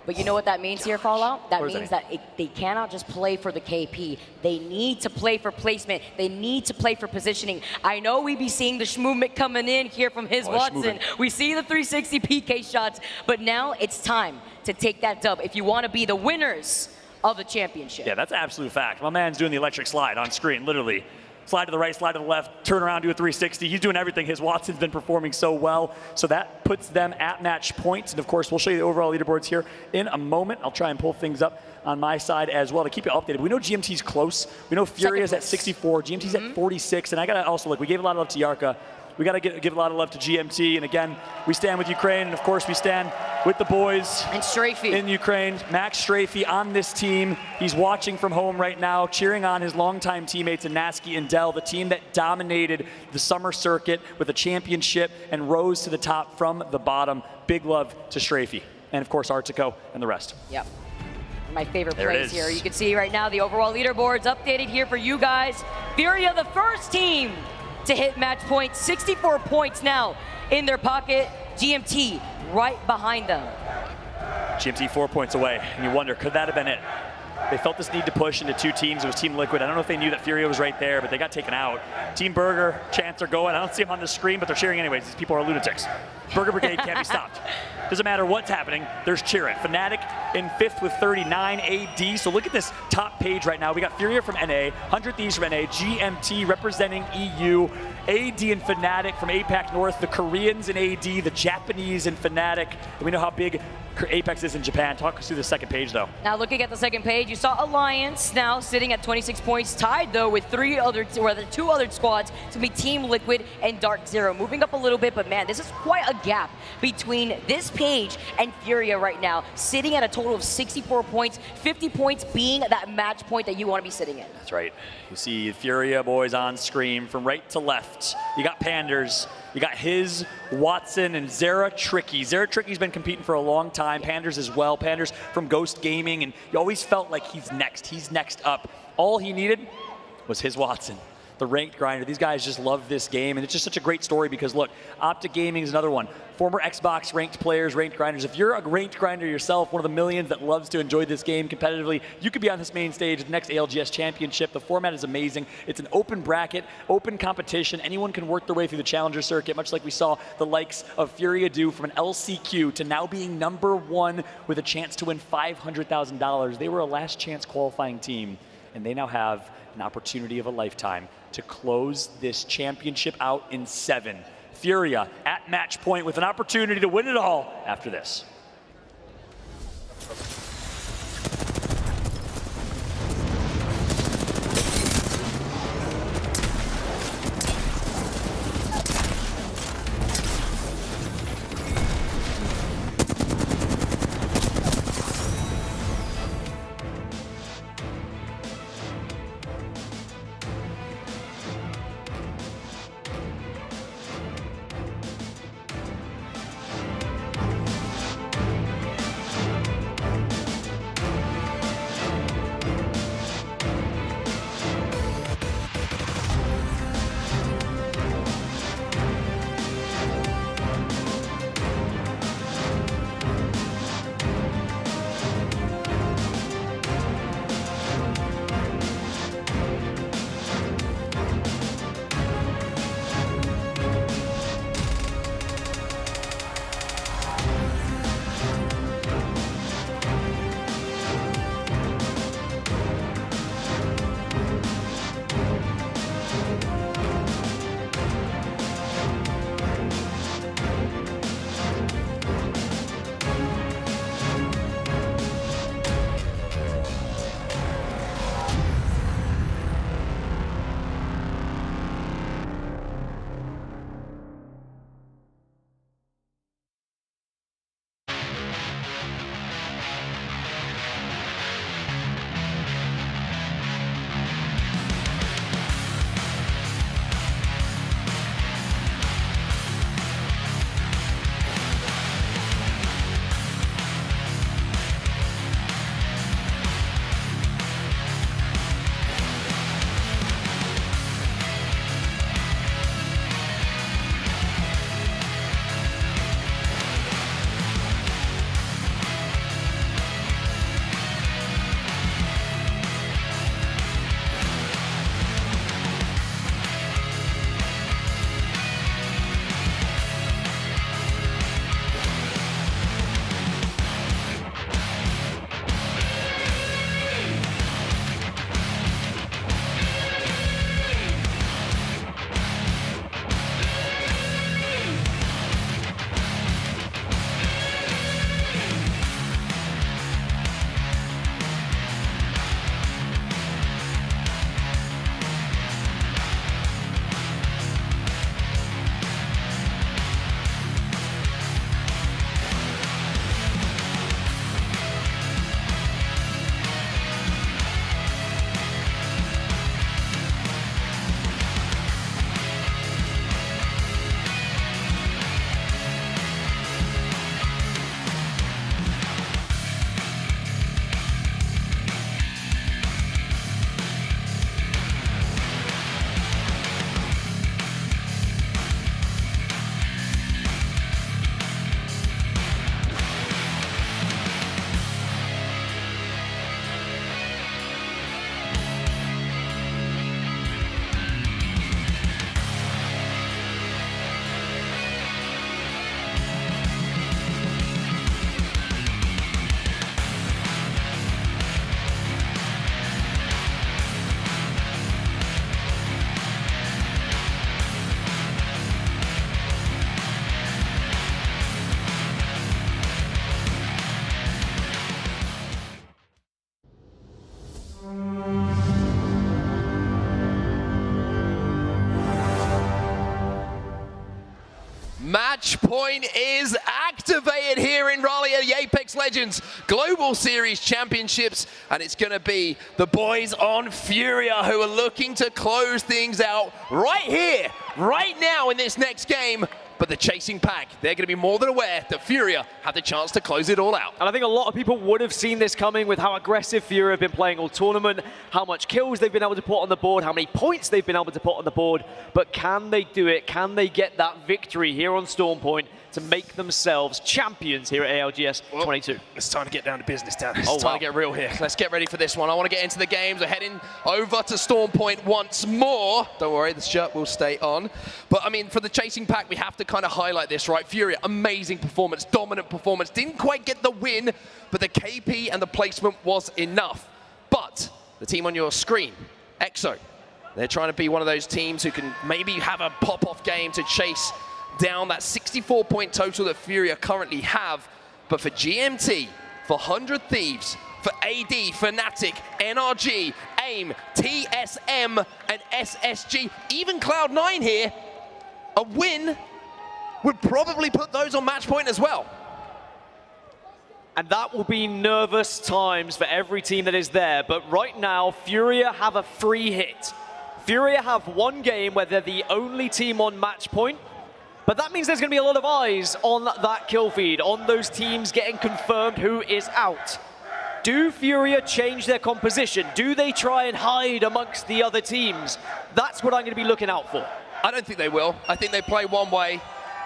But you know what that means here, Fallout? That means that they cannot just play for the KP. They need to play for placement. They need to play for positioning. I know we be seeing the Schmoomik coming in here from his Watson. We see the 360 PK shots, but now it's time to take that dub if you want to be the winners of the championship.
Yeah, that's an absolute fact. My man's doing the electric slide on screen, literally. Slide to the right, slide to the left, turn around, do a 360. He's doing everything. His Watson's been performing so well. So that puts them at match points. And of course, we'll show you the overall leaderboards here in a moment. I'll try and pull things up on my side as well to keep you updated. We know GMT's close. We know Furia's at 64. GMT's at 46. And I got to also look, we gave a lot of love to Iarka. We got to give a lot of love to GMT. And again, we stand with Ukraine. And of course, we stand with the boys
and Strafey
in Ukraine. Max Strafey on this team. He's watching from home right now, cheering on his longtime teammates in Nasky and Dell, the team that dominated the summer circuit with a championship and rose to the top from the bottom. Big love to Strafey. And of course, Artico and the rest.
Yep. My favorite
There it
plays
is.
here. You can see right now the overall leaderboards updated here for you guys. Furia, the first team to hit match point, 64 points now in their pocket. GMT right behind them.
GMT 4 points away, and you wonder, could that have been it? They felt this need to push into 2 teams. It was Team Liquid. I don't know if they knew that Furia was right there, but they got taken out. Team Burger, Chance are going. I don't see them on the screen, but they're cheering anyways. These people are lunatics. Burger Brigade can't be stopped. Doesn't matter what's happening, there's cheering. Fnatic in 5th with 39 AD. So look at this top page right now. We got Furia from NA, 100 Thieves from NA, GMT representing EU, AD and Fnatic from APAC North, the Koreans in AD, the Japanese in Fnatic. And we know how big Apex is in Japan. Talk us through the second page, though.
Now looking at the second page, you saw Alliance now sitting at 26 points, tied though with 2 other squads to be Team Liquid and Dark Zero. Moving up a little bit, but man, this is quite a gap between this page and Furia right now, sitting at a total of 64 points, 50 points being that match point that you want to be sitting in.
That's right. You see Furia boys on screen from right to left. You got Panders. You got his, Watson, and Zara Tricky. Zara Tricky's been competing for a long time. Panders as well. Panders from Ghost Gaming, and you always felt like he's next. He's next up. All he needed was his Watson. the ranked grinder. These guys just love this game, and it's just such a great story because look, Optic Gaming is another one. Former Xbox ranked players, ranked grinders. If you're a ranked grinder yourself, one of the millions that loves to enjoy this game competitively, you could be on this main stage at the next ALGS Championship. The format is amazing. It's an open bracket, open competition. Anyone can work their way through the Challenger circuit, much like we saw the likes of Furia do from an LCQ to now being #1 with a chance to win $500,000. They were a last chance qualifying team, and they now have an opportunity of a lifetime to close this championship out in 7. Furia at match point with an opportunity to win it all after this.
Match point is activated here in Raleigh at the Apex Legends Global Series Championships, and it's going to be the boys on Furia who are looking to close things out right here, right now in this next game. but the chasing pack, they're going to be more than aware that Furia have the chance to close it all out.
And I think a lot of people would have seen this coming with how aggressive Furia have been playing all tournament, how much kills they've been able to put on the board, how many points they've been able to put on the board. But can they do it? Can they get that victory here on Storm Point to make themselves champions here at ALGS 22?
It's time to get down to business, Dan. It's time to get real here. Let's get ready for this one. I want to get into the games. We're heading over to Storm Point once more. Don't worry, the shirt will stay on. But I mean, for the chasing pack, we have to kind of highlight this, right? Furia, amazing performance, dominant performance. Didn't quite get the win, but the KP and the placement was enough. But the team on your screen, EXO, they're trying to be one of those teams who can maybe have a pop-off game to chase down that 64-point total that Furia currently have. But for GMT, for 100 Thieves, for AD, Fnatic, NRG, AIM, TSM, and SSG, even Cloud9 here, a win would probably put those on match point as well.
And that will be nervous times for every team that is there. But right now, Furia have a free hit. Furia have one game where they're the only team on match point. But that means there's going to be a lot of eyes on that kill feed, on those teams getting confirmed who is out. Do Furia change their composition? Do they try and hide amongst the other teams? That's what I'm going to be looking out for.
I don't think they will. I think they play one way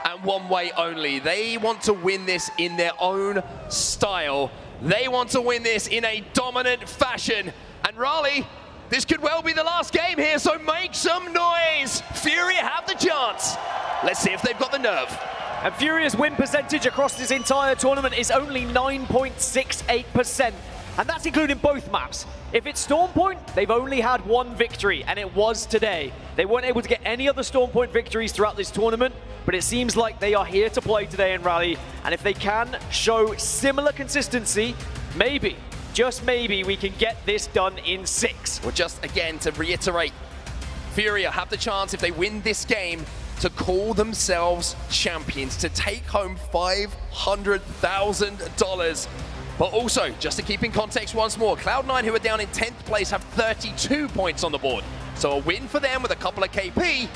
and one way only. They want to win this in their own style. They want to win this in a dominant fashion. And Raleigh, this could well be the last game here, so make some noise. Furia have the chance. Let's see if they've got the nerve.
And Furia's win percentage across this entire tournament is only 9.68%. And that's including both maps. If it's Storm Point, they've only had one victory, and it was today. They weren't able to get any other Storm Point victories throughout this tournament, but it seems like they are here to play today in Raleigh. And if they can show similar consistency, maybe, just maybe, we can get this done in 6.
Well, just again, to reiterate, Furia have the chance, if they win this game, to call themselves champions, to take home $500,000. But also, just to keep in context once more, Cloud9, who are down in 10th place, have 32 points on the board. So a win for them with a couple of KP,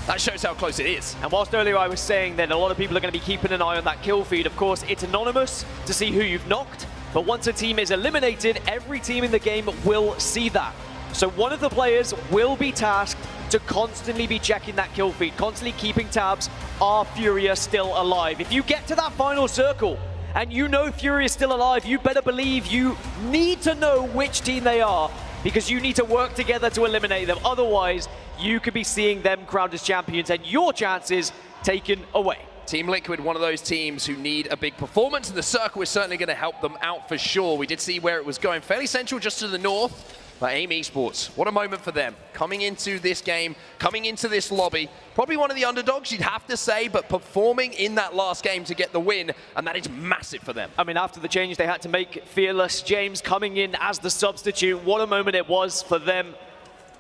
that shows how close it is.
And whilst earlier I was saying that a lot of people are going to be keeping an eye on that kill feed, of course, it's anonymous to see who you've knocked. But once a team is eliminated, every team in the game will see that. So one of the players will be tasked to constantly be checking that kill feed, constantly keeping tabs. Are Furia still alive? If you get to that final circle and you know Furia is still alive, you better believe you need to know which team they are, because you need to work together to eliminate them. Otherwise, you could be seeing them crowned as champions and your chances taken away.
Team Liquid, one of those teams who need a big performance, and the circle is certainly going to help them out for sure. We did see where it was going, fairly central just to the north. But AIM Esports, what a moment for them. Coming into this game, coming into this lobby, probably one of the underdogs, you'd have to say, but performing in that last game to get the win, and that is massive for them.
I mean, after the change they had to make, Fearless James coming in as the substitute, what a moment it was for them,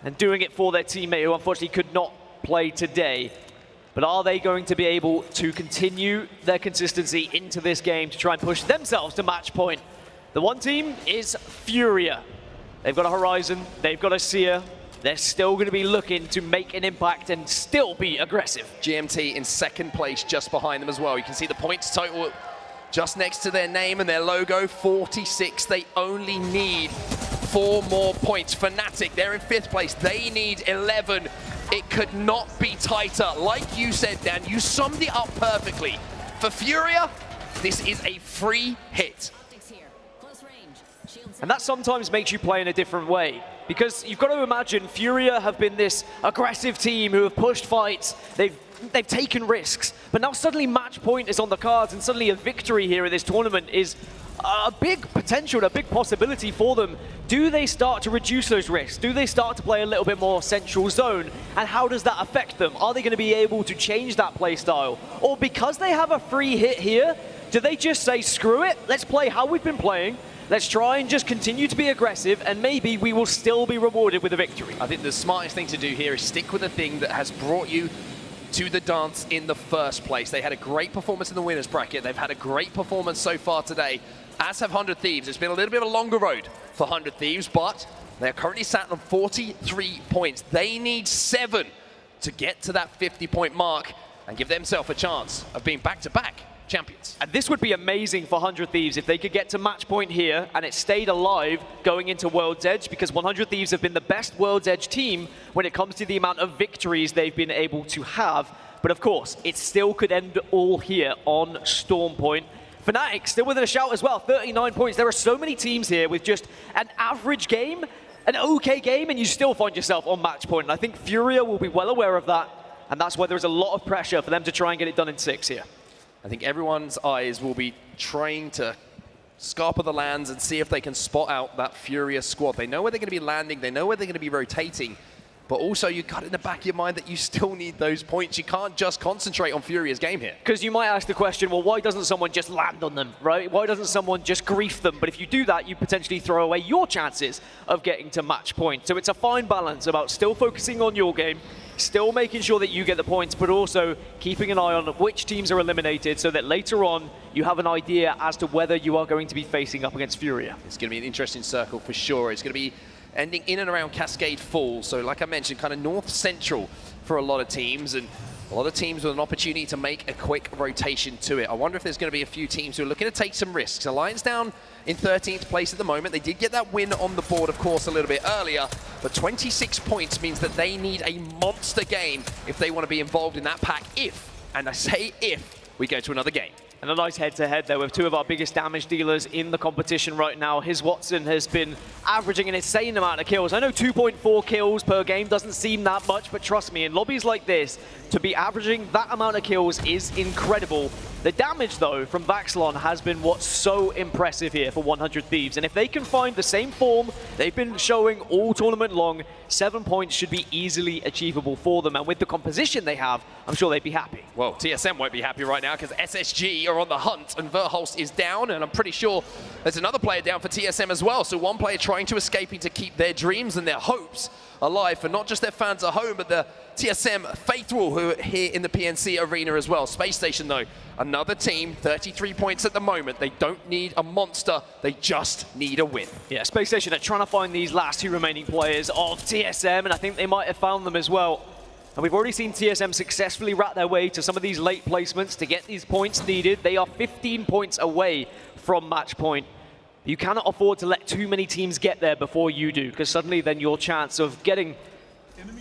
and doing it for their teammate, who unfortunately could not play today. But are they going to be able to continue their consistency into this game to try and push themselves to match point? The one team is Furia. They've got a Horizon, they've got a Seer. They're still going to be looking to make an impact and still be aggressive.
GMT in second place, just behind them as well. You can see the points total just next to their name and their logo, 46. They only need 4 more points. Fnatic, they're in 5th place. They need 11. It could not be tighter. Like you said, Dan, you summed it up perfectly. For Furia, this is a free hit.
And that sometimes makes you play in a different way. Because you've got to imagine Furia have been this aggressive team who have pushed fights. They've taken risks. But now suddenly match point is on the cards, and suddenly a victory here at this tournament is a big potential, a big possibility for them. Do they start to reduce those risks? Do they start to play a little bit more central zone? And how does that affect them? Are they going to be able to change that play style? Or because they have a free hit here, do they just say, screw it, let's play how we've been playing. Let's try and just continue to be aggressive, and maybe we will still be rewarded with a victory.
I think the smartest thing to do here is stick with the thing that has brought you to the dance in the first place. They had a great performance in the winners bracket. They've had a great performance so far today, as have 100 Thieves. It's been a little bit of a longer road for 100 Thieves, but they're currently sat on 43 points. They need 7 to get to that 50-point mark. and give themselves a chance of being back-to-back champions.
And this would be amazing for 100 Thieves if they could get to match point here and it stayed alive going into World's Edge, because 100 Thieves have been the best World's Edge team when it comes to the amount of victories they've been able to have. But of course, it still could end all here on Storm Point. Fnatic still within a shout as well, 39 points. There are so many teams here with just an average game, an okay game, and you still find yourself on match point. And I think Furia will be well aware of that, and that's why there's a lot of pressure for them to try and get it done in 6 here.
I think everyone's eyes will be trying to scarper the lands and see if they can spot out that Furia squad. They know where they're going to be landing, they know where they're going to be rotating, but also you got in the back of your mind that you still need those points. You can't just concentrate on Furia's game here.
Because you might ask the question, well, why doesn't someone just land on them, right? Why doesn't someone just grief them? But if you do that, you potentially throw away your chances of getting to match point. So it's a fine balance about still focusing on your game, still making sure that you get the points, but also keeping an eye on which teams are eliminated so that later on you have an idea as to whether you are going to be facing up against Furia.
It's going to be an interesting circle for sure. It's going to be ending in and around Cascade Falls. So like I mentioned, kind of north-central for a lot of teams, and a lot of teams with an opportunity to make a quick rotation to it. I wonder if there's going to be a few teams who are looking to take some risks. Alliance down in 13th place at the moment. They did get that win on the board, of course, a little bit earlier, but 26 points means that they need a monster game if they want to be involved in that pack if, and I say if, we go to another game.
And a nice head-to-head there with two of our biggest damage dealers in the competition right now. His Watson has been averaging an insane amount of kills. I know 2.4 kills per game doesn't seem that much, but trust me, in lobbies like this, to be averaging that amount of kills is incredible. The damage, though, from Vaxlon has been what's so impressive here for 100 Thieves. And if they can find the same form they've been showing all tournament long, 7 points should be easily achievable for them. And with the composition they have, I'm sure they'd be happy.
Well, TSM won't be happy right now because SSG are on the hunt and Verholst is down. And I'm pretty sure there's another player down for TSM as well. So one player trying to escaping to keep their dreams and their hopes alive for not just their fans at home, but the TSM faithful who are here in the PNC arena as well. Space Station, though, another team, 33 points at the moment. They don't need a monster, they just need a win.
Yeah, Space Station are trying to find these last two remaining players of TSM, and I think they might have found them as well. And we've already seen TSM successfully rat their way to some of these late placements to get these points needed. They are 15 points away from match point. You cannot afford to let too many teams get there before you do, because suddenly then your chance of getting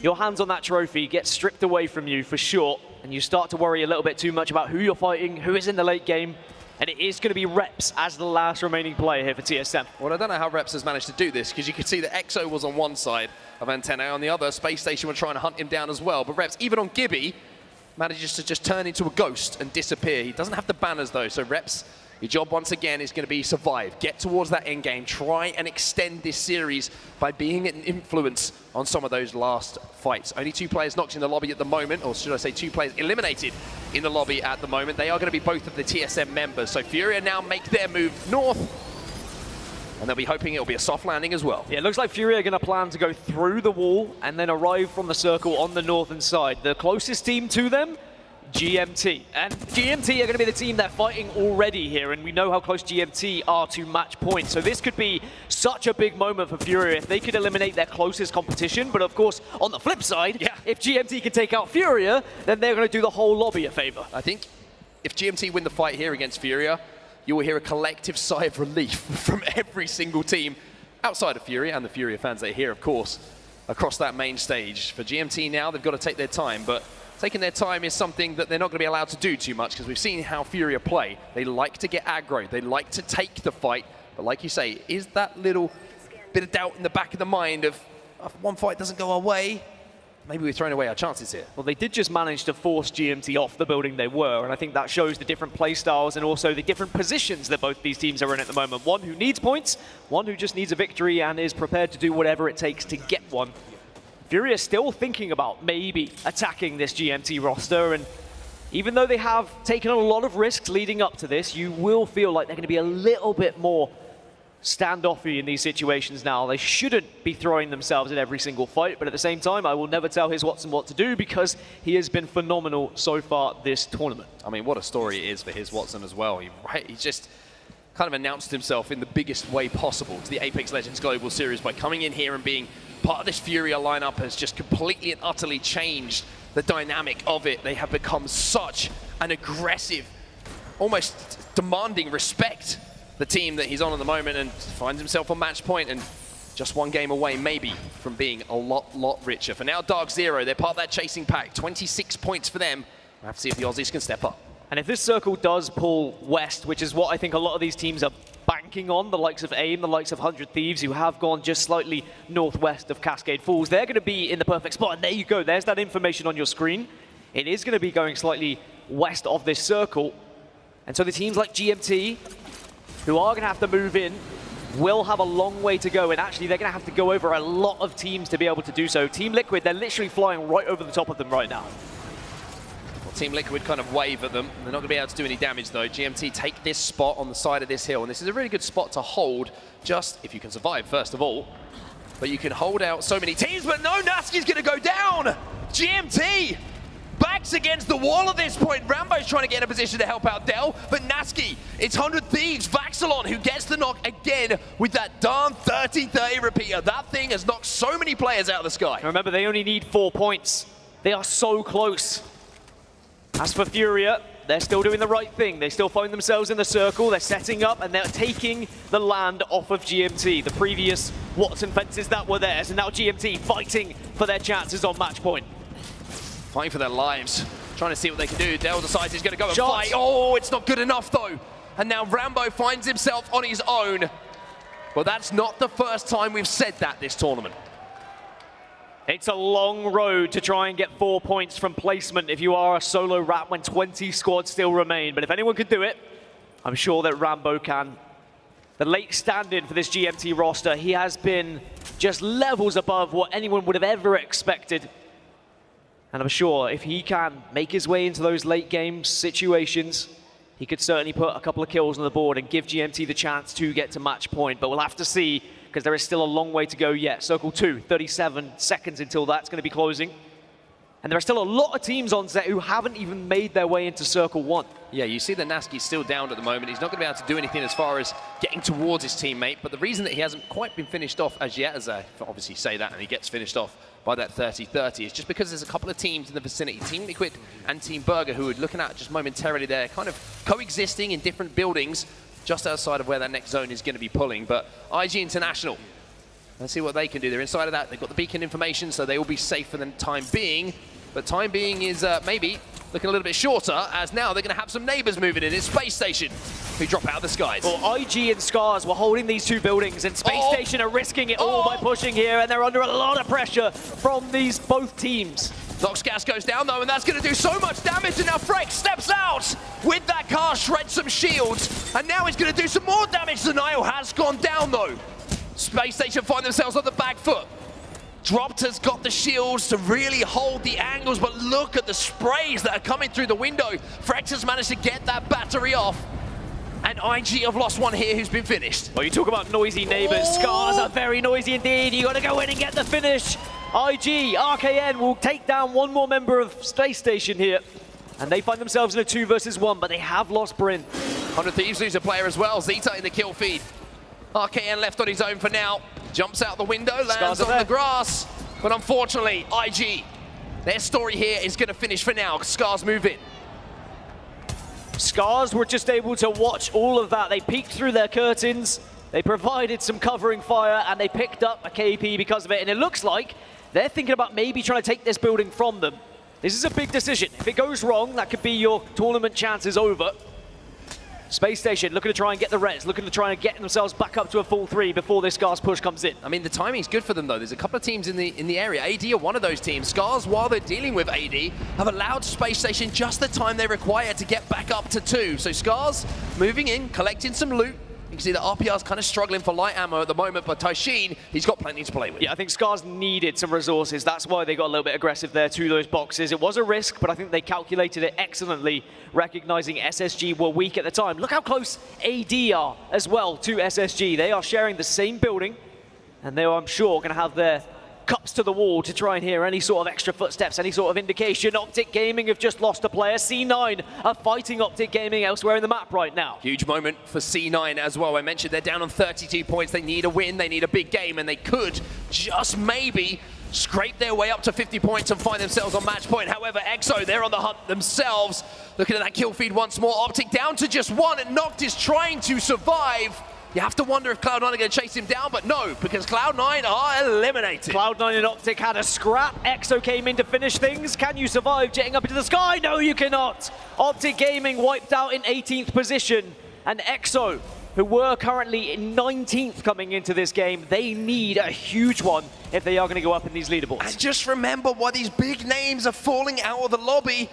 your hands on that trophy gets stripped away from you for sure, and you start to worry a little bit too much about who you're fighting, who is in the late game, and it is going to be Reps as the last remaining player here for TSM.
Well, I don't know how Reps has managed to do this, because you can see that EXO was on one side of Antenna, on the other, Space Station were trying to hunt him down as well, but Reps, even on Gibby, manages to just turn into a ghost and disappear. He doesn't have the banners though, so Reps, your job once again is going to be survive, get towards that end game, try and extend this series by being an influence on some of those last fights. Only 2 players knocked in the lobby at the moment, or should I say 2 players eliminated in the lobby at the moment. They are going to be both of the TSM members. So Furia now make their move north, and they'll be hoping it'll be a soft landing as well.
Yeah, it looks like Furia are going to plan to go through the wall and then arrive from the circle on the northern side. The closest team to them, GMT. And GMT are going to be the team they're fighting already here, and we know how close GMT are to match point. So this could be such a big moment for Furia if they could eliminate their closest competition. But of course, on the flip side, if GMT can take out Furia, then they're going to do the whole lobby a favor.
I think if GMT win the fight here against Furia, you will hear a collective sigh of relief from every single team outside of Furia and the Furia fans that are here, of course, across that main stage. For GMT now, they've got to take their time, but taking their time is something that they're not going to be allowed to do too much, because we've seen how Furia play. They like to get aggro, they like to take the fight, but like you say, is that little bit of doubt in the back of the mind of if one fight doesn't go our way, maybe we're throwing away our chances here.
Well, they did just manage to force GMT off the building they were, and I think that shows the different play styles and also the different positions that both these teams are in at the moment. One who needs points, one who just needs a victory and is prepared to do whatever it takes to get one. Furia is still thinking about maybe attacking this GMT roster, and even though they have taken a lot of risks leading up to this, you will feel like they're going to be a little bit more standoffy in these situations now. They shouldn't be throwing themselves at every single fight, but at the same time, I will never tell His Watson what to do because he has been phenomenal so far this tournament.
I mean, what a story it is for His Watson as well. He just kind of announced himself in the biggest way possible to the Apex Legends Global Series by coming in here and being part of this Furia lineup. Has just completely and utterly changed the dynamic of it. They have become such an aggressive, almost demanding respect, the team that he's on at the moment, and finds himself on match point and just one game away maybe from being a lot richer. For now, Dark Zero, they're part of that chasing pack. 26 points for them. We'll have to see if the Aussies can step up.
And if this circle does pull west, which is what I think a lot of these teams are banking on, the likes of AIM, the likes of 100 Thieves, who have gone just slightly northwest of Cascade Falls, they're going to be in the perfect spot. And there you go, there's that information on your screen. It is going to be going slightly west of this circle. And so the teams like GMT, who are going to have to move in, will have a long way to go. And actually, they're going to have to go over a lot of teams to be able to do so. Team Liquid, they're literally flying right over the top of them right now.
Team Liquid kind of wave at them. They're not going to be able to do any damage, though. GMT take this spot on the side of this hill, and this is a really good spot to hold, just if you can survive, first of all. But you can hold out so many teams, but no, Naski's going to go down! GMT backs against the wall at this point. Rambo's trying to get in a position to help out Dell, but Naski, it's 100 Thieves, Vaxilon, who gets the knock again with that darn 30-30 repeater. That thing has knocked so many players out of the sky.
Remember, they only need 4 points. They are so close. As for Furia, they're still doing the right thing. They still find themselves in the circle. They're setting up and they're taking the land off of GMT. The previous Watson fences that were theirs, and now GMT fighting for their chances on match point.
Fighting for their lives, trying to see what they can do. Dell decides he's going to go and
Shot.
fight. Oh, it's not good enough though. And now Rambo finds himself on his own. Well, that's not the first time we've said that this tournament.
It's a long road to try and get 4 points from placement if you are a solo rat when 20 squads still remain. But if anyone could do it, I'm sure that Rambo can. The late stand-in for this GMT roster, he has been just levels above what anyone would have ever expected. And I'm sure if he can make his way into those late game situations, he could certainly put a couple of kills on the board and give GMT the chance to get to match point. But we'll have to see, because there is still a long way to go yet. Circle 2, 37 seconds until that's going to be closing. And there are still a lot of teams on set who haven't even made their way into Circle 1.
Yeah, you see that Naski's still down at the moment. He's not going to be able to do anything as far as getting towards his teammate. But the reason that he hasn't quite been finished off as yet, as I obviously say that, and he gets finished off by that 30-30, is just because there's a couple of teams in the vicinity, Team Liquid and Team Burger, who are looking at just momentarily there, kind of coexisting in different buildings just outside of where that next zone is going to be pulling. But IG International, let's see what they can do. They're inside of that. They've got the beacon information, so they will be safe for the time being. But time being is maybe looking a little bit shorter, as now they're going to have some neighbors moving in. It's Space Station who drop out of the skies.
Well, IG and Scars were holding these two buildings, and Space Station are risking it all by pushing here, and they're under a lot of pressure from these both teams.
Nox Gas goes down though, and that's going to do so much damage, and now Freck steps out with that car, shreds some shields, and now he's going to do some more damage. Denial has gone down though. Space Station find themselves on the back foot. Dropped has got the shields to really hold the angles, but look at the sprays that are coming through the window. Frex has managed to get that battery off, and IG have lost one here who's been finished.
Well, you talk about noisy neighbors. Scars are very noisy indeed. You got to go in and get the finish. IG, RKN will take down one more member of Space Station here, and they find themselves in a 2 versus 1, but they have lost Bryn.
100 Thieves lose a player as well. Zeta in the kill feed. RKN left on his own for now. Jumps out the window, lands on the grass. But unfortunately, IG, their story here is going to finish for now. Scars move in.
Scars were just able to watch all of that. They peeked through their curtains. They provided some covering fire, and they picked up a KP because of it. And it looks like they're thinking about maybe trying to take this building from them. This is a big decision. If it goes wrong, that could be your tournament chances over. Space Station looking to try and get the res, looking to try and get themselves back up to a full 3 before this Scars push comes in.
I mean, the timing's good for them, though. There's a couple of teams in the area. AD are one of those teams. Scars, while they're dealing with AD, have allowed Space Station just the time they require to get back up to 2. So Scars moving in, collecting some loot. You can see that RPR's kind of struggling for light ammo at the moment, but Taishin, he's got plenty to play with.
Yeah, I think Scars needed some resources. That's why they got a little bit aggressive there to those boxes. It was a risk, but I think they calculated it excellently, recognizing SSG were weak at the time. Look how close AD are as well to SSG. They are sharing the same building, and they are, I'm sure, going to have their cups to the wall to try and hear any sort of extra footsteps, any sort of indication. Optic Gaming have just lost a player. C9 are fighting Optic Gaming elsewhere in the map right now.
Huge moment for C9 as well. I mentioned they're down on 32 points. They need a win. They need a big game, and they could just maybe scrape their way up to 50 points and find themselves on match point. However, EXO, they're on the hunt themselves. Looking at that kill feed once more. Optic down to just one, and Noct is trying to survive. You have to wonder if Cloud9 are going to chase him down, but no, because Cloud9 are eliminated.
Cloud9 and Optic had a scrap. EXO came in to finish things. Can you survive jetting up into the sky? No, you cannot. Optic Gaming wiped out in 18th position. And EXO, who were currently in 19th coming into this game, they need a huge one if they are going to go up in these leaderboards.
And just remember why these big names are falling out of the lobby.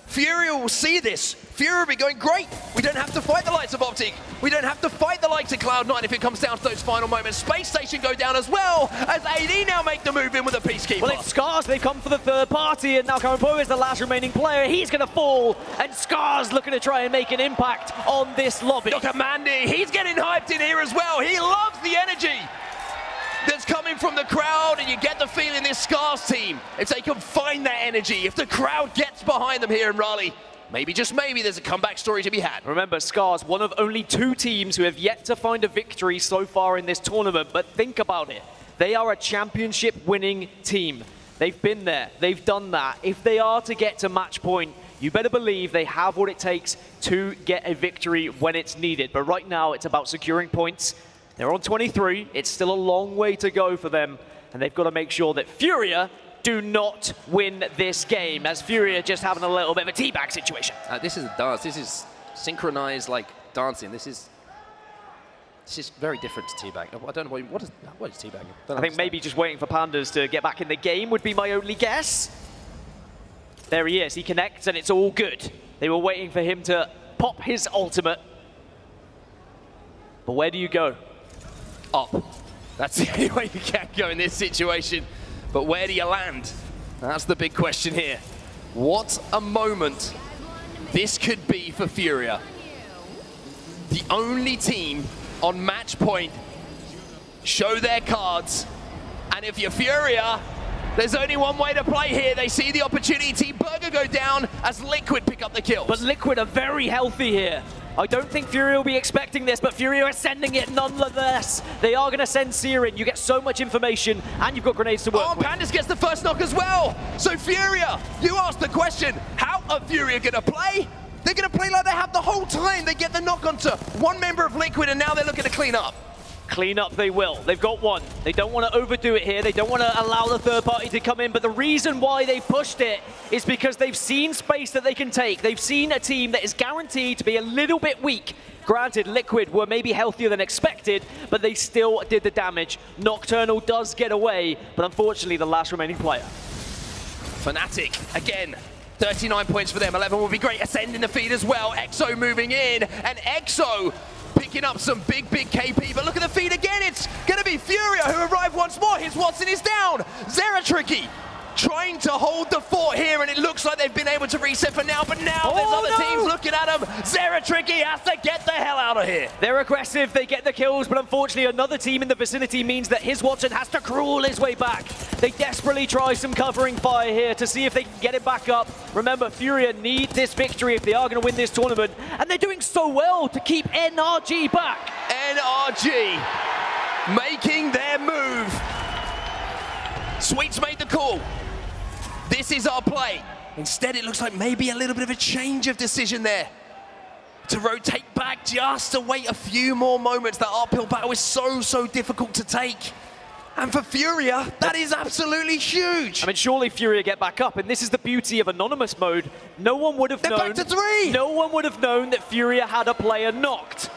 Furia will see this. Furia will be going, great, we don't have to fight the likes of Optic. We don't have to fight the likes of Cloud9 if it comes down to those final moments. Space Station go down as well, as AD now make the move in with a Peacekeeper.
Well, it's Scars, they've come for the third party, and now Karampo is the last remaining player. He's going to fall, and Scars looking to try and make an impact on this lobby.
Look at Mandy, he's getting hyped in here as well. He loves the energy that's coming from the crowd, and you get the feeling this Scars team, if they can find that energy, if the crowd gets behind them here in Raleigh, maybe, just maybe, there's a comeback story to be had.
Remember, Scars, one of only 2 teams who have yet to find a victory so far in this tournament, but think about it. They are a championship-winning team. They've been there, they've done that. If they are to get to match point, you better believe they have what it takes to get a victory when it's needed. But right now, it's about securing points. They're on 23, it's still a long way to go for them, and they've got to make sure that Furia do not win this game, as Furia just having a little bit of a teabag situation.
This is a dance, this is synchronized like dancing. This is very different to teabag. I don't know, what is teabag?
I think maybe just waiting for Pandas to get back in the game would be my only guess. There he is, he connects and it's all good. They were waiting for him to pop his ultimate. But where do you go?
Up. That's the only way you can go in this situation. But where do you land? That's the big question here. What a moment this could be for Furia. The only team on match point show their cards. And if you're Furia, there's only one way to play here. They see the opportunity. Team Burger go down as Liquid pick up the kills.
But Liquid are very healthy here. I don't think Furia will be expecting this, but Furia are sending it nonetheless. They are going to send Searing. You get so much information, and you've got grenades to work with.
Pandas gets the first knock as well. So Furia, you asked the question, how are Furia going to play? They're going to play like they have the whole time. They get the knock onto one member of Liquid, and now they're looking to clean up.
Clean up they will. They've got one. They don't want to overdo it here. They don't want to allow the third party to come in. But the reason why they pushed it is because they've seen space that they can take. They've seen a team that is guaranteed to be a little bit weak. Granted, Liquid were maybe healthier than expected, but they still did the damage. Nocturnal does get away, but unfortunately the last remaining player.
Fnatic, again, 39 points for them. 11 will be great. Ascend in the feed as well. EXO moving in, and EXO picking up some big KP, but look at the feed again. It's going to be Furia who arrive once more. Here's Watson is down. Zeratricky trying to hold the fort here, and it looks like they've been able to reset for now, but now there's other teams looking at him. Zeratricky has to get the hell out of here.
They're aggressive, they get the kills, but unfortunately another team in the vicinity means that his Watson has to crawl his way back. They desperately try some covering fire here to see if they can get it back up. Remember, Furia need this victory if they are going to win this tournament, and they're doing so well to keep NRG back.
NRG making their move. Sweets made the call. This is our play. Instead, it looks like maybe a little bit of a change of decision there. To rotate back just to wait a few more moments. That uphill battle is so difficult to take. And for Furia, that is absolutely huge.
I mean, surely Furia get back up, and this is the beauty of Anonymous mode. No one would have known.
They're back to 3.
No one would have known that Furia had a player knocked.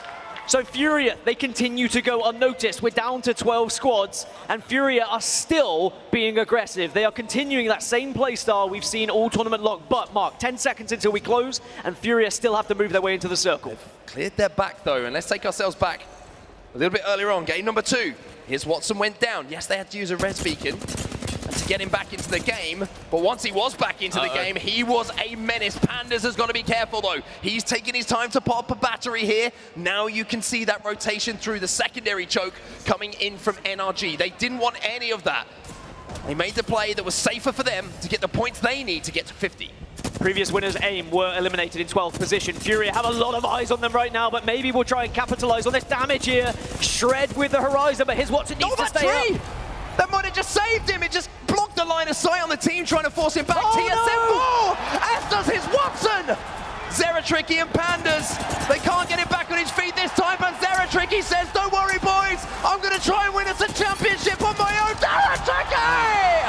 So Furia, they continue to go unnoticed. We're down to 12 squads, and Furia are still being aggressive. They are continuing that same play style we've seen all tournament long. But, Mark, 10 seconds until we close, and Furia still have to move their way into the circle.
They've cleared their back, though, and let's take ourselves back a little bit earlier on. Game number 2. Here's Watson went down. Yes, they had to use a res beacon to get him back into the game, but once he was back into the game, he was a menace. Pandas has got to be careful, though. He's taking his time to pop a battery here. Now you can see that rotation through the secondary choke coming in from NRG. They didn't want any of that. They made the play that was safer for them to get the points they need to get to 50.
Previous winners, AIM, were eliminated in 12th position. Furia have a lot of eyes on them right now, but maybe we'll try and capitalize on this damage here. Shred with the Horizon, but here's Watson needs to stay up.
That might have just saved him. It just blocked the line of sight on the team, trying to force him back.
Oh,
TSM4, as does his Watson. Zeratricky and Pandas, they can't get it back on his feet this time, but Zeratricky says, don't worry, boys, I'm going to try and win us a championship on my own. Zeratricky!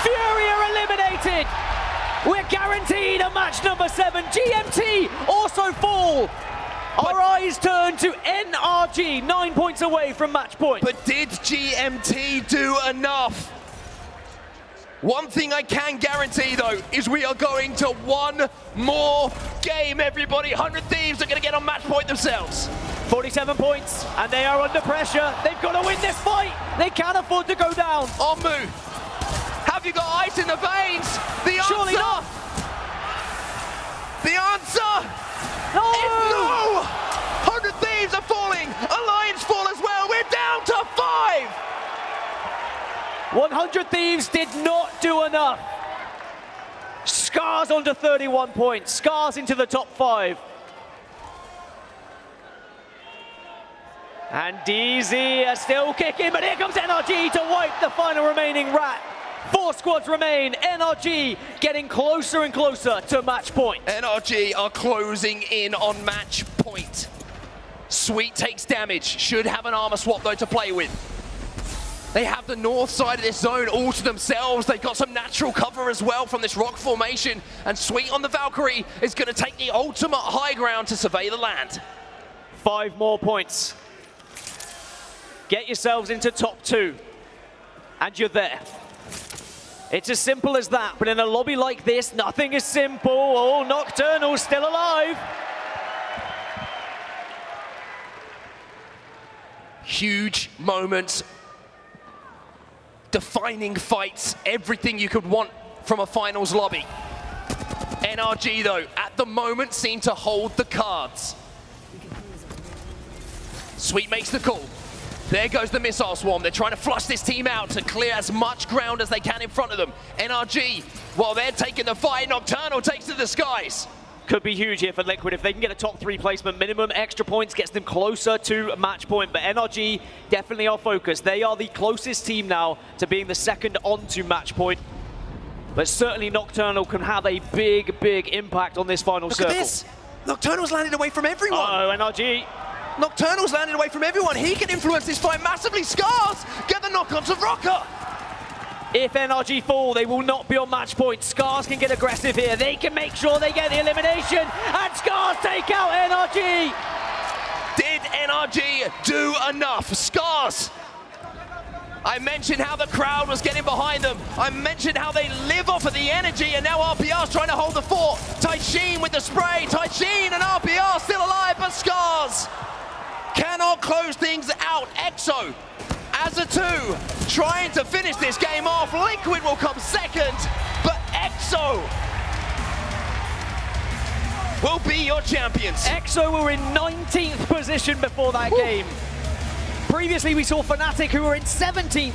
Fury are eliminated. We're guaranteed a match number 7. GMT also fall. Our eyes turn to NRG, 9 points away from match point.
But did GMT do enough? One thing I can guarantee, though, is we are going to one more game, everybody. 100 Thieves are going to get on match point themselves.
47 points, and they are under pressure. They've got to win this fight. They can't afford to go down.
Omu, have you got ice in the veins? The answer,
surely not.
The answer is no. 100 Thieves are falling. Alliance fall as well. We're down to 5.
100 Thieves did not do enough. Scars onto 31 points. Scars into the top 5. And DZ are still kicking, but here comes NRG to wipe the final remaining rat. 4 squads remain. NRG getting closer and closer to match point.
NRG are closing in on match point. Sweet takes damage. Should have an armor swap, though, to play with. They have the north side of this zone all to themselves. They've got some natural cover as well from this rock formation. And Sweet on the Valkyrie is going to take the ultimate high ground to survey the land.
5 more points. Get yourselves into top 2. And you're there. It's as simple as that. But in a lobby like this, nothing is simple. Oh, Nocturnal's still alive.
Huge moments. Defining fights, everything you could want from a finals lobby. NRG, though, at the moment seem to hold the cards. Sweet makes the call. There goes the missile swarm. They're trying to flush this team out to clear as much ground as they can in front of them. NRG, while they're taking the fight, Nocturnal takes to the skies.
Could be huge here for Liquid. If they can get a top 3 placement, minimum extra points gets them closer to match point. But NRG definitely are focused. They are the closest team now to being the second onto match point. But certainly Nocturnal can have a big, big impact on this final circle.
Look at this. Nocturnal's landed away from everyone.
Uh-oh, NRG.
Nocturnal's landed away from everyone. He can influence this fight massively. Scars get the knock onto Rocker.
If NRG fall, they will not be on match point. Scars can get aggressive here. They can make sure they get the elimination, and Scars take out NRG.
Did NRG do enough? Scars. I mentioned how the crowd was getting behind them. I mentioned how they live off of the energy, and now RPR's trying to hold the fort. Taishin with the spray. Taishin and RPR still alive, but Scars cannot close things out. EXO as a 2, trying to finish this game off. Liquid will come second, but EXO will be your champions.
EXO were in 19th position before that game. Previously, we saw Fnatic, who were in 17th,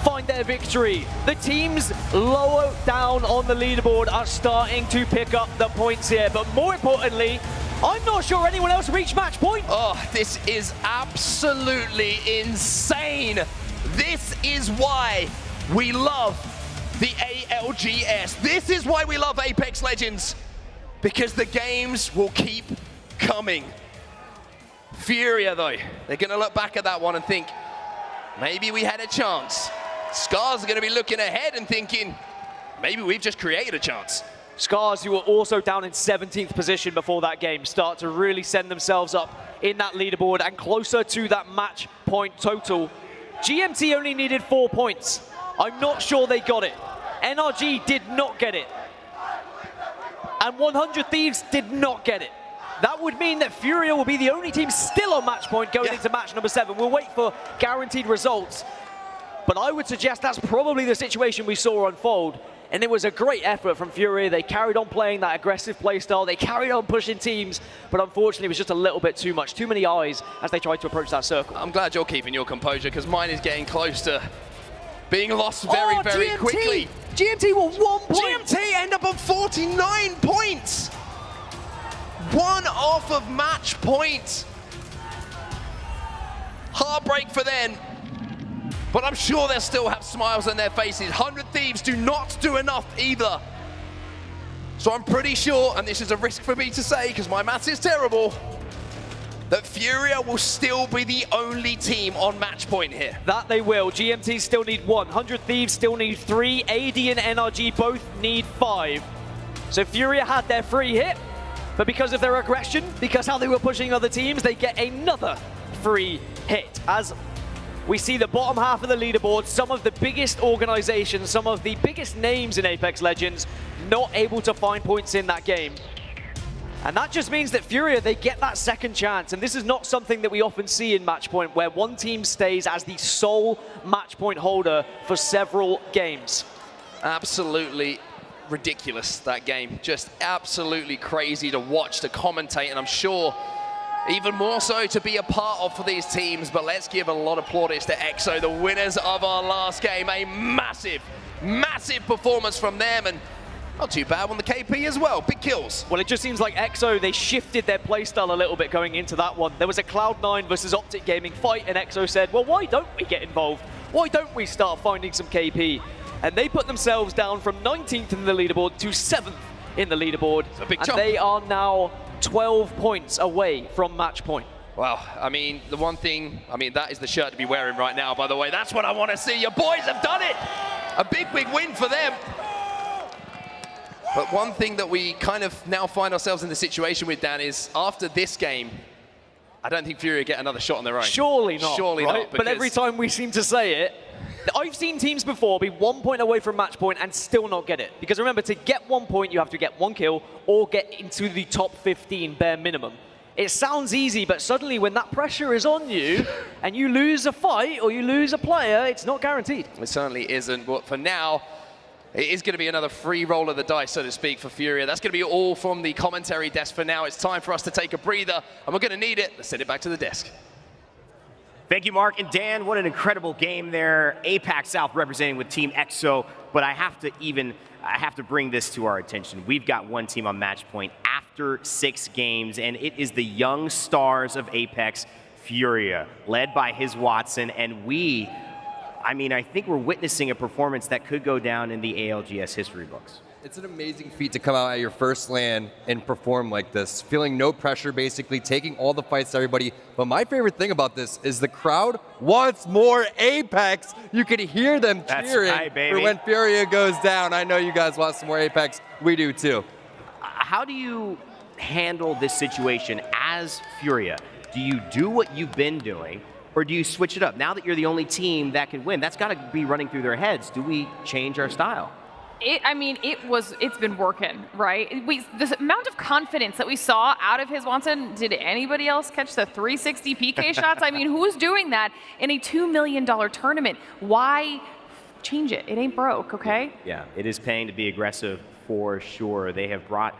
find their victory. The teams lower down on the leaderboard are starting to pick up the points here, but more importantly, I'm not sure anyone else reached match point.
Oh, this is absolutely insane. This is why we love the ALGS. This is why we love Apex Legends, because the games will keep coming. Furia, though, they're going to look back at that one and think, maybe we had a chance. Scars are going to be looking ahead and thinking, maybe we've just created a chance.
Scars, who were also down in 17th position before that game, start to really send themselves up in that leaderboard and closer to that match point total. GMT only needed 4 points. I'm not sure they got it. NRG did not get it. And 100 Thieves did not get it. That would mean that Furia will be the only team still on match point going into match number 7. We'll wait for guaranteed results. But I would suggest that's probably the situation we saw unfold. And it was a great effort from Furia. They carried on playing that aggressive playstyle. They carried on pushing teams. But unfortunately, it was just a little bit too much. Too many eyes as they tried to approach that circle.
I'm glad you're keeping your composure, because mine is getting close to being lost very
GMT.
quickly.
GMT were 1 point.
GMT end up on 49 points. 1 off of match point. Heartbreak for them. but I'm sure they'll still have smiles on their faces. 100 Thieves do not do enough either. So I'm pretty sure, and this is a risk for me to say because my maths is terrible, that Furia will still be the only team on match point here.
That they will. GMT still need 1. 100 Thieves still need 3. AD and NRG both need 5. So Furia had their free hit, but because of their aggression, because how they were pushing other teams, they get another free hit. As we see the bottom half of the leaderboard, some of the biggest organizations, some of the biggest names in Apex Legends, not able to find points in that game. And that just means that Furia, they get that second chance. And this is not something that we often see in Matchpoint, where one team stays as the sole Matchpoint holder for several games.
Absolutely ridiculous, that game. Just absolutely crazy to watch, to commentate, and I'm sure even more so to be a part of for these teams. But let's give a lot of plaudits to EXO, the winners of our last game. A massive, massive performance from them, and not too bad on the KP as well. Big kills.
Well, it just seems like EXO, they shifted their playstyle a little bit going into that one. There was a Cloud9 versus Optic Gaming fight, and EXO said, well, why don't we get involved? Why don't we start finding some KP? And they put themselves down from 19th in the leaderboard to 7th in the leaderboard.
It's a big
and
jump.
They are now 12 points away from match point.
Well, I mean, the one thing, I mean, that is the shirt to be wearing right now, by the way. That's what I want to see. Your boys have done it. A big, big win for them. But one thing that we kind of now find ourselves in the situation with, Dan, is after this game, I don't think Furia get another shot on their own.
Surely not.
Surely
right?
not.
But every time we seem to say it, I've seen teams before be 1 point away from match point and still not get it. Because remember, to get 1 point, you have to get 1 kill or get into the top 15 bare minimum. It sounds easy, but suddenly when that pressure is on you and you lose a fight or you lose a player, it's not guaranteed.
It certainly isn't. But for now, it is going to be another free roll of the dice, so to speak, for Furia. That's going to be all from the commentary desk for now. It's time for us to take a breather, and we're going to need it. Let's send it back to the desk.
Thank you, Mark and Dan. What an incredible game there. APAC South representing with Team EXO, but I have to bring this to our attention. We've got one team on match point after 6 games, and it is the young stars of Apex, Furia, led by his Watson, and I think we're witnessing a performance that could go down in the ALGS history books.
It's an amazing feat to come out at your first LAN and perform like this, feeling no pressure, basically, taking all the fights to everybody. But my favorite thing about this is the crowd wants more Apex. You can hear them cheering
right, baby.
for when Furia goes down. I know you guys want some more Apex. We do too.
How do you handle this situation as Furia? Do you do what you've been doing, or do you switch it up? Now that you're the only team that can win, that's got to be running through their heads. Do we change our style?
It's been working, right? The amount of confidence that we saw out of his Watson, did anybody else catch the 360 PK shots? I mean, who's doing that in a $2 million tournament? Why change it? It ain't broke, okay?
Yeah, it is paying to be aggressive for sure. They have brought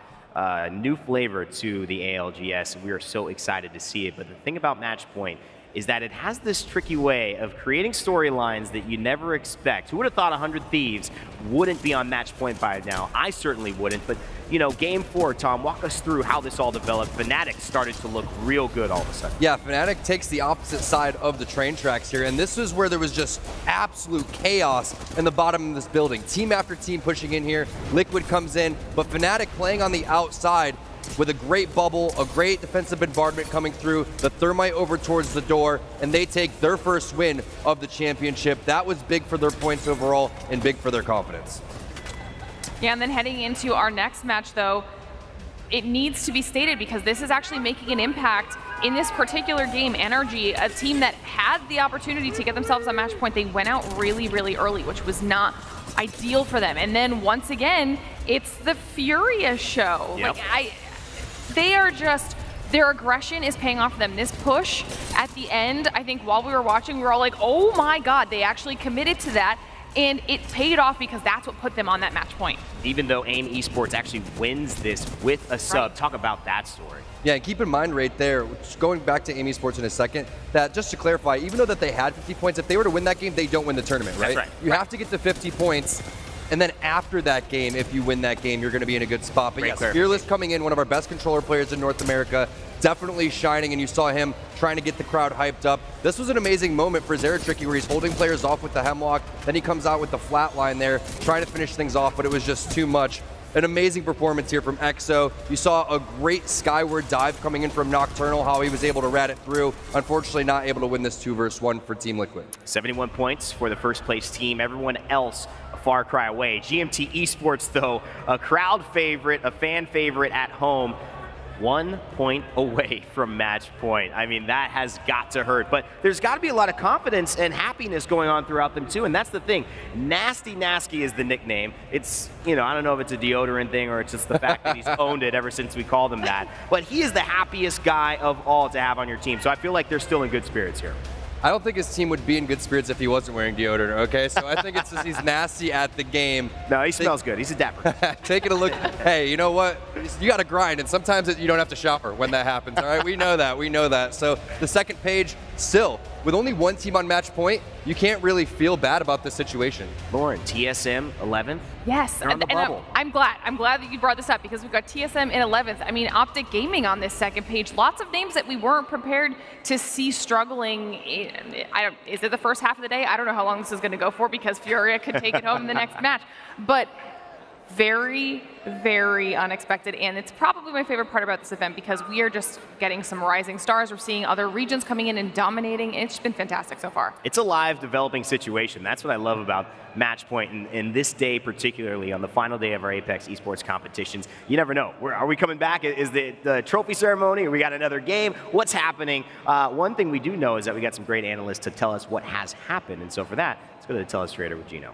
new flavor to the ALGS. We are so excited to see it. But the thing about Matchpoint is that it has this tricky way of creating storylines that you never expect. Who would have thought 100 Thieves wouldn't be on match point by now? I certainly wouldn't, but game 4, Tom, walk us through how this all developed. Fnatic started to look real good all of a sudden.
Yeah, Fnatic takes the opposite side of the train tracks here, and this is where there was just absolute chaos in the bottom of this building. Team after team pushing in here, Liquid comes in, but Fnatic playing on the outside with a great bubble, a great defensive bombardment coming through, the Thermite over towards the door, and they take their first win of the championship. That was big for their points overall and big for their confidence.
Yeah, and then heading into our next match, though, it needs to be stated because this is actually making an impact in this particular game. NRG, a team that had the opportunity to get themselves on match point, they went out really, really early, which was not ideal for them. And then once again, it's the Furia show.
Yep.
Their aggression is paying off for them. This push at the end, I think while we were watching, we were all like, oh my God, they actually committed to that. And it paid off because that's what put them on that match point.
Even though AIM Esports actually wins this with a sub, right. Talk about that story.
Yeah, and keep in mind right there, going back to AIM Esports in a second, that just to clarify, even though that they had 50 points, if they were to win that game, they don't win the tournament, right?
That's right.
You have to get to 50 points. And then after that game, if you win that game, you're going to be in a good spot. But
Great
yes,
clarification.
Fearless coming in, one of our best controller players in North America, definitely shining, and you saw him trying to get the crowd hyped up. This was an amazing moment for Zeratricky where he's holding players off with the Hemlock, then he comes out with the flatline there, trying to finish things off, but it was just too much. An amazing performance here from EXO. You saw a great skyward dive coming in from Nocturnal, how he was able to rat it through. Unfortunately, not able to win this 2 versus 1 for Team Liquid.
71 points for the first place team. Everyone else a far cry away. GMT Esports, though, a crowd favorite, a fan favorite at home. 1 point away from match point. I mean, that has got to hurt. But there's got to be a lot of confidence and happiness going on throughout them, too. And that's the thing. Nasty Nasky is the nickname. It's, you know, I don't know if it's a deodorant thing or it's just the fact that he's owned it ever since we called him that. But he is the happiest guy of all to have on your team. So I feel like they're still in good spirits here.
I don't think his team would be in good spirits if he wasn't wearing deodorant, okay? So I think it's just he's nasty at the game.
No, he smells good. He's a dapper.
Taking a look. Hey, you know what? You got to grind, and sometimes you don't have to shower when that happens, all right? We know that. We know that. So the second page, still, with only one team on match point, you can't really feel bad about this situation.
Lauren, TSM 11th?
Yes,
They're on the
and
bubble.
I'm glad that you brought this up because we've got TSM in 11th. I mean, Optic Gaming on this second page. Lots of names that we weren't prepared to see struggling. Is it the first half of the day? I don't know how long this is going to go for because Furia could take it home in the next match. But very, very unexpected, and it's probably my favorite part about this event because we are just getting some rising stars. We're seeing other regions coming in and dominating. It's been fantastic so far.
It's a live developing situation. That's what I love about match point, and this day particularly on the final day of our Apex Esports competitions. You never know. Are we coming back? Is the trophy ceremony? Or we got another game? What's happening? One thing we do know is that we got some great analysts to tell us what has happened, and so for that, let's go to the Telestrator with Gino.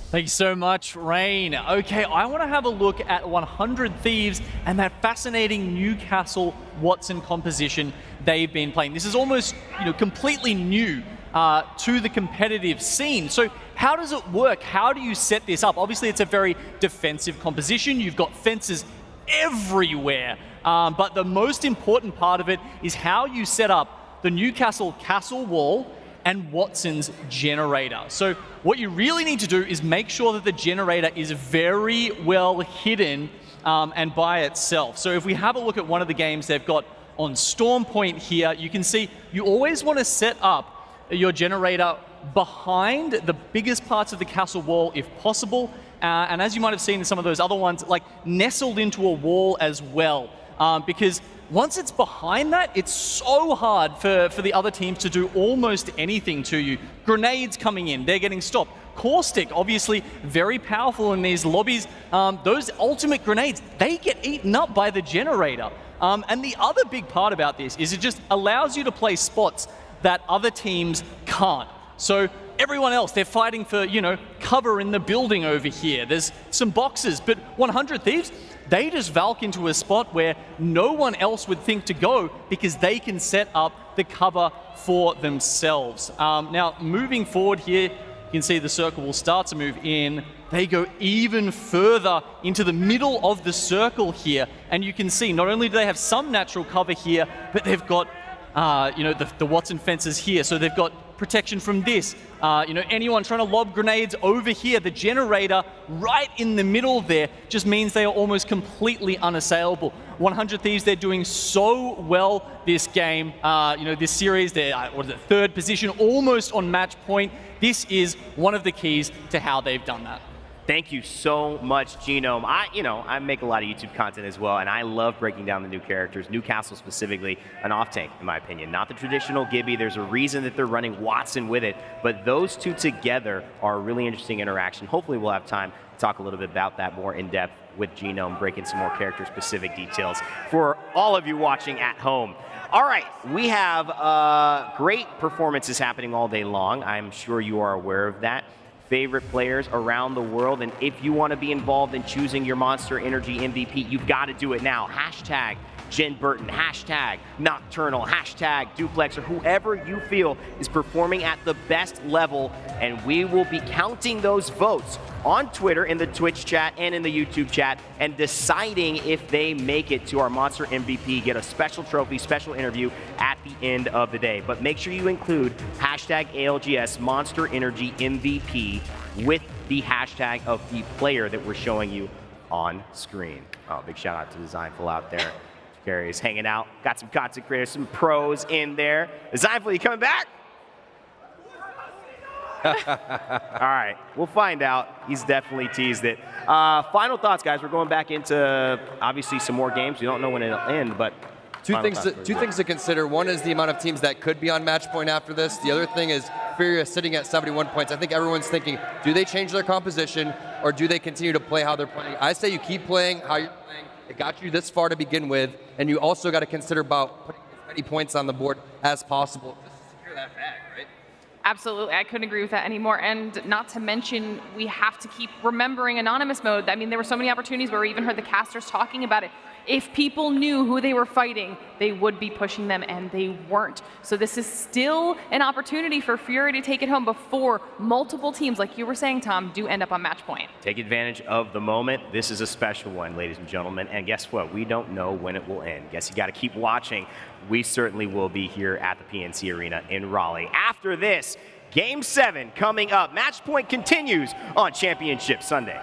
Thank you so much, Rain. Okay, I want to have a look at 100 Thieves and that fascinating Newcastle Watson composition they've been playing. This is almost, completely new to the competitive scene. So how does it work? How do you set this up? Obviously, it's a very defensive composition. You've got fences everywhere. But the most important part of it is how you set up the Newcastle castle wall and Watson's generator. So what you really need to do is make sure that the generator is very well hidden and by itself. So if we have a look at one of the games they've got on Storm Point here, you can see you always want to set up your generator behind the biggest parts of the castle wall if possible. And as you might have seen in some of those other ones, like nestled into a wall as well. Because once it's behind that, it's so hard for the other teams to do almost anything to you. Grenades coming in, they're getting stopped. Caustic, obviously very powerful in these lobbies. Those ultimate grenades, they get eaten up by the generator. And the other big part about this is it just allows you to play spots that other teams can't. So everyone else, they're fighting for, cover in the building over here. There's some boxes, but 100 Thieves, they just valk into a spot where no one else would think to go because they can set up the cover for themselves. Now, moving forward here, you can see the circle will start to move in. They go even further into the middle of the circle here. And you can see not only do they have some natural cover here, but they've got the Watson fences here. So they've got protection from this. Anyone trying to lob grenades over here, the generator right in the middle there just means they are almost completely unassailable. 100 Thieves, they're doing so well this game. This series, they're third position, almost on match point. This is one of the keys to how they've done that.
Thank you so much, Genome. I make a lot of YouTube content as well, and I love breaking down the new characters. Newcastle specifically, an off-tank, in my opinion. Not the traditional Gibby. There's a reason that they're running Watson with it, but those two together are a really interesting interaction. Hopefully we'll have time to talk a little bit about that more in depth with Genome, breaking some more character-specific details for all of you watching at home. All right, we have great performances happening all day long. I'm sure you are aware of that. Favorite players around the world, and if you want to be involved in choosing your Monster Energy MVP, you've got to do it now. Hashtag Jen Burton, hashtag Nocturnal, hashtag Duplex, or whoever you feel is performing at the best level, and we will be counting those votes on Twitter, in the Twitch chat, and in the YouTube chat, and deciding if they make it to our Monster MVP, get a special trophy, special interview at the end of the day. But make sure you include hashtag ALGS Monster Energy MVP with the hashtag of the player that we're showing you on screen. Oh, big shout out to Designful out there. Gary is hanging out. Got some content creators, some pros in there. Designful, you coming back? All right, we'll find out. He's definitely teased it. Final thoughts, guys. We're going back into, obviously, some more games. We don't know when it'll end, but
Two things to consider. One is the amount of teams that could be on match point after this. The other thing is Furia sitting at 71 points. I think everyone's thinking, do they change their composition or do they continue to play how they're playing? I say you keep playing how you're playing. It got you this far to begin with, and you also got to consider about putting as many points on the board as possible just to secure that bag, right?
Absolutely, I couldn't agree with that anymore. And not to mention, we have to keep remembering anonymous mode. I mean, there were so many opportunities where we even heard the casters talking about it. If people knew who they were fighting, they would be pushing them, and they weren't. So this is still an opportunity for Fury to take it home before multiple teams, like you were saying, Tom, do end up on match point.
Take advantage of the moment. This is a special one, ladies and gentlemen. And guess what? We don't know when it will end. Guess you got to keep watching. We certainly will be here at the PNC Arena in Raleigh. After this, Game 7 coming up. Match point continues on Championship Sunday.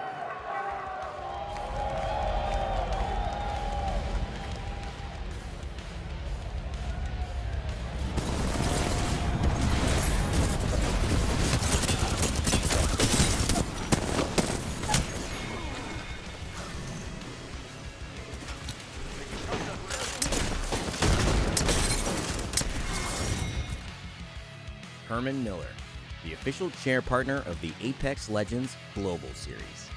Herman Miller, the official chair partner of the Apex Legends Global Series.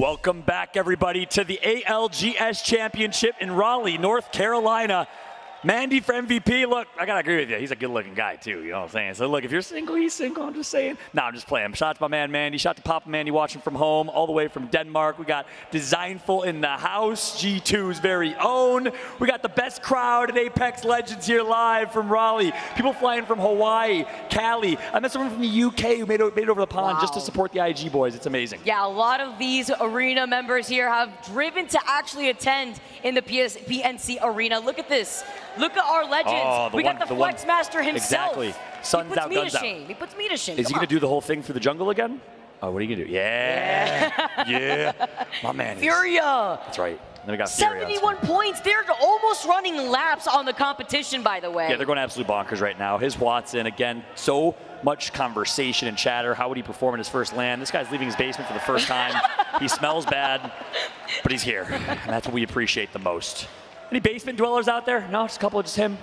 Welcome back, everybody, to the ALGS Championship in Raleigh, North Carolina. Mandy for MVP. Look, I gotta agree with you. He's a good-looking guy too. You know what I'm saying? So look, if you're single, he's single. I'm just saying. No, I'm just playing. Shout out to my man Mandy. Shout out to Papa Mandy watching from home, all the way from Denmark. We got Designful in the house. G2's very own. We got the best crowd at Apex Legends here live from Raleigh. People flying from Hawaii, Cali. I met someone from the UK who made it over the pond just to support the IG boys. It's amazing.
Yeah, a lot of these arena members here have driven to actually attend in the PNC arena. Look at this. Look at our legends.
Oh,
we got the Flex Master himself.
Exactly. Sun's out, guns out.
He puts me to shame.
Is he going to do the whole thing through the jungle again? Oh, what are you going to do? Yeah. Yeah. My man.
Furia.
That's right. Then we got Furia.
71 points. They're almost running laps on the competition, by the way.
Yeah, they're going absolute bonkers right now. His Watson, again, so much conversation and chatter. How would he perform in his first land? This guy's leaving his basement for the first time. He smells bad, but he's here. And that's what we appreciate the most. Any basement dwellers out there? No, just a couple, just him.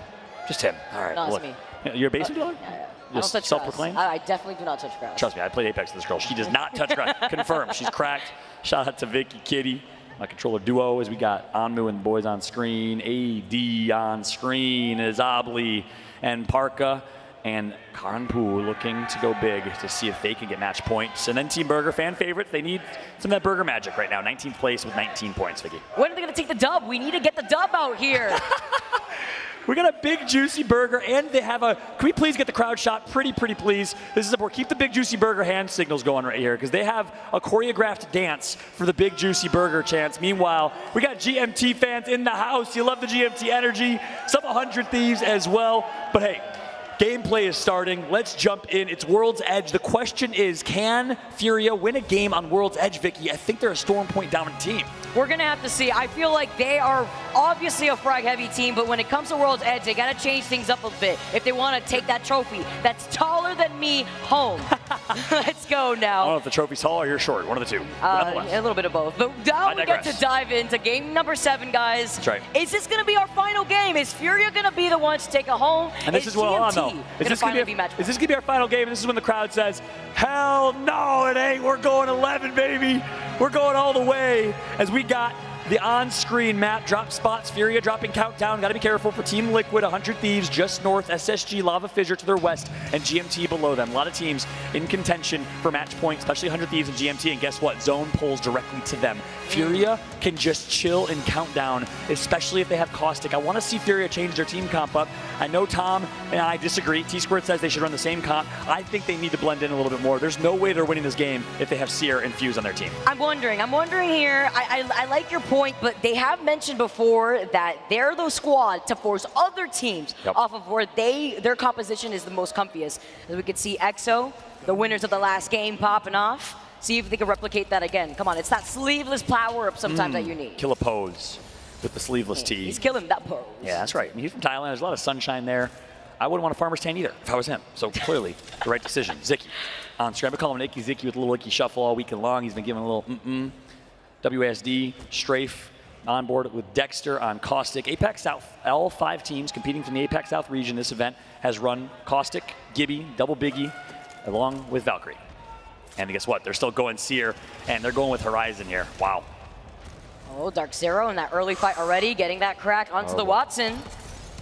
Just him. All right.
No,
look.
me.
You're a basement dweller?
Yeah.
Just
I don't touch
self-proclaimed?
grass. I definitely do not touch grass.
Trust me, I played Apex with this girl. She does not touch grass. Confirmed. She's cracked. Shout out to Vicky, Kitty, my controller duo, as we got Anmu and the boys on screen, AD on screen, Azabli and Parka, and Karanpu looking to go big to see if they can get match points. And then Team Burger, fan favorites, they need some of that Burger magic right now. 19th place with 19 points, Vicky.
When are they going to take the dub? We need to get the dub out here.
We got a big juicy burger, and they have a. Can we please get the crowd shot? Pretty please. This is a keep the big juicy burger hand signals going right here, because they have a choreographed dance for the big juicy burger chants. Meanwhile, we got GMT fans in the house. You love the GMT energy. Some 100 Thieves as well. But hey, gameplay is starting. Let's jump in. It's World's Edge. The question is, can Furia win a game on World's Edge, Vicky? I think they're a storm point dominant team.
We're going to have to see. I feel like they are obviously a frag-heavy team, but when it comes to World's Edge, they got to change things up a bit if they want to take that trophy that's taller than me home. Let's go now.
I don't know if the trophy's tall or you're short. One of the two.
A little bit of both. But now we get to dive into game number 7, guys.
That's right.
Is this going to be our final game? Is Furia going to be the ones to take it home?
And this is what, hold on though. Is this going to be our final game? And this is when the crowd says, hell no, it ain't. We're going 11, baby. We're going all the way, as we got the on-screen map drop spots. Furia dropping countdown. Got to be careful for Team Liquid. 100 Thieves just north. SSG Lava Fissure to their west, and GMT below them. A lot of teams in contention for match points, especially 100 Thieves and GMT. And guess what? Zone pulls directly to them. Furia can just chill in countdown, especially if they have Caustic. I want to see Furia change their team comp up. I know Tom and I disagree. T-Squared says they should run the same comp. I think they need to blend in a little bit more. There's no way they're winning this game if they have Seer and Fuse on their team.
I'm wondering here. I like your point, but they have mentioned before that they're the squad to force other teams off of where their composition is the most comfiest. As we could see EXO, the winners of the last game, popping off. See if they can replicate that again. Come on, it's that sleeveless power-up sometimes that you need.
Kill a pose with the sleeveless tee.
He's killing that pose.
Yeah, that's right. I mean, he's from Thailand. There's a lot of sunshine there. I wouldn't want a farmer's tan either if I was him. So clearly, the right decision. Zicky on stream. I call him an Icky Zicky with a little Icky shuffle all weekend long. He's been giving a little WASD, Strafe on board with Dexter on Caustic. Apex South, all 5 teams competing from the Apex South region. This event has run Caustic, Gibby, Double Biggie, along with Valkyrie. And guess what? They're still going Seer, and they're going with Horizon here. Wow.
Oh, Dark Zero in that early fight already, getting that crack onto the Watson.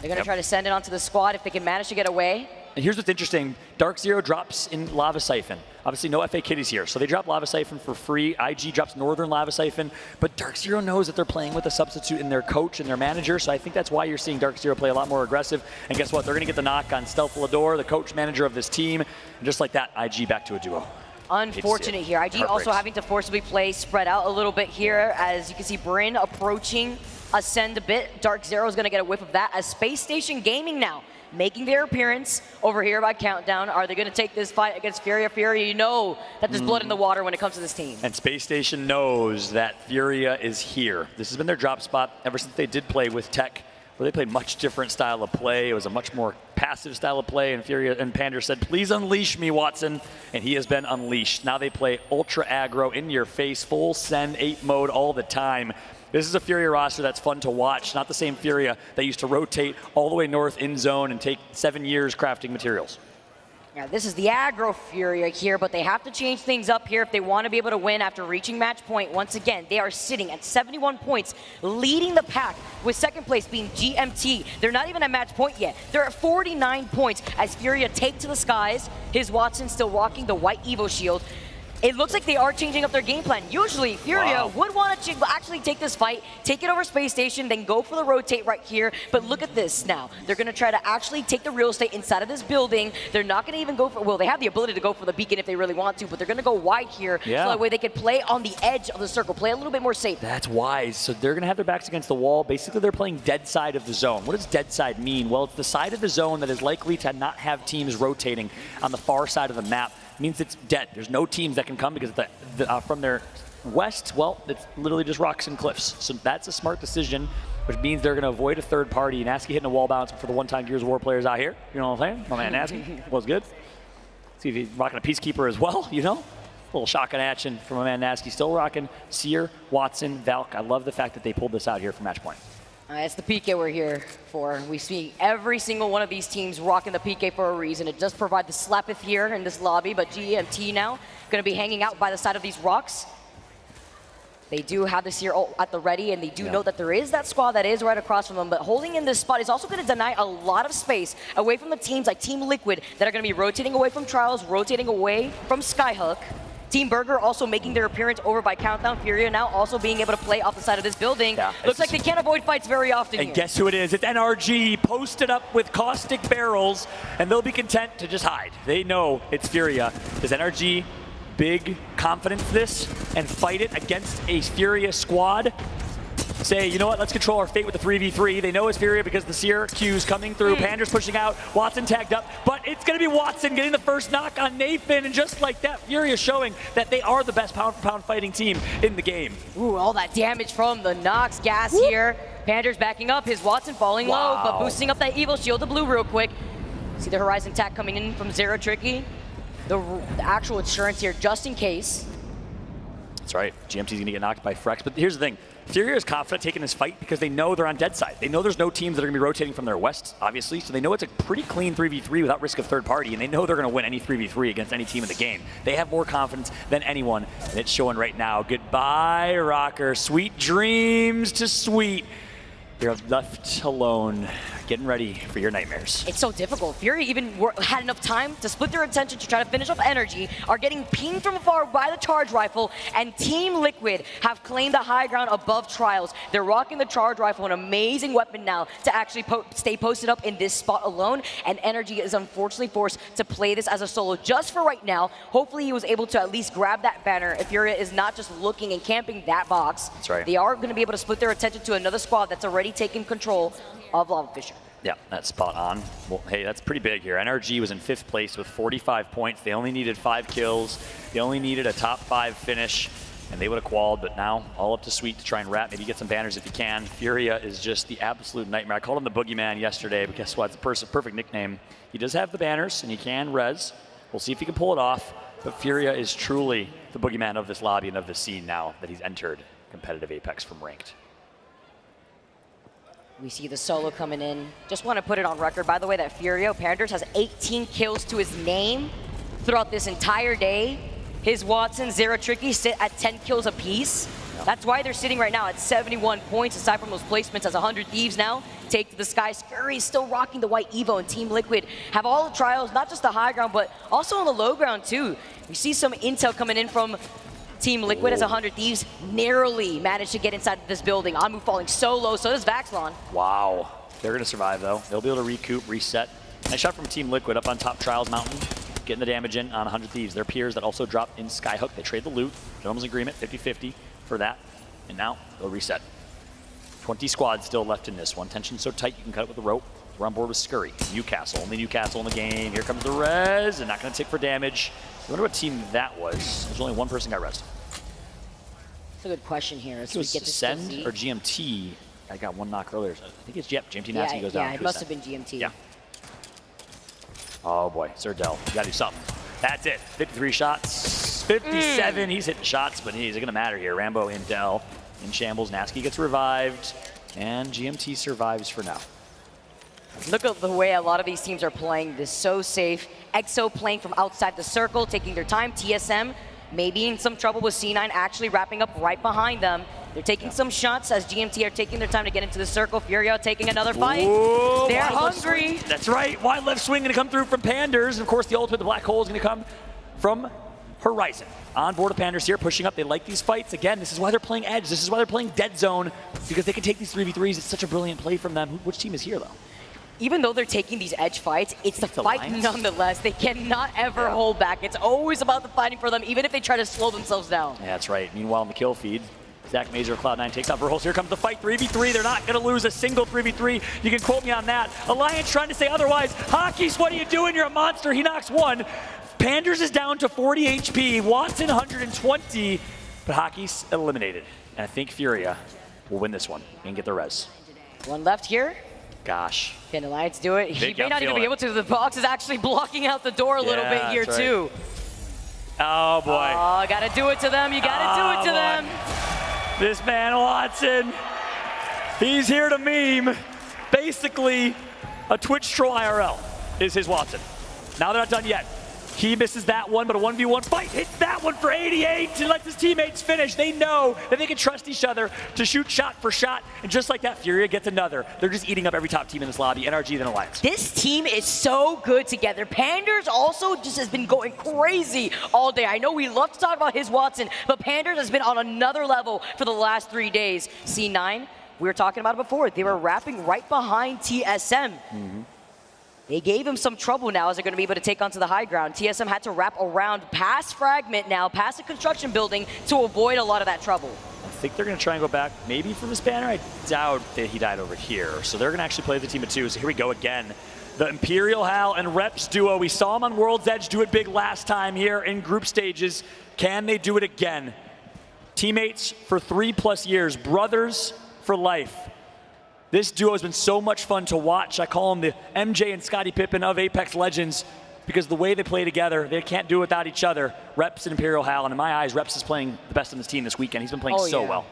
They're going to try to send it onto the squad if they can manage to get away.
And here's what's interesting. Dark Zero drops in Lava Siphon. Obviously, no FA Kitties here, so they drop Lava Siphon for free. IG drops Northern Lava Siphon, but Dark Zero knows that they're playing with a substitute in their coach and their manager, so I think that's why you're seeing Dark Zero play a lot more aggressive. And guess what? They're going to get the knock on Stealth Lador, the coach manager of this team. And just like that, IG back to a duo.
Unfortunate here. IG also having to forcibly play spread out a little bit here, as you can see Bryn approaching Ascend a bit. Dark Zero is going to get a whiff of that, as Space Station Gaming now making their appearance over here by Countdown. Are they going to take this fight against Furia? Furia, you know that there's blood in the water when it comes to this team.
And Space Station knows that Furia is here. This has been their drop spot ever since they did play with Tech, where they played much different style of play. It was a much more passive style of play, and Furia and Pander said, please unleash me, Watson, and he has been unleashed. Now they play ultra aggro, in your face, full send 8 mode all the time. This is a Furia roster that's fun to watch, not the same Furia that used to rotate all the way north in zone and take 7 years crafting materials.
Yeah, this is the aggro Furia here, but they have to change things up here if they want to be able to win after reaching match point. Once again, they are sitting at 71 points, leading the pack, with second place being GMT. They're not even at match point yet. They're at 49 points as Furia take to the skies. His Watson still rocking the white Evo shield. It looks like they are changing up their game plan. Usually, Furia would want to actually take this fight, take it over Space Station, then go for the rotate right here. But look at this now. They're going to try to actually take the real estate inside of this building. They're not going to even go for, well, they have the ability to go for the beacon if they really want to, but they're going to go wide here. So that way they can play on the edge of the circle, play a little bit more safe.
That's wise. So they're going to have their backs against the wall. Basically, they're playing dead side of the zone. What does dead side mean? Well, it's the side of the zone that is likely to not have teams rotating on the far side of the map. Means it's dead. There's no teams that can come because from their west, well, it's literally just rocks and cliffs. So that's a smart decision, which means they're going to avoid a third party. Nasky hitting a wall bounce for the one-time Gears of War players out here. You know what I'm saying? My man Nasky was good. See if he's rocking a Peacekeeper as well, you know? A little shotgun action from my man Nasky. Still rocking Seer, Watson, Valk. I love the fact that they pulled this out here for match point.
It's the PK we're here for. We see every single one of these teams rocking the PK for a reason. It does provide the slapeth here in this lobby, but GMT now going to be hanging out by the side of these rocks. They do have this here at the ready, and they do know that there is that squad that is right across from them, but holding in this spot is also going to deny a lot of space away from the teams like Team Liquid that are going to be rotating away from Trials, rotating away from Skyhook. Team Burger also making their appearance over by Countdown. Furia now also being able to play off the side of this building. Looks like they can't avoid fights very often
And
here.
guess who it is? It's NRG posted up with caustic barrels, and they'll be content to just hide. They know it's Furia. Does NRG big confidence this and fight it against a Furia squad? Say, you know what, let's control our fate with the 3v3. They know it's Furia because the Seer Q's coming through. Pander's pushing out. Watson tagged up. But it's going to be Watson getting the first knock on Nathan. And just like that, Furia showing that they are the best pound-for-pound fighting team in the game.
Ooh, all that damage from the Nox gas here. Pander's backing up. His Watson falling low, but boosting up that Evil Shield to blue real quick. See the Horizon Tack coming in from Zero Tricky. The actual insurance here just in case.
That's right. GMT's going to get knocked by Frex. But here's the thing. Furia is confident taking this fight because they know they're on dead side. They know there's no teams that are going to be rotating from their west, obviously. So they know it's a pretty clean 3v3 without risk of third party. And they know they're going to win any 3v3 against any team in the game. They have more confidence than anyone. And it's showing right now. Goodbye, Rocker. Sweet dreams to Sweet. You're left alone, getting ready for your nightmares.
It's so difficult. Fury even had enough time to split their attention to try to finish off Energy, are getting pinged from afar by the charge rifle, and Team Liquid have claimed the high ground above Trials. They're rocking the charge rifle, an amazing weapon now to actually stay posted up in this spot alone, and Energy is unfortunately forced to play this as a solo just for right now. Hopefully he was able to at least grab that banner if Furia is not just looking and camping that box.
That's right.
They are going to be able to split their attention to another squad that's already taken control of Lava Fisher.
Yeah, that's spot on. Well, hey, that's pretty big here. NRG was in 5th place with 45 points. They only needed 5 kills. They only needed a top 5 finish, and they would have qualled, but now all up to Sweet to try and wrap, maybe get some banners if you can. Furia is just the absolute nightmare. I called him the Boogeyman yesterday, but guess what? It's a perfect nickname. He does have the banners, and he can res. We'll see if he can pull it off, but Furia is truly the Boogeyman of this lobby and of this scene now that he's entered competitive Apex from Ranked.
We see the solo coming in. Just want to put it on record, by the way, that Furio Panders has 18 kills to his name throughout this entire day. His Watson, Zero Tricky sit at 10 kills apiece. That's why they're sitting right now at 71 points, aside from those placements as 100 Thieves now. Take to the sky. Scurry still rocking the white Evo, and Team Liquid have all the trials, not just the high ground, but also on the low ground too. We see some intel coming in from Team Liquid as 100 Thieves narrowly managed to get inside this building. Amu falling so low, so does Vaxlon.
Wow. They're going to survive, though. They'll be able to recoup, reset. Nice shot from Team Liquid up on top Trials Mountain, getting the damage in on 100 Thieves. Their peers that also drop in Skyhook. They trade the loot. Gentleman's agreement, 50-50 for that. And now they'll reset. 20 squads still left in this one. Tension so tight you can cut it with a rope. We're on board with Scurry. Newcastle, only Newcastle in the game. Here comes the res, and not going to tick for damage. I wonder what team that was. There's only one person got rezzed.
That's a good question here. As
It was
we get to
Send
see.
or GMT. I got one knock earlier. I think it's GMT Nasty goes down.
Yeah, it must have been GMT.
Yeah. Oh boy, Sir Dell, you gotta do something. That's it. 53 shots, 57. He's hitting shots, but he's gonna matter here. Rambo and Dell in shambles. Nasty gets revived, and GMT survives for now.
Look at the way a lot of these teams are playing this so safe. EXO playing from outside the circle, taking their time. TSM maybe in some trouble with C9 actually wrapping up right behind them. They're taking some shots as GMT are taking their time to get into the circle. Furio taking another fight.
Ooh,
they're
wide left
hungry.
swing. That's right. Wide left swing going to come through from Panders. And of course, the ultimate, the black hole, is going to come from Horizon. On board of Panders here, pushing up. They like these fights. Again, this is why they're playing Edge. This is why they're playing Dead Zone, because they can take these 3v3s. It's such a brilliant play from them. Which team is here, though?
Even though they're taking these edge fights, it's the fight
Alliance.
nonetheless. They cannot ever hold back. It's always about the fighting for them, even if they try to slow themselves down.
Yeah, that's right. Meanwhile, in the kill feed, Zach Mazur of Cloud9 takes out Verholz. Here comes the fight, 3v3. They're not going to lose a single 3v3. You can quote me on that. Alliance trying to say otherwise. Hockey's, what are you doing? You're a monster. He knocks one. Panders is down to 40 HP. Watson 120. But Hockey's eliminated. And I think Furia will win this one and get the res.
One left here.
Gosh.
Can Alliance do it? He
Vic,
may
I'm
not even be
feeling
able to. The box is actually blocking out the door a little bit here,
that's right.
too.
Oh, boy.
Oh, gotta do it to them. You gotta do it to
boy.
them.
This man, Watson, he's here to meme. Basically, a Twitch troll IRL is his Watson. Now they're not done yet. He misses that one, but a 1v1 fight hits that one for 88 to let his teammates finish. They know that they can trust each other to shoot shot for shot, and just like that, Furia gets another. They're just eating up every top team in this lobby, NRG then Alliance.
This team is so good together. Panders also just has been going crazy all day. I know we love to talk about his Watson, but Panders has been on another level for the last 3 days. C9, we were talking about it before. They were wrapping right behind TSM. They gave him some trouble now as they're going to be able to take onto the high ground. TSM had to wrap around past Fragment now, past the construction building to avoid a lot of that trouble.
I think they're going to try and go back maybe from this banner. I doubt that he died over here. So they're going to actually play the team of two. So here we go again. The Imperial Hal and Reps duo. We saw him on World's Edge do it big last time here in group stages. Can they do it again? Teammates for 3+ years, brothers for life. This duo has been so much fun to watch. I call them the MJ and Scottie Pippen of Apex Legends because the way they play together, they can't do it without each other. Reps and Imperial Hal, and in my eyes, Reps is playing the best on this team this weekend. He's been playing so well.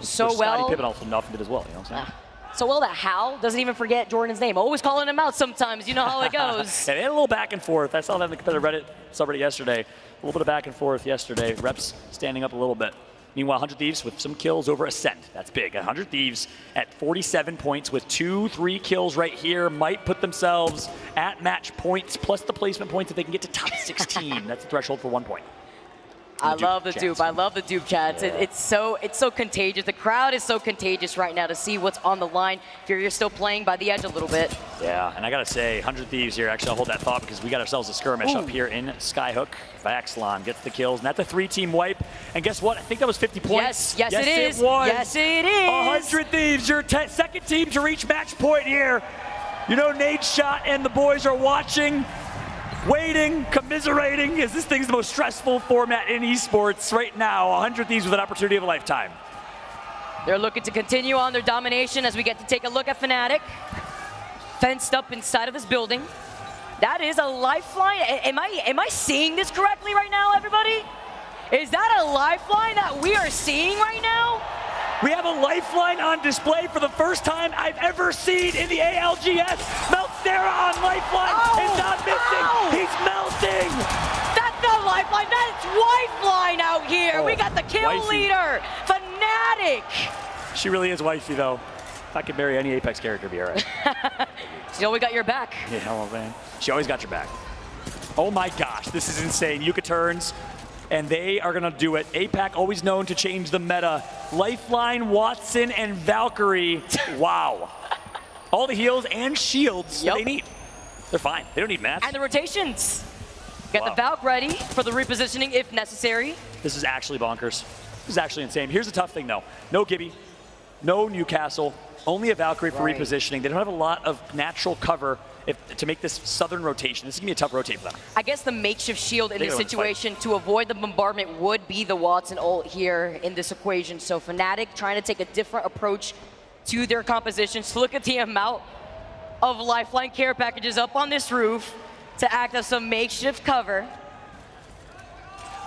So well.
Scottie Pippen also often did as well, you know what I'm saying?
So well that Hal doesn't even forget Jordan's name. Always calling him out sometimes. You know how it goes.
And they had a little back and forth. I saw that in the competitive Reddit subreddit yesterday. A little bit of back and forth yesterday. Reps standing up a little bit. Meanwhile, 100 Thieves with some kills over Ascent. That's big. 100 Thieves at 47 points with 2-3 kills right here might put themselves at match points plus the placement points if they can get to top 16. That's the threshold for 1 point.
I love the dupe. I love the dupe chats.
Yeah.
It's so contagious. The crowd is so contagious right now to see what's on the line. Furia's still playing by the edge a little bit.
Yeah, and I gotta say, 100 Thieves here. Actually, I'll hold that thought because we got ourselves a skirmish up here in Skyhook. Baxlon gets the kills, and that's a 3-team wipe. And guess what? I think that was 50 points.
Yes, it is.
It was.
Yes, it is.
100 Thieves, your second team to reach match point here. You know, Nate Shot and the boys are watching, waiting, commiserating, as this thing's the most stressful format in esports right now. 100 Thieves with an opportunity of a lifetime.
They're looking to continue on their domination as we get to take a look at Fnatic. Fenced up inside of this building. That is a lifeline. Am I seeing this correctly right now, everybody? Is that a lifeline that we are seeing right now?
We have a lifeline on display for the first time I've ever seen in the ALGS. Meltera on lifeline is not missing. He's melting.
That's not lifeline. That's lifeline out here. We got the kill
wifey.
leader, Fnatic.
She really is wifey, though. If I could marry any Apex character, it'd be all right.
She always got your back.
You know what I'm saying? She always got your back. Oh my gosh, this is insane. Yuka turns, and they are gonna do it. APAC always known to change the meta. Lifeline, Watson, and Valkyrie. Wow. All the heals and shields that they need. They're fine. They don't need mats.
And the rotations. Got the Valk ready for the repositioning if necessary.
This is actually bonkers. This is actually insane. Here's the tough thing, though. No Gibby, no Newcastle, only a Valkyrie for repositioning. They don't have a lot of natural cover to make this southern rotation. This is going to be a tough rotate for them.
I guess the makeshift shield in this situation to avoid the bombardment would be the Watson ult here in this equation. So Fnatic trying to take a different approach to their compositions. Look at the amount of lifeline care packages up on this roof to act as some makeshift cover.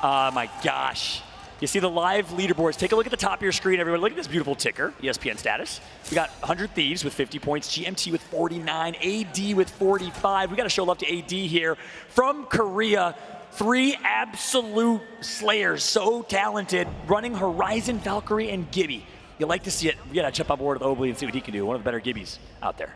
Oh my gosh. You see the live leaderboards. Take a look at the top of your screen, everyone. Look at this beautiful ticker, ESPN status. We got 100 Thieves with 50 points, GMT with 49, AD with 45. We got to show love to AD here. From Korea, 3 absolute slayers, so talented, running Horizon, Valkyrie, and Gibby. You like to see it. We got to jump on board with Obley and see what he can do. One of the better Gibbies out there.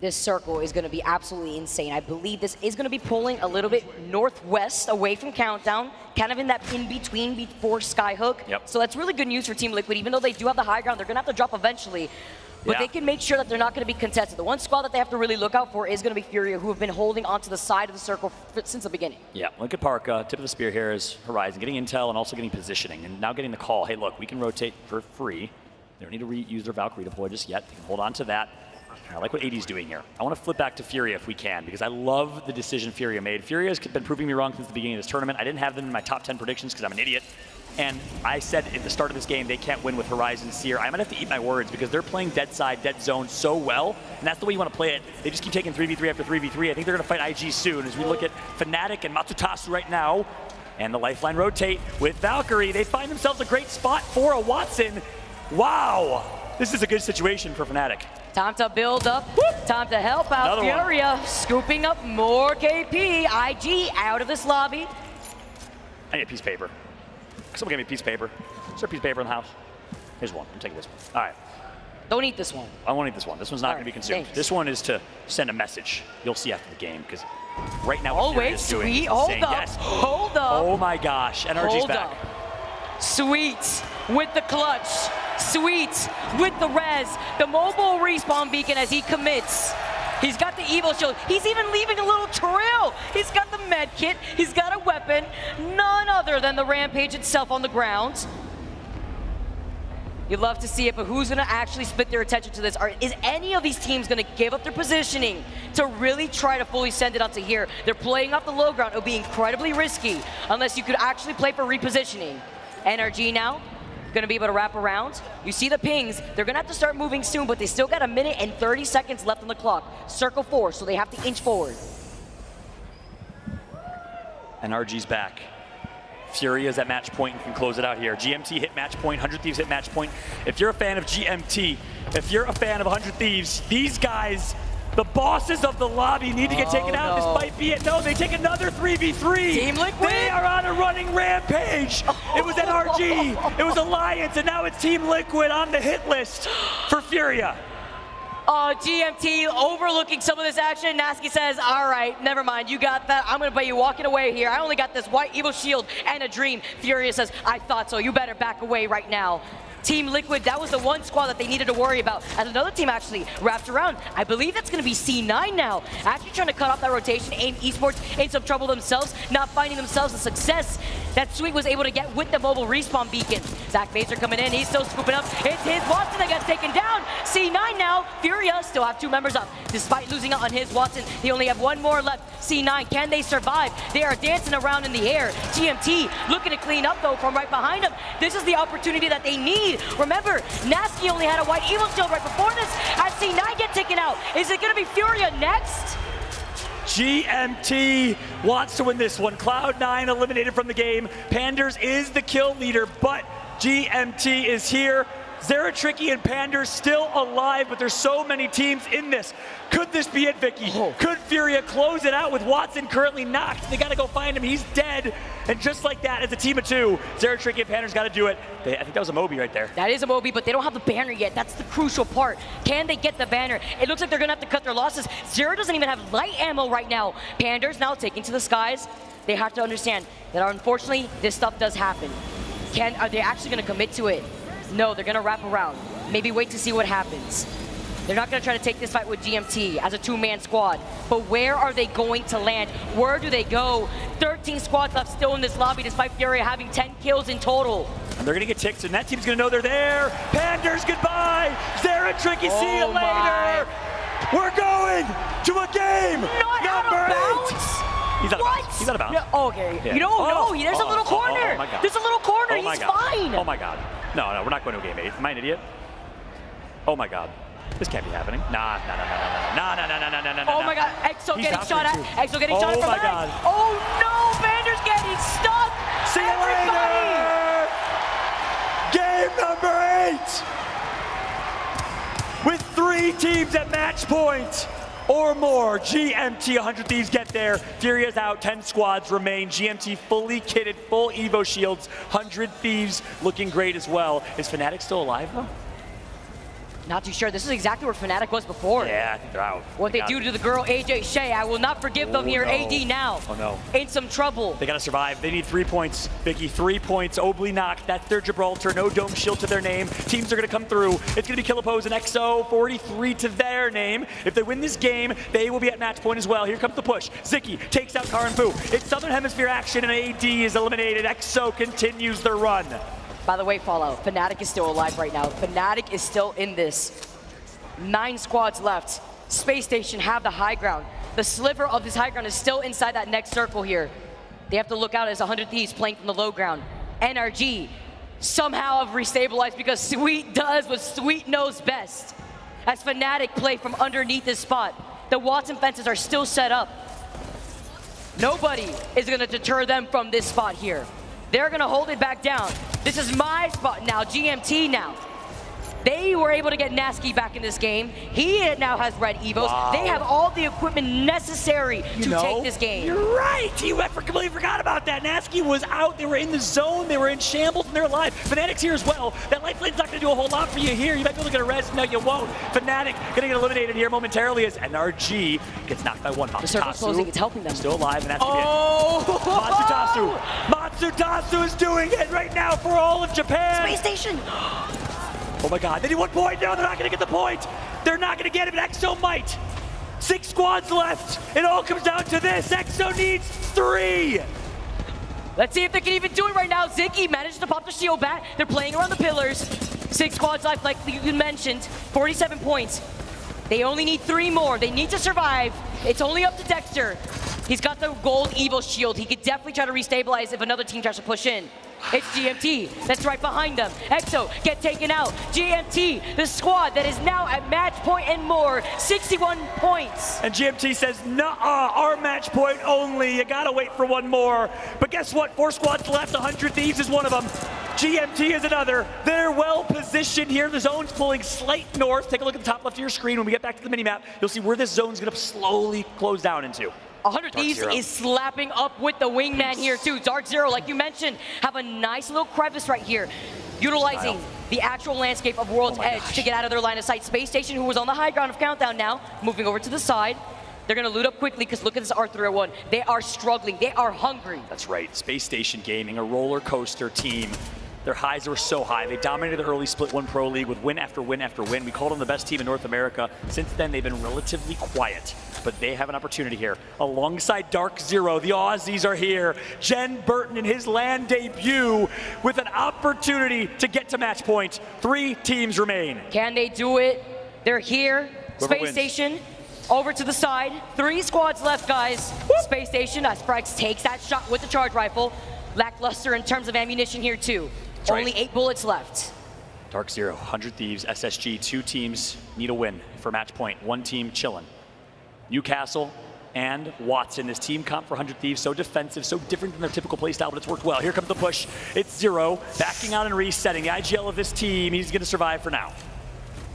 This circle is going to be absolutely insane. I believe this is going to be pulling a little bit northwest away from Countdown, kind of in that in-between before Skyhook.
Yep.
So that's really good news for Team Liquid. Even though they do have the high ground, they're going to have to drop eventually. But they can make sure that they're not going to be contested. The one squad that they have to really look out for is going to be Furia, who have been holding onto the side of the circle since the beginning.
Yeah, look at Parka. Tip of the spear here is Horizon, getting intel and also getting positioning, and now getting the call. Hey, look, we can rotate for free. They don't need to use their Valkyrie deploy just yet. They can hold on to that. I like what AD's doing here. I want to flip back to Furia if we can, because I love the decision Furia made. Furia has been proving me wrong since the beginning of this tournament. I didn't have them in my top 10 predictions because I'm an idiot. And I said at the start of this game, they can't win with Horizon Seer. I might have to eat my words because they're playing dead side, dead zone so well. And that's the way you want to play it. They just keep taking 3v3 after 3v3. I think they're going to fight IG soon as we look at Fnatic and Matsutasu right now. And the lifeline rotate with Valkyrie. They find themselves a great spot for a Watson. Wow. This is a good situation for Fnatic.
Time to build up. Time to help out Furia. Scooping up more KP. IG out of this lobby.
I need a piece of paper. Someone give me a piece of paper. Is there a piece of paper in the house? Here's one. I'm taking this one. All right.
Don't eat this one.
I won't eat this one. This one's not going to be consumed.
Thanks.
This one is to send a message. You'll see after the game, because right now
Oh,
what Furia
wait,
is doing
sweet.
is
Hold
saying
up.
yes.
Hold up.
Oh my gosh. NRG's
Hold
back.
up. Sweet with the clutch. Sweet with the res. The mobile respawn beacon as he commits. He's got the Evil Shield. He's even leaving a little trail. He's got the med kit. He's got a weapon. None other than the Rampage itself on the ground. You'd love to see it, but who's going to actually split their attention to this? Is any of these teams going to give up their positioning to really try to fully send it onto here? They're playing off the low ground. It would be incredibly risky unless you could actually play for repositioning. NRG now going to be able to wrap around. You see the pings. They're going to have to start moving soon, but they still got 1 minute and 30 seconds left on the clock. Circle 4, so they have to inch forward.
NRG's back. Furia is at match point and can close it out here. GMT hit match point, 100 Thieves hit match point. If you're a fan of GMT, if you're a fan of 100 Thieves, these guys, the bosses of the lobby, need to get taken out. This might be it. No, they take another 3v3.
Team Liquid?
They are on a running rampage. It was NRG, it was Alliance, and now it's Team Liquid on the hit list for Furia.
GMT overlooking some of this action. Nasky says, all right, never mind, you got that. I'm gonna play you walking away here. I only got this white Evil Shield and a dream. Furia says, I thought so, you better back away right now. Team Liquid, that was the one squad that they needed to worry about. As another team actually wrapped around, I believe that's going to be C9 now. Actually trying to cut off that rotation. AIM Esports in some trouble themselves, not finding themselves a success that Sweet was able to get with the mobile respawn beacon. Zach Mazer coming in, he's still scooping up. It's his Watson that gets taken down. C9 now, Furia still have 2 members up. Despite losing out on his Watson, they only have 1 more left. C9, can they survive? They are dancing around in the air. GMT looking to clean up though from right behind them. This is the opportunity that they need. Remember, Nasky only had a white Evil Shield right before this. As C9 get taken out, is it going to be Furia next?
GMT wants to win this one. Cloud9 eliminated from the game. Panders is the kill leader, but GMT is here. Zeratricky and Panders still alive, but there's so many teams in this. Could this be it, Vicky? Could Furia close it out with Watson currently knocked? They got to go find him. He's dead. And just like that, as a team of 2, Zeratricky and Panders got to do it. I think that was a Moby right there.
That is a Moby, but they don't have the banner yet. That's the crucial part. Can they get the banner? It looks like they're going to have to cut their losses. Zero doesn't even have light ammo right now. Panders now taking to the skies. They have to understand that unfortunately, this stuff does happen. Are they actually going to commit to it? No, they're going to wrap around. Maybe wait to see what happens. They're not going to try to take this fight with GMT as a 2-man squad. But where are they going to land? Where do they go? 13 squads left still in this lobby despite Furia having 10 kills in total.
And they're going to get ticked, and that team's going to know they're there. Panders, goodbye. Zeratricky, see you later. We're going to a game.
Not out of bounds?
He's out of bounds. He's out of bounds.
Yeah, okay. Yeah. You don't know. There's a little corner.
Oh my God.
There's a little corner. He's fine.
Oh my God. No, we're not going to a game 8. Am I an idiot? Oh my God. This can't be happening. Nah.
Oh my God. Exo getting shot at. Exo getting shot at from behind.
Oh my God.
Oh no. Vander's getting stuck.
See you later.
Game number 8! With 3 teams at match point or more, GMT 100 Thieves get there. Furia's out, 10 squads remain. GMT fully kitted, full Evo shields. 100 Thieves looking great as well. Is Fnatic still alive though?
Not too sure. This is exactly where Fnatic was before.
Yeah, I think they're out.
What they do to the girl AJ Shea, I will not forgive them here.
No.
AD now.
Oh no.
In some trouble.
They gotta survive. They need 3 points. Vicky, 3 points. Obly knocked. That's their Gibraltar. No dome shield to their name. Teams are gonna come through. It's gonna be Killapose and EXO. 43 to their name. If they win this game, they will be at match point as well. Here comes the push. Ziki takes out Karin Fu. It's Southern Hemisphere action and AD is eliminated. EXO continues their run.
By the way, Fallout, Fnatic is still alive right now. Fnatic is still in this. 9 squads left. Space Station have the high ground. The sliver of this high ground is still inside that next circle here. They have to look out as 100 Thieves playing from the low ground. NRG somehow have restabilized because Sweet does what Sweet knows best. As Fnatic play from underneath this spot, the Watson fences are still set up. Nobody is gonna deter them from this spot here. They're gonna hold it back down. This is my spot now, GMT now. They were able to get Nasky back in this game. He now has red Evos.
Wow.
They have all the equipment necessary to take this game.
You're right. You completely forgot about that. Nasky was out. They were in the zone. They were in shambles, and they're alive. Fnatic's here as well. That lifelane's not going to do a whole lot for you here. You might be able to get a res. No, you won't. Fnatic going to get eliminated here momentarily as NRG gets knocked by 1.
The circle's closing. It's helping them.
Still alive, and that's Matsutasu is doing it right now for all of Japan.
Space Station.
Oh my god, they need 1 point. No, they're not gonna get the point. They're not gonna get it, but EXO might. 6 squads left. It all comes down to this. EXO needs 3.
Let's see if they can even do it right now. Ziki managed to pop the shield back. They're playing around the pillars. 6 squads left, like you mentioned. 47 points. They only need 3 more. They need to survive. It's only up to Dexter. He's got the gold Evo shield. He could definitely try to restabilize if another team tries to push in. It's GMT that's right behind them. EXO get taken out. GMT, the squad that is now at match point and more, 61 points.
And GMT says, nuh-uh, our match point only. You gotta wait for 1 more. But guess what? 4 squads left. 100 Thieves is one of them. GMT is another. They're well positioned here. The zone's pulling slight north. Take a look at the top left of your screen. When we get back to the minimap, you'll see where this zone's gonna slowly close down into.
100 Thieves is slapping up with the wingman here too. Dark Zero, like you mentioned, have a nice little crevice right here, utilizing the actual landscape of World's Edge to get out of their line of sight. Space Station, who was on the high ground of Countdown now, moving over to the side. They're gonna loot up quickly because look at this R301. They are struggling, they are hungry.
That's right, Space Station Gaming, a roller coaster team. Their highs were so high. They dominated the early Split 1 Pro League with win after win after win. We called them the best team in North America. Since then, they've been relatively quiet, but they have an opportunity here. Alongside Dark Zero, the Aussies are here. Jen Burton in his LAN debut with an opportunity to get to match point. 3 teams remain.
Can they do it? They're here.
Whoever
Space
wins.
Station over to the side. 3 squads left, guys. Space Station, as Frax takes that shot with the charge rifle. Lackluster in terms of ammunition here too.
That's
Only
right.
8 bullets left.
Dark Zero, 100 Thieves, SSG, 2 teams need a win for match point. 1 team chillin'. Newcastle and Watson, this team comp for 100 Thieves, so defensive, so different than their typical playstyle, but it's worked well. Here comes the push. It's Zero, backing out and resetting. The IGL of this team, he's gonna survive for now.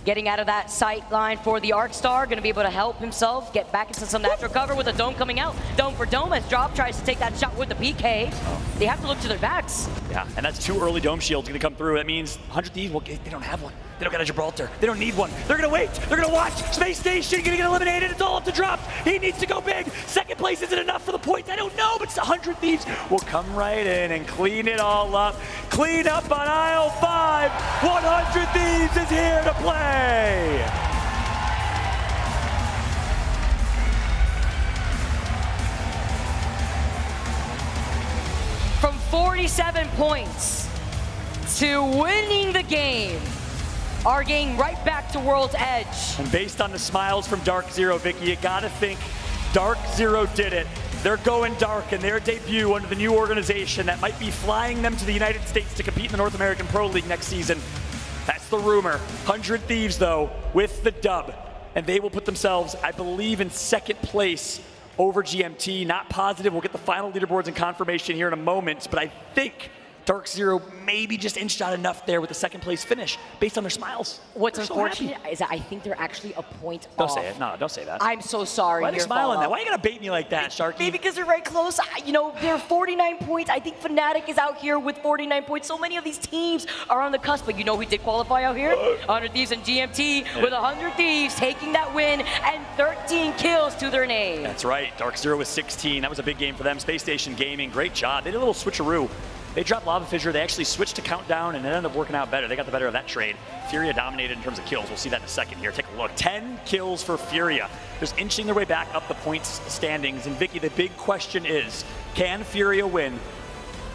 Getting out of that sight line for the Arc Star, gonna be able to help himself get back into some natural cover with a dome coming out. Dome for dome as Drop tries to take that shot with the PK. They have to look to their backs.
Yeah, and that's 2 early dome shields gonna come through. That means 100 Thieves, well, they don't have one. They don't got a Gibraltar. They don't need one. They're gonna wait. They're gonna watch. Space Station gonna get eliminated. It's all up to Drop. He needs to go big. Second place isn't enough for the points. I don't know, but 100 Thieves will come right in and clean it all up. Clean up on aisle 5. 100 Thieves is here to play.
From 47 points to winning the game, are getting right back to World's Edge.
And based on the smiles from Dark Zero, Vicky, you gotta think Dark Zero did it. They're going dark in their debut under the new organization that might be flying them to the United States to compete in the North American Pro League next season. That's the rumor. 100 Thieves, though, with the dub. And they will put themselves, I believe, in 2nd place over GMT. Not positive. We'll get the final leaderboards and confirmation here in a moment, but I think Dark Zero maybe just inched out enough there with the second place finish based on their smiles.
What's
They're so
unfortunate
happy.
is that I think they're actually a point
Don't
off.
say it. No, don't say that.
I'm so sorry.
Why are you
here,
smiling
Fallout.
that? Why are you going to bait me like that, Sharky?
Maybe because they're right close. You know, they're 49 points. I think Fnatic is out here with 49 points. So many of these teams are on the cusp. But you know who did qualify out here? 100 Thieves and GMT with 100 Thieves taking that win and 13 kills to their name.
That's right. Dark Zero was 16. That was a big game for them. Space Station Gaming, great job. They did a little switcheroo. They dropped Lava Fissure. They actually switched to Countdown, and it ended up working out better. They got the better of that trade. Furia dominated in terms of kills. We'll see that in a second here. Take a look. 10 kills for Furia. Just inching their way back up the points standings. And Vicky, the big question is, can Furia win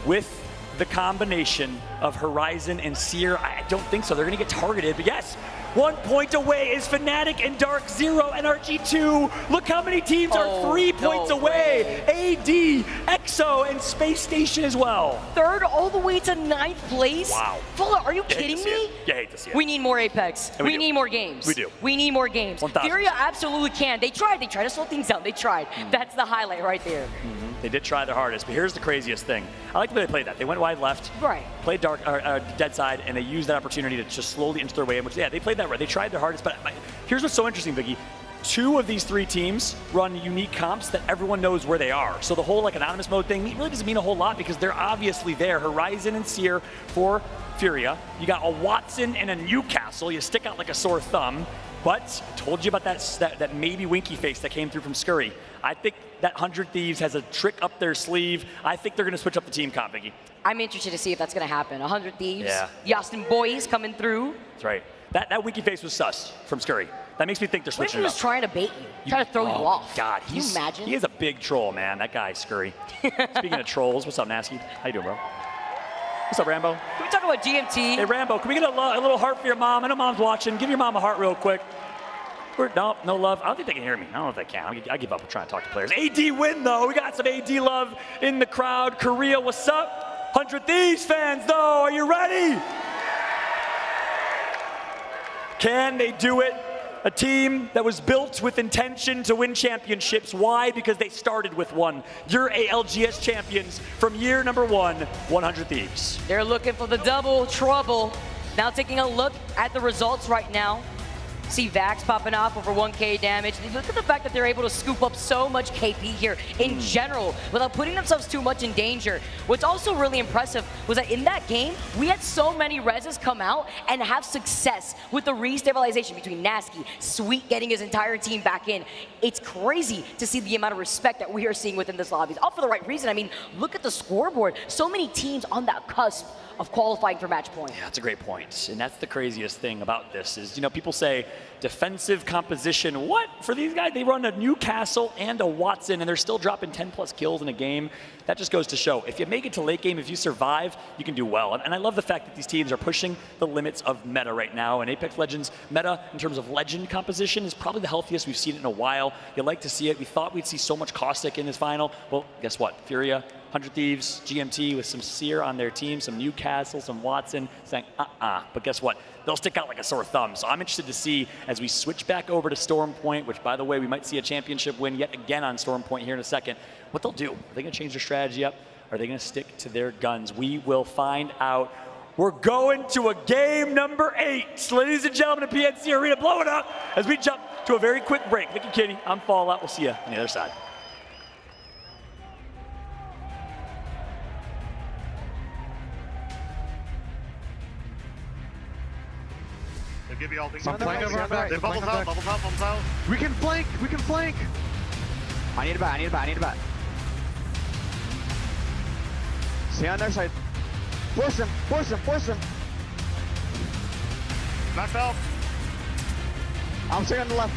with the combination of Horizon and Seer? I don't think so. They're going to get targeted, but yes, 1 point away is Fnatic and Dark Zero and RG2. Look how many teams are 3 points away. AD, EXO, and Space Station as well.
Third all the way to 9th place?
Wow.
Fallout, are you kidding me?
You hate to see it.
We need more Apex.
And
We
do.
need more games.
We do.
We need more games.
1,000%.
Furia absolutely can. They tried to slow things down. They tried. That's the highlight right there.
They did try their hardest, but here's the craziest thing. I like the way they played that. They went wide left,
Right.
played dead side, and they used that opportunity to just slowly inch their way in, which, yeah, they played that right. They tried their hardest, but here's what's so interesting, Vicky. 2 of these 3 teams run unique comps that everyone knows where they are. So the whole anonymous mode thing really doesn't mean a whole lot because they're obviously there. Horizon and Seer for Furia. You got a Watson and a Newcastle. You stick out like a sore thumb. But I told you about that maybe winky face that came through from Scurry. I think that 100 Thieves has a trick up their sleeve. I think they're going to switch up the team comp, Vicky.
I'm interested to see if that's going to happen. 100 Thieves.
Yeah.
The Austin boys coming through.
That's right. That winky face was sus from Scurry. That makes me think they're
What if
switching
he
it
was
up.
trying to bait you? Trying to throw you off?
God,
Can you imagine?
He is a big troll, man. That guy, Scurry. Speaking of trolls, what's up, Nasty? How you doing, bro? What's up, Rambo?
Can we talk about GMT?
Hey, Rambo, can we get a little heart for your mom? I know mom's watching. Give your mom a heart real quick. No love. I don't think they can hear me. I don't know if they can. I give up on trying to talk to players. AD win, though. We got some AD love in the crowd. Korea, what's up? 100 Thieves fans, though. Are you ready? Can they do it? A team that was built with intention to win championships. Why? Because they started with one. You're ALGS champions from year number 1, 100 Thieves.
They're looking for the double trouble. Now taking a look at the results right now. See Vax popping off over 1k damage. Look at the fact that they're able to scoop up so much KP here in general without putting themselves too much in danger. What's also really impressive was that in that game, we had so many reses come out and have success with the restabilization between Nasky, Sweet getting his entire team back in. It's crazy to see the amount of respect that we are seeing within this lobby. All for the right reason. I mean, look at the scoreboard. So many teams on that cusp of qualifying for match point.
Yeah, that's a great point. And that's the craziest thing about this is, people say defensive composition. What? For these guys, they run a Newcastle and a Watson, and they're still dropping 10+ kills in a game. That just goes to show, if you make it to late game, if you survive, you can do well. And I love the fact that these teams are pushing the limits of meta right now. And Apex Legends meta, in terms of legend composition, is probably the healthiest we've seen it in a while. You like to see it. We thought we'd see so much Caustic in this final. Well, guess what? Furia, 100 Thieves, GMT with some Seer on their team, some Newcastle, some Watson, saying, But guess what? They'll stick out like a sore thumb. So I'm interested to see as we switch back over to Storm Point, which, by the way, we might see a championship win yet again on Storm Point here in a second, what they'll do. Are they going to change their strategy up? Are they going to stick to their guns? We will find out. We're going to a game number 8. Ladies and gentlemen, at PNC Arena, blow it up as we jump to a very quick break. Vicky Kitty, I'm Fallout. We'll see you on the other side.
Give you all things.
I'm playing over back.
They bubbles out, bubbles out, bubbles out.
We can flank. I need a bat. Stay on their side. Force him.
Knocked out.
I'm staying on the left.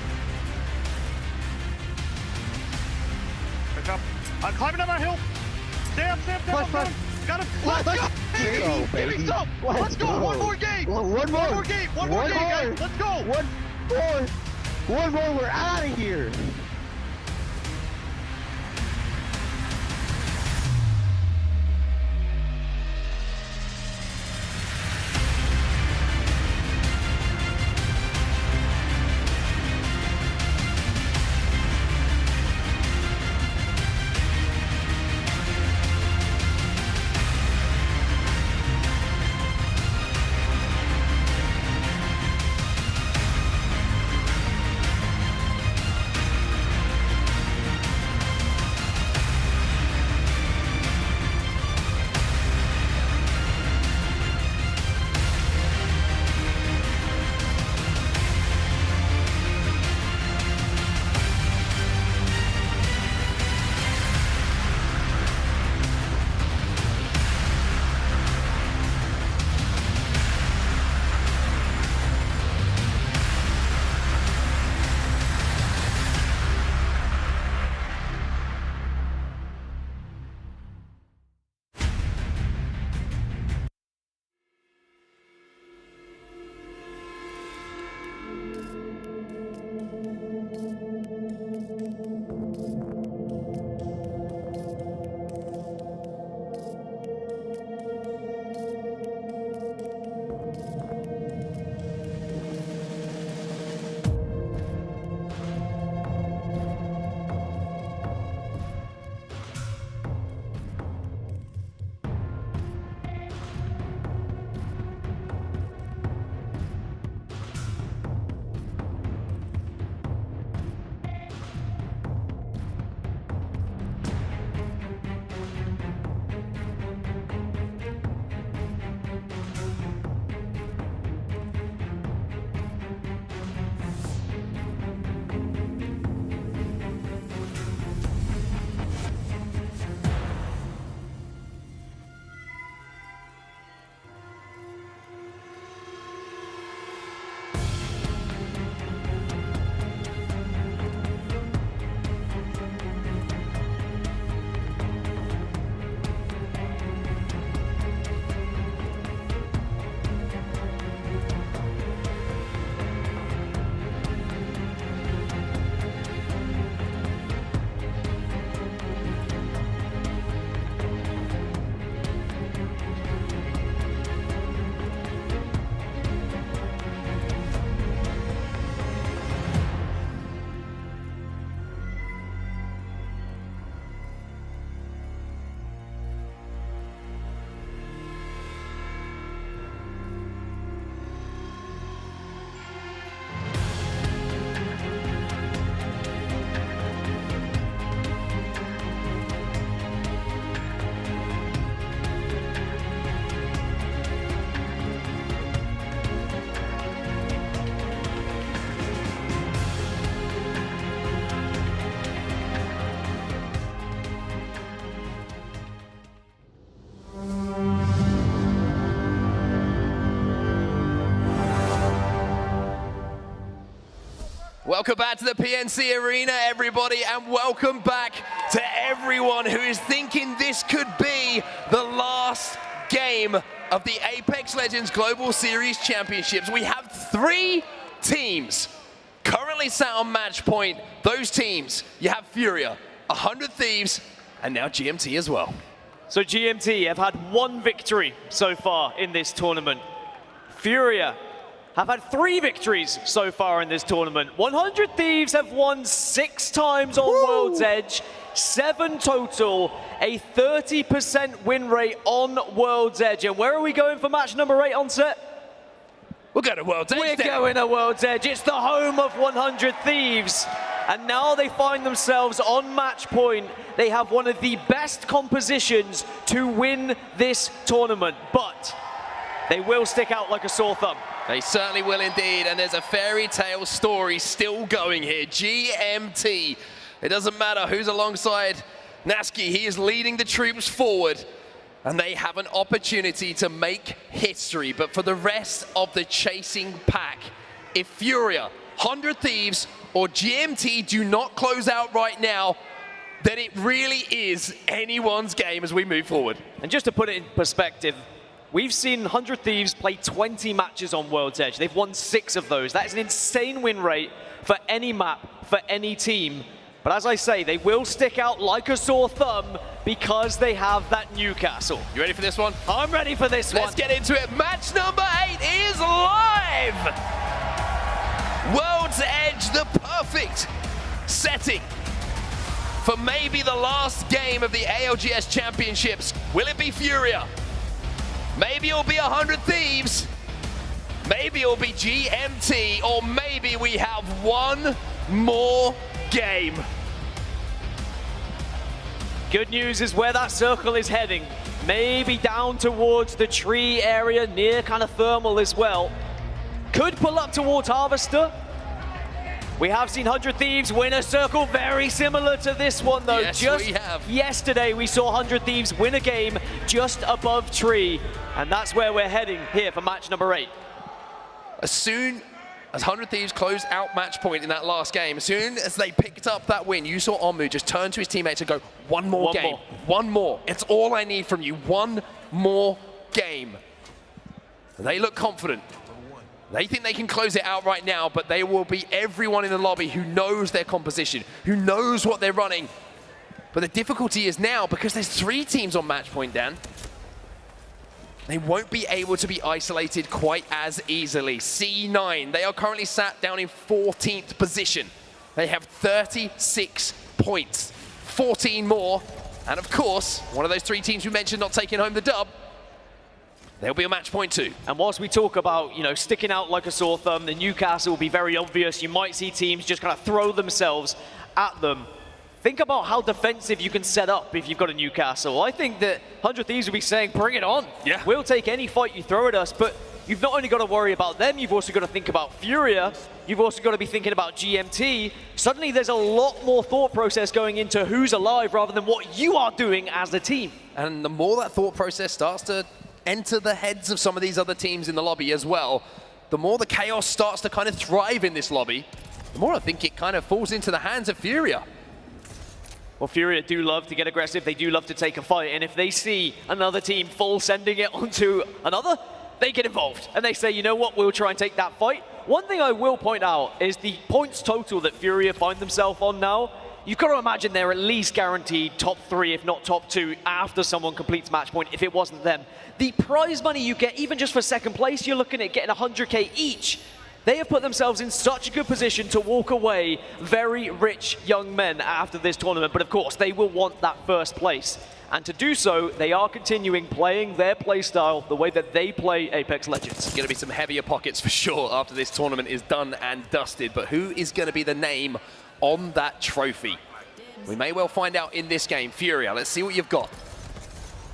Pick up. I'm climbing up our hill. Stay up.
Flash.
Got him.
Let's go,
Give me some. Let's go. One more game. One more game, guys. Let's go.
One more. We're out of here.
Welcome back to the PNC Arena, everybody, and welcome back to everyone who is thinking this could be the last game of the Apex Legends Global Series Championships. We have 3 teams currently sat on match point. Those teams, you have Furia, 100 Thieves, and now GMT as well.
So GMT have had 1 victory so far in this tournament. Furia have had 3 victories so far in this tournament. 100 Thieves have won 6 times on World's Edge, 7 total, a 30% win rate on World's Edge. And where are we going for match number 8 on set?
We'll go to World's Edge.
We're going to World's Edge. It's the home of 100 Thieves. And now they find themselves on match point. They have one of the best compositions to win this tournament, but they will stick out like a sore thumb.
They certainly will indeed, and there's a fairy tale story still going here. GMT, it doesn't matter who's alongside Naski, he is leading the troops forward, and they have an opportunity to make history. But for the rest of the chasing pack, if Furia, 100 Thieves, or GMT do not close out right now, then it really is anyone's game as we move forward.
And just to put it in perspective, we've seen 100 Thieves play 20 matches on World's Edge. They've won 6 of those. That is an insane win rate for any map, for any team. But as I say, they will stick out like a sore thumb because they have that Newcastle.
You ready for this one?
I'm ready for this one.
Let's get into it. Match number 8 is live. World's Edge, the perfect setting for maybe the last game of the ALGS Championships. Will it be Furia? Maybe it'll be 100 Thieves. Maybe it'll be GMT, or maybe we have one more game.
Good news is where that circle is heading. Maybe down towards the tree area, near kind of thermal as well. Could pull up towards Harvester. We have seen 100 Thieves win a circle very similar to this one, though.
Yes,
just
we have.
yesterday, we saw 100 Thieves win a game just above tree. And that's where we're heading here for match number 8.
As soon as 100 Thieves closed out match point in that last game, as soon as they picked up that win, you saw Onmu just turn to his teammates and go, one more game. One more. It's all I need from you. One more game. They look confident. They think they can close it out right now, but they will be everyone in the lobby who knows their composition, who knows what they're running. But the difficulty is now, because there's 3 teams on match point, Dan, they won't be able to be isolated quite as easily. C9, they are currently sat down in 14th position. They have 36 points, 14 more. And of course, one of those 3 teams we mentioned not taking home the dub, they'll be a match point too.
And whilst we talk about, sticking out like a sore thumb, the Newcastle will be very obvious. You might see teams just kind of throw themselves at them. Think about how defensive you can set up if you've got a Newcastle. I think that 100 Thieves will be saying, bring it on.
Yeah.
We'll take any fight you throw at us, but you've not only got to worry about them, you've also got to think about Furia. You've also got to be thinking about GMT. Suddenly there's a lot more thought process going into who's alive rather than what you are doing as a team.
And the more that thought process starts to enter the heads of some of these other teams in the lobby as well, the more the chaos starts to kind of thrive in this lobby, the more I think it kind of falls into the hands of Furia.
Well, Furia do love to get aggressive. They do love to take a fight. And if they see another team full sending it onto another, they get involved. And they say, you know what, we'll try and take that fight. One thing I will point out is the points total that Furia find themselves on now. You've got to imagine they're at least guaranteed top 3, if not top 2, after someone completes match point, if it wasn't them. The prize money you get, even just for second place, you're looking at getting 100K each. They have put themselves in such a good position to walk away very rich young men after this tournament. But of course, they will want that first place. And to do so, they are continuing playing their playstyle the way that they play Apex Legends.
Going to be some heavier pockets for sure after this tournament is done and dusted. But who is going to be the name on that trophy? We may well find out in this game. Furia, let's see what you've got.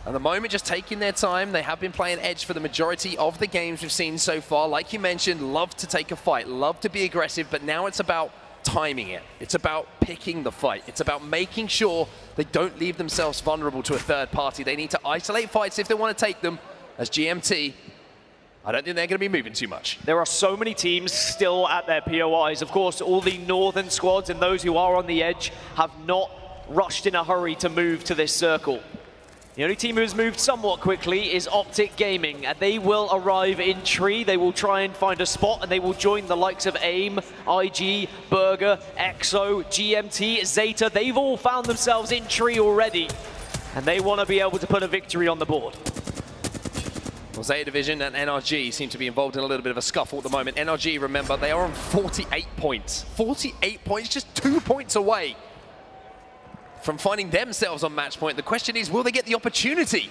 At the moment, just taking their time. They have been playing Edge for the majority of the games we've seen so far. Like you mentioned, love to take a fight, love to be aggressive, but now it's about timing it. It's about picking the fight. It's about making sure they don't leave themselves vulnerable to a third party. They need to isolate fights if they want to take them, as GMT I don't think they're going to be moving too much.
There are so many teams still at their POIs. Of course, all the northern squads and those who are on the edge have not rushed in a hurry to move to this circle. The only team who's moved somewhat quickly is Optic Gaming, and they will arrive in tree. They will try and find a spot, and they will join the likes of AIM, IG, Burger, EXO, GMT, Zeta. They've all found themselves in tree already, and they want to be able to put a victory on the board.
Well, Zeta Division and NRG seem to be involved in a little bit of a scuffle at the moment. NRG, remember, they are on 48 points. 48 points, just 2 points away from finding themselves on match point. The question is, will they get the opportunity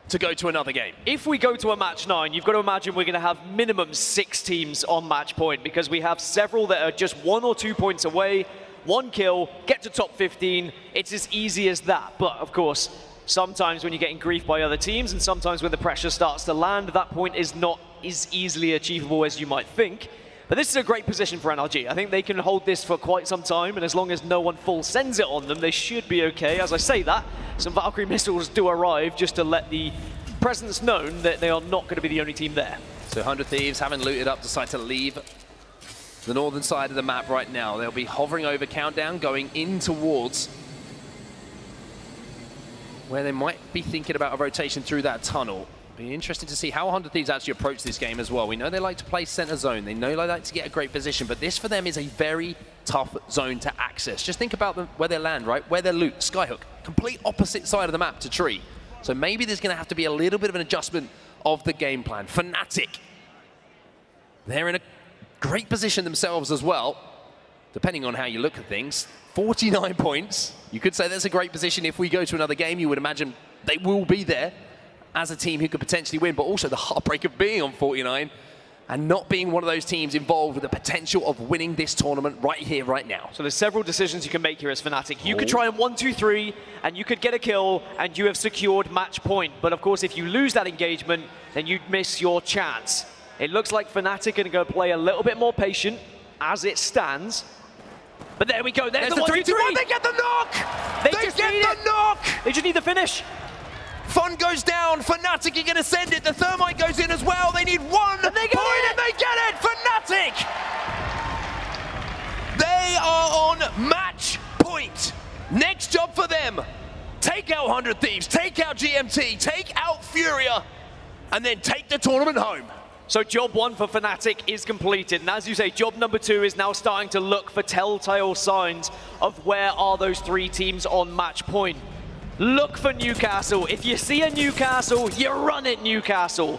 to go to another game?
If we go to a match 9, you've got to imagine we're going to have minimum 6 teams on match point, because we have several that are just 1 or 2 points away, 1 kill, get to top 15. It's as easy as that. But of course, sometimes when you're getting grief by other teams, and sometimes when the pressure starts to land, that point is not as easily achievable as you might think. But this is a great position for NRG. I think they can hold this for quite some time, and as long as no one full sends it on them, they should be okay. As I say that, some Valkyrie missiles do arrive just to let the presence known that they are not going to be the only team there.
So 100 Thieves, having looted up, decide to leave the northern side of the map right now. They'll be hovering over Countdown, going in towards where they might be thinking about a rotation through that tunnel. Be interesting to see how 100 Thieves actually approach this game as well. We know they like to play center zone. They know they like to get a great position, but this for them is a very tough zone to access. Just think about them, where they land, right? Where they loot, Skyhook. Complete opposite side of the map to Tree. So maybe there's going to have to be a little bit of an adjustment of the game plan. Fnatic, they're in a great position themselves as well, depending on how you look at things. 49 points. You could say that's a great position. If we go to another game, you would imagine they will be there as a team who could potentially win, but also the heartbreak of being on 49 and not being one of those teams involved with the potential of winning this tournament right here, right now.
So there's several decisions you can make here as Fnatic. You could try and 1-2-3, and you could get a kill, and you have secured match point. But of course, if you lose that engagement, then you'd miss your chance. It looks like Fnatic are going to go play a little bit more patient as it stands. But there we go. There's the 1-2-3.
They get the knock! They get the knock!
They just need the finish.
Fun goes down. Fnatic are going to send it. The Thermite goes in as well. They need 1 point and they get it. Fnatic! They are on match point. Next job for them. Take out 100 Thieves. Take out GMT. Take out Furia. And then take the tournament home.
So job 1 for Fnatic is completed. And as you say, job number 2 is now starting to look for telltale signs of where are those 3 teams on match point. Look for Newcastle. If you see a Newcastle, you run it, Newcastle.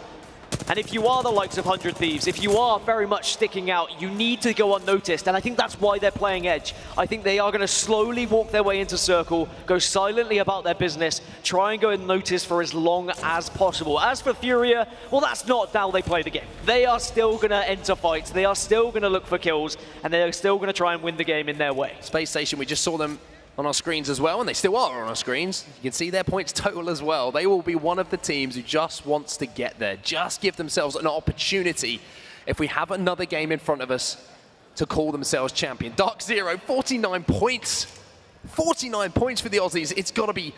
And if you are the likes of 100 Thieves, if you are very much sticking out, you need to go unnoticed. And I think that's why they're playing edge. I think they are going to slowly walk their way into circle, go silently about their business, try and go unnoticed for as long as possible. As for Furia, well, that's not how they play the game. They are still going to enter fights. They are still going to look for kills, and they're still going to try and win the game in their way.
Space Station, we just saw them on our screens as well, and they still are on our screens. You can see their points total as well. They will be one of the teams who just wants to get there, just give themselves an opportunity if we have another game in front of us to call themselves champion. Dark Zero, 49 points. 49 points for the Aussies. It's got to be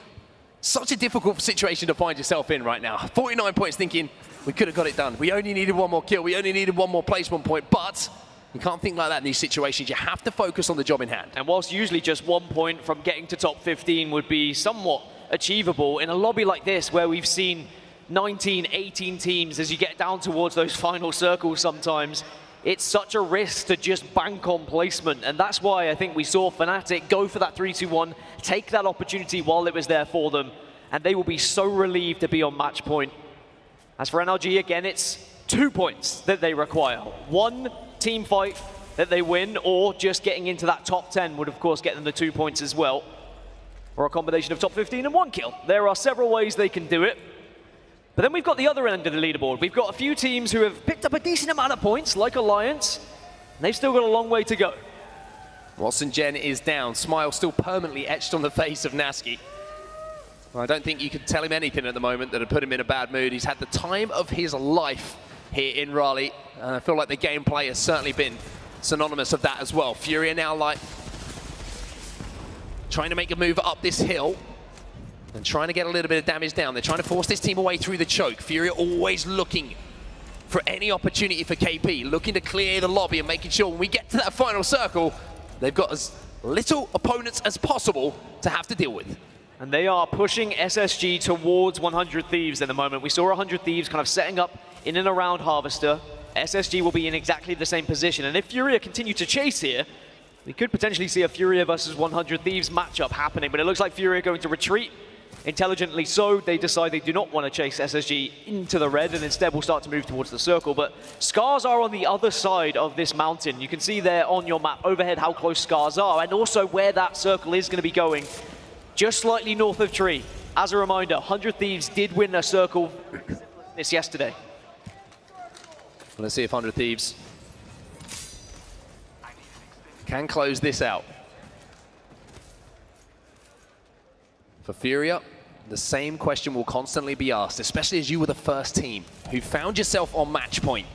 such a difficult situation to find yourself in right now. 49 points thinking, we could have got it done. We only needed 1 more kill. We only needed 1 more placement point, but you can't think like that in these situations. You have to focus on the job in hand.
And whilst usually just 1 point from getting to top 15 would be somewhat achievable, in a lobby like this where we've seen 19, 18 teams, as you get down towards those final circles sometimes, it's such a risk to just bank on placement. And that's why I think we saw Fnatic go for that 3-2-1, take that opportunity while it was there for them, and they will be so relieved to be on match point. As for NRG, again, it's 2 points that they require. 1 team fight that they win, or just getting into that top 10 would of course get them the 2 points as well, or a combination of top 15 and 1 kill. There are several ways they can do it. But then we've got the other end of the leaderboard. We've got a few teams who have picked up a decent amount of points, like Alliance, and they've still got a long way to go.
Watson Gen is down. Smile still permanently etched on the face of Nasky. Well, I don't think you could tell him anything at the moment that would put him in a bad mood. He's had the time of his life here in Raleigh. I feel like the gameplay has certainly been synonymous of that as well. Furia now like trying to make a move up this hill and trying to get a little bit of damage down. They're trying to force this team away through the choke. Furia always looking for any opportunity for KP, looking to clear the lobby and making sure when we get to that final circle, they've got as little opponents as possible to have to deal with.
And they are pushing SSG towards 100 Thieves at the moment. We saw 100 Thieves kind of setting up in and around Harvester. SSG will be in exactly the same position. And if Furia continue to chase here, we could potentially see a Furia versus 100 Thieves matchup happening. But it looks like Furia are going to retreat. Intelligently so, they decide they do not want to chase SSG into the red and instead will start to move towards the circle. But Scars are on the other side of this mountain. You can see there on your map overhead how close Scars are and also where that circle is going to be going. Just slightly north of Tree. As a reminder, 100 Thieves did win a circle this yesterday.
Let's see if 100 Thieves can close this out. For Furia, the same question will constantly be asked, especially as you were the first team who found yourself on match point.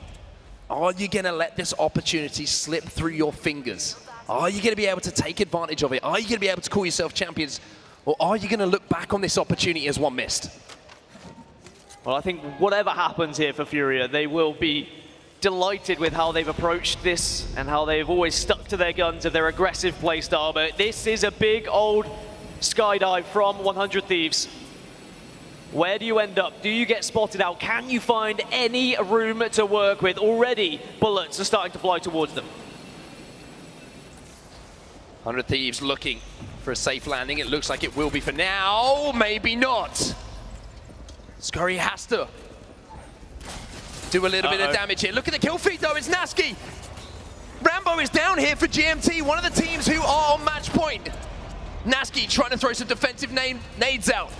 Are you going to let this opportunity slip through your fingers? Are you going to be able to take advantage of it? Are you going to be able to call yourself champions? Or are you going to look back on this opportunity as one missed?
Well, I think whatever happens here for Furia, they will be delighted with how they've approached this and how they've always stuck to their guns of their aggressive playstyle. But this is a big old skydive from 100 Thieves. Where do you end up? Do you get spotted out? Can you find any room to work with? Already, bullets are starting to fly towards them.
100 Thieves looking for a safe landing. It looks like it will be for now. Maybe not. Scurry has to do a little bit of damage here. Look at the kill feed though, it's Nasky. Rambo is down here for GMT, one of the teams who are on match point. Nasky trying to throw some defensive nades out.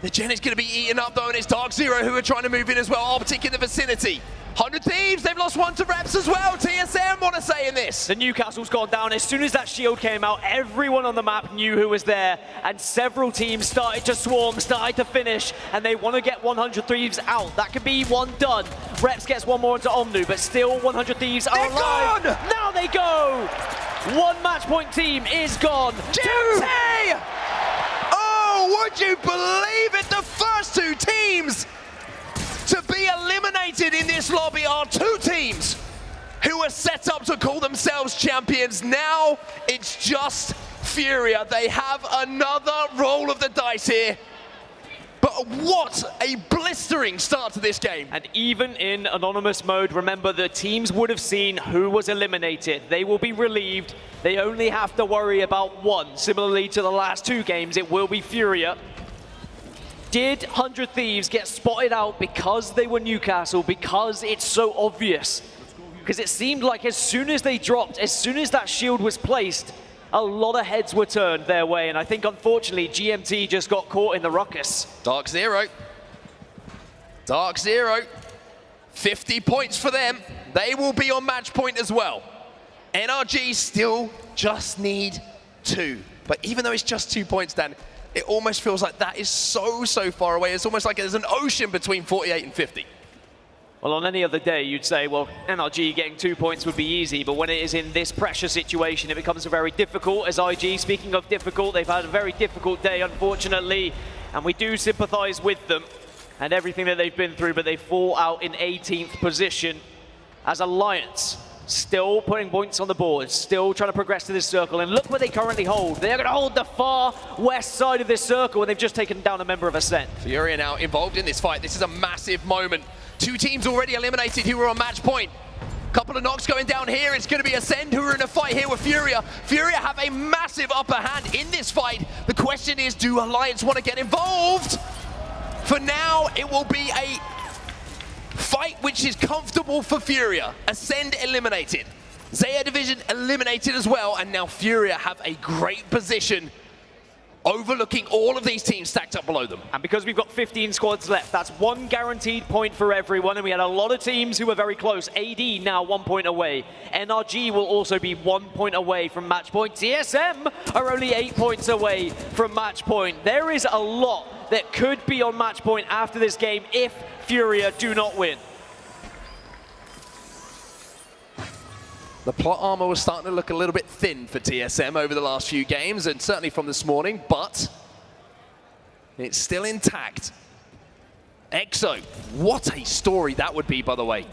The Gen is going to be eaten up though, and it's Dark Zero who are trying to move in as well, Optic in the vicinity. 100 Thieves, they've lost one to Reps as well. TSM want to say in this.
The Newcastle's gone down. As soon as that shield came out, everyone on the map knew who was there, and several teams started to swarm, started to finish, and they want to get 100 Thieves out. That could be one done. Reps gets one more into Omnu, but still 100 Thieves are alive.
Gone!
Now they go! One match point team is gone.
GMT! Oh, would you believe it? The first two teams to be eliminated in this lobby are two teams who are set up to call themselves champions. Now it's just Furia. They have another roll of the dice here. But what a blistering start to this game.
And even in anonymous mode, remember the teams would have seen who was eliminated. They will be relieved. They only have to worry about one. Similarly to the last two games, it will be Furia. Did 100 Thieves get spotted out because they were Newcastle, because it's so obvious? Because it seemed like as soon as they dropped, as soon as that shield was placed, a lot of heads were turned their way, and I think unfortunately GMT just got caught in the ruckus.
Dark Zero. Dark Zero. 50 points for them. They will be on match point as well. NRG still just need 2. But even though it's just 2 points, Dan, it almost feels like that is so far away. It's almost like there's an ocean between 48 and 50.
Well, on any other day, you'd say, well, NRG getting 2 points would be easy, but when it is in this pressure situation, it becomes very difficult. As IG, speaking of difficult, they've had a very difficult day, unfortunately, and we do sympathize with them and everything that they've been through, but they fall out in 18th position as Alliance. Still putting points on the board, still trying to progress to this circle, and look where they currently hold. They're going to hold the far west side of this circle, and they've just taken down a member of Ascent.
Furia now involved in this fight. This is a massive moment. 2 teams already eliminated who were on match point. Couple of knocks going down here. It's going to be Ascend who are in a fight here with Furia. Furia have a massive upper hand in this fight. The question is, do Alliance want to get involved? For now, it will be a fight which is comfortable for Furia. Ascend eliminated. Zaya Division eliminated as well, and now Furia have a great position overlooking all of these teams stacked up below them.
And because we've got 15 squads left, that's 1 guaranteed point for everyone, and we had a lot of teams who were very close. AD now 1 point away. NRG will also be 1 point away from match point. TSM are only 8 points away from match point. There is a lot that could be on match point after this game if Furia do not win.
The plot armor was starting to look a little bit thin for TSM over the last few games, and certainly from this morning, but it's still intact. EXO, what a story that would be, by the way.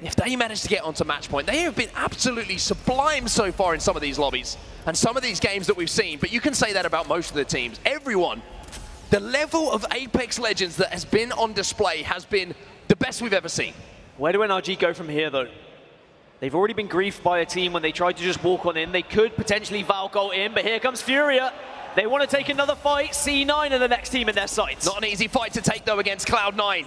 If they manage to get onto match point, they have been absolutely sublime so far in some of these lobbies and some of these games that we've seen, but you can say that about most of the teams. Everyone, the level of Apex Legends that has been on display has been the best we've ever seen.
Where do NRG go from here, though? They've already been griefed by a team when they tried to just walk on in. They could potentially Valkyrie in, but here comes Furia. They want to take another fight. C9 are the next team in their sights.
Not an easy fight to take, though, against Cloud9.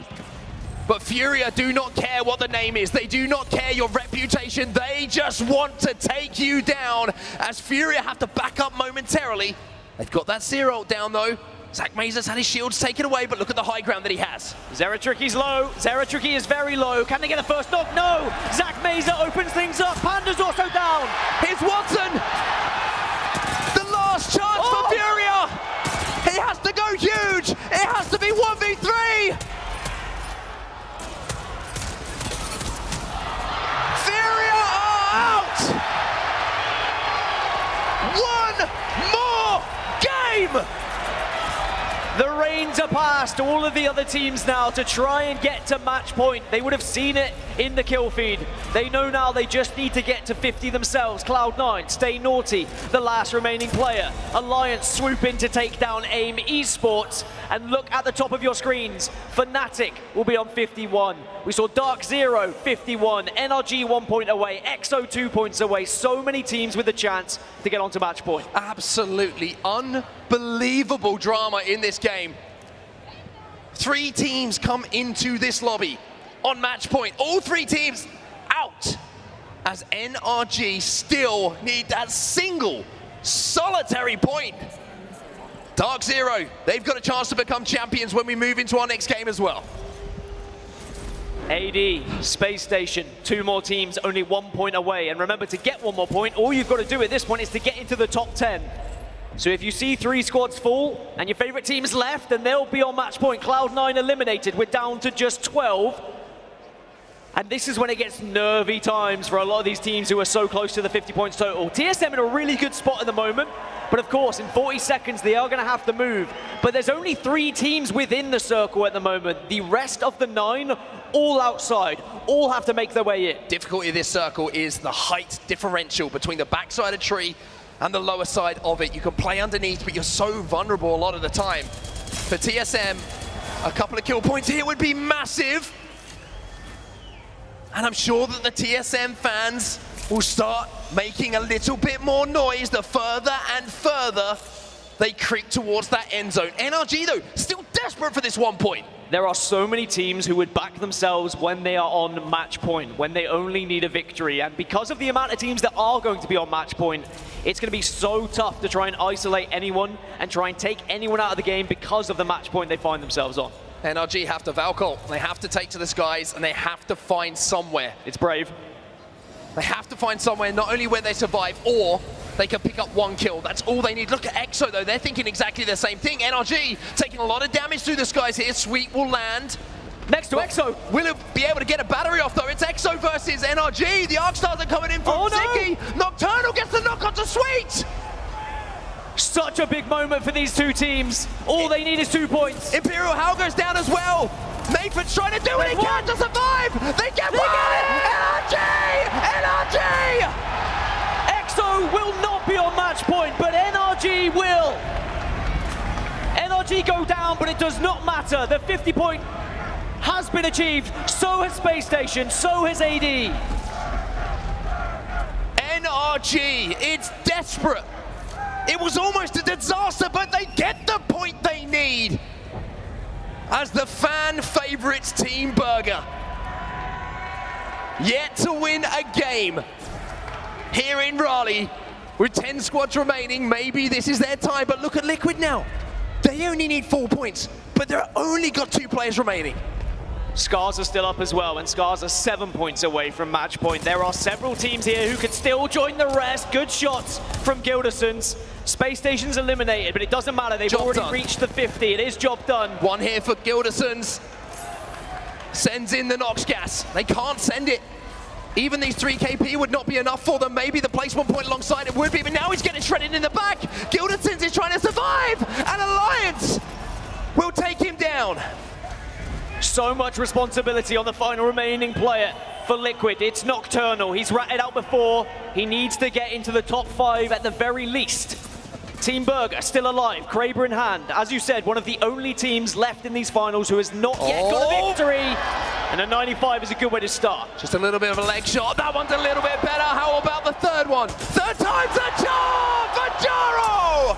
But Furia do not care what the name is. They do not care your reputation. They just want to take you down. As Furia have to back up momentarily. They've got that zero down, though. Zach Mazer's had his shields taken away, but look at the high ground that he has.
Zeratricky's low. Zeratricky is very low. Can they get a first knock? No! Zach Mazer opens things up. Panda's also down.
Here's Watson. The last chance for Furia. He has to go huge. It has to be 1v3. Furia are out! One more game!
The reins are past all of the other teams now to try and get to match point. They would have seen it in the kill feed. They know now they just need to get to 50 themselves. Cloud9, Stay Naughty, the last remaining player. Alliance swoop in to take down AIM Esports. And look at the top of your screens. Fnatic will be on 51. We saw Dark Zero, 51. NRG 1 point away. EXO 2 points away. So many teams with a chance to get onto match point.
Absolutely unbelievable drama in this game. 3 teams come into this lobby on match point. All 3 teams out. As NRG still need that single solitary point. Dark Zero, they've got a chance to become champions when we move into our next game as well.
AD, Space Station, 2 more teams, only 1 point away. And remember, to get 1 more point, all you've got to do at this point is to get into the top 10. So if you see 3 squads fall and your favorite team's left, then they'll be on match point. Cloud9 eliminated. We're down to just 12. And this is when it gets nervy times for a lot of these teams who are so close to the 50 points total. TSM in a really good spot at the moment. But of course, in 40 seconds, they are going to have to move. But there's only 3 teams within the circle at the moment. The rest of the 9, all outside. All have to make their way in.
Difficulty of this circle is the height differential between the backside of the tree and the lower side of it. You can play underneath, but you're so vulnerable a lot of the time. For TSM, a couple of kill points here would be massive. And I'm sure that the TSM fans will start making a little bit more noise the further and further they creep towards that end zone. NRG, though, still desperate for this 1 point.
There are so many teams who would back themselves when they are on match point, when they only need a victory. And because of the amount of teams that are going to be on match point, it's going to be so tough to try and isolate anyone and try and take anyone out of the game because of the match point they find themselves on.
NRG have to Valkyrie. They have to take to the skies, and they have to find somewhere.
It's brave.
They have to find somewhere not only where they survive, or they can pick up 1 kill. That's all they need. Look at EXO, though. They're thinking exactly the same thing. NRG taking a lot of damage through the skies here. Sweet will land.
Next to EXO.
Will it be able to get a battery off, though? It's EXO versus NRG. The ARCstars are coming in from Ziggy. Nocturnal gets the knock onto Sweet.
Such a big moment for these 2 teams. All they need is 2 points.
Imperial Hal goes down as well. Nathan's trying to do what he can to survive. They get one. NRG! NRG!
EXO will not be on match point, but NRG will. NRG go down, but it does not matter. The 50 point has been achieved. So has Space Station. So has AD.
NRG, it's desperate. It was almost a disaster, but they get the point they need. As the fan favorites Team Burger, yet to win a game here in Raleigh with 10 squads remaining. Maybe this is their time, but look at Liquid now. They only need 4 points, but they've only got 2 players remaining.
Scars are still up as well, and Scars are 7 points away from match point. There are several teams here who could still join the rest. Good shots from Gildersons. Space Station's eliminated, but it doesn't matter. They've already reached the 50. It is job done.
1 here for Gildersons. Sends in the Nox gas. They can't send it. Even these 3 KP would not be enough for them. Maybe the placement point alongside it would be, but now he's getting shredded in the back. Gildersons is trying to survive, and Alliance will take him down.
So much responsibility on the final remaining player for Liquid. It's Nocturnal. He's ratted out before. He needs to get into the top 5 at the very least. Team Burger still alive, Kraber in hand. As you said, one of the only teams left in these finals who has not yet got a victory. And a 95 is a good way to start.
Just a little bit of a leg shot. That one's a little bit better. How about the third one? Third time's a charm for Jaro!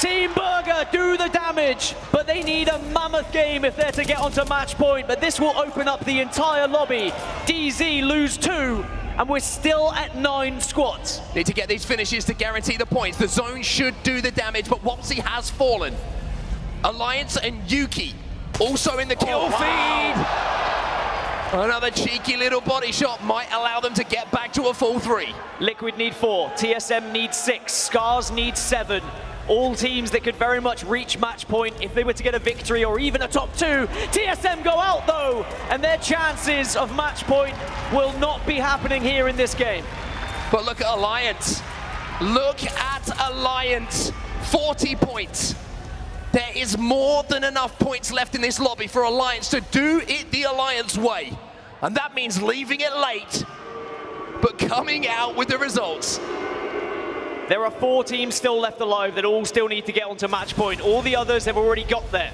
Team Burger do the damage, but they need a mammoth game if they're to get onto match point. But this will open up the entire lobby. DZ lose 2, and we're still at 9 squads.
Need to get these finishes to guarantee the points. The zone should do the damage, but Wopsy has fallen. Alliance and Yuki also in the kill feed. Another cheeky little body shot might allow them to get back to a full 3.
Liquid need 4, TSM needs 6, Scars need 7. All teams that could very much reach match point if they were to get a victory or even a top 2. TSM go out though, and their chances of match point will not be happening here in this game.
But look at Alliance. Look at Alliance. 40 points. There is more than enough points left in this lobby for Alliance to do it the Alliance way. And that means leaving it late, but coming out with the results.
There are 4 teams still left alive that all still need to get onto match point. All the others have already got there.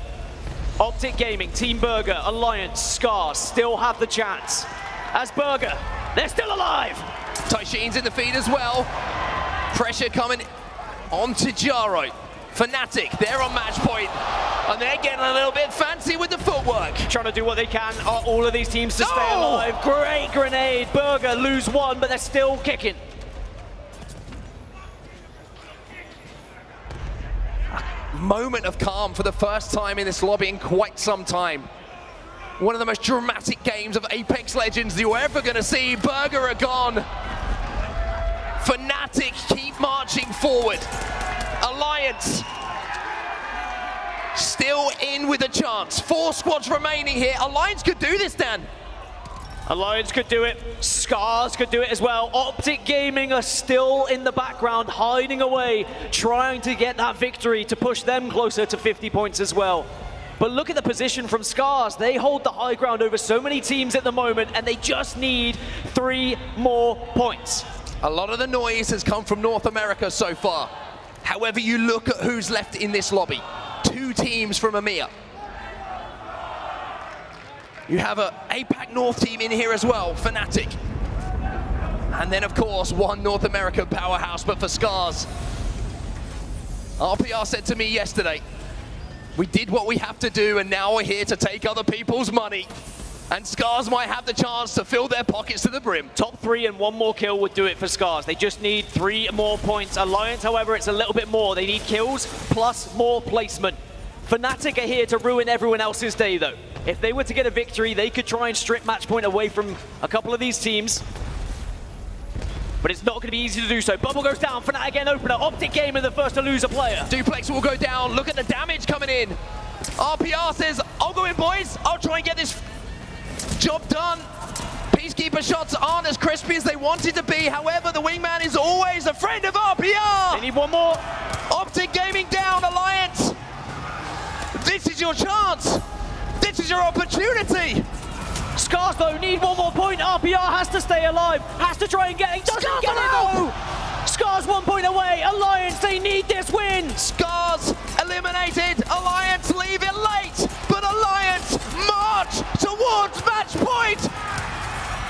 Optic Gaming, Team Burger, Alliance, Scars still have the chance. As Burger, they're still alive.
Taishin's in the feed as well. Pressure coming onto Jaro. Fnatic, they're on match point, and they're getting a little bit fancy with the footwork.
Trying to do what they can, all of these teams to stay alive. Great grenade. Burger lose 1, but they're still kicking.
Moment of calm for the first time in this lobby in quite some time. One of the most dramatic games of Apex Legends you're ever going to see. Burger are gone. Fnatic keep marching forward. Alliance still in with a chance. 4 squads remaining here. Alliance could do this, Dan.
Alliance could do it. Scars could do it as well. Optic Gaming are still in the background, hiding away, trying to get that victory to push them closer to 50 points as well. But look at the position from Scars. They hold the high ground over so many teams at the moment, and they just need 3 more points.
A lot of the noise has come from North America so far. However you look at who's left in this lobby, 2 teams from EMEA. You have a APAC North team in here as well, Fnatic. And then, of course, 1 North American powerhouse, but for Scars. RPR said to me yesterday, we did what we have to do, and now we're here to take other people's money. And Scars might have the chance to fill their pockets to the brim.
Top 3 and 1 more kill would do it for Scars. They just need 3 more points. Alliance, however, it's a little bit more. They need kills plus more placement. Fnatic are here to ruin everyone else's day, though. If they were to get a victory, they could try and strip match point away from a couple of these teams. But it's not going to be easy to do so. Bubble goes down. Fnatic again opener. Optic Gamer the first to lose a player.
Duplex will go down. Look at the damage coming in. RPR says, I'll go in, boys. I'll try and get this job done. Peacekeeper shots aren't as crispy as they wanted to be. However, the wingman is always a friend of RPR.
They need 1 more.
Optic Gaming down, Alliance. This is your chance. This is your opportunity.
Scars, though, need 1 more point. RPR has to stay alive. Has to try and get it. Doesn't get it, though. Scars 1 point away. Alliance, they need this win.
Scars eliminated. Alliance leave it late. But Alliance march towards match point.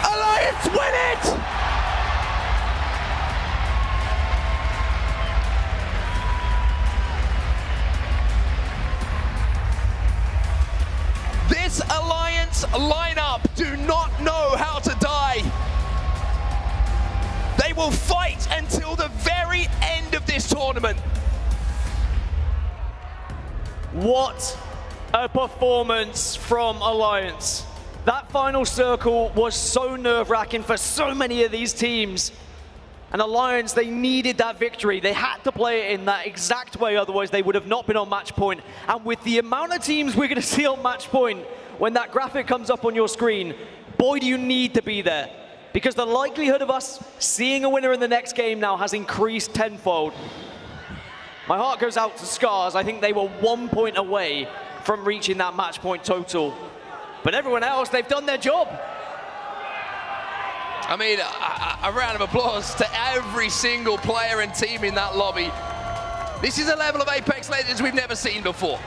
Alliance win it. This Alliance lineup do not know how to die. They will fight until the very end of this tournament.
What a performance from Alliance. That final circle was so nerve-wracking for so many of these teams. And Alliance, they needed that victory. They had to play it in that exact way, otherwise they would have not been on match point. And with the amount of teams we're going to see on match point, when that graphic comes up on your screen, boy, do you need to be there. Because the likelihood of us seeing a winner in the next game now has increased tenfold. My heart goes out to Scars. I think they were 1 point away from reaching that match point total. But everyone else, they've done their job.
I mean, a round of applause to every single player and team in that lobby. This is a level of Apex Legends we've never seen before.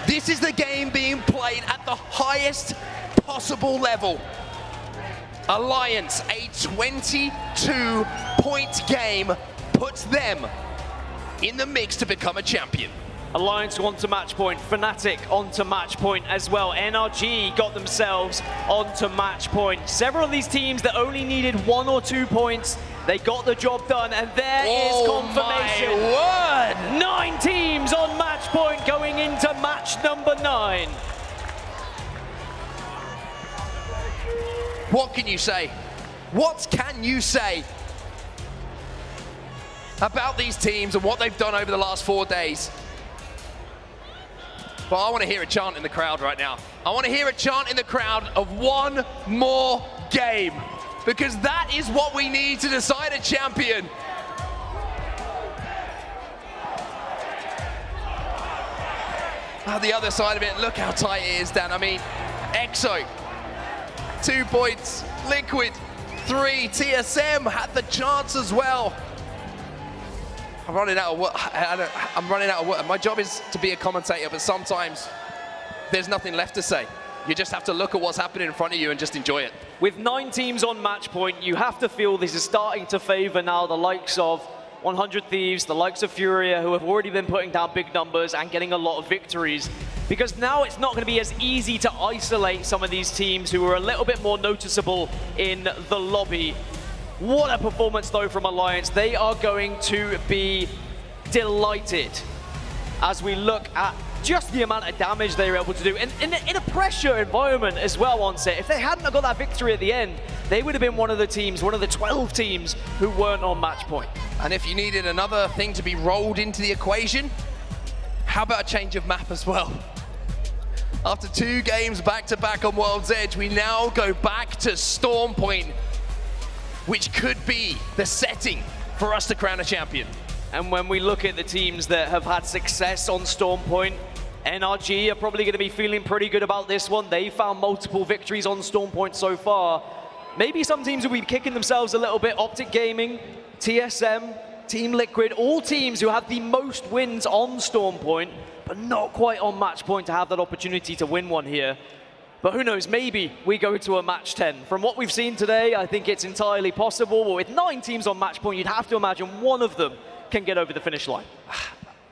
This is the game being played at the highest possible level. Alliance, a 22-point game, puts them in the mix to become a champion.
Alliance onto match point, Fnatic onto match point as well. NRG got themselves onto match point. Several of these teams that only needed 1 or 2 points, they got the job done, and there is confirmation.
My word!
9 teams on match point going into match number 9.
What can you say? What can you say about these teams and what they've done over the last 4 days? Well, I want to hear a chant in the crowd right now. I want to hear a chant in the crowd of one more game, because that is what we need to decide a champion. The other side of it, look how tight it is, Dan. I mean, EXO, 2 points, Liquid, 3, TSM had the chance as well. I'm running out of work. I'm running out of work. My job is to be a commentator, but sometimes there's nothing left to say. You just have to look at what's happening in front of you and just enjoy it.
With 9 teams on match point, you have to feel this is starting to favor now the likes of 100 Thieves, the likes of Furia, who have already been putting down big numbers and getting a lot of victories. Because now it's not going to be as easy to isolate some of these teams who are a little bit more noticeable in the lobby. What a performance, though, from Alliance. They are going to be delighted as we look at just the amount of damage they were able to do in a pressure environment as well on set. If they hadn't got that victory at the end, they would have been one of the teams, one of the 12 teams who weren't on match point.
And if you needed another thing to be rolled into the equation, how about a change of map as well? After 2 games back-to-back on World's Edge, we now go back to Storm Point, which could be the setting for us to crown a champion.
And when we look at the teams that have had success on Storm Point, NRG are probably going to be feeling pretty good about this one. They found multiple victories on Storm Point so far. Maybe some teams will be kicking themselves a little bit. Optic Gaming, TSM, Team Liquid, all teams who have the most wins on Storm Point, but not quite on match point to have that opportunity to win one here. But who knows, maybe we go to a match 10. From what we've seen today, I think it's entirely possible. But with 9 teams on match point, you'd have to imagine one of them can get over the finish line.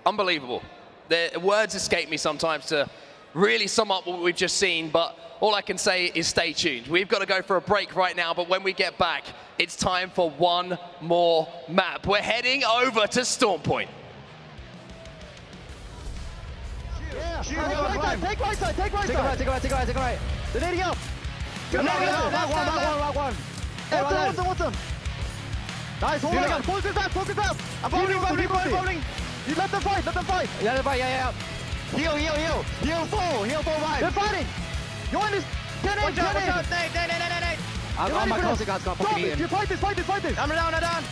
Unbelievable. The words escape me sometimes to really sum up what we've just seen, but all I can say is stay tuned. We've got to go for a break right now, but when we get back, it's time for one more map. We're heading over to Storm Point.
Yeah, take right side. Take right. The lady up. Back one. What's him? Nice, hold on. Focus up. I'm bowling. You let them fight. Yeah. Heal. Heal full right. They're fighting. You're in this. Get in. Nate. I'm my closing guys got fucking eaten. You fight this. I'm down.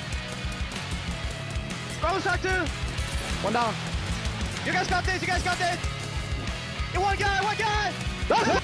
Cross track 2. 1 down. You guys got this. One guy. That's it.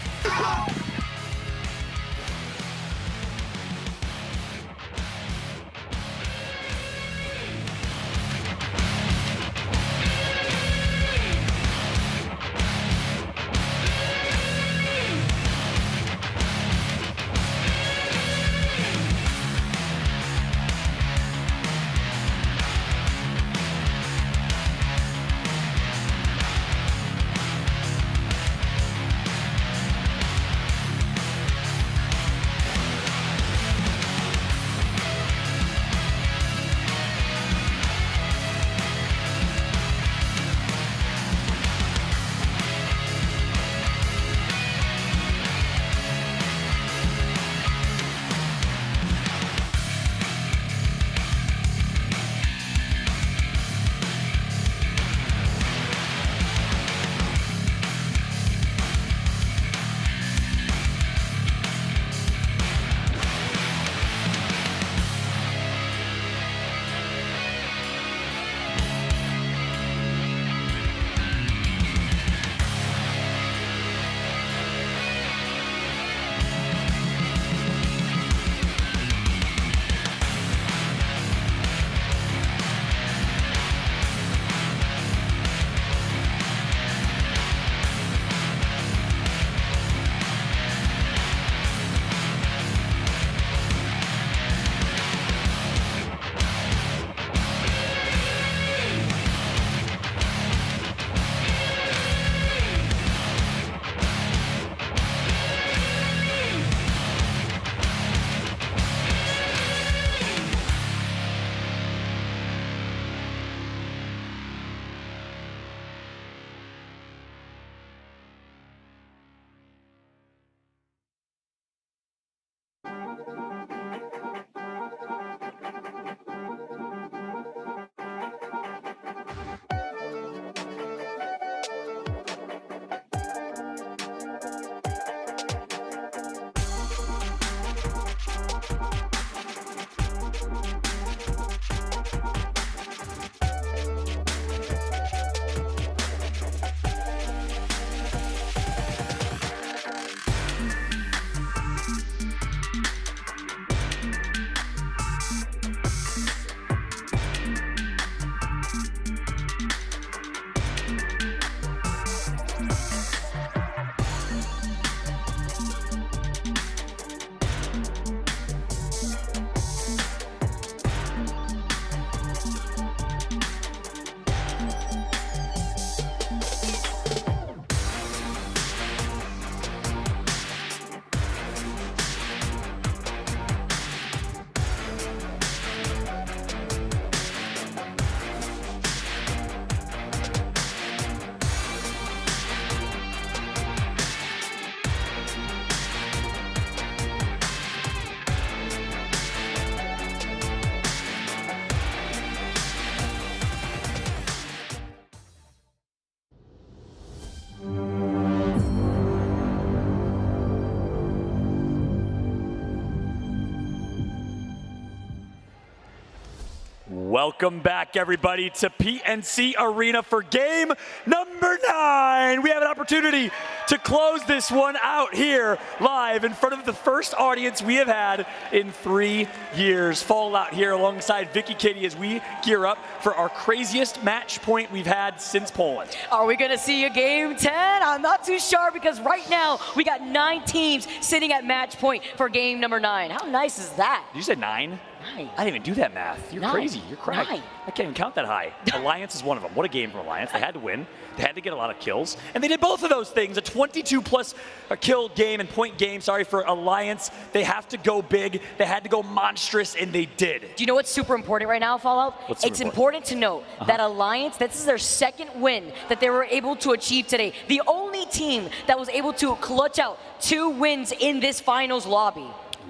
Welcome back, everybody, to PNC Arena for game number 9. We have an opportunity to close this one out here live in front of the first audience we have had in 3 years. Fallout here alongside Vicky Kitty as we gear up for our craziest match point we've had since Poland.
Are we going to see a game 10? I'm not too sure because right now we got 9 teams sitting at match point for game number 9. How nice is that?
Did you say 9?
9.
I didn't even do that math. You're
9.
crazy. You're cracked.
9.
I can't even count that high. Alliance is one of them. What a game from Alliance. They had to win. They had to get a lot of kills. And they did both of those things. A 22-plus kill game and point game, for Alliance. They have to go big. They had to go monstrous, and they did.
Do you know what's super important right now, Fallout?
What's super
it's important to note that Alliance, this is their second win that they were able to achieve today. The only team that was able to clutch out 2 wins in this finals lobby.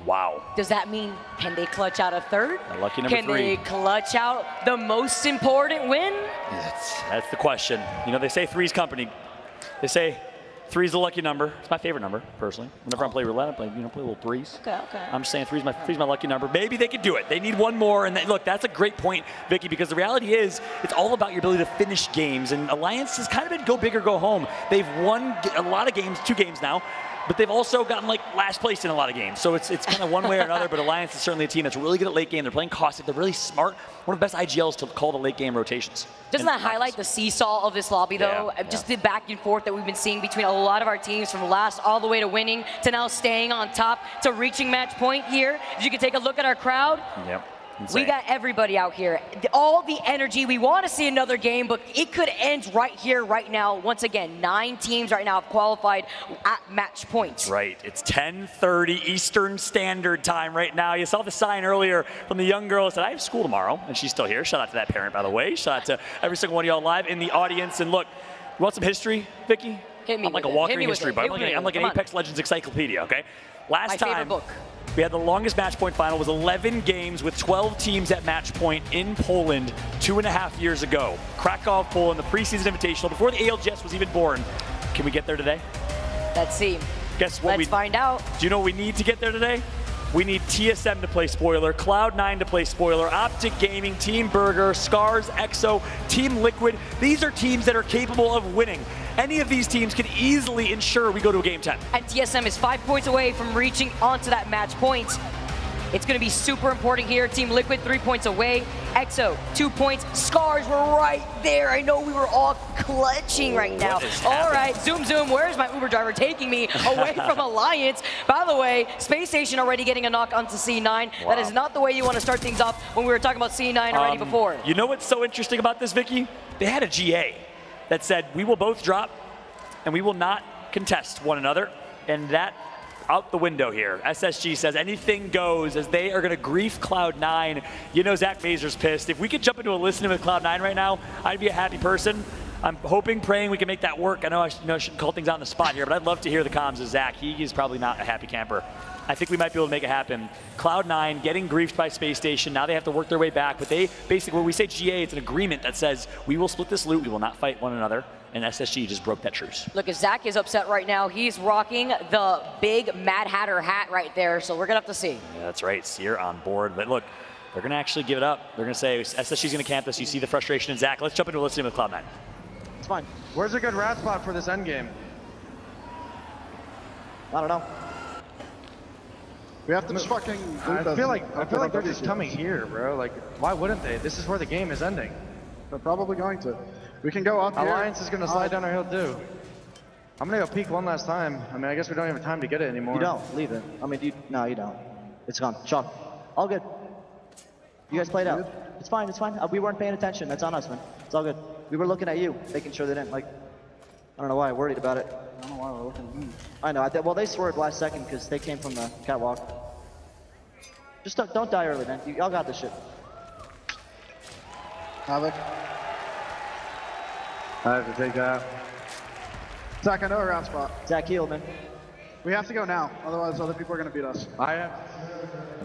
Wow.
Does that mean, can they clutch out a third?
Lucky number 3.
Can they clutch out the most important win?
That's the question. You know, they say 3's company. They say 3's the lucky number. It's my favorite number, personally. Whenever I play roulette, I play little 3s.
Okay.
I'm just saying 3's my lucky number. Maybe they could do it. They need one more. And look, that's a great point, Vicky, because the reality is it's all about your ability to finish games. And Alliance has kind of been go big or go home. They've won a lot of games, 2 games now. But they've also gotten last place in a lot of games. So it's kind of one way or another, but Alliance is certainly a team that's really good at late game. They're playing caustic. They're really smart. One of the best IGLs to call the late game rotations.
Doesn't that highlight the seesaw of this lobby, though?
Yeah,
Just the back and forth that we've been seeing between a lot of our teams from last all the way to winning to now staying on top to reaching match point here. As you can take a look at our crowd.
Yep.
We got everybody out here. All the energy. We want to see another game, but it could end right here, right now. Once again, 9 teams right now have qualified at match points.
Right. It's 10:30 Eastern Standard Time right now. You saw the sign earlier from the young girl that said, I have school tomorrow, and she's still here. Shout out to that parent, by the way. Shout out to every single one of y'all live in the audience. And look, you want some history, Vicky?
Hit me
I'm like a
with it.
walking
Hit me with
history
it.
buff.
Hit me
I'm like an
Come on.
Apex Legends encyclopedia, okay? Last
My
time,
favorite book.
we had the longest match point final. It was 11 games with 12 teams at match point in Poland 2.5 years ago. Krakow, Poland, the preseason invitational, before the ALGS was even born. Can we get there today?
Let's see.
Guess what?
Let's find out.
Do you know what we need to get there today? We need TSM to play spoiler, Cloud9 to play spoiler, Optic Gaming, Team Burger, Scars, EXO, Team Liquid. These are teams that are capable of winning. Any of these teams can easily ensure we go to a game 10.
And TSM is 5 points away from reaching onto that match point. It's going to be super important here. Team Liquid 3 points away. EXO 2 points. Scars were right there. I know we were all clutching right now. All right, zoom. Where's my Uber driver taking me away from Alliance? By the way, Space Station already getting a knock onto C9.
Wow.
That is not the way you want to start things off when we were talking about C9 already before.
You know what's so interesting about this, Vicky? They had a GA that said, we will both drop and we will not contest one another. And that out the window here. SSG says anything goes as they are going to grief Cloud9. You know Zach Mazur's pissed. If we could jump into a listening with Cloud9 right now, I'd be a happy person. I'm hoping, praying we can make that work. I know I shouldn't call things out on the spot here, but I'd love to hear the comms of Zach. He is probably not a happy camper. I think we might be able to make it happen. Cloud9 getting griefed by Space Station. Now they have to work their way back. But they basically, when we say GA, it's an agreement that says we will split this loot. We will not fight one another. And SSG just broke that truce.
Look, if Zach is upset right now, he's rocking the big Mad Hatter hat right there. So we're going to have to see.
Yeah, that's right. Seer on board. But look, they're going to actually give it up. They're going to say SSG's going to camp this. You see the frustration in Zach. Let's jump into a listening with Cloud9.
It's fine. Where's a good rat spot for this end game? I don't know.
We have to just fucking.
I feel like they're just coming here, bro. Like, why wouldn't they? This is where the game is ending.
They're probably going to. We can go up here.
Alliance is gonna slide down our hill too. I'm gonna go peek one last time. I mean, I guess we don't have time to get it anymore.
You don't. Leave it. I mean, no, you don't. It's gone. Chalk. All good. You guys played out. It's fine. It's fine. We weren't paying attention. That's on us, man. It's all good. We were looking at you, making sure they didn't, like, I don't know why I worried about it. I don't know why we're looking at me. I know. Well, they swerved last second because they came from the catwalk. Just don't die early, man. Y'all got this shit.
Havoc. I have to take that. Zach, I know a round spot.
Zach healed, man.
We have to go now, otherwise other people are going to beat us.
I am.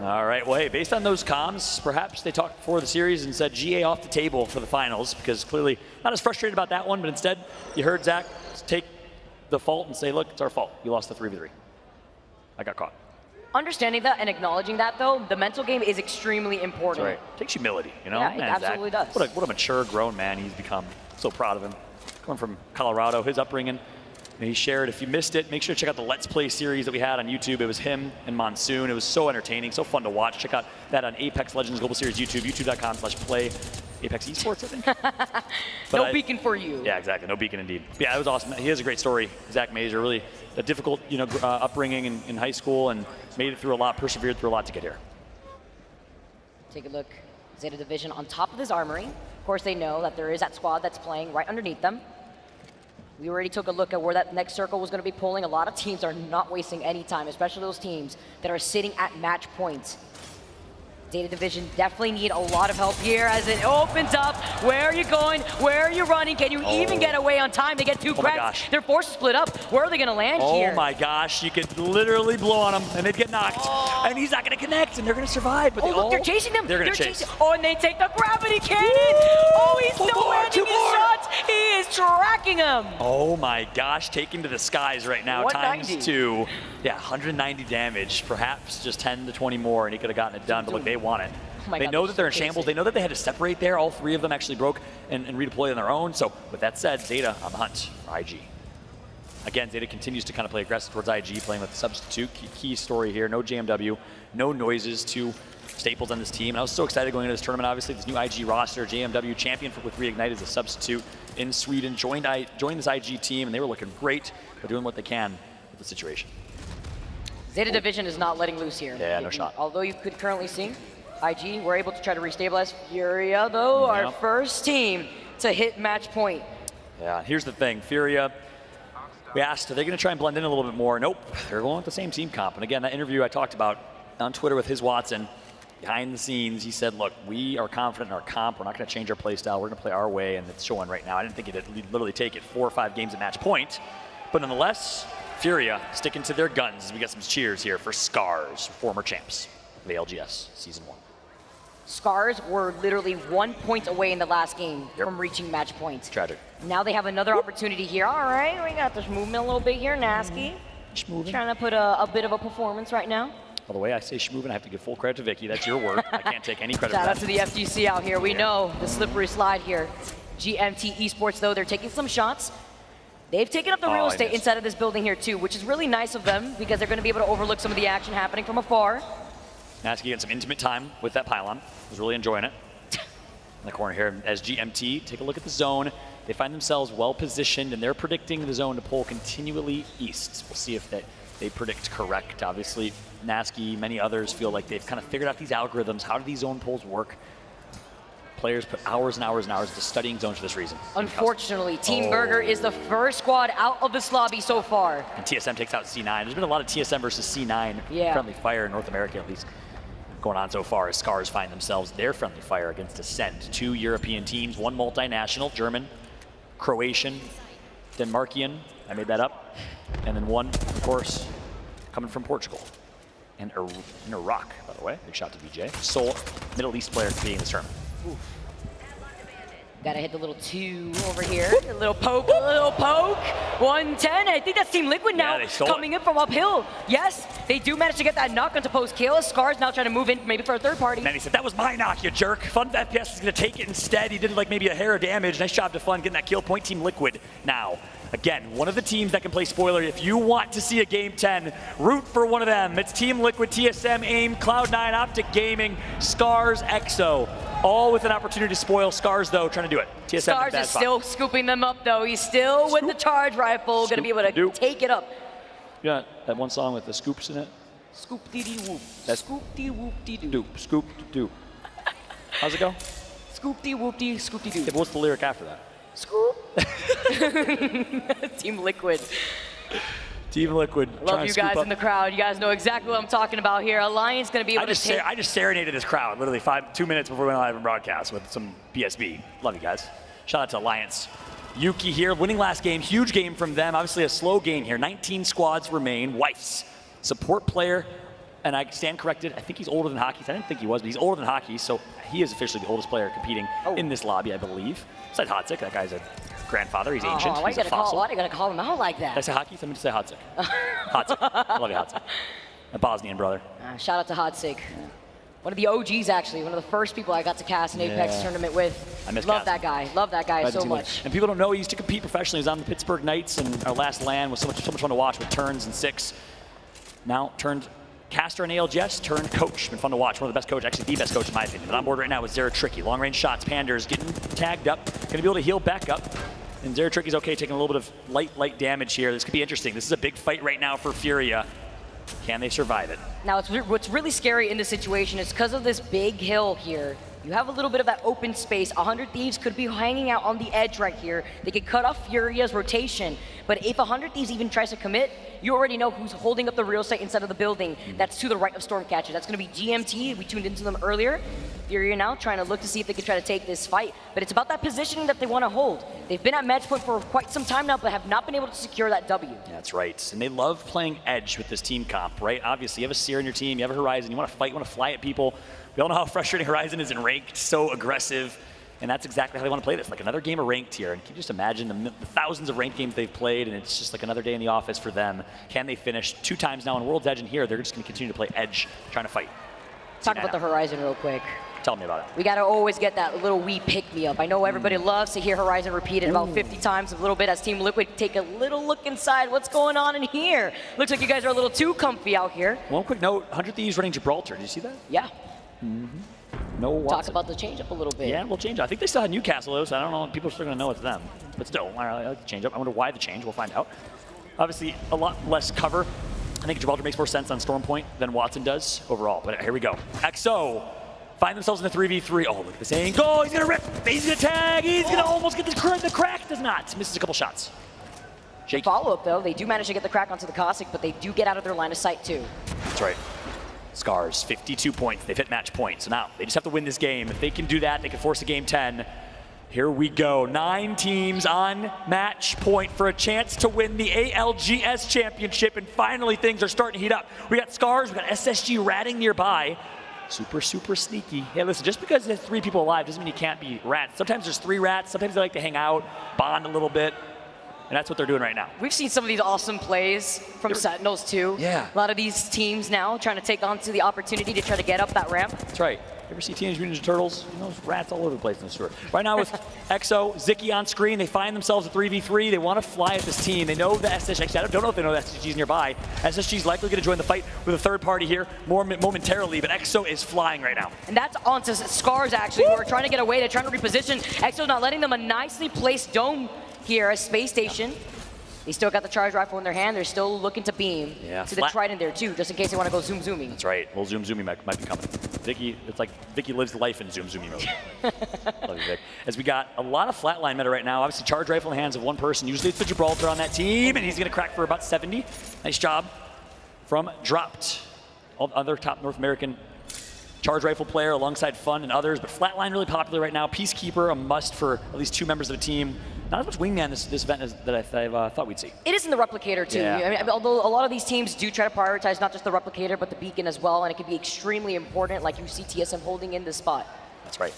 All right, well, hey, based on those comms, perhaps they talked before the series and said GA off the table for the finals, because clearly not as frustrated about that one, but instead you heard Zach take the fault and say, look, it's our fault. You lost the 3v3. I got caught.
Understanding that and acknowledging that, though, the mental game is extremely important.
That's right. Takes humility, you know?
Yeah, it absolutely does.
What a mature, grown man he's become. So proud of him. Coming from Colorado, his upbringing. And he shared, if you missed it, make sure to check out the Let's Play series that we had on YouTube. It was him and Monsoon. It was so entertaining, so fun to watch. Check out that on Apex Legends Global Series YouTube, youtube.com/play Apex Esports, I think.
No beacon for you.
Yeah, exactly. No beacon indeed. Yeah, it was awesome. He has a great story, Zach Mazur. Really a difficult, upbringing in high school, and made it through a lot, persevered through a lot to get here.
Take a look. Zeta Division on top of this armory. Of course, they know that there is that squad that's playing right underneath them. We already took a look at where that next circle was going to be pulling. A lot of teams are not wasting any time, especially those teams that are sitting at match points. Zeta Division definitely need a lot of help here as it opens up. Where are you going? Where are you running? Can you even get away on time? They get two cracks. They're forced to split up. Where are they going to land here?
Oh my gosh, you could literally blow on him and they'd get knocked. And he's not going to connect and they're going to survive. But
look, they're chasing them.
They're going to chase.
Oh, and they take the gravity cannon. Oh, he's still landing his shots. He is tracking them.
Oh my gosh, taken to the skies right now, times 2. Yeah, 190 damage, perhaps just 10 to 20 more, and he could have gotten it done, but look, they want it. They know that they're in shambles. They know that they had to separate there. All 3 of them actually broke and redeployed on their own. So with that said, Zeta on the hunt for IG. Again, Zeta continues to kind of play aggressive towards IG, playing with substitute. Key story here, no JMW, no noises, 2 staples on this team. And I was so excited going into this tournament, obviously, this new IG roster, JMW champion with Reignite as a substitute in Sweden, joined this IG team, and they were looking great. They're doing what they can with the situation.
Zeta Division is not letting loose here.
Yeah, no shot.
Although you could currently see IG were able to try to restabilize Furia, though, our first team to hit match point.
Yeah, here's the thing. Furia, we asked, are they going to try and blend in a little bit more? Nope, they're going with the same team comp. And again, that interview I talked about on Twitter with his Watson, behind the scenes, he said, look, we are confident in our comp. We're not going to change our play style. We're going to play our way, and it's showing right now. I didn't think it'd literally take it 4 or 5 games at match point. But nonetheless, Furia sticking to their guns as we get some cheers here for Scars, former champs of the ALGS Season 1.
Scars were literally 1 point away in the last game from reaching match point.
Tragic.
Now they have another opportunity here. All right, we got this movement a little bit here. Nasky trying to put a bit of a performance right now.
By the way, I say schmoovin', I have to give full credit to Vicky. That's your word. I can't take any credit for that.
Shout out to the FGC out here. We know the slippery slide here. GMT Esports, though, they're taking some shots. They've taken up the real estate inside of this building here, too, which is really nice of them because they're going to be able to overlook some of the action happening from afar.
Nasky getting some intimate time with that pylon. Was really enjoying it. In the corner here, as GMT, take a look at the zone. They find themselves well positioned, and they're predicting the zone to pull continually east. We'll see if they predict correct. Obviously, Nasky, many others feel like they've kind of figured out these algorithms. How do these zone pulls work? Players put hours and hours and hours into studying zones for this reason.
Unfortunately, Team Burger is the first squad out of this lobby so far.
And TSM takes out C9. There's been a lot of TSM versus C9 friendly fire in North America, at least, going on so far as Scars find themselves their friendly fire against Ascent. 2 European teams, 1 multinational, German, Croatian, Denmarkian, I made that up, and then 1, of course, coming from Portugal. And Iraq, by the way. Big shot to BJ. Sole Middle East player to be in this tournament.
Oof. Gotta hit the little 2 over here. A little poke, a little poke. 110. I think that's Team Liquid now coming in from uphill. Yes, they do manage to get that knock onto post kill. Scars now trying to move in maybe for a 3rd party.
And he said, that was my knock, you jerk. Fun FPS is gonna take it instead. He did like maybe a hair of damage. Nice job to Fun getting that kill point. Team Liquid now. Again, one of the teams that can play spoiler. If you want to see a Game 10, root for one of them. It's Team Liquid, TSM, AIM, Cloud9, Optic Gaming, Scars, EXO. All with an opportunity to spoil. Scars, though, trying to do it. TSM
Scars is still scooping them up, though. He's still with the charge rifle, going to be able to take it up.
You got that one song with the scoops in it?
Scoop-dee-dee-whoop.
That's
Scoop-dee-whoop-dee-doo.
Scoop-dee-doo. How's it go?
Scoop-dee-whoop-dee, scoop-dee-doo.
Yeah, but what's the lyric after that?
Scoop. Team Liquid.
Team Liquid.
Love you guys in the crowd. You guys know exactly what I'm talking about here. Alliance going to be able to take...
I just serenaded this crowd literally 2 minutes before we went live in broadcast with some PSB. Love you guys. Shout out to Alliance. Yuki here, winning last game. Huge game from them. Obviously a slow game here. 19 squads remain. Weiss, support player. And I stand corrected. I think he's older than Hockey. I didn't think he was, but he's older than Hockey. So he is officially the oldest player competing in this lobby, I believe. Besides Hotzek, that guy's a grandfather. He's ancient. He's a fossil.
Why are you going to call him out like that?
Did I say Hockey? Somebody say Hotzek. Hotzek. I love you, Hotzek. A Bosnian brother.
Shout out to Hodsig. One of the OGs, actually. One of the first people I got to cast an Apex tournament with.
I miss
Love
casting.
that guy. Love that guy so much.
And people don't know he used to compete professionally. He was on the Pittsburgh Knights, and our last LAN was so much fun to watch with turns and 6. Now turned caster and ALGS, turned coach. Been fun to watch. One of the best coaches, actually the best coach in my opinion. But on board right now with Zera Tricky. Long range shots. Pander's getting tagged up. Going to be able to heal back up. And Zera Tricky's okay, taking a little bit of light damage here. This could be interesting. This is a big fight right now for Furia. Can they survive it?
Now, what's really scary in this situation is because of this big hill here, you have a little bit of that open space. 100 Thieves could be hanging out on the edge right here. They could cut off Furia's rotation. But if 100 Thieves even tries to commit, you already know who's holding up the real estate inside of the building. That's to the right of Stormcatcher. That's going to be GMT. We tuned into them earlier. Furia now trying to look to see if they can try to take this fight. But it's about that positioning that they want to hold. They've been at match point for quite some time now, but have not been able to secure that W.
That's right. And they love playing edge with this team comp, right? Obviously, you have a Seer in your team, you have a Horizon, you want to fight, you want to fly at people. We all know how frustrating Horizon is in ranked, so aggressive. And that's exactly how they want to play this, like another game of ranked here. And can you just imagine the thousands of ranked games they've played, and it's just like another day in the office for them. Can they finish 2 times now on World's Edge, and here they're just going to continue to play edge, trying to fight.
Talk about the Horizon real quick.
Tell me about it.
We got to always get that little wee pick-me-up. I know everybody loves to hear Horizon repeated about 50 times a little bit as Team Liquid take a little look inside. What's going on in here? Looks like you guys are a little too comfy out here.
One quick note, 100 Thieves running Gibraltar. Did you see that?
Yeah.
No Watson.
Talk about the change-up a little bit.
Yeah, we'll change. I think they still had Newcastle, though, so I don't know. People are still going to know it's them. But still, I like the change-up. I wonder why the change. We'll find out. Obviously, a lot less cover. I think Gibraltar makes more sense on Storm Point than Watson does overall. But here we go. EXO find themselves in the 3v3. Oh, look at this angle. He's going to rip. He's going to tag. He's going to almost get the crack. Does not. Misses a couple shots.
The follow-up, though, they do manage to get the crack onto the Cossack, but they do get out of their line of sight, too.
That's right. Scars, 52 points. They've hit match point. So now they just have to win this game. If they can do that, they can force a game 10. Here we go. 9 teams on match point for a chance to win the ALGS Championship. And finally, things are starting to heat up. We got Scars, we got SSG ratting nearby. Super sneaky. Hey, listen, just because there's 3 people alive doesn't mean you can't be rats. Sometimes there's 3 rats. Sometimes they like to hang out, bond a little bit. And that's what they're doing right now.
We've seen some of these awesome plays from Sentinels, too.
Yeah.
A lot of these teams now trying to take on to the opportunity to try to get up that ramp.
That's right. You ever see Teenage Mutant Ninja Turtles? You know, there's rats all over the place in the sewer. Right now with EXO, Zicky on screen, they find themselves a 3v3. They want to fly at this team. They know the SSG, I don't know if they know the SSG's nearby. SSG's likely going to join the fight with a third party here more momentarily, but EXO is flying right now.
And that's onto Scars, actually, who are trying to get away. They're trying to reposition. EXO's not letting them a nicely placed dome here, a space station. They still got the charge rifle in their hand. They're still looking to beam to the Trident there too, just in case they want to go zooming.
That's right. Well, zooming might be coming. Vicky, it's like Vicky lives life in zooming mode. Love you, Vic. As we got a lot of flatline meta right now. Obviously, charge rifle in the hands of one person. Usually it's the Gibraltar on that team, and he's going to crack for about 70. Nice job from Dropped. All the other top North American charge rifle player alongside Fun and others, but flatline really popular right now. Peacekeeper, a must for at least 2 members of the team. Not as much wingman this event as that I thought we'd see.
It is in the replicator too.
Yeah.
I mean, although a lot of these teams do try to prioritize not just the replicator, but the beacon as well, and it can be extremely important, like you see TSM holding in this spot.
That's right.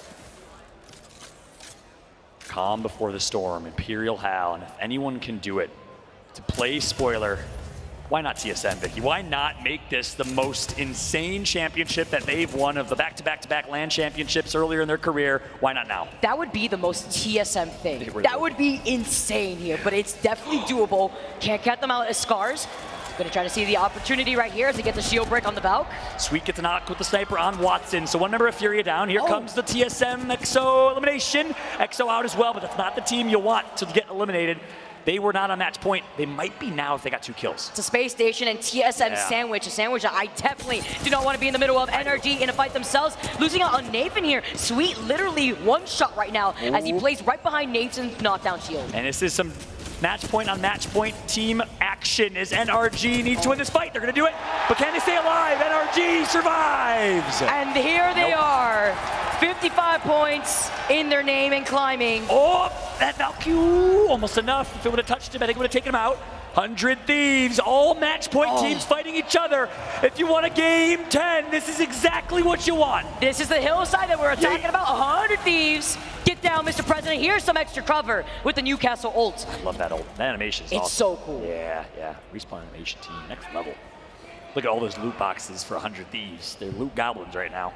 Calm before the storm, Imperial Hal, and if anyone can do it, to play spoiler, why not TSM, Vicky? Why not make this the most insane championship that they've won of the back-to-back-to-back LAN championships earlier in their career? Why not now?
That would be the most TSM thing.
Really
that would be insane here, but it's definitely doable. Can't count them out as Scars. Gonna try to see the opportunity right here to get the shield break on the Valk.
Sweet gets a knock with the sniper on Watson. So one member of Furia down. Here comes the TSM EXO elimination. EXO out as well, but that's not the team you want to get eliminated. They were not on match point. They might be now if they got 2 kills.
It's a space station and TSM sandwich, a sandwich that I definitely do not want to be in the middle of. NRG in a fight themselves, losing out on Nathan here. Sweet literally one shot right now as he plays right behind Nathan's knockdown shield.
And this is some match point on match point team action as NRG needs to win this fight. They're gonna do it, but can they stay alive? NRG survives.
And here they are, 55 points in their name and climbing.
Oh, that Valkyrie, almost enough. If it would have touched him, I think it would have taken him out. 100 Thieves, all match point teams fighting each other. If you want a game 10, this is exactly what you want.
This is the hillside that we're talking about. 100 Thieves. Get down, Mr. President. Here's some extra cover with the Newcastle ult.
I love that ult. That animation is awesome.
It's so cool.
Yeah. Respawn animation team, next level. Look at all those loot boxes for 100 Thieves. They're loot goblins right now.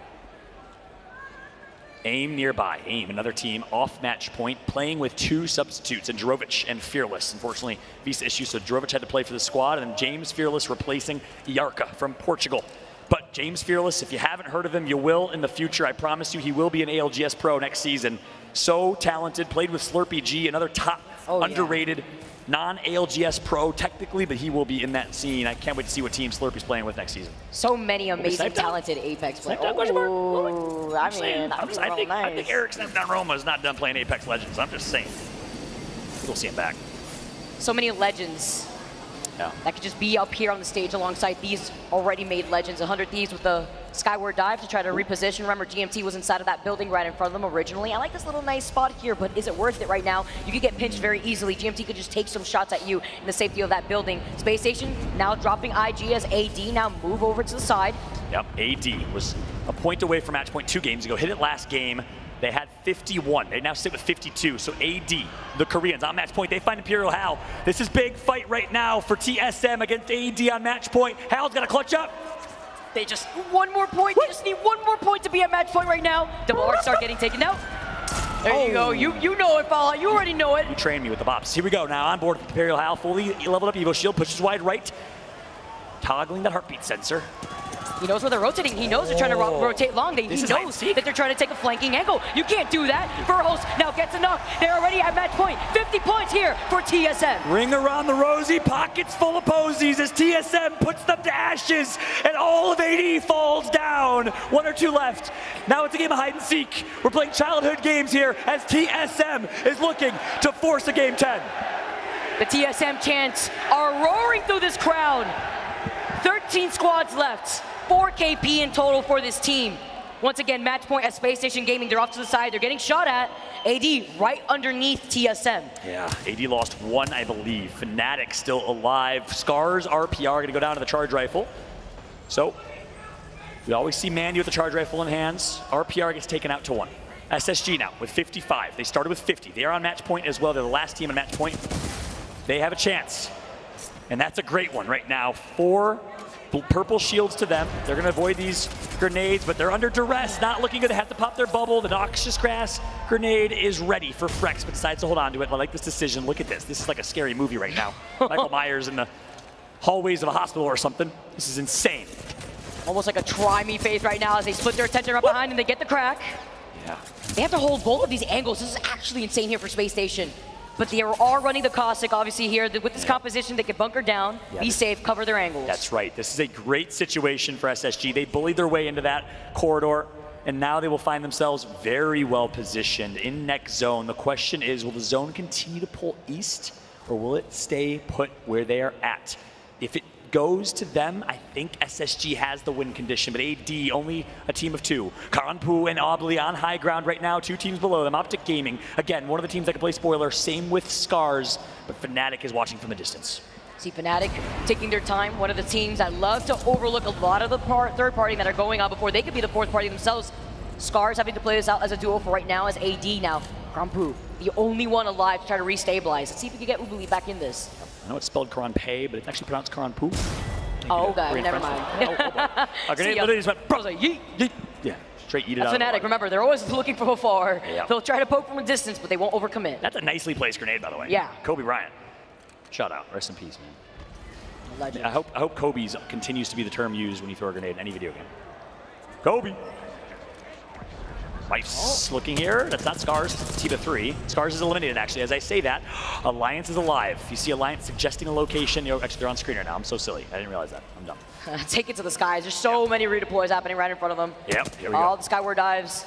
AIM nearby. AIM, another team off match point, playing with 2 substitutes, and Drovic and Fearless. Unfortunately, visa issue, so Drovic had to play for the squad, and then James Fearless replacing Yarka from Portugal. But James Fearless, if you haven't heard of him, you will in the future. I promise you, he will be an ALGS Pro next season. So talented, played with Slurpee G, another top underrated non-ALGS Pro technically, but he will be in that scene. I can't wait to see what team Slurpee's playing with next season.
So many amazing, talented Apex players. I
think Eric Snapdown Roma is not done playing Apex Legends. I'm just saying. We'll see him back.
So many legends that could just be up here on the stage alongside these already made legends. 100 Thieves with the skyward dive to try to reposition. Remember, GMT was inside of that building right in front of them originally. I like this little nice spot here, but is it worth it right now? You could get pinched very easily. GMT could just take some shots at you in the safety of that building. Space Station now dropping IG as AD now move over to the side.
Yep, AD was a point away from match point 2 games ago. Hit it last game. They had 51. They now sit with 52. So AD, the Koreans on match point, they find Imperial Hal. This is big fight right now for TSM against AD on match point. Hal's got to clutch up.
They just one more point. They just need one more point to be at match point right now. Double arc start getting taken out. There you go. You know it, Fallout. You already know it.
You trained me with the bops. Here we go now on board with Imperial Hal. Fully leveled up Evo Shield. Pushes wide right. Toggling that heartbeat sensor.
He knows where they're rotating. He knows they're trying to rotate long. He knows that they're trying to take a flanking angle. You can't do that. Burrows now gets a knock. They're already at match point. 50 points here for TSM.
Ring around the rosy, pockets full of posies as TSM puts them to ashes, and all of AD falls down. 1 or 2 left. Now it's a game of hide and seek. We're playing childhood games here as TSM is looking to force a game 10.
The TSM chants are roaring through this crowd. 13 squads left. 4 KP in total for this team. Once again, match point at Space Station Gaming. They're off to the side. They're getting shot at. AD right underneath TSM.
Yeah, AD lost 1, I believe. Fnatic still alive. Scars, RPR going to go down to the charge rifle. So we always see Mandy with the charge rifle in hands. RPR gets taken out to 1. SSG now with 55. They started with 50. They are on match point as well. They're the last team on match point. They have a chance. And that's a great one right now. 4 purple shields to them. They're going to avoid these grenades, but they're under duress. Not looking good. They have to pop their bubble. The Noxious Grass grenade is ready for Frex, but decides to hold on to it. I like this decision. Look at this. This is like a scary movie right now. Michael Myers in the hallways of a hospital or something. This is insane.
Almost like a try me face right now as they split their attention right behind and they get the crack.
Yeah.
They have to hold both of these angles. This is actually insane here for Space Station. But they are running the Caustic, obviously, here. With this composition, they can bunker down, be safe, cover their angles.
That's right. This is a great situation for SSG. They bullied their way into that corridor, and now they will find themselves very well positioned in next zone. The question is, will the zone continue to pull east, or will it stay put where they are at? If it goes to them, I think SSG has the win condition, but AD, only a team of 2. Karanpu and Obli on high ground right now, 2 teams below them. Optic Gaming, again, one of the teams that can play spoiler, same with Scars, but Fnatic is watching from the distance.
See Fnatic taking their time, one of the teams that love to overlook a lot of the third party that are going on before they could be the 4th party themselves. Scars having to play this out as a duo for right now as AD now. Karanpu, the only one alive to try to restabilize. Let's see if we can get Ubuli back in this.
I know it's spelled Karanpei, but it's actually pronounced Karanpu.
Oh, okay, never mind.
Grenade literally just went, I was like, yeet, yeet. Yeah, straight eat it out.
Fnatic, remember, they're always looking for afar.
Yeah.
They'll try to poke from a distance, but they won't overcommit.
That's a nicely placed grenade, by the way.
Yeah.
Kobe Bryant. Shout out. Rest in peace, man.
Legend.
I hope Kobe's continues to be the term used when you throw a grenade in any video game. Kobe. Nice looking here. That's not Scars. It's T to 3. Scars is eliminated, actually. As I say that, Alliance is alive. You see Alliance suggesting a location. Actually, they're on screener now. I'm so silly. I didn't realize that. I'm dumb.
Take it to the skies. There's so many redeploys happening right in front of them.
Yep, here we go.
All the skyward dives.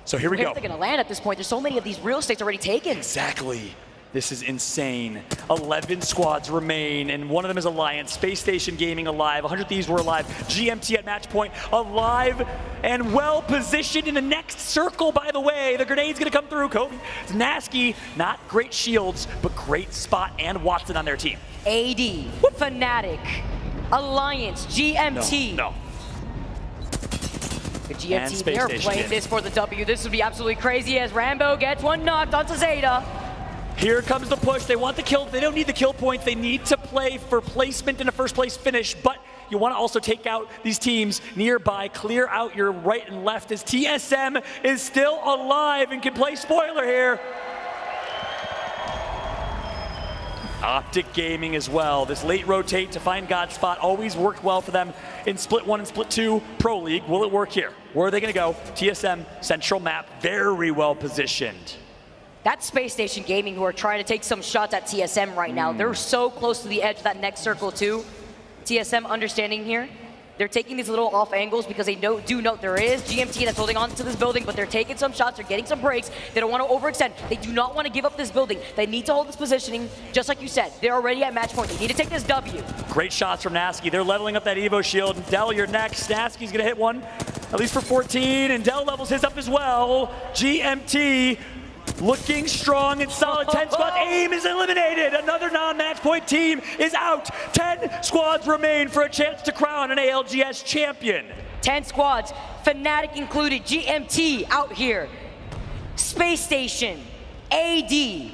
So here we go.
Where are they going to land at this point? There's so many of these real estates already taken.
Exactly. This is insane. 11 squads remain, and one of them is Alliance. Space Station Gaming alive. 100 Thieves were alive. GMT at match point alive and well positioned in the next circle, by the way. The grenade's going to come through. Kobe. Nasky, not great shields, but great spot and Watson on their team.
AD, Fnatic, Alliance, GMT.
No.
The GMT, they're playing this for the W. This would be absolutely crazy as Rambo gets one knocked onto Zeta.
Here comes the push. They want the kill. They don't need the kill points. They need to play for placement in a first place finish, but you want to also take out these teams nearby, clear out your right and left as TSM is still alive and can play spoiler here. Optic Gaming as well. This late rotate to find God's spot always worked well for them in Split 1 and Split 2 Pro League. Will it work here? Where are they going to go? TSM, central map, very well positioned.
That's Space Station Gaming who are trying to take some shots at TSM right now. They're so close to the edge of that next circle too. TSM understanding here. They're taking these little off angles because they do note there is GMT that's holding on to this building, but they're taking some shots, they're getting some breaks. They don't want to overextend. They do not want to give up this building. They need to hold this positioning, just like you said. They're already at match point. They need to take this W.
Great shots from Nasky. They're leveling up that Evo shield. Dell, you're next. Nasky's going to hit one, at least for 14, and Dell levels his up as well. GMT looking strong and solid. 10 squads. AIM is eliminated. Another non-match point team is out. 10 squads remain for a chance to crown an ALGS champion.
10 squads, Fnatic included, GMT out here. Space Station, AD,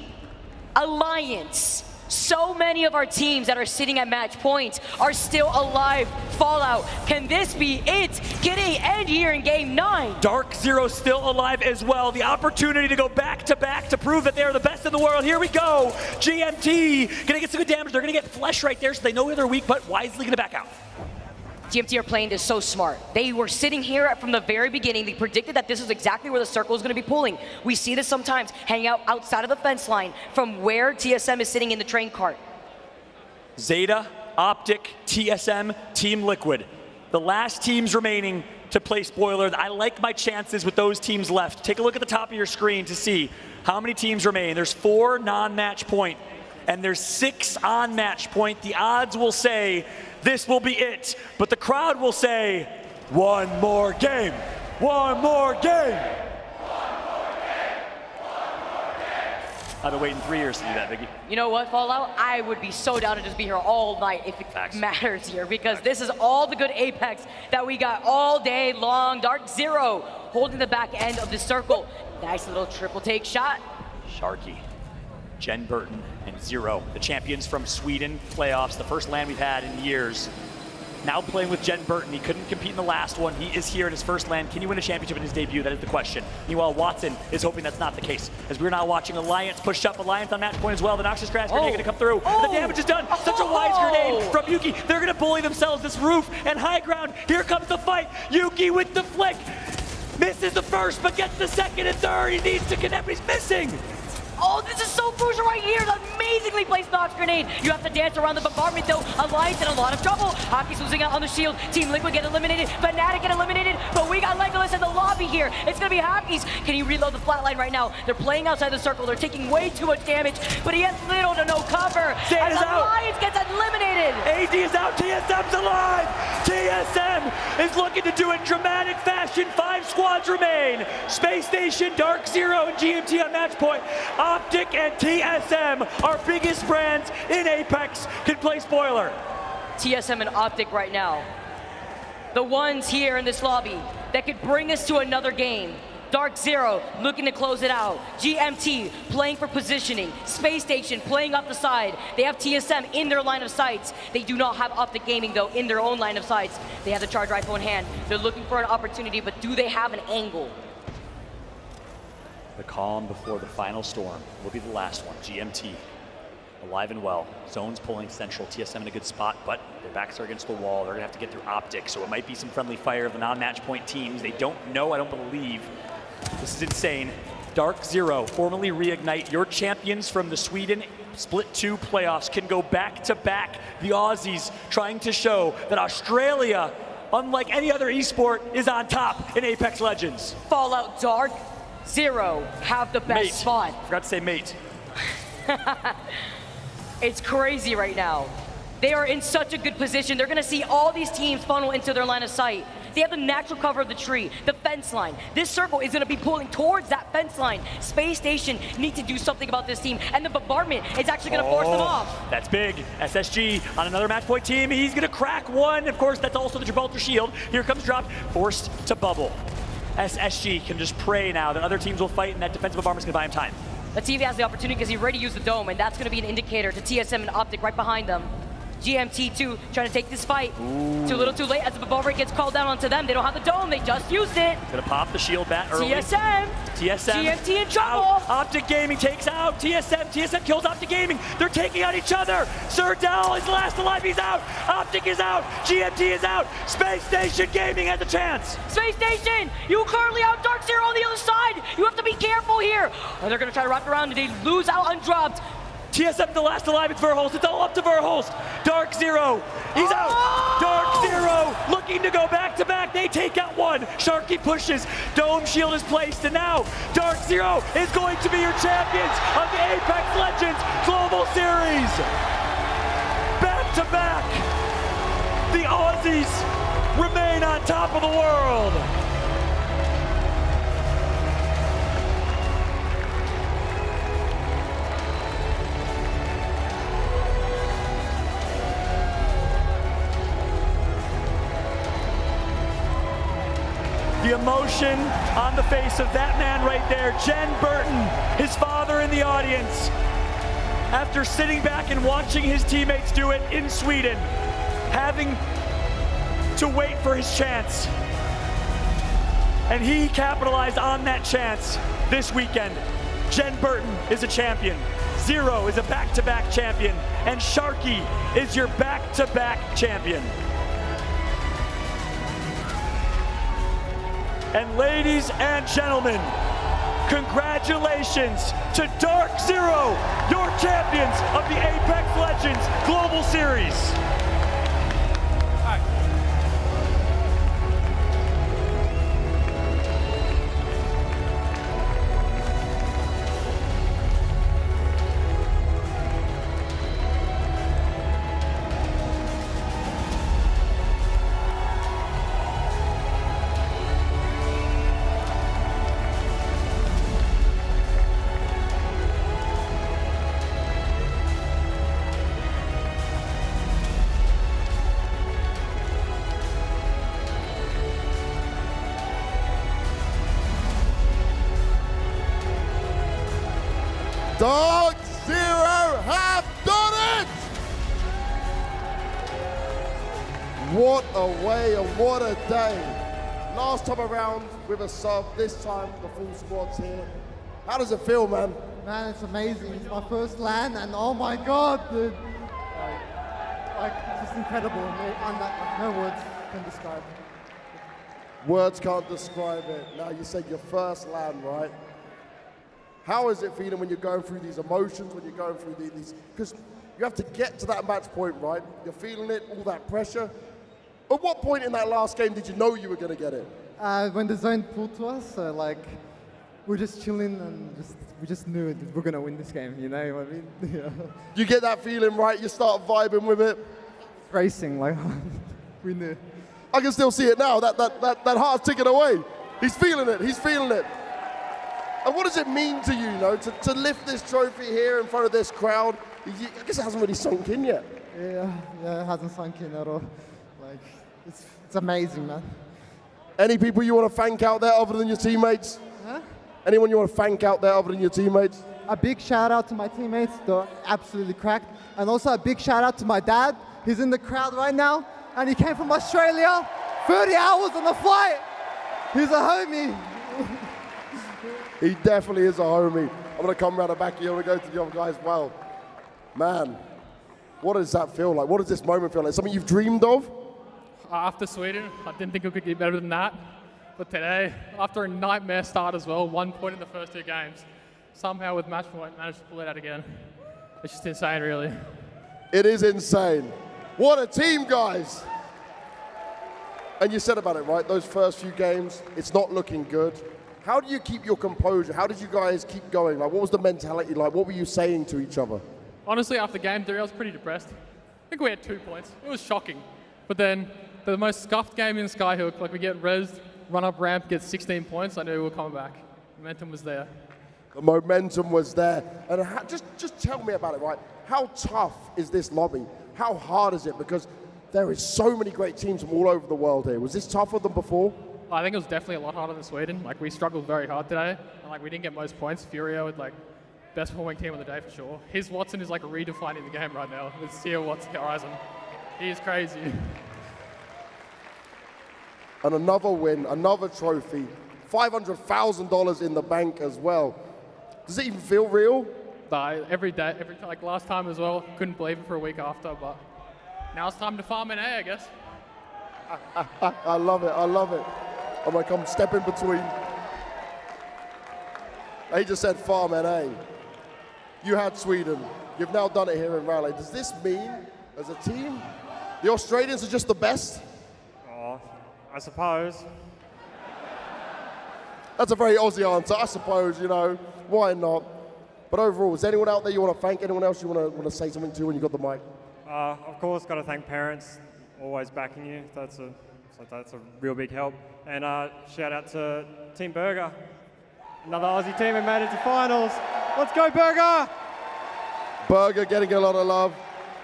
Alliance. So many of our teams that are sitting at match points are still alive. Fallout, can this be it? Can it end here in game 9?
Dark Zero still alive as well. The opportunity to go back-to-back to prove that they're the best in the world. Here we go. GMT gonna get some good damage. They're gonna get flesh right there, so they know where they're weak, but wisely gonna back out.
GMT are playing this so smart. They were sitting here from the very beginning. They predicted that this is exactly where the circle is going to be pulling. We see this sometimes, hanging out outside of the fence line from where TSM is sitting in the train cart.
Zeta, Optic, TSM, Team Liquid. The last teams remaining to play spoiler. I like my chances with those teams left. Take a look at the top of your screen to see how many teams remain. There's 4 non-match point, and there's 6 on match point. The odds will say this will be it, but the crowd will say, one more game, one more game. I've been waiting 3 years to do that, Viggy.
You know what, Fallout? I would be so down to just be here all night if it matters here, because this is all the good Apex that we got all day long. Dark Zero holding the back end of the circle. Nice little triple take shot.
Sharky, Jen Burton, and Zero, the champions from Sweden playoffs, the first LAN we've had in years. Now playing with Jen Burton. He couldn't compete in the last one. He is here in his first LAN. Can he win a championship in his debut? That is the question. Meanwhile, Watson is hoping that's not the case, as we're now watching Alliance push up. Alliance on match point as well. The Noxious Grass grenade gonna come through. The damage is done. Such a wise grenade from Yuki. They're gonna bully themselves this roof and high ground. Here comes the fight. Yuki with the flick. Misses the first, but gets the second and third. He needs to connect, but he's missing.
Oh, this is so crucial right here. The amazingly placed Nox grenade. You have to dance around the bombardment though. Alliance in a lot of trouble. Hockey's losing out on the shield. Team Liquid get eliminated. Fnatic get eliminated. But we got Legolas in the lobby here. It's going to be Hockey's. Can he reload the flatline right now? They're playing outside the circle. They're taking way too much damage. But he has little to no cover.
As
Alliance gets eliminated.
AD is out. TSM's alive. TSM is looking to do it in dramatic fashion. 5 squads remain. Space Station, Dark Zero, and GMT on match point. Optic and TSM, our biggest brands in Apex, can play spoiler.
TSM and Optic right now. The ones here in this lobby that could bring us to another game. Dark Zero looking to close it out. GMT playing for positioning. Space Station playing off the side. They have TSM in their line of sights. They do not have Optic Gaming though in their own line of sights. They have the charge rifle in hand. They're looking for an opportunity, but do they have an angle?
The calm before the final storm will be the last one. GMT alive and well. Zone's pulling central. TSM in a good spot, but their backs are against the wall. They're gonna have to get through Optic, so it might be some friendly fire of the non-match point teams. They don't know, I don't believe. This is insane. Dark Zero, formerly Reignite, your champions from the Sweden Split 2 playoffs can go back-to-back. The Aussies trying to show that Australia, unlike any other esport, is on top in Apex Legends.
Fallout Dark Zero have the best spot.
Forgot to say mate.
It's crazy right now. They are in such a good position. They're gonna see all these teams funnel into their line of sight. They have the natural cover of the tree, the fence line. This circle is gonna be pulling towards that fence line. Space Station need to do something about this team, and the bombardment is actually gonna force them off.
That's big. SSG on another match point team. He's gonna crack one. Of course, that's also the Gibraltar shield. Here comes drop, forced to bubble. SSG can just pray now that other teams will fight and that defensive bombardment's gonna buy him time.
Let's see if he has the opportunity, because he already used the dome, and that's gonna be an indicator to TSM and Optic right behind them. GMT2 trying to take this fight. Too little too late as the bubble break gets called down onto them. They don't have the dome, they just used it.
Gonna pop the shield bat early.
TSM.
TSM.
GMT in trouble.
Out. Optic Gaming takes out TSM. TSM kills Optic Gaming. They're taking out each other. Serdell is last alive. He's out. Optic is out. GMT is out. Space Station Gaming has a chance.
Space Station, you currently out Dark Zero on the other side. You have to be careful here. Oh, they're gonna try to wrap around and they lose out undropped.
TSM the last alive, it's Verholst. It's all up to Verholst. Dark Zero, he's out. Dark Zero looking to go back to back. They take out one. Sharky pushes. Dome shield is placed, and now Dark Zero is going to be your champions of the Apex Legends Global Series. Back to back, the Aussies remain on top of the world. The emotion on the face of that man right there, Jen Burton, his father in the audience, after sitting back and watching his teammates do it in Sweden, having to wait for his chance. And he capitalized on that chance this weekend. Jen Burton is a champion. Zero is a back-to-back champion. And Sharky is your back-to-back champion. And ladies and gentlemen, congratulations to Dark Zero, your champions of the Apex Legends Global Series.
Dark Zero have done it! What a way and what a day. Last time around with a sub, this time the full squad's here. How does it feel, man?
Man, it's amazing. It's my first LAN, and oh my god, dude. Like it's just incredible. No words can describe it.
Words can't describe it. Now, you said your first LAN, right? How is it feeling when you're going through these emotions, when you're going through these, because you have to get to that match point, right? You're feeling it, all that pressure. At what point in that last game did you know you were going to get it?
When the zone pulled to us, we're just chilling and we just knew that we're going to win this game, you know what I mean? Yeah.
You get that feeling, right? You start vibing with it.
Racing, like, we knew.
I can still see it now, that heart's ticking away. He's feeling it, he's feeling it. And what does it mean to you, to lift this trophy here in front of this crowd? I guess it hasn't really sunk in yet.
Yeah, it hasn't sunk in at all. Like, it's amazing, man.
Any people you want to thank out there other than your teammates?
Huh?
Anyone you want to thank out there other than your teammates?
A big shout out to my teammates, they're absolutely cracked. And also a big shout out to my dad. He's in the crowd right now, and he came from Australia, 30 hours on the flight. He's a homie.
He definitely is a homie. I'm going to come around the back here. I'm going to go to the other guy as well. Man, what does that feel like? What does this moment feel like? Something you've dreamed of?
After Sweden, I didn't think it could get better than that. But today, after a nightmare start as well, 1 point in the first 2 games, somehow with match point, managed to pull it out again. It's just insane, really.
It is insane. What a team, guys. And you said about it, right? Those first few games, it's not looking good. How do you keep your composure? How did you guys keep going? Like, what was the mentality like? What were you saying to each other?
Honestly, after game 3, I was pretty depressed. I think we had 2 points. It was shocking. But then, the most scuffed game in Skyhook, like we get rezzed, run up ramp, get 16 points, I knew we were coming back. Momentum was there.
The momentum was there. And just tell me about it, right? How tough is this lobby? How hard is it? Because there is so many great teams from all over the world here. Was this tougher than before?
I think it was definitely a lot harder than Sweden. Like, we struggled very hard today. And, like, we didn't get most points. Furio had, like, best performing team on the day for sure. His Watson is like redefining the game right now with Seer Watson Horizon. He is crazy.
And another win, another trophy, $500,000 in the bank as well. Does it even feel real?
Every day, like last time as well, couldn't believe it for a week after, but now it's time to farm in A, I guess.
I love it, I love it. I'm like, come step in between. He just said farm NA. You had Sweden. You've now done it here in Raleigh. Does this mean, as a team, the Australians are just the best?
Oh, I suppose.
That's a very Aussie answer. I suppose, you know, why not? But overall, is anyone out there you want to thank? Anyone else you want to say something to when you got the mic?
Of course, got to thank parents, always backing you. That's a real big help. And shout out to Team Burger, another Aussie team who made it to finals. Let's go, Burger!
Burger getting a lot of love.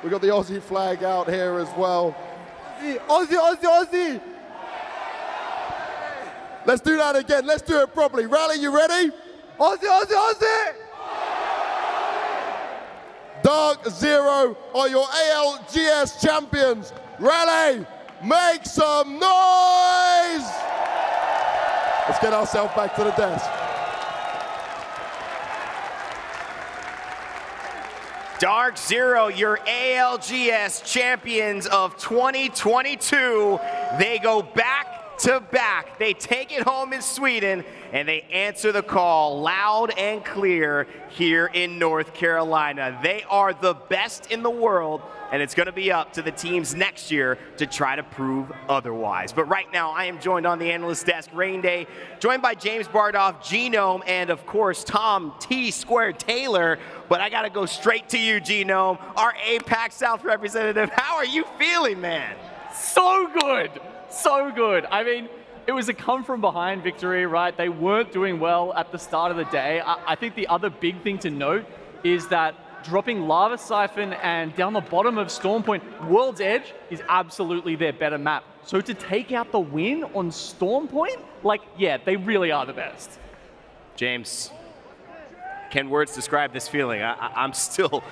We've got the Aussie flag out here as well. Aussie, Aussie, Aussie! Let's do that again. Let's do it properly. Rally, you ready? Aussie, Aussie, Aussie! Dark Zero are your ALGS champions. Rally, make some noise! Let's get ourselves back to the desk.
Dark Zero, your ALGS champions of 2022. They go back to back. They take it home in Sweden, and they answer the call loud and clear here in North Carolina. They are the best in the world, and it's going to be up to the teams next year to try to prove otherwise. But right now, I am joined on the analyst desk, Rain Day, joined by James Bardoff, Genome, and of course, Tom T Squared Taylor. But I got to go straight to you, Genome, our APAC South representative. How are you feeling, man?
So good. So good. I mean, it was a come-from-behind victory, right? They weren't doing well at the start of the day. I think the other big thing to note is that dropping Lava Siphon and down the bottom of Storm Point, World's Edge is absolutely their better map. So to take out the win on Storm Point, like, yeah, they really are the best.
James, can words describe this feeling? I'm still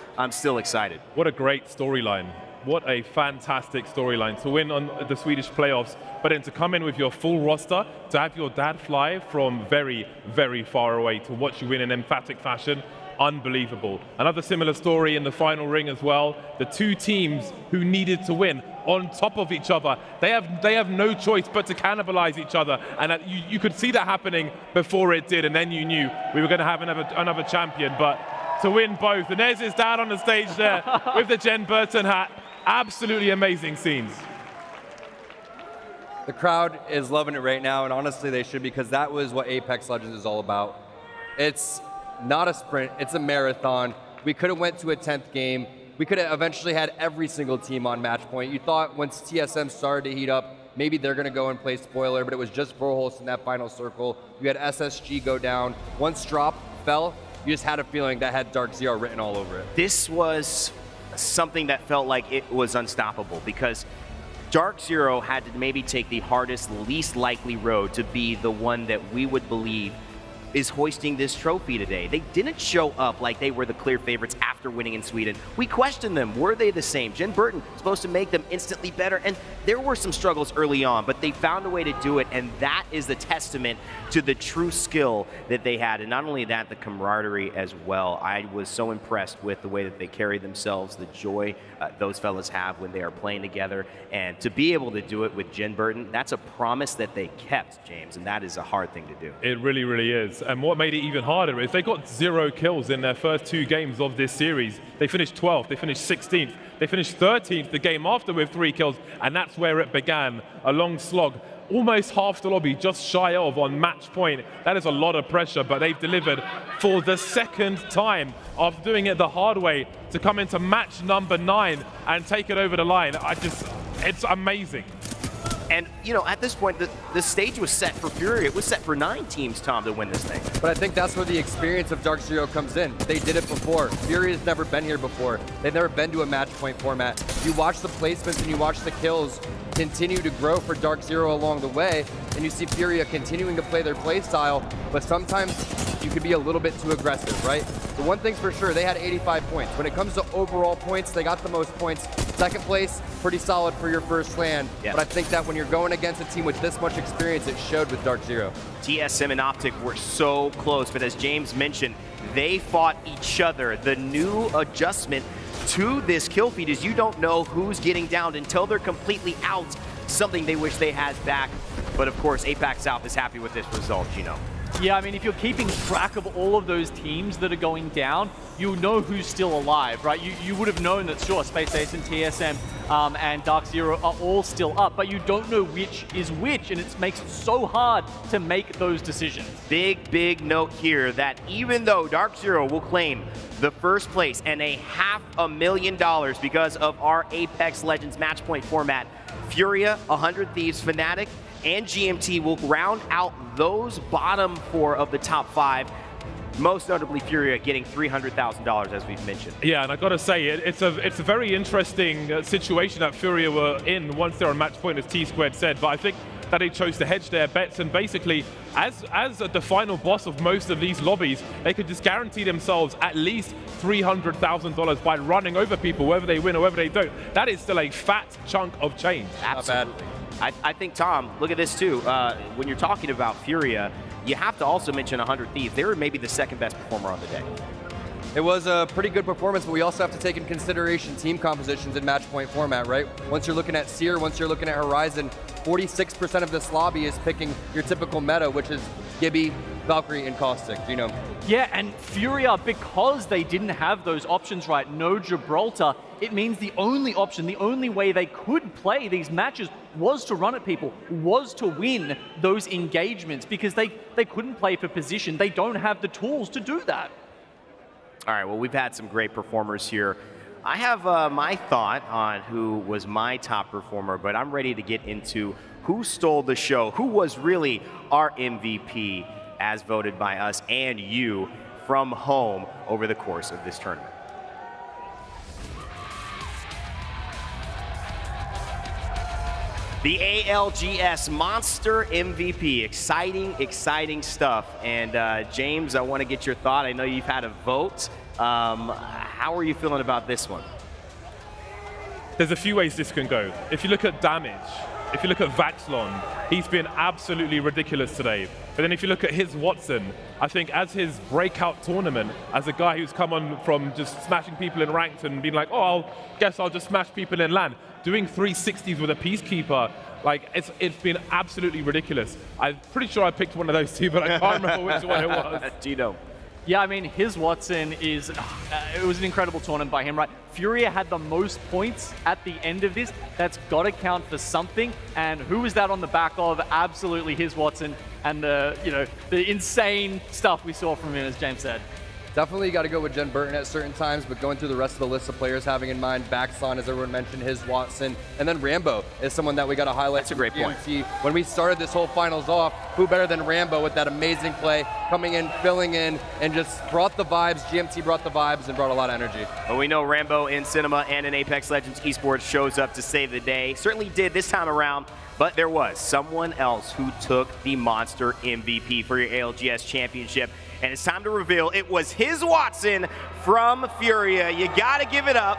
excited.
What a great storyline. What a fantastic storyline to win on the Swedish playoffs, but then to come in with your full roster, to have your dad fly from very, very far away to watch you win in emphatic fashion, unbelievable. Another similar story in the final ring as well. The two teams who needed to win on top of each other, they have no choice but to cannibalize each other, and you could see that happening before it did, and then you knew we were going to have another champion, but to win both. And there's his dad on the stage there with the Jen Burton hat. Absolutely amazing scenes.
The crowd is loving it right now, and honestly they should, because that was what Apex Legends is all about. It's not a sprint, it's a marathon. We could have went to a 10th game. We could have eventually had every single team on match point. You thought once TSM started to heat up, maybe they're gonna go and play spoiler, but it was just Brohulst in that final circle. You had SSG go down. Once Drop fell, you just had a feeling that had Dark Zero written all over it.
This was something that felt like it was unstoppable, because Dark Zero had to maybe take the hardest, least likely road to be the one that we would believe is hoisting this trophy today. They didn't show up like they were the clear favorites after winning in Sweden. We questioned them. Were they the same? Jen Burton supposed to make them instantly better, and there were some struggles early on, but they found a way to do it, and that is the testament to the true skill that they had. And not only that, the camaraderie as well. I was so impressed with the way that they carried themselves, the joy those fellas have when they are playing together, and to be able to do it with Jen Burton, that's a promise that they kept, James, and that is a hard thing to do.
It really, really is. And what made it even harder is they got 0 kills in their first 2 games of this series. They finished 12th, they finished 16th, they finished 13th the game after with 3 kills, and that's where it began. A long slog, almost half the lobby, just shy of on match point. That is a lot of pressure, but they've delivered for the second time after doing it the hard way to come into match number 9 and take it over the line. It's amazing.
And, you know, at this point, the stage was set for Fury. It was set for 9 teams, Tom, to win this thing.
But I think that's where the experience of Dark Zero comes in. They did it before. Fury has never been here before. They've never been to a match point format. You watch the placements and you watch the kills continue to grow for Dark Zero along the way. and you see Furia continuing to play their play style, but sometimes you can be a little bit too aggressive, right? The one thing's for sure, they had 85 points. When it comes to overall points, they got the most points. Second place, pretty solid for your first LAN.
Yeah.
But I think that when you're going against a team with this much experience, it showed with Dark Zero.
TSM and Optic were so close, but as James mentioned, they fought each other. The new adjustment to this kill feed is you don't know who's getting downed until they're completely out, something they wish they had back. But of course, APAC South is happy with this result, Gino.
Yeah, I mean, if you're keeping track of all of those teams that are going down, you'll know who's still alive, right? You would have known that, sure, Space Ace and TSM and Dark Zero are all still up, but you don't know which is which, and it makes it so hard to make those decisions.
Big note here that even though Dark Zero will claim the first place and $500,000 because of our Apex Legends match point format, Furia, 100 Thieves, Fnatic, and GMT will round out those bottom 4 of the top 5. Most notably, Furia getting $300,000, as we've mentioned.
Yeah, and I got to say, it's a very interesting situation that Furia were in once they're on match point, as T-Squared said. But I think that they chose to hedge their bets, and basically, as the final boss of most of these lobbies, they could just guarantee themselves at least $300,000 by running over people, whether they win or whether they don't. That is still a fat chunk of change.
Absolutely. I think, Tom, look at this too. When you're talking about Furia, you have to also mention 100 Thieves. They were maybe the second best performer on the day.
It was a pretty good performance, but we also have to take in consideration team compositions in match point format, right? Once you're looking at Seer, once you're looking at Horizon, 46% of this lobby is picking your typical meta, which is Gibby, Valkyrie, and Caustic, you know.
Yeah, and Furia, because they didn't have those options right, no Gibraltar, it means the only option, the only way they could play these matches was to run at people, was to win those engagements, because they couldn't play for position. They don't have the tools to do that.
All right, well, we've had some great performers here. I have my thought on who was my top performer, but I'm ready to get into who stole the show, who was really our MVP as voted by us and you from home over the course of this tournament. The ALGS Monster MVP. Exciting stuff. And James, I want to get your thought. I know you've had a vote. How are you feeling about this one?
There's a few ways this can go. If you look at damage, if you look at Vaxlon, he's been absolutely ridiculous today. But then if you look at his Watson, I think as his breakout tournament, as a guy who's come on from just smashing people in ranked and being like, oh, I'll just smash people in LAN, doing 360s with a Peacekeeper, like it's been absolutely ridiculous. I'm pretty sure I picked one of those two, but I can't remember which one it was.
Gino.
Yeah, I mean, his Watson is, it was an incredible tournament by him, right? Furia had the most points at the end of this. That's got to count for something. And who was that on the back of? Absolutely his Watson and the insane stuff we saw from him, as James said.
Definitely got to go with Jen Burton at certain times, but going through the rest of the list of players, having in mind Baxon, as everyone mentioned, his Watson, and then Rambo is someone that we got to highlight.
That's a great point.
When we started this whole finals off, who better than Rambo with that amazing play, coming in, filling in, and just brought the vibes. GMT brought the vibes and brought a lot of energy.
Well, we know Rambo in Cinema and in Apex Legends Esports shows up to save the day. Certainly did this time around, but there was someone else who took the Monster MVP for your ALGS Championship. And it's time to reveal it was his Watson from Furia. You got to give it up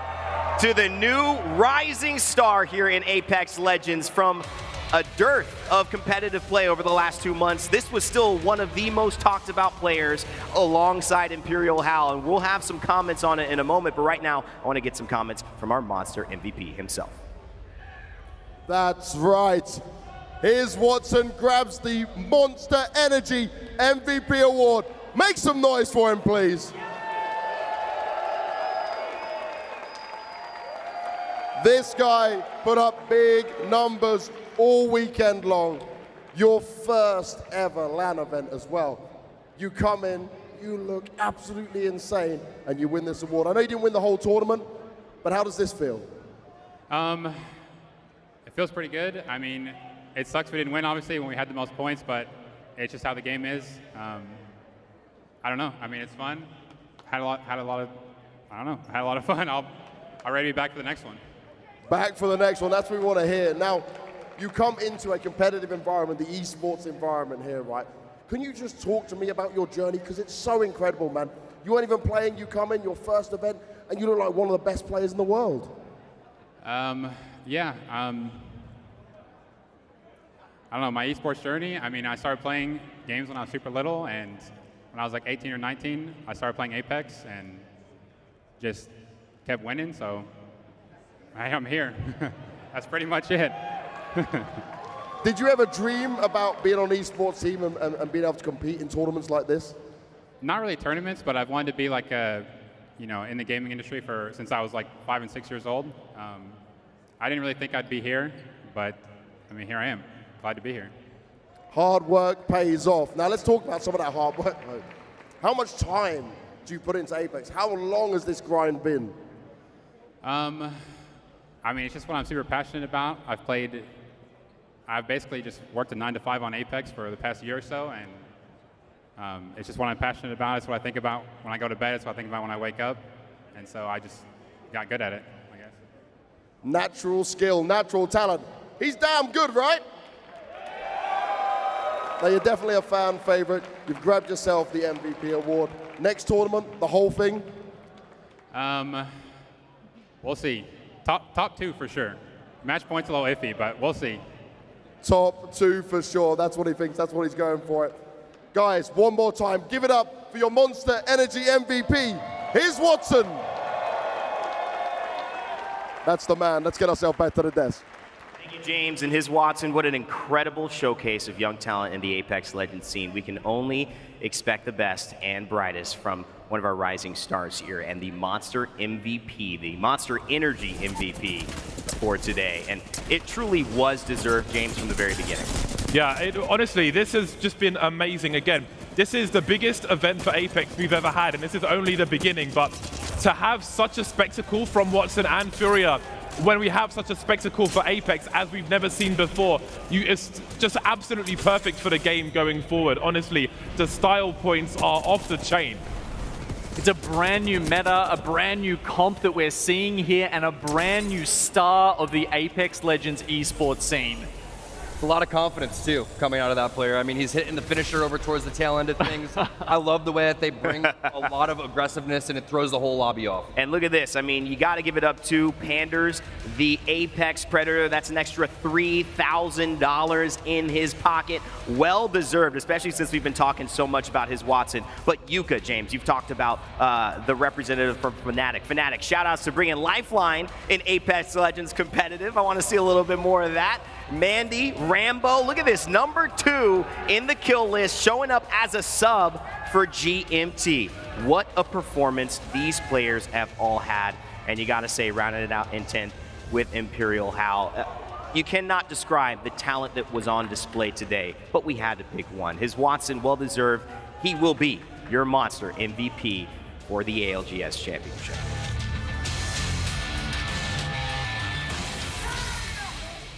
to the new rising star here in Apex Legends. From a dearth of competitive play over the last 2 months, this was still one of the most talked about players alongside Imperial Hal. And we'll have some comments on it in a moment, but right now I want to get some comments from our Monster MVP himself.
That's right. Here's Watson, grabs the Monster Energy MVP award. Make some noise for him, please. This guy put up big numbers all weekend long. Your first ever LAN event as well. You come in, you look absolutely insane, and you win this award. I know you didn't win the whole tournament, but how does this feel?
It feels pretty good. I mean, it sucks we didn't win, obviously, when we had the most points, but it's just how the game is. I don't know. I mean, it's fun. Had a lot of fun. I'm ready to be back for the next one.
Back for the next one. That's what we want to hear. Now, you come into a competitive environment, the esports environment here, right? Can you just talk to me about your journey? Because it's so incredible, man. You weren't even playing, you come in, your first event, and you look like one of the best players in the world.
Yeah. I don't know, my esports journey, I mean, I started playing games when I was super little, and when I was like 18 or 19, I started playing Apex and just kept winning, so I'm here. That's pretty much it.
Did you ever dream about being on an esports team and being able to compete in tournaments like this?
Not really tournaments, but I've wanted to be like in the gaming industry since I was like 5 and 6 years old. I didn't really think I'd be here, but I mean, here I am. Glad to be here.
Hard work pays off. Now let's talk about some of that hard work. How much time do you put into Apex? How long has this grind been?
I mean, it's just what I'm super passionate about. I've basically just worked a 9 to 5 on Apex for the past year or so, and it's just what I'm passionate about. It's what I think about when I go to bed. It's what I think about when I wake up, and so I just got good at it, I guess.
Natural skill, natural talent. He's damn good, right? Now, you're definitely a fan favorite. You've grabbed yourself the MVP award. Next tournament, the whole thing?
We'll see. Top 2 for sure. Match point's a little iffy, but we'll see.
Top 2 for sure. That's what he thinks. That's what he's going for it. Guys, one more time. Give it up for your Monster Energy MVP. Here's Watson. That's the man. Let's get ourselves back to the desk.
Thank you, James and his Watson. What an incredible showcase of young talent in the Apex Legends scene. We can only expect the best and brightest from one of our rising stars here, and the Monster MVP, the Monster Energy MVP for today. And it truly was deserved, James, from the very beginning.
Yeah, honestly, this has just been amazing. Again, this is the biggest event for Apex we've ever had, and this is only the beginning. But to have such a spectacle from Watson and Furia, when we have such a spectacle for Apex as we've never seen before, it's just absolutely perfect for the game going forward. Honestly, the style points are off the chain.
It's a brand new meta, a brand new comp that we're seeing here, and a brand new star of the Apex Legends esports scene.
A lot of confidence, too, coming out of that player. I mean, he's hitting the finisher over towards the tail end of things. I love the way that they bring a lot of aggressiveness, and it throws the whole lobby off.
And look at this. I mean, you got to give it up to Panders, the Apex Predator. That's an extra $3,000 in his pocket. Well deserved, especially since we've been talking so much about his Watson. But Yuka, James, you've talked about the representative from Fnatic. Fnatic, shout outs to bringing Lifeline in Apex Legends competitive. I want to see a little bit more of that. Mandy, Rambo, look at this, number 2 in the kill list, showing up as a sub for GMT. What a performance these players have all had. And you gotta say, rounding it out in 10th with Imperial Hal. You cannot describe the talent that was on display today, but we had to pick one. His Watson, well deserved. He will be your Monster MVP for the ALGS Championship.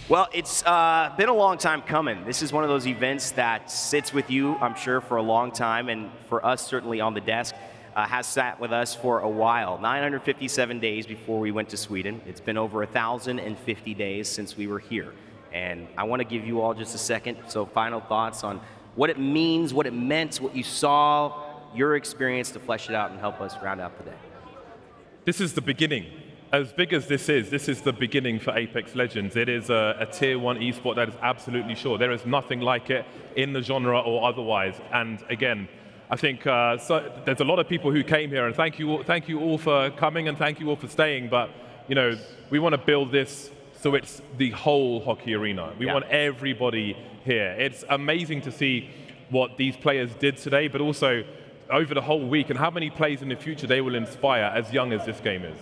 Well, it's been a long time coming. This is one of those events that sits with you, I'm sure, for a long time, and for us, certainly on the desk, has sat with us for a while. 957 days before we went to Sweden. It's been over 1,050 days since we were here. And I want to give you all just a second, so final thoughts on what it means, what it meant, what you saw, your experience, to flesh it out and help us round out the day.
This is the beginning. As big as this is the beginning for Apex Legends. It is a tier 1 esport, that is absolutely sure. There is nothing like it in the genre or otherwise. And again, I think so there's a lot of people who came here, and thank you all for coming, and thank you all for staying. But you know, we want to build this so it's the whole hockey arena. We want everybody here. It's amazing to see what these players did today, but also over the whole week, and how many players in the future they will inspire as young as this game is.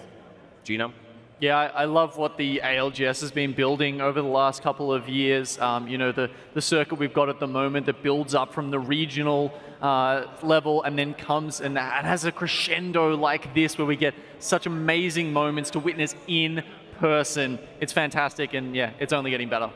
Gino?
Yeah, I love what the ALGS has been building over the last couple of years. You know, the circuit we've got at the moment that builds up from the regional level and then comes and has a crescendo like this where we get such amazing moments to witness in person. It's fantastic, and yeah, it's only getting better.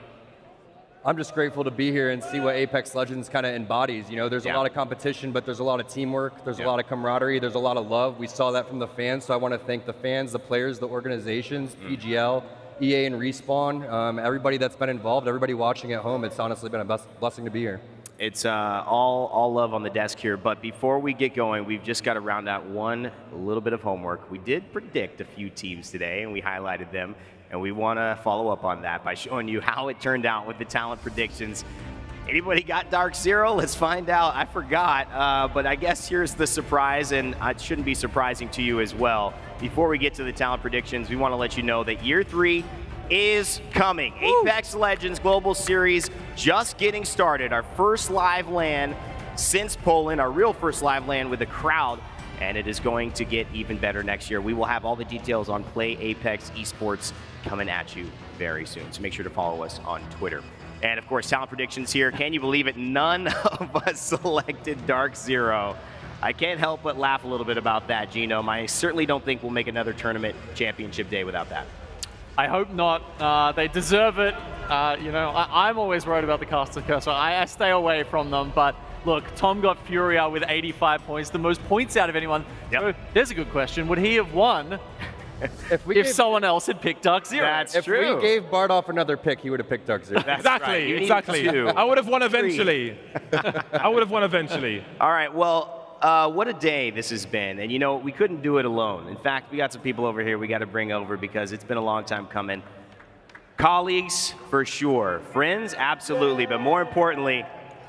I'm just grateful to be here and see what Apex Legends kind of embodies. You know, there's a lot of competition, but there's a lot of teamwork, there's a lot of camaraderie, there's a lot of love. We saw that from the fans, so I want to thank the fans, the players, the organizations, PGL, EA and Respawn, everybody that's been involved, everybody watching at home. It's honestly been a blessing to be here.
It's all love on the desk here, but before we get going, we've just got to round out one little bit of homework. We did predict a few teams today, and we highlighted them, and we want to follow up on that by showing you how it turned out with the talent predictions. Anybody got Dark Zero? Let's find out. I forgot, but I guess here's the surprise, and it shouldn't be surprising to you as well. Before we get to the talent predictions, we want to let you know that Year 3 is coming. Woo! Apex Legends Global Series just getting started. Our first live LAN since Poland, our real first live LAN with a crowd, and it is going to get even better next year. We will have all the details on Play Apex Esports coming at you very soon, so make sure to follow us on Twitter. And of course, talent predictions here. Can you believe it? None of us selected Dark Zero. I can't help but laugh a little bit about that, Genome. I certainly don't think we'll make another tournament championship day without that.
I hope not. They deserve it. I'm always worried about the caster curse, so I stay away from them. But look, Tom got Furia with 85 points, the most points out of anyone. Yep. So there's a good question. Would he have won if someone else had picked Dark Zero?
That's
if
true.
If we gave Bardoff another pick, he would have picked Dark Zero.
Exactly,
right.
exactly. I would have won eventually. I would have won eventually.
All right, well, what a day this has been. And you know, we couldn't do it alone. In fact, we got some people over here we got to bring over because it's been a long time coming. Colleagues, for sure. Friends, absolutely. But more importantly,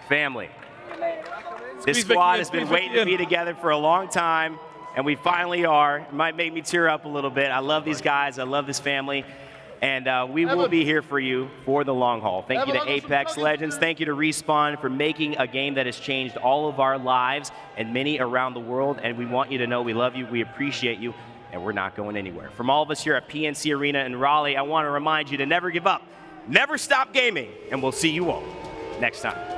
family. This squad has been waiting to be together for a long time, and we finally are. It might make me tear up a little bit. I love these guys. I love this family. And we will be here for you for the long haul. Thank you to Apex Legends. Thank you to Respawn for making a game that has changed all of our lives and many around the world. And we want you to know we love you, we appreciate you, and we're not going anywhere. From all of us here at PNC Arena in Raleigh, I want to remind you to never give up, never stop gaming, and we'll see you all next time.